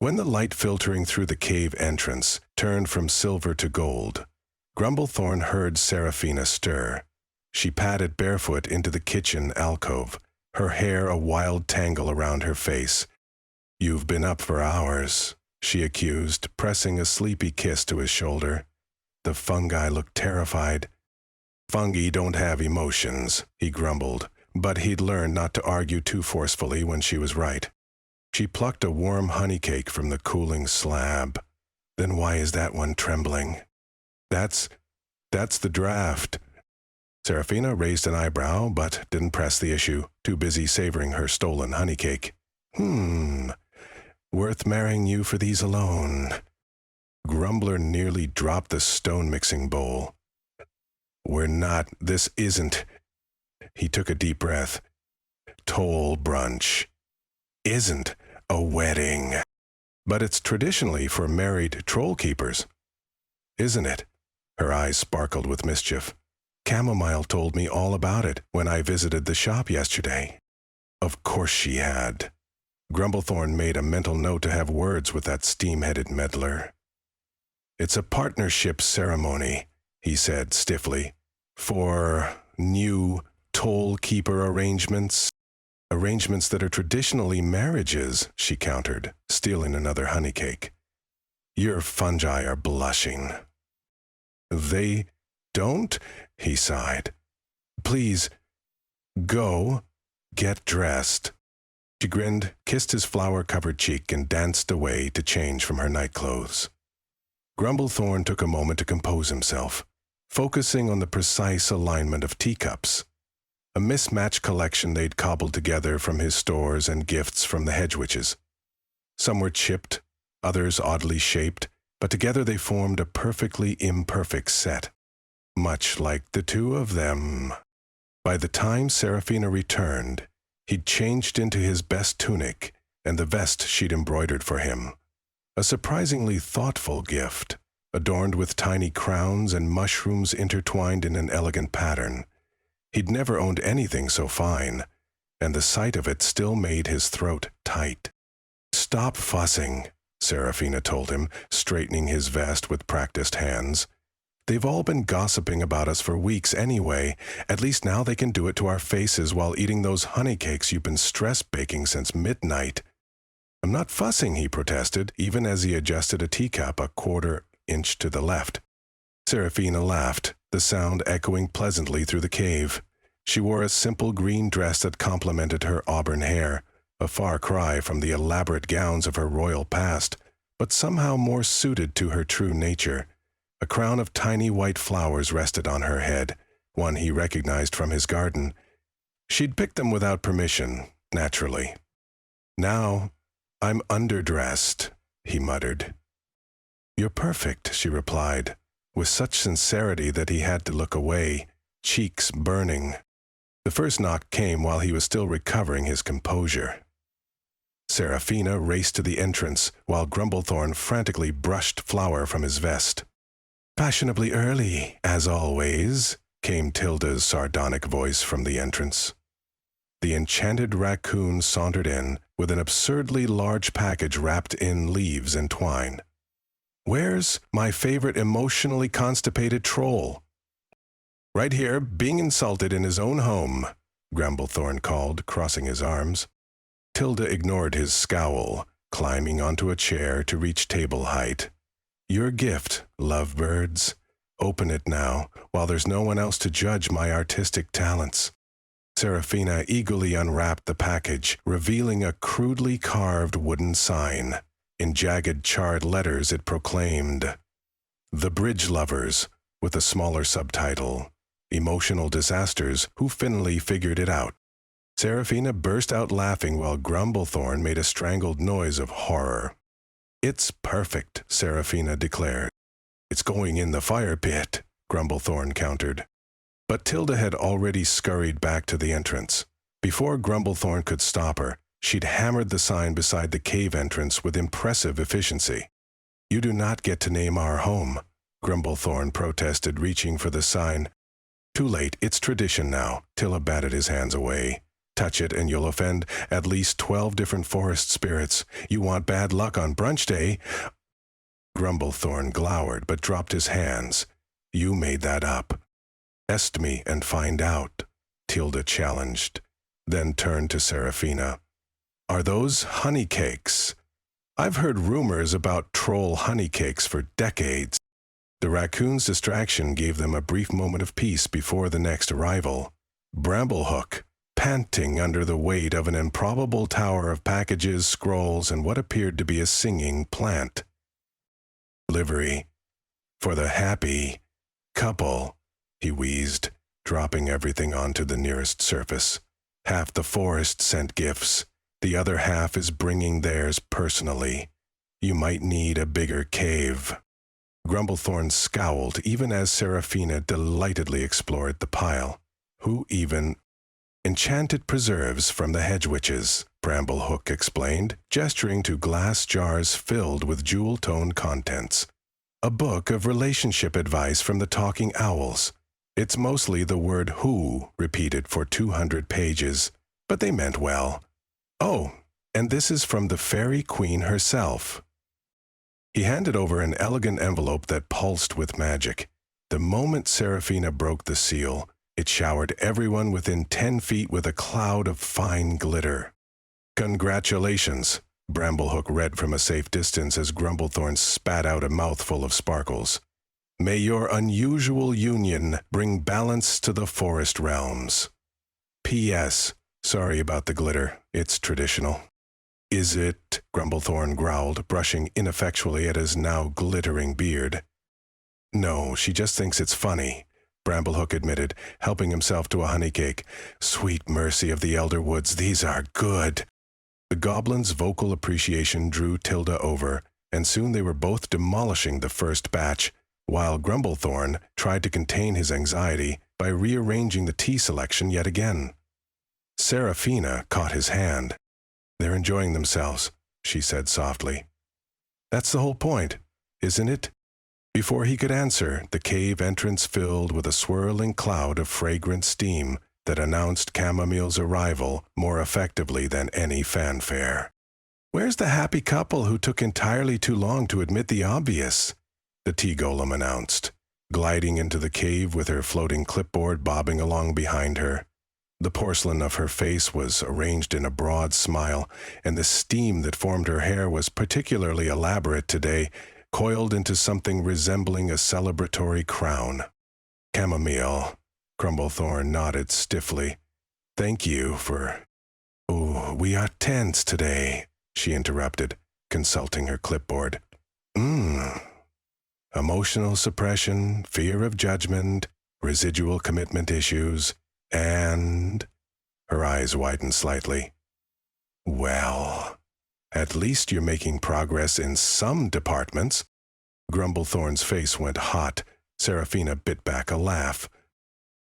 When the light filtering through the cave entrance turned from silver to gold, Grumblethorn heard Seraphina stir. She padded barefoot into the kitchen alcove, her hair a wild tangle around her face. "You've been up for hours," she accused, pressing a sleepy kiss to his shoulder. The fungi looked terrified. "Fungi don't have emotions," he grumbled, but he'd learned not to argue too forcefully when she was right. She plucked a warm honey cake from the cooling slab. "Then why is that one trembling?" That's the draft." Seraphina raised an eyebrow, but didn't press the issue, too busy savoring her stolen honey cake. Worth marrying you for these alone." Grumbler nearly dropped the stone-mixing bowl. This isn't." He took a deep breath. "Toll brunch isn't a wedding. But it's traditionally for married troll keepers, isn't it?" Her eyes sparkled with mischief. "Chamomile told me all about it when I visited the shop yesterday." Of course she had. Grumblethorn made a mental note to have words with that steam-headed meddler. "It's a partnership ceremony," he said stiffly, "for new toll keeper arrangements." "Arrangements that are traditionally marriages," she countered, stealing another honey cake. "Your fungi are blushing." "They don't?" he sighed. "Please, go, get dressed." She grinned, kissed his flower-covered cheek, and danced away to change from her nightclothes. Grumblethorn took a moment to compose himself, focusing on the precise alignment of teacups, a mismatched collection they'd cobbled together from his stores and gifts from the hedge witches. Some were chipped, others oddly shaped, but together they formed a perfectly imperfect set, much like the two of them. By the time Seraphina returned, he'd changed into his best tunic, and the vest she'd embroidered for him. A surprisingly thoughtful gift, adorned with tiny crowns and mushrooms intertwined in an elegant pattern. He'd never owned anything so fine, and the sight of it still made his throat tight. "Stop fussing," Seraphina told him, straightening his vest with practiced hands. "They've all been gossiping about us for weeks anyway. At least now they can do it to our faces while eating those honey cakes you've been stress-baking since midnight." "I'm not fussing," he protested, even as he adjusted a teacup a quarter-inch to the left. Seraphina laughed, the sound echoing pleasantly through the cave. She wore a simple green dress that complemented her auburn hair, a far cry from the elaborate gowns of her royal past, but somehow more suited to her true nature. A crown of tiny white flowers rested on her head, one he recognized from his garden. She'd picked them without permission, naturally. "Now, I'm underdressed," he muttered. "You're perfect," she replied, with such sincerity that he had to look away, cheeks burning. The first knock came while he was still recovering his composure. Seraphina raced to the entrance, while Grumblethorn frantically brushed flour from his vest. "Fashionably early, as always," came Tilda's sardonic voice from the entrance. The enchanted raccoon sauntered in, with an absurdly large package wrapped in leaves and twine. "Where's my favorite emotionally constipated troll?" "Right here, being insulted in his own home," Grumblethorn called, crossing his arms. Tilda ignored his scowl, climbing onto a chair to reach table height. "Your gift, lovebirds. Open it now, while there's no one else to judge my artistic talents." Seraphina eagerly unwrapped the package, revealing a crudely carved wooden sign. In jagged charred letters it proclaimed, "The Bridge Lovers," with a smaller subtitle, "Emotional Disasters, Who Finally Figured It Out." Seraphina burst out laughing while Grumblethorn made a strangled noise of horror. "It's perfect," Seraphina declared. "It's going in the fire pit," Grumblethorn countered. But Tilda had already scurried back to the entrance. Before Grumblethorn could stop her, she'd hammered the sign beside the cave entrance with impressive efficiency. "You do not get to name our home," Grumblethorn protested, reaching for the sign. "Too late, it's tradition now," Tilda batted his hands away. "Touch it and you'll offend at least 12 different forest spirits. You want bad luck on brunch day." Grumblethorn glowered but dropped his hands. "You made that up." "Test me and find out," Tilda challenged, then turned to Seraphina. "Are those honey cakes? I've heard rumors about troll honey cakes for decades." The raccoon's distraction gave them a brief moment of peace before the next arrival. Bramblehook, panting under the weight of an improbable tower of packages, scrolls, and what appeared to be a singing plant. "Livery for the happy couple," he wheezed, dropping everything onto the nearest surface. "Half the forest sent gifts. The other half is bringing theirs personally. You might need a bigger cave." Grumblethorn scowled even as Seraphina delightedly explored the pile. "Who even—" "Enchanted preserves from the hedge witches," Bramblehook explained, gesturing to glass jars filled with jewel-toned contents. "A book of relationship advice from the talking owls. It's mostly the word who repeated for 200 pages, but they meant well. Oh, and this is from the fairy queen herself." He handed over an elegant envelope that pulsed with magic. The moment Seraphina broke the seal, it showered everyone within 10 feet with a cloud of fine glitter. "Congratulations," Bramblehook read from a safe distance as Grumblethorn spat out a mouthful of sparkles. "May your unusual union bring balance to the forest realms. P.S. Sorry about the glitter. It's traditional." "Is it?" Grumblethorn growled, brushing ineffectually at his now glittering beard. "No, she just thinks it's funny," Bramblehook admitted, helping himself to a honey cake. "Sweet mercy of the elder woods, these are good." The goblin's vocal appreciation drew Tilda over, and soon they were both demolishing the first batch, while Grumblethorn tried to contain his anxiety by rearranging the tea selection yet again. Seraphina caught his hand. "They're enjoying themselves," she said softly. "That's the whole point, isn't it?" Before he could answer, the cave entrance filled with a swirling cloud of fragrant steam that announced Chamomile's arrival more effectively than any fanfare. "Where's the happy couple who took entirely too long to admit the obvious?" the tea golem announced, gliding into the cave with her floating clipboard bobbing along behind her. The porcelain of her face was arranged in a broad smile, and the steam that formed her hair was particularly elaborate today, coiled into something resembling a celebratory crown. "Chamomile," Grumblethorn nodded stiffly. "Thank you for—" "Oh, we are tense today," she interrupted, consulting her clipboard. Emotional suppression, fear of judgment, residual commitment issues, and—" her eyes widened slightly. "Well, at least you're making progress in some departments." Grumblethorn's face went hot. Seraphina bit back a laugh.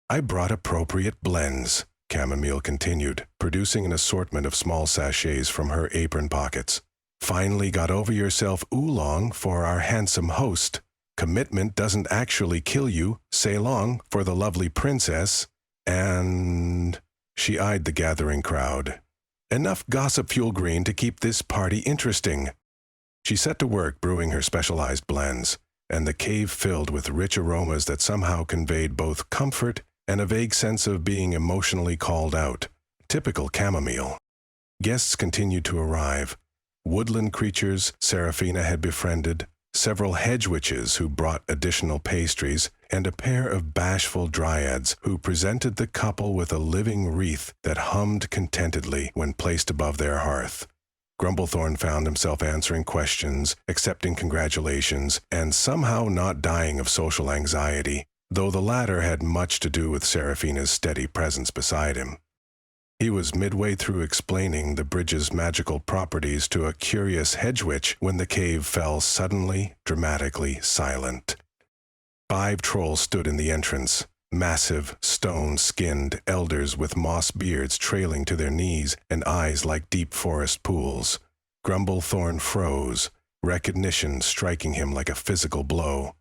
"I brought appropriate blends," Chamomile continued, producing an assortment of small sachets from her apron pockets. "Finally got over yourself oolong for our handsome host. Commitment doesn't actually kill you. Say long for the lovely princess. And—" she eyed the gathering crowd. "Enough gossip fuel green to keep this party interesting." She set to work brewing her specialized blends, and the cave filled with rich aromas that somehow conveyed both comfort and a vague sense of being emotionally called out. Typical chamomile. Guests continued to arrive. Woodland creatures Seraphina had befriended, several hedge witches who brought additional pastries, and a pair of bashful dryads who presented the couple with a living wreath that hummed contentedly when placed above their hearth. Grumblethorn found himself answering questions, accepting congratulations, and somehow not dying of social anxiety, though the latter had much to do with Seraphina's steady presence beside him. He was midway through explaining the bridge's magical properties to a curious hedge witch when the cave fell suddenly, dramatically silent. 5 trolls stood in the entrance, massive, stone-skinned elders with moss beards trailing to their knees and eyes like deep forest pools. Grumblethorn froze, recognition striking him like a physical blow.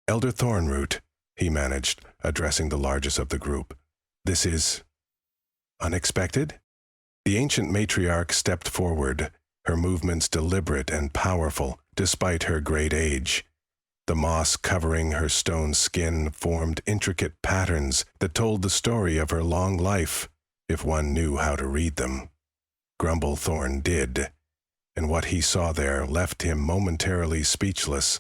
"Elder Thornroot," he managed, addressing the largest of the group. "This is unexpected?" The ancient matriarch stepped forward, her movements deliberate and powerful, despite her great age. The moss covering her stone skin formed intricate patterns that told the story of her long life, if one knew how to read them. Grumblethorn did, and what he saw there left him momentarily speechless.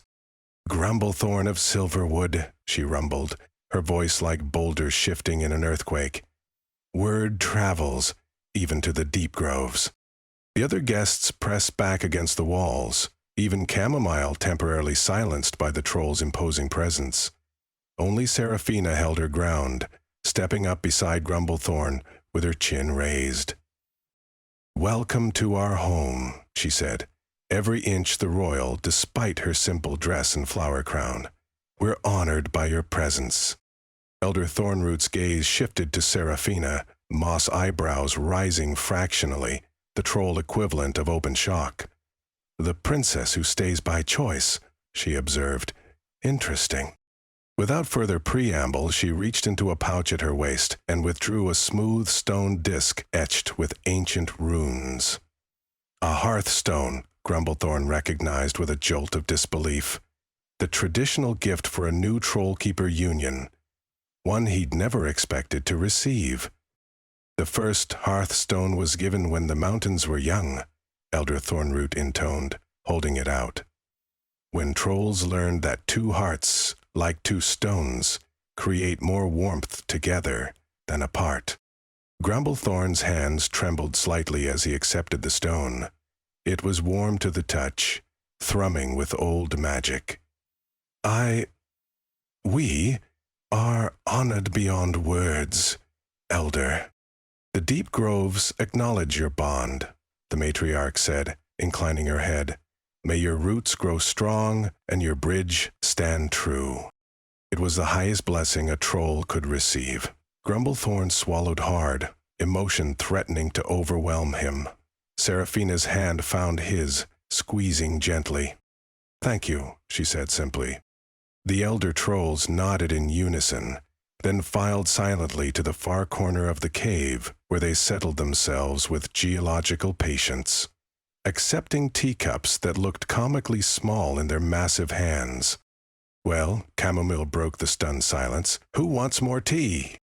"Grumblethorn of Silverwood," she rumbled, her voice like boulders shifting in an earthquake. "Word travels, even to the deep groves." The other guests pressed back against the walls, even Chamomile temporarily silenced by the troll's imposing presence. Only Seraphina held her ground, stepping up beside Grumblethorn with her chin raised. "Welcome to our home," she said, every inch the royal despite her simple dress and flower crown. "We're honored by your presence." Elder Thornroot's gaze shifted to Seraphina, moss eyebrows rising fractionally, the troll equivalent of open shock. "The princess who stays by choice," she observed. "Interesting." Without further preamble, she reached into a pouch at her waist and withdrew a smooth stone disc etched with ancient runes. A hearthstone, Grumblethorn recognized with a jolt of disbelief. The traditional gift for a new Trollkeeper union. One he'd never expected to receive. "The first hearthstone was given when the mountains were young," Elder Thornroot intoned, holding it out. "When trolls learned that 2 hearts, like 2 stones, create more warmth together than apart." Grumblethorn's hands trembled slightly as he accepted the stone. It was warm to the touch, thrumming with old magic. We are honored beyond words, Elder." "The deep groves acknowledge your bond," the matriarch said, inclining her head. "May your roots grow strong and your bridge stand true." It was the highest blessing a troll could receive. Grumblethorn swallowed hard, emotion threatening to overwhelm him. Seraphina's hand found his, squeezing gently. "Thank you," she said simply. The elder trolls nodded in unison, then filed silently to the far corner of the cave, where they settled themselves with geological patience, accepting teacups that looked comically small in their massive hands. "Well," Chamomile broke the stunned silence, "who wants more tea?"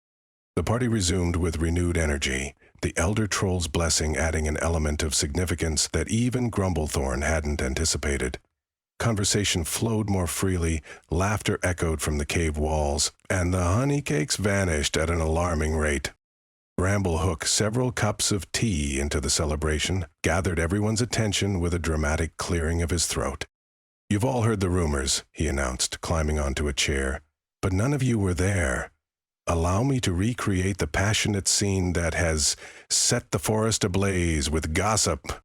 The party resumed with renewed energy, the elder troll's blessing adding an element of significance that even Grumblethorn hadn't anticipated. Conversation flowed more freely, laughter echoed from the cave walls, and the honey cakes vanished at an alarming rate. Bramble hooked several cups of tea into the celebration, gathered everyone's attention with a dramatic clearing of his throat. "You've all heard the rumors," he announced, climbing onto a chair, "but none of you were there. Allow me to recreate the passionate scene that has set the forest ablaze with gossip."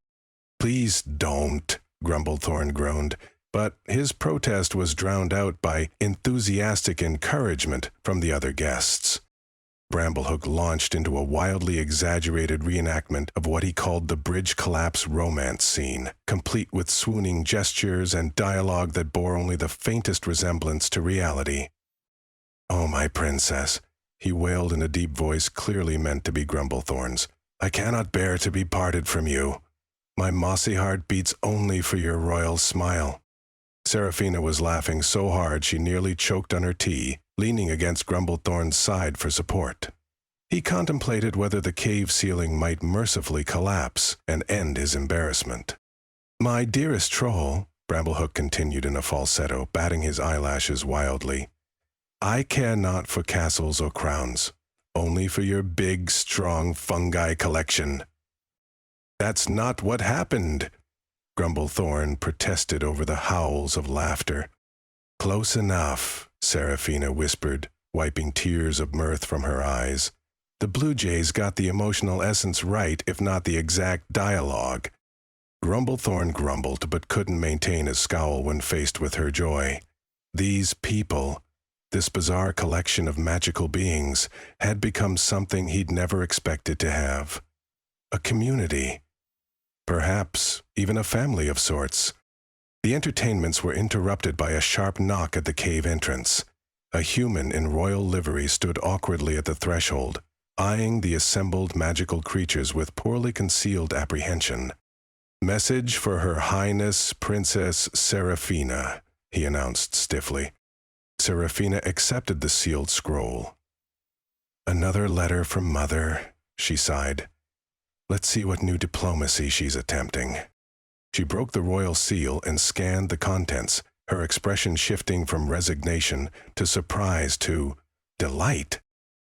"Please don't," Grumblethorn groaned, but his protest was drowned out by enthusiastic encouragement from the other guests. Bramblehook launched into a wildly exaggerated reenactment of what he called the bridge collapse romance scene, complete with swooning gestures and dialogue that bore only the faintest resemblance to reality. "Oh, my princess," he wailed in a deep voice clearly meant to be Grumblethorn's, "I cannot bear to be parted from you. My mossy heart beats only for your royal smile." Seraphina was laughing so hard she nearly choked on her tea, leaning against Grumblethorn's side for support. He contemplated whether the cave ceiling might mercifully collapse and end his embarrassment. "My dearest troll," Bramblehook continued in a falsetto, batting his eyelashes wildly, "I care not for castles or crowns, only for your big, strong fungi collection." "That's not what happened," Grumblethorn protested over the howls of laughter. "Close enough," Seraphina whispered, wiping tears of mirth from her eyes. "The Blue Jays got the emotional essence right, if not the exact dialogue." Grumblethorn grumbled, but couldn't maintain a scowl when faced with her joy. These people, this bizarre collection of magical beings, had become something he'd never expected to have. A community. Perhaps even a family of sorts. The entertainments were interrupted by a sharp knock at the cave entrance. A human in royal livery stood awkwardly at the threshold, eyeing the assembled magical creatures with poorly concealed apprehension. "Message for Her Highness Princess Seraphina," he announced stiffly. Seraphina accepted the sealed scroll. "Another letter from Mother," she sighed. "Let's see what new diplomacy she's attempting." She broke the royal seal and scanned the contents, her expression shifting from resignation to surprise to delight.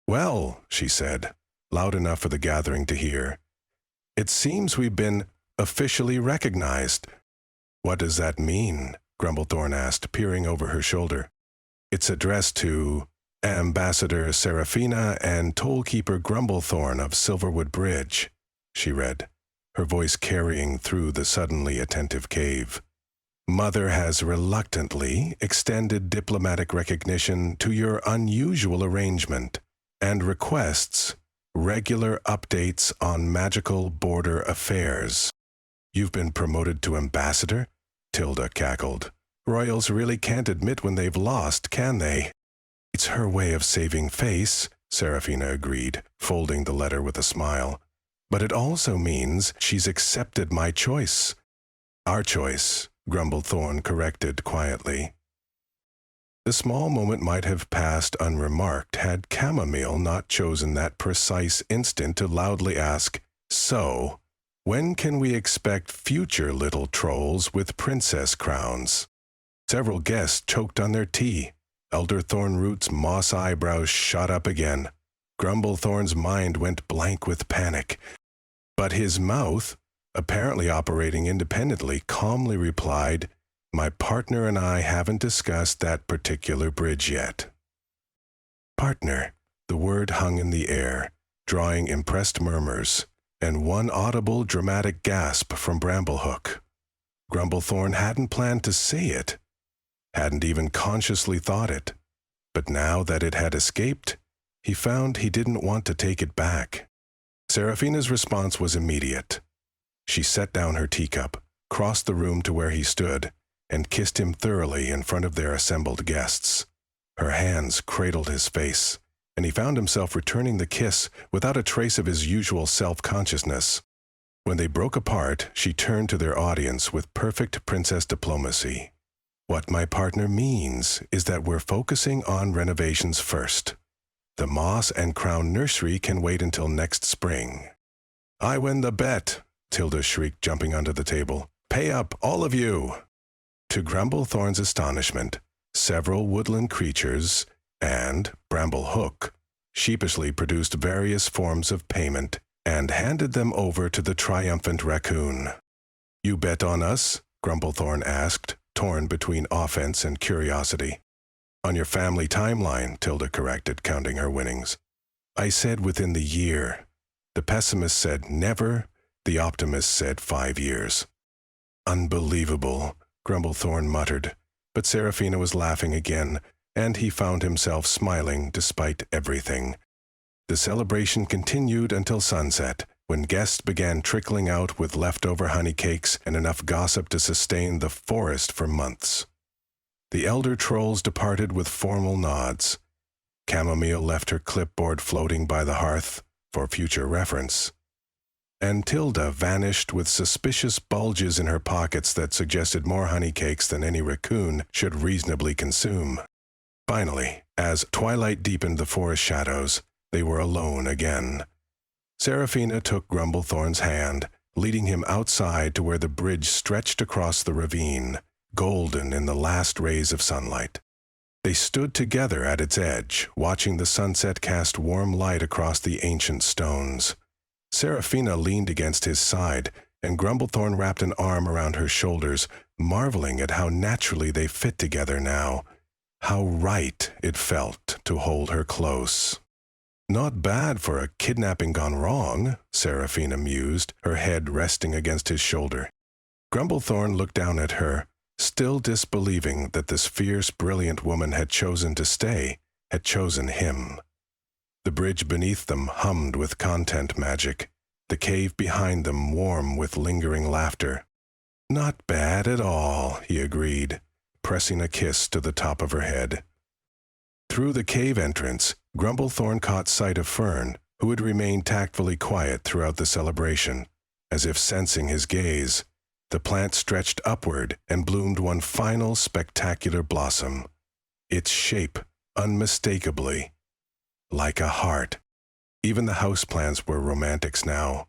"Well," she said, loud enough for the gathering to hear, "it seems we've been officially recognized." "What does that mean?" Grumblethorn asked, peering over her shoulder. "It's addressed to Ambassador Seraphina and Tollkeeper Grumblethorn of Silverwood Bridge," she read, her voice carrying through the suddenly attentive cave. "Mother has reluctantly extended diplomatic recognition to your unusual arrangement and requests regular updates on magical border affairs." "You've been promoted to ambassador?" Tilda cackled. "Royals really can't admit when they've lost, can they?" "It's her way of saving face," Seraphina agreed, folding the letter with a smile. "But it also means she's accepted my choice." "Our choice," Grumblethorn corrected quietly. The small moment might have passed unremarked had Chamomile not chosen that precise instant to loudly ask, "So, when can we expect future little trolls with princess crowns?" Several guests choked on their tea. Elder Thornroot's moss eyebrows shot up again. Grumblethorn's mind went blank with panic. But his mouth, apparently operating independently, calmly replied, "My partner and I haven't discussed that particular bridge yet." Partner, the word hung in the air, drawing impressed murmurs, and one audible dramatic gasp from Bramblehook. Grumblethorn hadn't planned to say it, hadn't even consciously thought it, but now that it had escaped, he found he didn't want to take it back. Seraphina's response was immediate. She set down her teacup, crossed the room to where he stood, and kissed him thoroughly in front of their assembled guests. Her hands cradled his face, and he found himself returning the kiss without a trace of his usual self-consciousness. When they broke apart, she turned to their audience with perfect princess diplomacy. What my partner means is that we're focusing on renovations first. The Moss and Crown Nursery can wait until next spring. I win the bet, Tilda shrieked, jumping onto the table. Pay up, all of you! To Grumblethorn's astonishment, several woodland creatures and Bramble Hook sheepishly produced various forms of payment and handed them over to the triumphant raccoon. You bet on us? Grumblethorn asked, torn between offense and curiosity. On your family timeline, Tilda corrected, counting her winnings. I said within the year. The pessimist said never, the optimist said 5 years. Unbelievable, Grumblethorn muttered, but Seraphina was laughing again, and he found himself smiling despite everything. The celebration continued until sunset, when guests began trickling out with leftover honey cakes and enough gossip to sustain the forest for months. The elder trolls departed with formal nods. Chamomile left her clipboard floating by the hearth for future reference, and Tilda vanished with suspicious bulges in her pockets that suggested more honey cakes than any raccoon should reasonably consume. Finally, as twilight deepened the forest shadows, they were alone again. Seraphina took Grumblethorn's hand, leading him outside to where the bridge stretched across the ravine, golden in the last rays of sunlight. They stood together at its edge, watching the sunset cast warm light across the ancient stones. Seraphina leaned against his side, and Grumblethorn wrapped an arm around her shoulders, marveling at how naturally they fit together now. How right it felt to hold her close. Not bad for a kidnapping gone wrong, Seraphina mused, her head resting against his shoulder. Grumblethorn looked down at her, still disbelieving that this fierce, brilliant woman had chosen to stay, had chosen him. The bridge beneath them hummed with content magic, the cave behind them warm with lingering laughter. Not bad at all, he agreed, pressing a kiss to the top of her head. Through the cave entrance, Grumblethorn caught sight of Fern, who had remained tactfully quiet throughout the celebration. As if sensing his gaze, the plant stretched upward and bloomed one final spectacular blossom, its shape unmistakably like a heart. Even the houseplants were romantics now.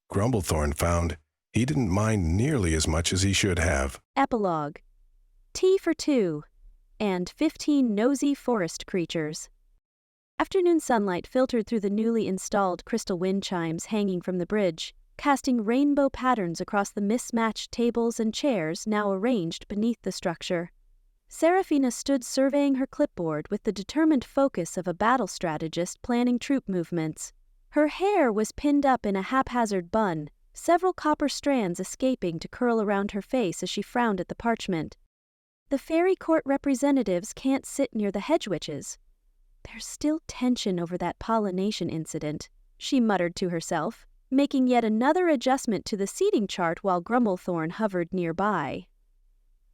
Grumblethorn found he didn't mind nearly as much as he should have. Epilogue. Tea for two, and 15 nosy forest creatures. Afternoon sunlight filtered through the newly installed crystal wind chimes hanging from the bridge, casting rainbow patterns across the mismatched tables and chairs now arranged beneath the structure. Seraphina stood surveying her clipboard with the determined focus of a battle strategist planning troop movements. Her hair was pinned up in a haphazard bun, several copper strands escaping to curl around her face as she frowned at the parchment. The fairy court representatives can't sit near the hedge witches. There's still tension over that pollination incident, she muttered to herself, making yet another adjustment to the seating chart while Grumblethorn hovered nearby.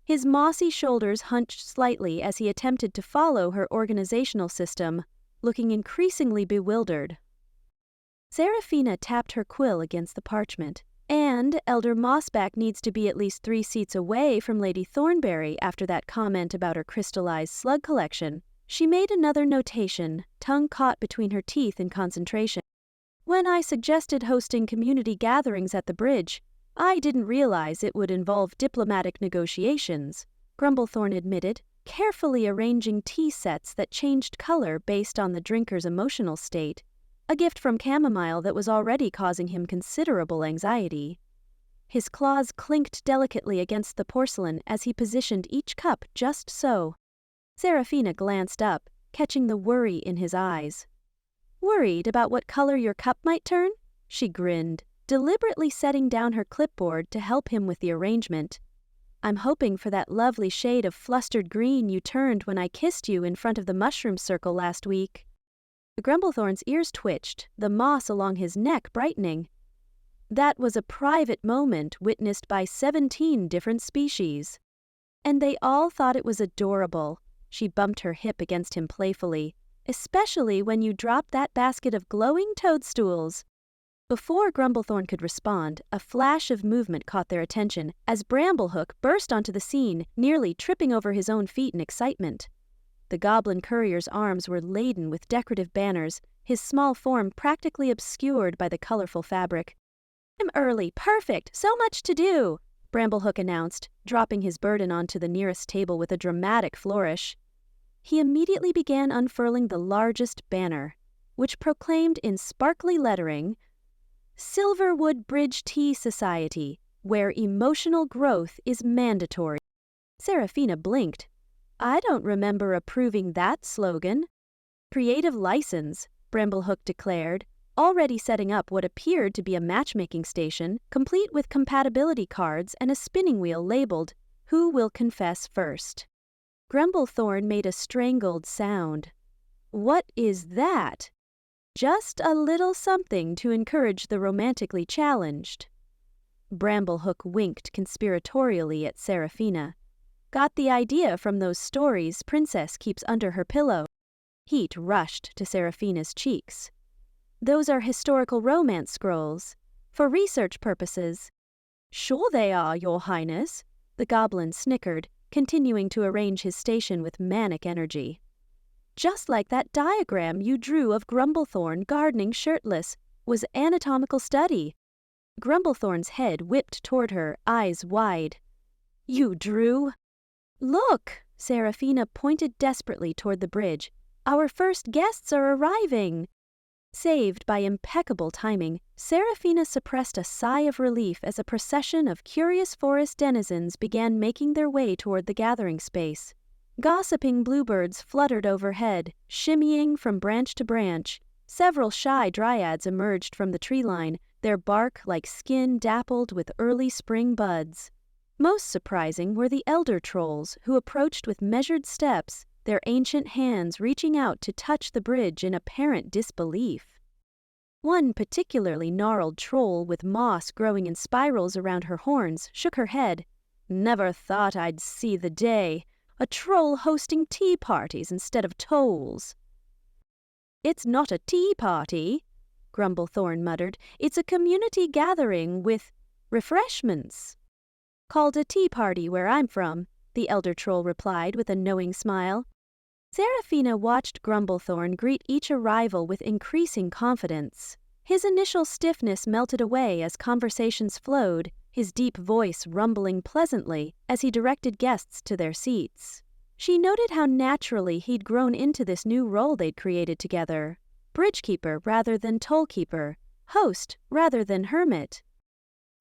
His mossy shoulders hunched slightly as he attempted to follow her organizational system, looking increasingly bewildered. Seraphina tapped her quill against the parchment. And Elder Mossback needs to be at least 3 seats away from Lady Thornberry after that comment about her crystallized slug collection. She made another notation, tongue caught between her teeth in concentration. When I suggested hosting community gatherings at the bridge, I didn't realize it would involve diplomatic negotiations, Grumblethorn admitted, carefully arranging tea sets that changed color based on the drinker's emotional state, a gift from chamomile that was already causing him considerable anxiety. His claws clinked delicately against the porcelain as he positioned each cup just so. Seraphina glanced up, catching the worry in his eyes. Worried about what color your cup might turn? She grinned, deliberately setting down her clipboard to help him with the arrangement. I'm hoping for that lovely shade of flustered green you turned when I kissed you in front of the mushroom circle last week. Grumblethorn's ears twitched, the moss along his neck brightening. That was a private moment witnessed by 17 different species. And they all thought it was adorable. She bumped her hip against him playfully. Especially when you dropped that basket of glowing toadstools. Before Grumblethorn could respond, a flash of movement caught their attention as Bramblehook burst onto the scene, nearly tripping over his own feet in excitement. The goblin courier's arms were laden with decorative banners, his small form practically obscured by the colorful fabric. "I'm early, perfect, so much to do," Bramblehook announced, dropping his burden onto the nearest table with a dramatic flourish. He immediately began unfurling the largest banner, which proclaimed in sparkly lettering, "Silverwood Bridge Tea Society, where emotional growth is mandatory." Seraphina blinked. "I don't remember approving that slogan." "Creative license," Bramblehook declared, already setting up what appeared to be a matchmaking station, complete with compatibility cards and a spinning wheel labeled, "Who will confess first?" Grumblethorn made a strangled sound. "What is that?" "Just a little something to encourage the romantically challenged." Bramblehook winked conspiratorially at Seraphina. "Got the idea from those stories Princess keeps under her pillow." Heat rushed to Seraphina's cheeks. "Those are historical romance scrolls. For research purposes." "Sure they are, Your Highness," the goblin snickered, continuing to arrange his station with manic energy. "Just like that diagram you drew of Grumblethorn gardening shirtless was anatomical study." Grumblethorn's head whipped toward her, eyes wide. "You drew?" "Look!" Seraphina pointed desperately toward the bridge. "Our first guests are arriving." Saved by impeccable timing, Seraphina suppressed a sigh of relief as a procession of curious forest denizens began making their way toward the gathering space. Gossiping bluebirds fluttered overhead, shimmying from branch to branch. Several shy dryads emerged from the tree line, their bark like skin dappled with early spring buds. Most surprising were the elder trolls, who approached with measured steps, their ancient hands reaching out to touch the bridge in apparent disbelief. One particularly gnarled troll with moss growing in spirals around her horns shook her head. "Never thought I'd see the day. A troll hosting tea parties instead of tolls." "It's not a tea party," Grumblethorn muttered. "It's a community gathering with refreshments." "Called a tea party where I'm from," the elder troll replied with a knowing smile. Seraphina watched Grumblethorn greet each arrival with increasing confidence. His initial stiffness melted away as conversations flowed, his deep voice rumbling pleasantly as he directed guests to their seats. She noted how naturally he'd grown into this new role they'd created together. Bridgekeeper rather than tollkeeper, host rather than hermit.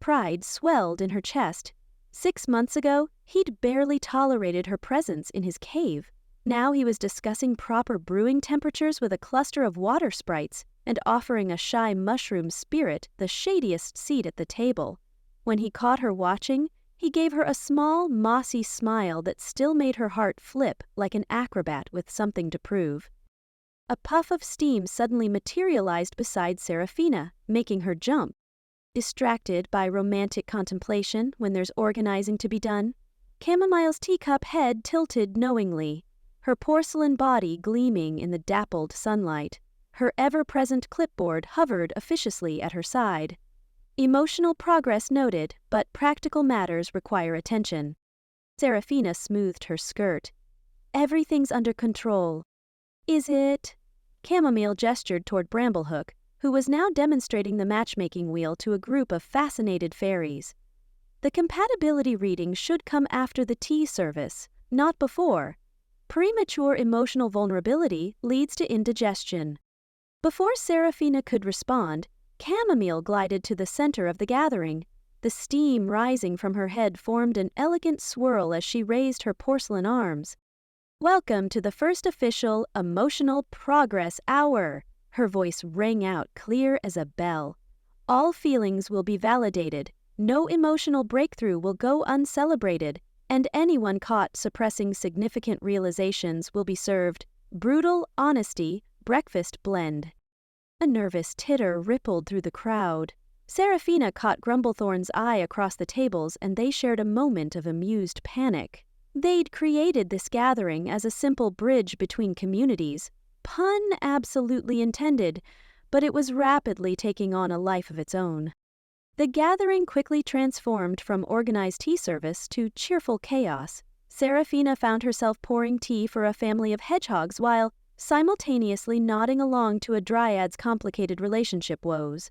Pride swelled in her chest. 6 months ago, he'd barely tolerated her presence in his cave. Now he was discussing proper brewing temperatures with a cluster of water sprites and offering a shy mushroom spirit the shadiest seat at the table. When he caught her watching, he gave her a small, mossy smile that still made her heart flip like an acrobat with something to prove. A puff of steam suddenly materialized beside Seraphina, making her jump. Distracted by romantic contemplation when there's organizing to be done, Chamomile's teacup head tilted knowingly, her porcelain body gleaming in the dappled sunlight. Her ever-present clipboard hovered officiously at her side. Emotional progress noted, but practical matters require attention. Seraphina smoothed her skirt. "Everything's under control." "Is it?" Chamomile gestured toward Bramblehook, who was now demonstrating the matchmaking wheel to a group of fascinated fairies. "The compatibility reading should come after the tea service, not before. Premature emotional vulnerability leads to indigestion." Before Seraphina could respond, Chamomile glided to the center of the gathering. The steam rising from her head formed an elegant swirl as she raised her porcelain arms. "Welcome to the first official Emotional Progress Hour." Her voice rang out clear as a bell. "All feelings will be validated, no emotional breakthrough will go uncelebrated, and anyone caught suppressing significant realizations will be served brutal honesty breakfast blend." A nervous titter rippled through the crowd. Seraphina caught Grumblethorn's eye across the tables, and they shared a moment of amused panic. They'd created this gathering as a simple bridge between communities, pun absolutely intended, but it was rapidly taking on a life of its own. The gathering quickly transformed from organized tea service to cheerful chaos. Seraphina found herself pouring tea for a family of hedgehogs while simultaneously nodding along to a dryad's complicated relationship woes.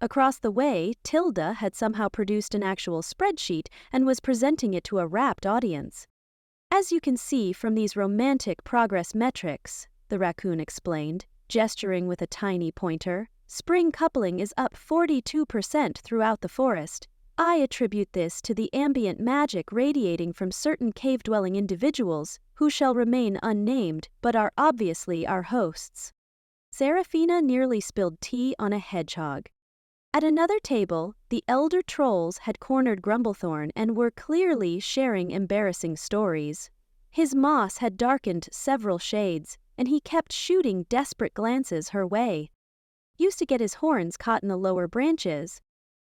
Across the way, Tilda had somehow produced an actual spreadsheet and was presenting it to a rapt audience. "As you can see from these romantic progress metrics," the raccoon explained, gesturing with a tiny pointer, "spring coupling is up 42% throughout the forest. I attribute this to the ambient magic radiating from certain cave-dwelling individuals who shall remain unnamed but are obviously our hosts." Seraphina nearly spilled tea on a hedgehog. At another table, the elder trolls had cornered Grumblethorn and were clearly sharing embarrassing stories. His moss had darkened several shades, and he kept shooting desperate glances her way. Used to get his horns caught in the lower branches.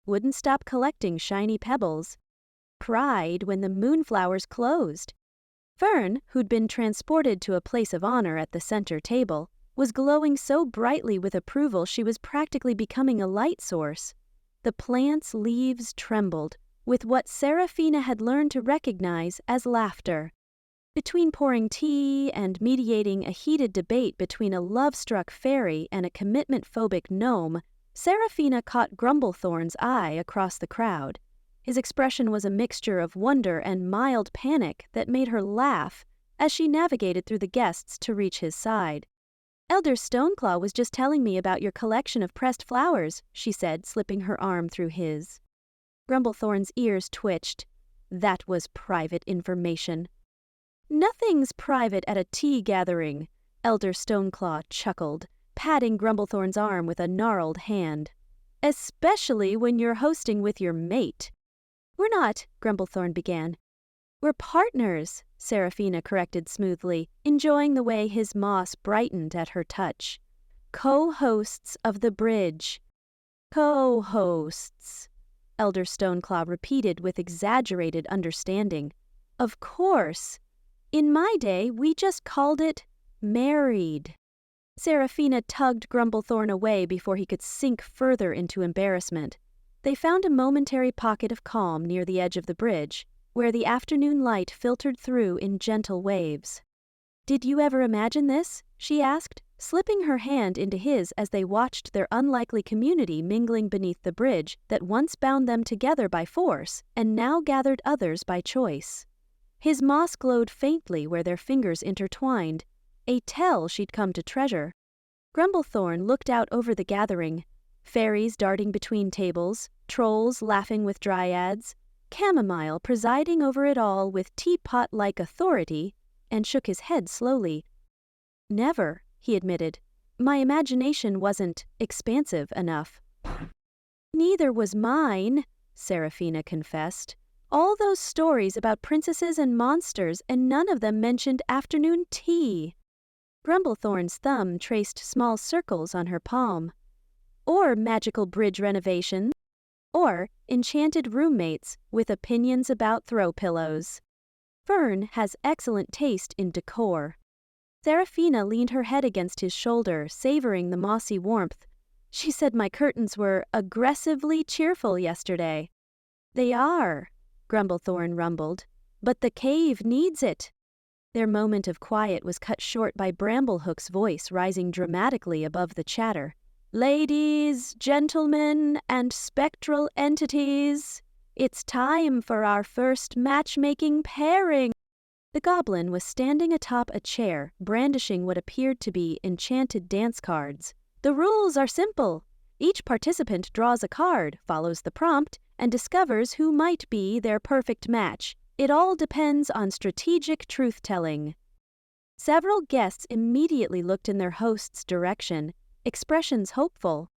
Wouldn't stop collecting shiny pebbles. Cried when the moonflowers closed. Fern, who'd been transported to a place of honor at the center table, was glowing so brightly with approval she was practically becoming a light source. The plant's leaves trembled with what Seraphina had learned to recognize as laughter. Between pouring tea and mediating a heated debate between a love-struck fairy and a commitment-phobic gnome, Seraphina caught Grumblethorn's eye across the crowd. His expression was a mixture of wonder and mild panic that made her laugh as she navigated through the guests to reach his side. "Elder Stoneclaw was just telling me about your collection of pressed flowers," she said, slipping her arm through his. Grumblethorn's ears twitched. That was private information. "Nothing's private at a tea gathering," Elder Stoneclaw chuckled, patting Grumblethorn's arm with a gnarled hand. "Especially when you're hosting with your mate." "We're not," Grumblethorn began. "We're partners," Seraphina corrected smoothly, enjoying the way his moss brightened at her touch. "Co-hosts of the bridge." "Co-hosts," Elder Stoneclaw repeated with exaggerated understanding. "Of course. In my day, we just called it married." Seraphina tugged Grumblethorn away before he could sink further into embarrassment. They found a momentary pocket of calm near the edge of the bridge, where the afternoon light filtered through in gentle waves. "Did you ever imagine this?" she asked, slipping her hand into his as they watched their unlikely community mingling beneath the bridge that once bound them together by force and now gathered others by choice. His moss glowed faintly where their fingers intertwined, a tell she'd come to treasure. Grumblethorn looked out over the gathering, fairies darting between tables, trolls laughing with dryads, Chamomile presiding over it all with teapot-like authority, and shook his head slowly. "Never," he admitted. "My imagination wasn't expansive enough." "Neither was mine," Seraphina confessed. "All those stories about princesses and monsters, and none of them mentioned afternoon tea." Grumblethorn's thumb traced small circles on her palm. "Or magical bridge renovations. Or enchanted roommates with opinions about throw pillows. Fern has excellent taste in decor." Seraphina leaned her head against his shoulder, savoring the mossy warmth. "She said my curtains were aggressively cheerful yesterday." "They are," Grumblethorn rumbled, "but the cave needs it." Their moment of quiet was cut short by Bramblehook's voice rising dramatically above the chatter. "Ladies, gentlemen, and spectral entities, it's time for our first matchmaking pairing." The goblin was standing atop a chair, brandishing what appeared to be enchanted dance cards. "The rules are simple. Each participant draws a card, follows the prompt, and discovers who might be their perfect match. It all depends on strategic truth-telling." Several guests immediately looked in their host's direction, expressions hopeful.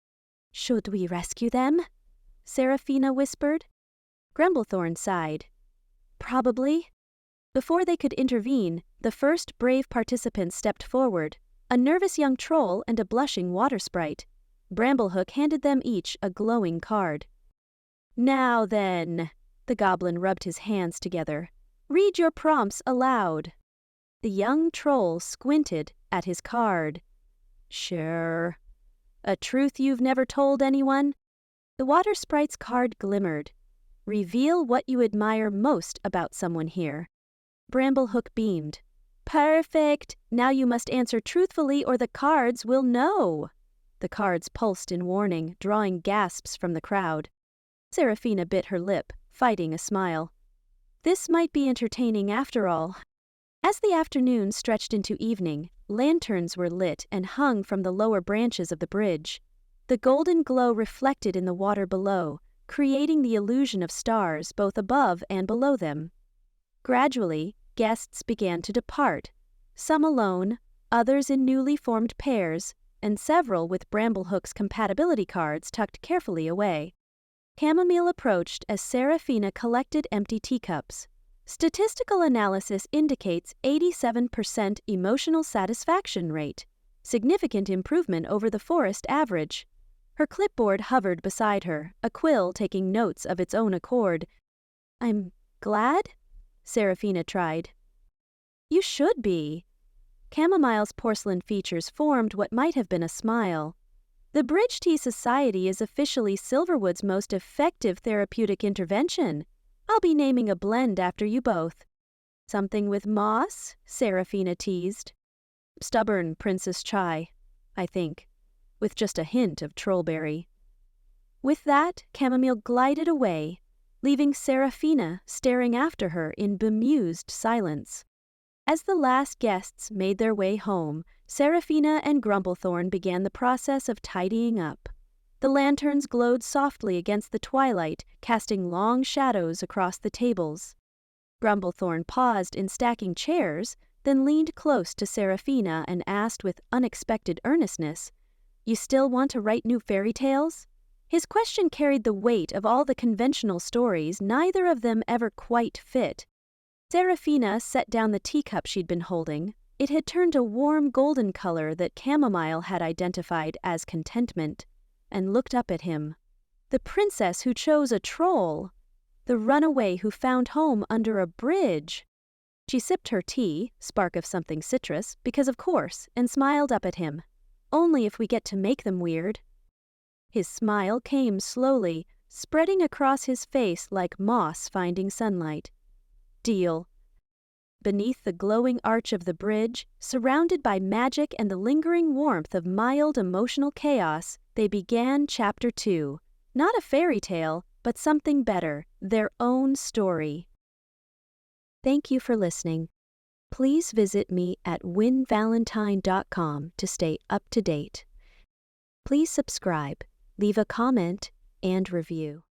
"Should we rescue them?" Seraphina whispered. Grumblethorn sighed. "Probably." Before they could intervene, the first brave participant stepped forward, a nervous young troll and a blushing water sprite. Bramblehook handed them each a glowing card. "Now then," the goblin rubbed his hands together, "read your prompts aloud." The young troll squinted at his card. "Sure. A truth you've never told anyone?" The water sprite's card glimmered. "Reveal what you admire most about someone here." Bramblehook beamed. "Perfect! Now you must answer truthfully or the cards will know." The cards pulsed in warning, drawing gasps from the crowd. Seraphina bit her lip, fighting a smile. This might be entertaining after all. As the afternoon stretched into evening, lanterns were lit and hung from the lower branches of the bridge. The golden glow reflected in the water below, creating the illusion of stars both above and below them. Gradually, guests began to depart, some alone, others in newly formed pairs, and several with Bramblehook's compatibility cards tucked carefully away. Chamomile approached as Seraphina collected empty teacups. Statistical analysis indicates 87% emotional satisfaction rate, significant improvement over the forest average. Her clipboard hovered beside her, a quill taking notes of its own accord. "I'm glad?" Seraphina tried. "You should be." Chamomile's porcelain features formed what might have been a smile. "The Bridge Tea Society is officially Silverwood's most effective therapeutic intervention. I'll be naming a blend after you both." "Something with moss?" Seraphina teased. "Stubborn Princess Chai, I think, with just a hint of trollberry." With that, Chamomile glided away, leaving Seraphina staring after her in bemused silence. As the last guests made their way home, Seraphina and Grumblethorn began the process of tidying up. The lanterns glowed softly against the twilight, casting long shadows across the tables. Grumblethorn paused in stacking chairs, then leaned close to Seraphina and asked with unexpected earnestness, "You still want to write new fairy tales?" His question carried the weight of all the conventional stories neither of them ever quite fit. Seraphina set down the teacup she'd been holding. It had turned a warm golden color that Chamomile had identified as contentment, and looked up at him. The princess who chose a troll. The runaway who found home under a bridge. She sipped her tea, spark of something citrus, because of course, and smiled up at him. "Only if we get to make them weird." His smile came slowly, spreading across his face like moss finding sunlight. "Deal." Beneath the glowing arch of the bridge, surrounded by magic and the lingering warmth of mild emotional chaos, they began Chapter 2. Not a fairy tale, but something better, their own story. Thank you for listening. Please visit me at wynnvalentine.com to stay up to date. Please subscribe, leave a comment, and review.